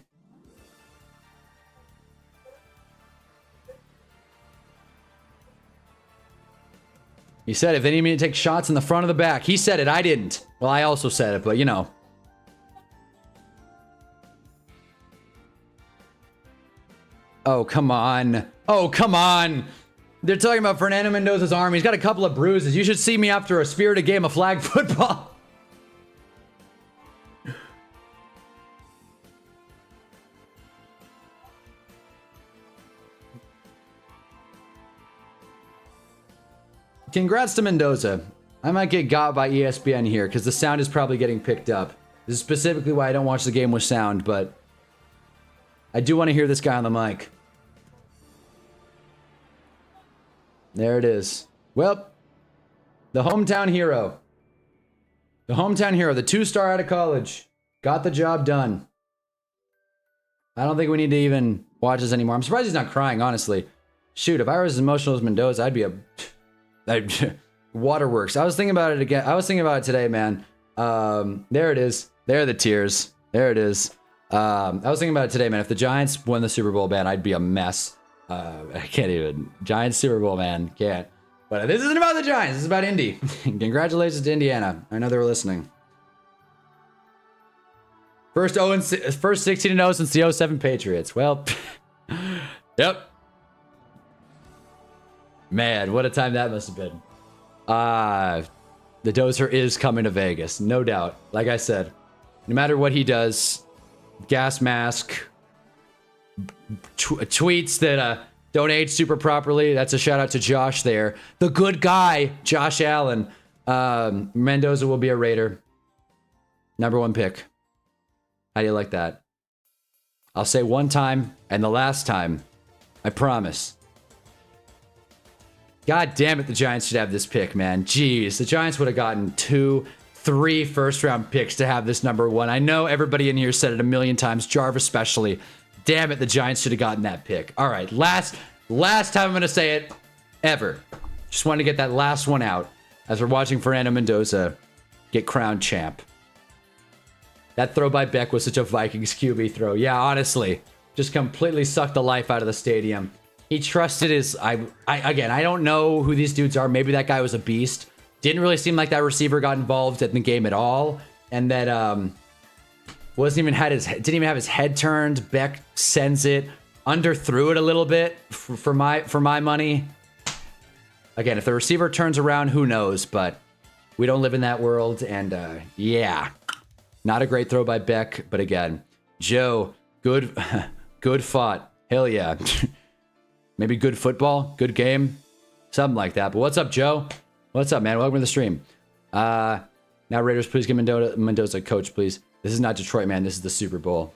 He said if they need me to take shots in the front or the back. He said it. I didn't. Well, I also said it, but you know. Oh, come on. Oh, come on. They're talking about Fernando Mendoza's arm. He's got a couple of bruises. You should see me after a spirited game of flag football. Congrats to Mendoza. I might get got by ESPN here because the sound is probably getting picked up. This is specifically why I don't watch the game with sound, but I do want to hear this guy on the mic. There it is. Well, the hometown hero. The hometown hero, the 2-star out of college. Got the job done. I don't think we need to even watch this anymore. I'm surprised he's not crying, honestly. Shoot, if I was as emotional as Mendoza, I'd be a... Waterworks. I was thinking about it again. I was thinking about it today, man. There it is. There are the tears. There it is. I was thinking about it today, man. If the Giants won the Super Bowl, man, I'd be a mess. I can't even. Giants Super Bowl, man. Can't. But this isn't about the Giants. This is about Indy. Congratulations to Indiana. I know they were listening. First 16-0 since the 07 Patriots. Well, yep. Man, what a time that must have been. The Dozer is coming to Vegas, no doubt. Like I said, no matter what he does, gas mask, tweets that don't age super properly. That's a shout out to Josh there. The good guy, Josh Allen. Mendoza will be a Raider. #1 pick. How do you like that? I'll say one time and the last time. I promise. God damn it, the Giants should have this pick, man. Jeez, the Giants would have gotten 2, 3 first-round picks to have this #1. I know everybody in here said it a million times, Jarvis especially. Damn it, the Giants should have gotten that pick. All right, last time I'm going to say it ever. Just wanted to get that last one out as we're watching Fernando Mendoza get crowned champ. That throw by Beck was such a Vikings QB throw. Yeah, honestly, just completely sucked the life out of the stadium. He trusted his... Again, I don't know who these dudes are. Maybe that guy was a beast. Didn't really seem like that receiver got involved in the game at all. And that didn't even have his head turned. Beck sends it. Underthrew it a little bit for my money. Again, if the receiver turns around, who knows? But we don't live in that world. And yeah, not a great throw by Beck. But again, Joe, good fought. Hell yeah. Maybe good football, good game, something like that. But what's up, Joe? What's up, man? Welcome to the stream. Now, Raiders, please give Mendoza a coach, please. This is not Detroit, man. This is the Super Bowl.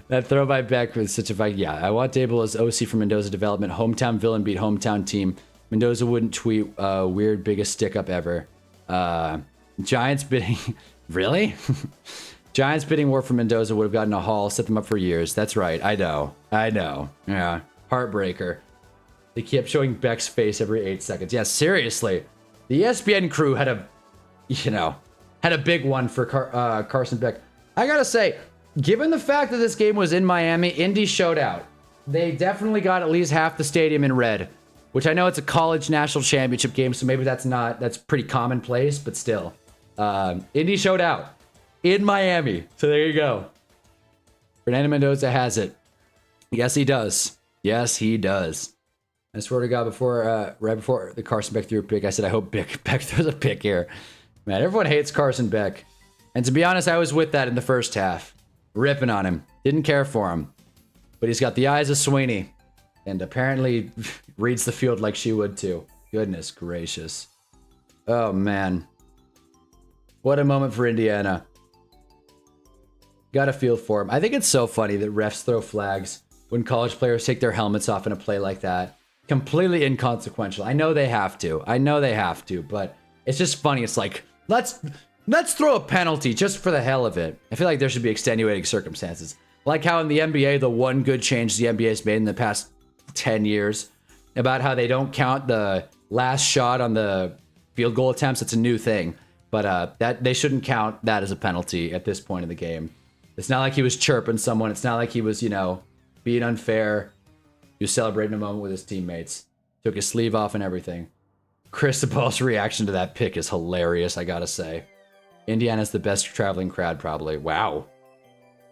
That throw by Beck was such a fight. Yeah, I want Dable as OC for Mendoza development. Hometown villain beat hometown team. Mendoza wouldn't tweet weird biggest stick up ever. Giants bidding. Really? Giants bidding war for Mendoza would have gotten a haul, set them up for years. That's right. I know. Yeah. Heartbreaker. They kept showing Beck's face every 8 seconds. Yeah, seriously. The ESPN crew had a big one for Carson Beck. I gotta say, given the fact that this game was in Miami, Indy showed out. They definitely got at least half the stadium in red, which I know it's a college national championship game, so maybe that's pretty commonplace, but still. Indy showed out in Miami. So there you go. Fernando Mendoza has it. Yes, he does. Yes, he does. I swear to God, right before the Carson Beck threw a pick, I said, I hope Beck throws a pick here. Man, everyone hates Carson Beck. And to be honest, I was with that in the first half. Ripping on him. Didn't care for him. But he's got the eyes of Sweeney. And apparently reads the field like she would too. Goodness gracious. Oh, man. What a moment for Indiana. Got a feel for him. I think it's so funny that refs throw flags when college players take their helmets off in a play like that. Completely inconsequential. I know they have to, but it's just funny. It's like, let's throw a penalty just for the hell of it. I feel like there should be extenuating circumstances. Like how in the NBA, the one good change the NBA's made in the past 10 years about how they don't count the last shot on the field goal attempts. It's a new thing, but that they shouldn't count that as a penalty at this point in the game. It's not like he was chirping someone. It's not like he was, being unfair. He was celebrating a moment with his teammates. Took his sleeve off and everything. Cristobal's reaction to that pick is hilarious, I gotta say. Indiana's the best traveling crowd, probably. Wow.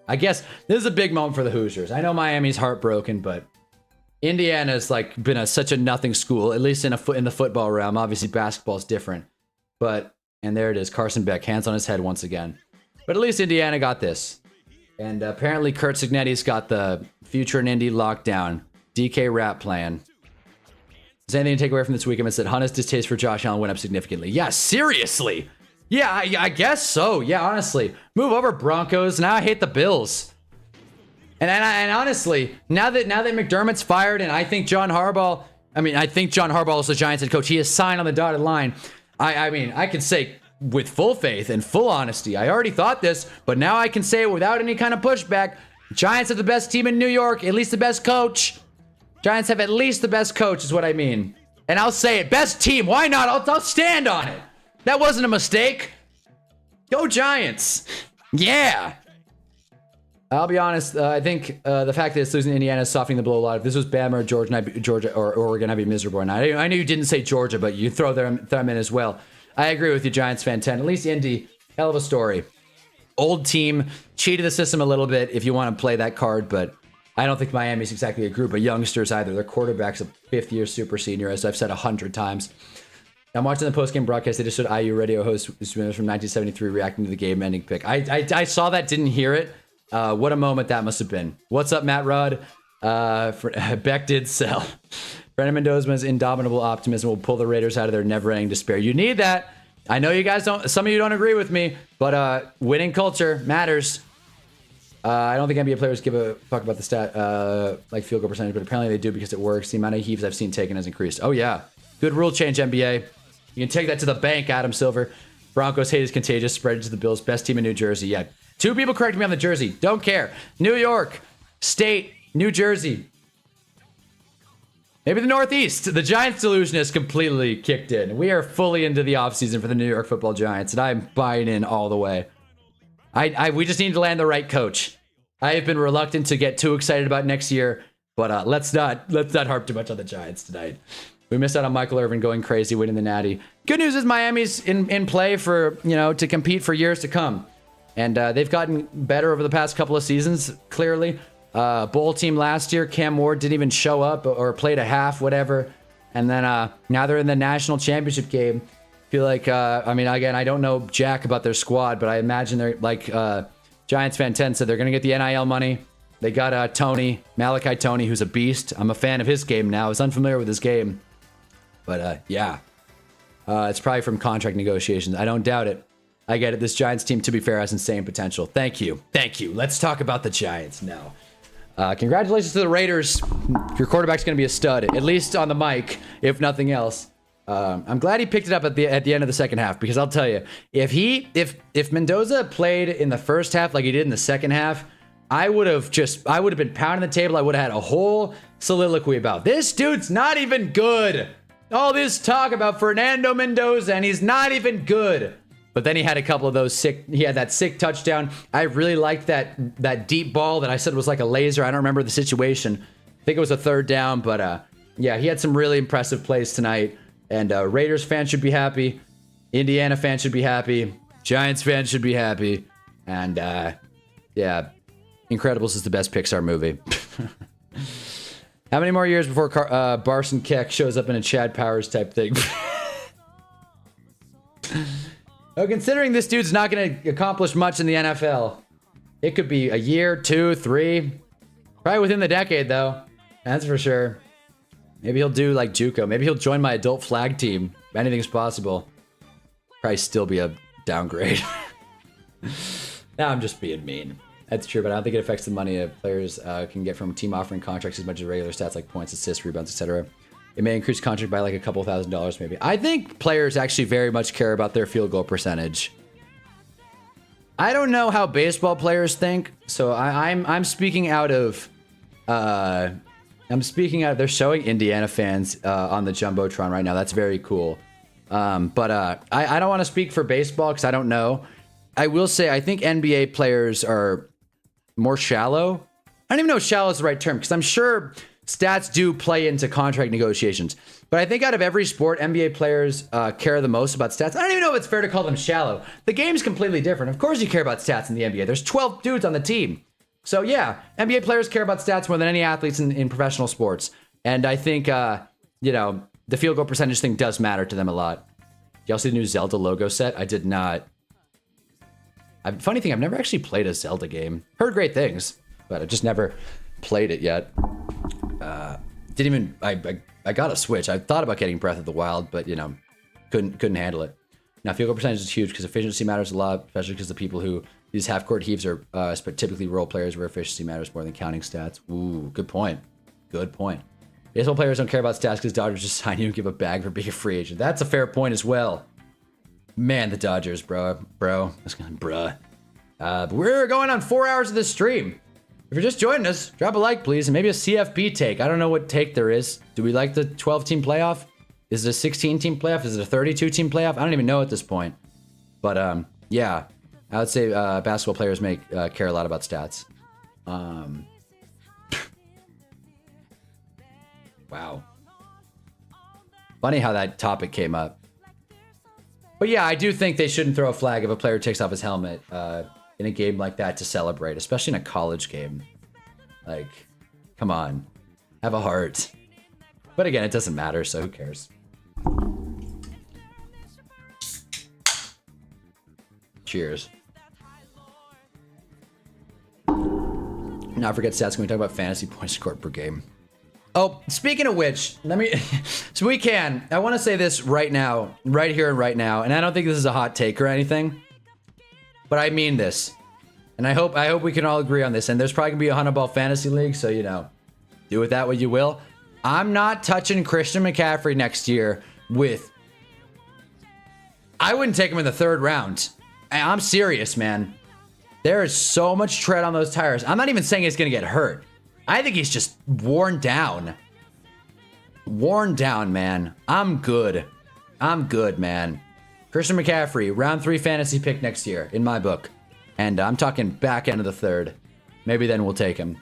I guess this is a big moment for the Hoosiers. I know Miami's heartbroken, but Indiana's been such a nothing school, at least in the football realm. Obviously, basketball's different. And there it is, Carson Beck, hands on his head once again. But at least Indiana got this. And apparently Kurt Signetti's got the future in Indy locked down. DK rap plan. Is anything to take away from this weekend? It said Hunna's distaste for Josh Allen went up significantly. Yeah, seriously. Yeah, I guess so. Yeah, honestly. Move over, Broncos. Now I hate the Bills. And honestly, now that McDermott's fired and I think John Harbaugh is the Giants head coach. He is signed on the dotted line. I could say with full faith and full honesty, I already thought this, but now I can say it without any kind of pushback. Giants have the best team in New York, at least the best coach. Giants have at least the best coach is what I mean. And I'll say it, best team. Why not? I'll stand on it. That wasn't a mistake. Go Giants. Yeah. I'll be honest. I think the fact that it's losing to Indiana is softening the blow a lot. If this was Bama or Georgia or Oregon, I'd be miserable. And I know you didn't say Georgia, but you throw them in as well. I agree with you, Giants fan 10. At least Indy, hell of a story. Old team, cheated the system a little bit if you want to play that card, but I don't think Miami's exactly a group of youngsters either. Their quarterback's a fifth-year super senior, as I've said 100 times. I'm watching the post-game broadcast. They just showed IU radio host from 1973 reacting to the game-ending pick. I saw that, didn't hear it. What a moment that must have been. What's up, Matt Rudd? Beck did sell. Brandon Mendoza's indomitable optimism will pull the Raiders out of their never-ending despair. You need that. I know you guys don't. Some of you don't agree with me, but winning culture matters. I don't think NBA players give a fuck about the stat, like field goal percentage, but apparently they do because it works. The amount of heaves I've seen taken has increased. Oh yeah, good rule change, NBA. You can take that to the bank, Adam Silver. Broncos hate is contagious. Spread it to the Bills. Best team in New Jersey. Yeah, 2 people corrected me on the jersey. Don't care. New York State, New Jersey. Maybe the Northeast. The Giants delusion has completely kicked in. We are fully into the offseason for the New York Football Giants, and I'm buying in all the way. We just need to land the right coach. I have been reluctant to get too excited about next year, but let's not harp too much on the Giants tonight. We missed out on Michael Irvin going crazy, winning the Natty. Good news is Miami's in play for, to compete for years to come. And they've gotten better over the past couple of seasons, clearly. Bowl team last year, Cam Ward didn't even show up or played a half, whatever. And then now they're in the national championship game. I feel like, again, I don't know jack about their squad, but I imagine they're like Giants fan 10 said they're going to get the NIL money. They got Malachi Tony, who's a beast. I'm a fan of his game now. I was unfamiliar with his game. But yeah, it's probably from contract negotiations. I don't doubt it. I get it. This Giants team, to be fair, has insane potential. Thank you. Let's talk about the Giants now. Congratulations to the Raiders. Your quarterback's going to be a stud, at least on the mic, if nothing else. I'm glad he picked it up at the end of the second half, because I'll tell you, if Mendoza played in the first half like he did in the second half, I would have been pounding the table. I would have had a whole soliloquy about this dude's not even good. All this talk about Fernando Mendoza, and he's not even good. But then he had a couple of those he had that sick touchdown. I really liked that deep ball that I said was like a laser. I don't remember the situation. I think it was a third down, but yeah, he had some really impressive plays tonight. And Raiders fans should be happy. Indiana fans should be happy. Giants fans should be happy. And yeah, Incredibles is the best Pixar movie. How many more years before Barson Keck shows up in a Chad Powers type thing? Oh, considering this dude's not going to accomplish much in the NFL, it could be a year, 2, 3. Probably within the decade, though. That's for sure. Maybe he'll do like JUCO. Maybe he'll join my adult flag team. Anything's possible. Probably still be a downgrade. Now I'm just being mean. That's true, but I don't think it affects the money players can get from team offering contracts as much as regular stats like points, assists, rebounds, etc. It may increase contract by like a couple $1,000s maybe. I think players actually very much care about their field goal percentage. I don't know how baseball players think, so I'm speaking out of they're showing Indiana fans on the Jumbotron right now. That's very cool. But I don't want to speak for baseball because I don't know. I will say I think NBA players are more shallow. I don't even know if shallow is the right term, because I'm sure stats do play into contract negotiations. But I think out of every sport, NBA players care the most about stats. I don't even know if it's fair to call them shallow. The game's completely different. Of course you care about stats in the NBA. There's 12 dudes on the team. So yeah, NBA players care about stats more than any athletes in professional sports. And I think, the field goal percentage thing does matter to them a lot. Y'all see the new Zelda logo set? I did not. Funny thing, I've never actually played a Zelda game. Heard great things, but I just never played it yet. I got a Switch. I thought about getting Breath of the Wild, but couldn't handle it. Now field goal percentage is huge because efficiency matters a lot, especially because the people who use half court heaves are typically role players where efficiency matters more than counting stats. Ooh, good point. Good point. Baseball players don't care about stats because Dodgers just sign you and give a bag for being a free agent. That's a fair point as well. Man, the Dodgers, bro. Bruh. But we're going on 4 hours of this stream. If you're just joining us, drop a like, please, and maybe a CFB take. I don't know what take there is. Do we like the 12-team playoff? Is it a 16-team playoff? Is it a 32-team playoff? I don't even know at this point. But, yeah. I would say basketball players care a lot about stats. Wow. Funny how that topic came up. But yeah, I do think they shouldn't throw a flag if a player takes off his helmet in a game like that to celebrate, especially in a college game. Like, Come on. Have a heart. But again, it doesn't matter, so who cares? Cheers. Not forget stats when we talk about fantasy points scored per game. Oh, speaking of which, let me, so we can, I want to say this right now, right here and right now, and I don't think this is a hot take or anything, but I mean this, and I hope we can all agree on this, and there's probably gonna be a Hunnaball fantasy league, so you know, do with that what you will. I'm not touching Christian McCaffrey next year with, I wouldn't take him in the 3rd round. I'm serious, man. There is so much tread on those tires. I'm not even saying he's going to get hurt. I think he's just worn down. Worn down, man. I'm good. I'm good, man. Christian McCaffrey, round 3 fantasy pick next year, in my book. And I'm talking back end of the 3rd. Maybe then we'll take him.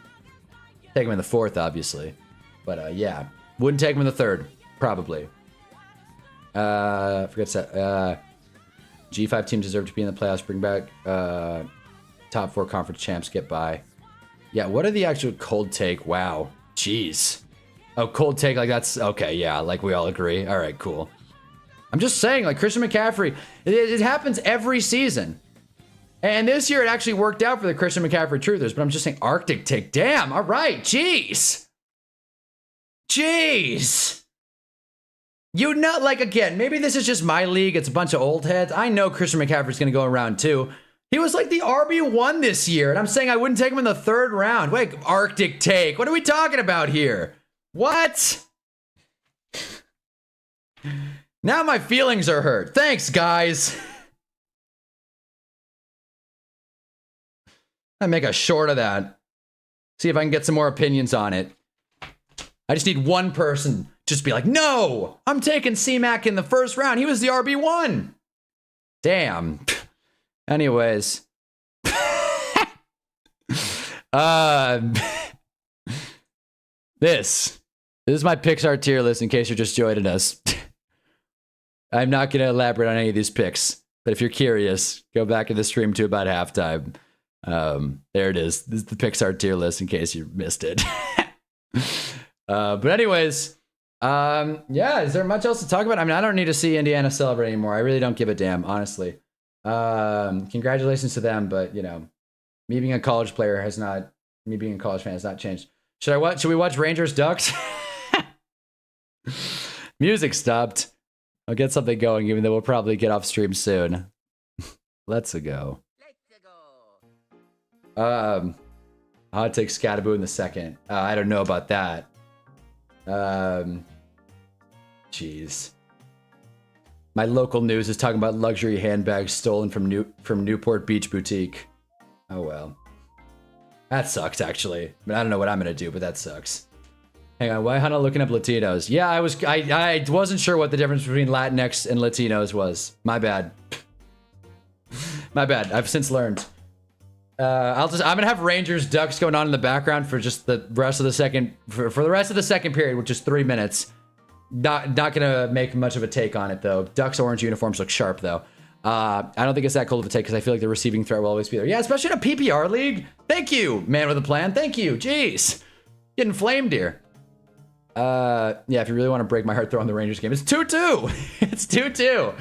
Take him in the 4th, obviously. But, yeah. Wouldn't take him in the 3rd. Probably. Forget that. G5 teams deserve to be in the playoffs. Bring back... top 4 conference champs get by. Yeah, what are the actual cold take? Wow. Jeez. Oh, cold take, like that's... Okay, yeah, like we all agree. All right, cool. I'm just saying, like, Christian McCaffrey, it happens every season. And this year it actually worked out for the Christian McCaffrey truthers, but I'm just saying Arctic take. Damn, all right, jeez. Jeez. You know, like, again, maybe this is just my league. It's a bunch of old heads. I know Christian McCaffrey's going to go around too. He was like the RB1 this year, and I'm saying I wouldn't take him in the 3rd round. Wait, Arctic take. What are we talking about here? What? Now my feelings are hurt. Thanks, guys. I make a short of that. See if I can get some more opinions on it. I just need one person just be like, no, I'm taking C-Mac in the 1st round. He was the RB1. Damn. Anyways. This is my Pixar tier list in case you're just joining us. I'm not going to elaborate on any of these picks, but if you're curious, go back in the stream to about halftime. There it is. This is the Pixar tier list in case you missed it. But anyways, yeah, is there much else to talk about? I mean, I don't need to see Indiana celebrate anymore. I really don't give a damn, honestly. Congratulations to them, but you know, me being a college player has not, me being a college fan has not changed. Should we watch Rangers Ducks? Music stopped. I'll get something going, even though we'll probably get off stream soon. Let's go. I'll take Scataboo in the 2nd. I don't know about that. Jeez. My local news is talking about luxury handbags stolen from Newport Beach Boutique. Oh well. That sucks, actually. I mean, I don't know what I'm gonna do, but that sucks. Hang on, why Hannah looking up Latinos? Yeah, I wasn't sure what the difference between Latinx and Latinos was. My bad. My bad. I've since learned. I'm gonna have Rangers Ducks going on in the background for just the rest of the second for the rest of the 2nd period, which is 3 minutes. Not gonna make much of a take on it though. Ducks orange uniforms look sharp though. I don't think it's that cool of a take because I feel like the receiving threat will always be there. Yeah, especially in a PPR league. Thank you, man with a plan. Thank you. Jeez, getting flamed here. Yeah, if you really want to break my heart, throw on the Rangers game. It's 2-2. It's 2-2.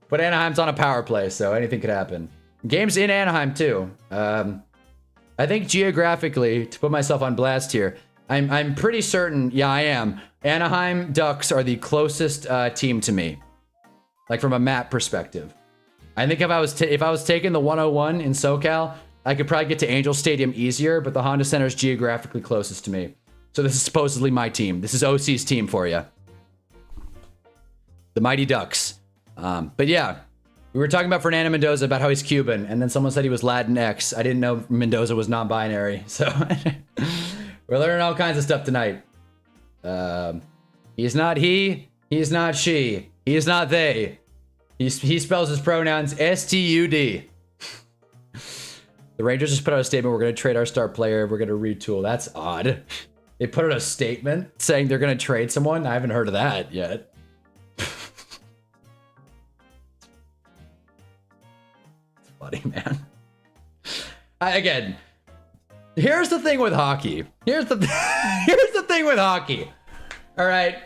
But Anaheim's on a power play, so anything could happen. Game's in Anaheim too. I think geographically, to put myself on blast here, I'm pretty certain. Yeah, I am. Anaheim Ducks are the closest team to me, like from a map perspective. I think if I was taking the 101 in SoCal, I could probably get to Angel Stadium easier, but the Honda Center is geographically closest to me. So this is supposedly my team. This is OC's team for you. The Mighty Ducks. But yeah, we were talking about Fernando Mendoza, about how he's Cuban, and then someone said he was Latinx. I didn't know Mendoza was non-binary, so we're learning all kinds of stuff tonight. He's not he, he's not she, he's not they. He spells his pronouns S-T-U-D. The Rangers just put out a statement, we're going to trade our star player, we're going to retool. That's odd. They put out a statement saying they're going to trade someone? I haven't heard of that yet. It's funny, man. Again, Here's the thing with hockey. Here's the thing with hockey. All right.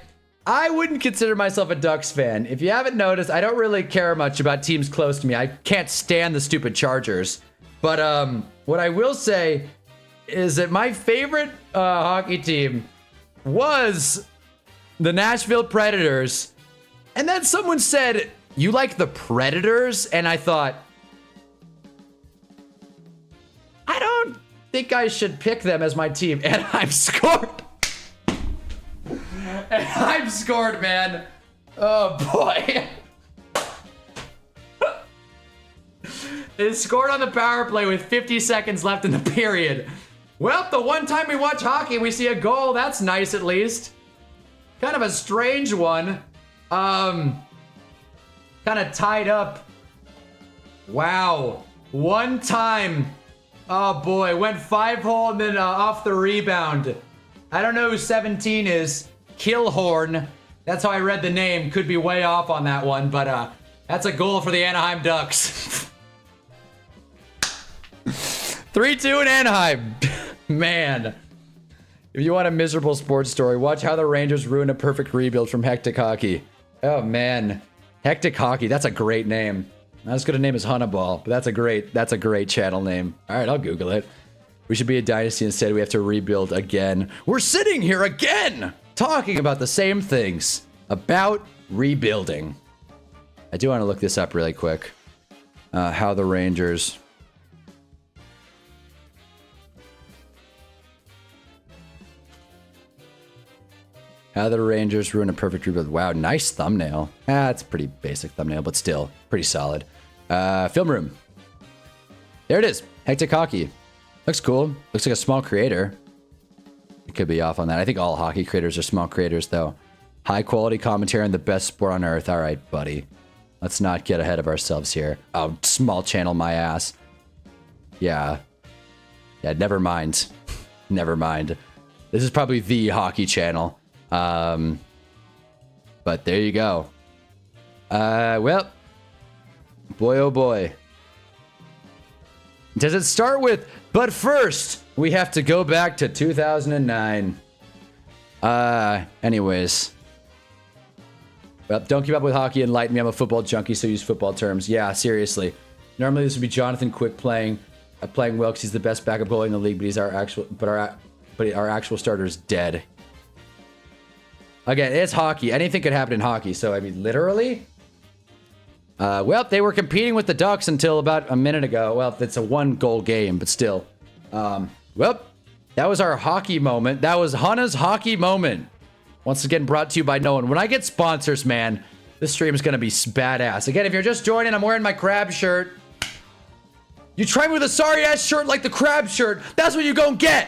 I wouldn't consider myself a Ducks fan. If you haven't noticed, I don't really care much about teams close to me. I can't stand the stupid Chargers. But what I will say is that my favorite hockey team was the Nashville Predators. And then someone said, "You like the Predators?" And I thought, I don't think I should pick them as my team. And I've scored. And I've scored, man. Oh, boy. They scored on the power play with 50 seconds left in the period. Well, the one time we watch hockey, we see a goal. That's nice, at least. Kind of a strange one. Kind of tied up. Wow. One time. Oh, boy. Went 5-hole and then off the rebound. I don't know who 17 is. Killhorn. That's how I read the name. Could be way off on that one, but that's a goal for the Anaheim Ducks. 3-2 in Anaheim. Man. If you want a miserable sports story, watch how the Rangers ruin a perfect rebuild from Hectic Hockey. Oh, man. Hectic Hockey. That's a great name. Not as good a name as Hunnaball, but that's a great channel name. All right, I'll Google it. We should be a dynasty instead. We have to rebuild again. We're sitting here again, talking about the same things, about rebuilding. I do want to look this up really quick. How the Rangers... How the Rangers ruin a perfect rebuild. Wow, nice thumbnail. It's a pretty basic thumbnail, but still pretty solid. Film room. There it is. Hectic Hockey. Looks cool. Looks like a small creator. It could be off on that. I think all hockey creators are small creators, though. High quality commentary on the best sport on earth. All right, buddy. Let's not get ahead of ourselves here. Oh, small channel, my ass. Yeah. Yeah, never mind. Never mind. This is probably the hockey channel. But there you go. Well, boy, oh boy. Does it start with, but first, we have to go back to 2009. Anyways. Well, don't keep up with hockey, enlighten me. I'm a football junkie, so use football terms. Yeah, seriously. Normally this would be Jonathan Quick playing well because he's the best backup goalie in the league, but he's our actual starter is dead. Again, it's hockey. Anything could happen in hockey. So, I mean, literally. Well, they were competing with the Ducks until about a minute ago. Well, it's a 1-goal game, but still. Well, that was our hockey moment. That was Hannah's hockey moment. Once again, brought to you by no one. When I get sponsors, man, this stream is going to be badass. Again, if you're just joining, I'm wearing my crab shirt. You try me with a sorry-ass shirt like the crab shirt. That's what you gonna get.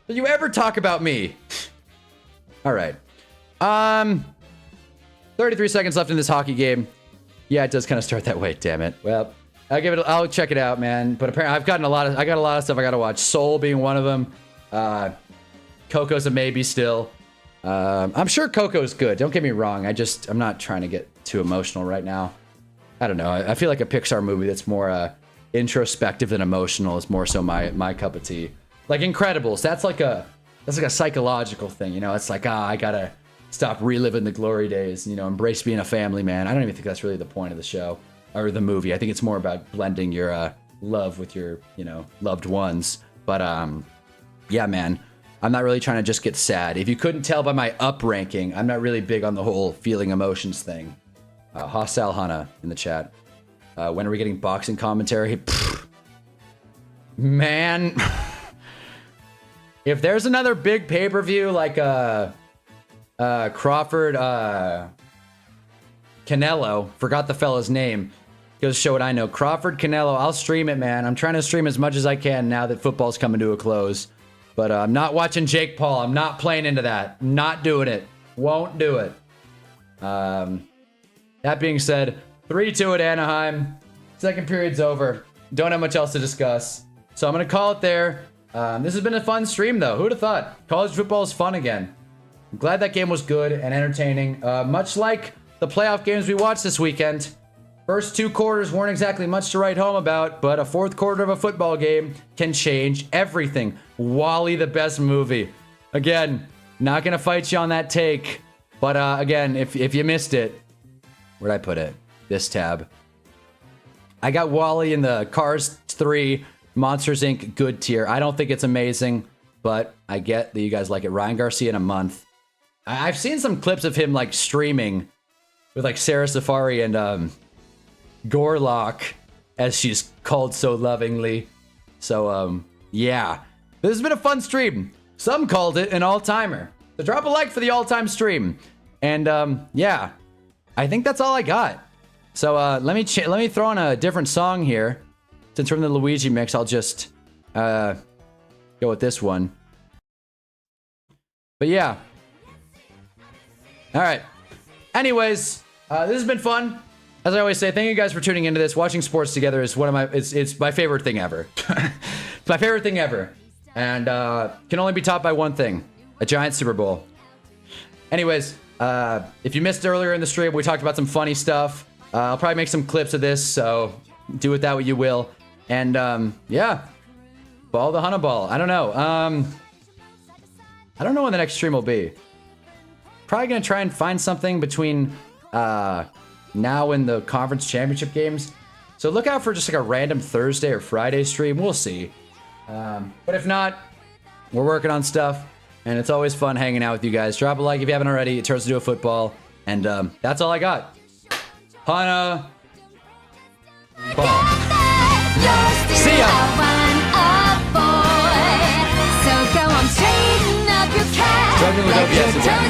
Don't you ever talk about me. All right. 33 seconds left in this hockey game. Yeah, it does kind of start that way, damn it. Well, I'll check it out, man. But apparently I got a lot of stuff I gotta watch. Soul being one of them. Coco's a maybe still. I'm sure Coco's good. Don't get me wrong. I'm not trying to get too emotional right now. I don't know. I feel like a Pixar movie that's more introspective than emotional is more so my cup of tea. Like Incredibles, that's like a psychological thing, you know. It's like, I gotta stop reliving the glory days, you know, embrace being a family man. I don't even think that's really the point of the show or the movie. I think it's more about blending your love with your, you know, loved ones. But yeah, man, I'm not really trying to just get sad. If you couldn't tell by my up ranking, I'm not really big on the whole feeling emotions thing. Hostile Hana in the chat. When are we getting boxing commentary? Pfft. Man. If there's another big pay-per-view like Crawford Canelo, forgot the fella's name. Goes to show what I know. Crawford Canelo, I'll stream it, man. I'm trying to stream as much as I can now that football's coming to a close. But I'm not watching Jake Paul. I'm not playing into that. Not doing it. Won't do it. That being said, 3-2 at Anaheim. Second period's over. Don't have much else to discuss. So I'm going to call it there. This has been a fun stream, though. Who'd have thought? College football is fun again. I'm glad that game was good and entertaining. Much like the playoff games we watched this weekend. First 2 quarters weren't exactly much to write home about, but a 4th quarter of a football game can change everything. Wall-E, the best movie. Again, not going to fight you on that take, but again, if you missed it, where'd I put it? This tab. I got Wall-E in the Cars 3 Monsters Inc. good tier. I don't think it's amazing, but I get that you guys like it. Ryan Garcia in a month. I've seen some clips of him like streaming with like Sarah Safari and Gorlock, as she's called so lovingly. So yeah, this has been a fun stream. Some called it an all-timer. So drop a like for the all-time stream. And yeah, I think that's all I got. So let me throw on a different song here. Since we're in the Luigi mix, I'll just go with this one. But yeah. All right. Anyways, this has been fun. As I always say, thank you guys for tuning into this. Watching sports together is one of my it's my favorite thing ever. It's my favorite thing ever. And can only be topped by one thing: a giant Super Bowl. Anyways, if you missed earlier in the stream, we talked about some funny stuff. I'll probably make some clips of this, so do with that what you will. And yeah, follow the Hunnaball. I don't know. I don't know when the next stream will be. Probably gonna try and find something between now and the conference championship games. So look out for just like a random Thursday or Friday stream. We'll see. But if not, we're working on stuff, and it's always fun hanging out with you guys. Drop a like if you haven't already. It turns into a football, and that's all I got. Hanna ball. See ya. Struggling with OBS again.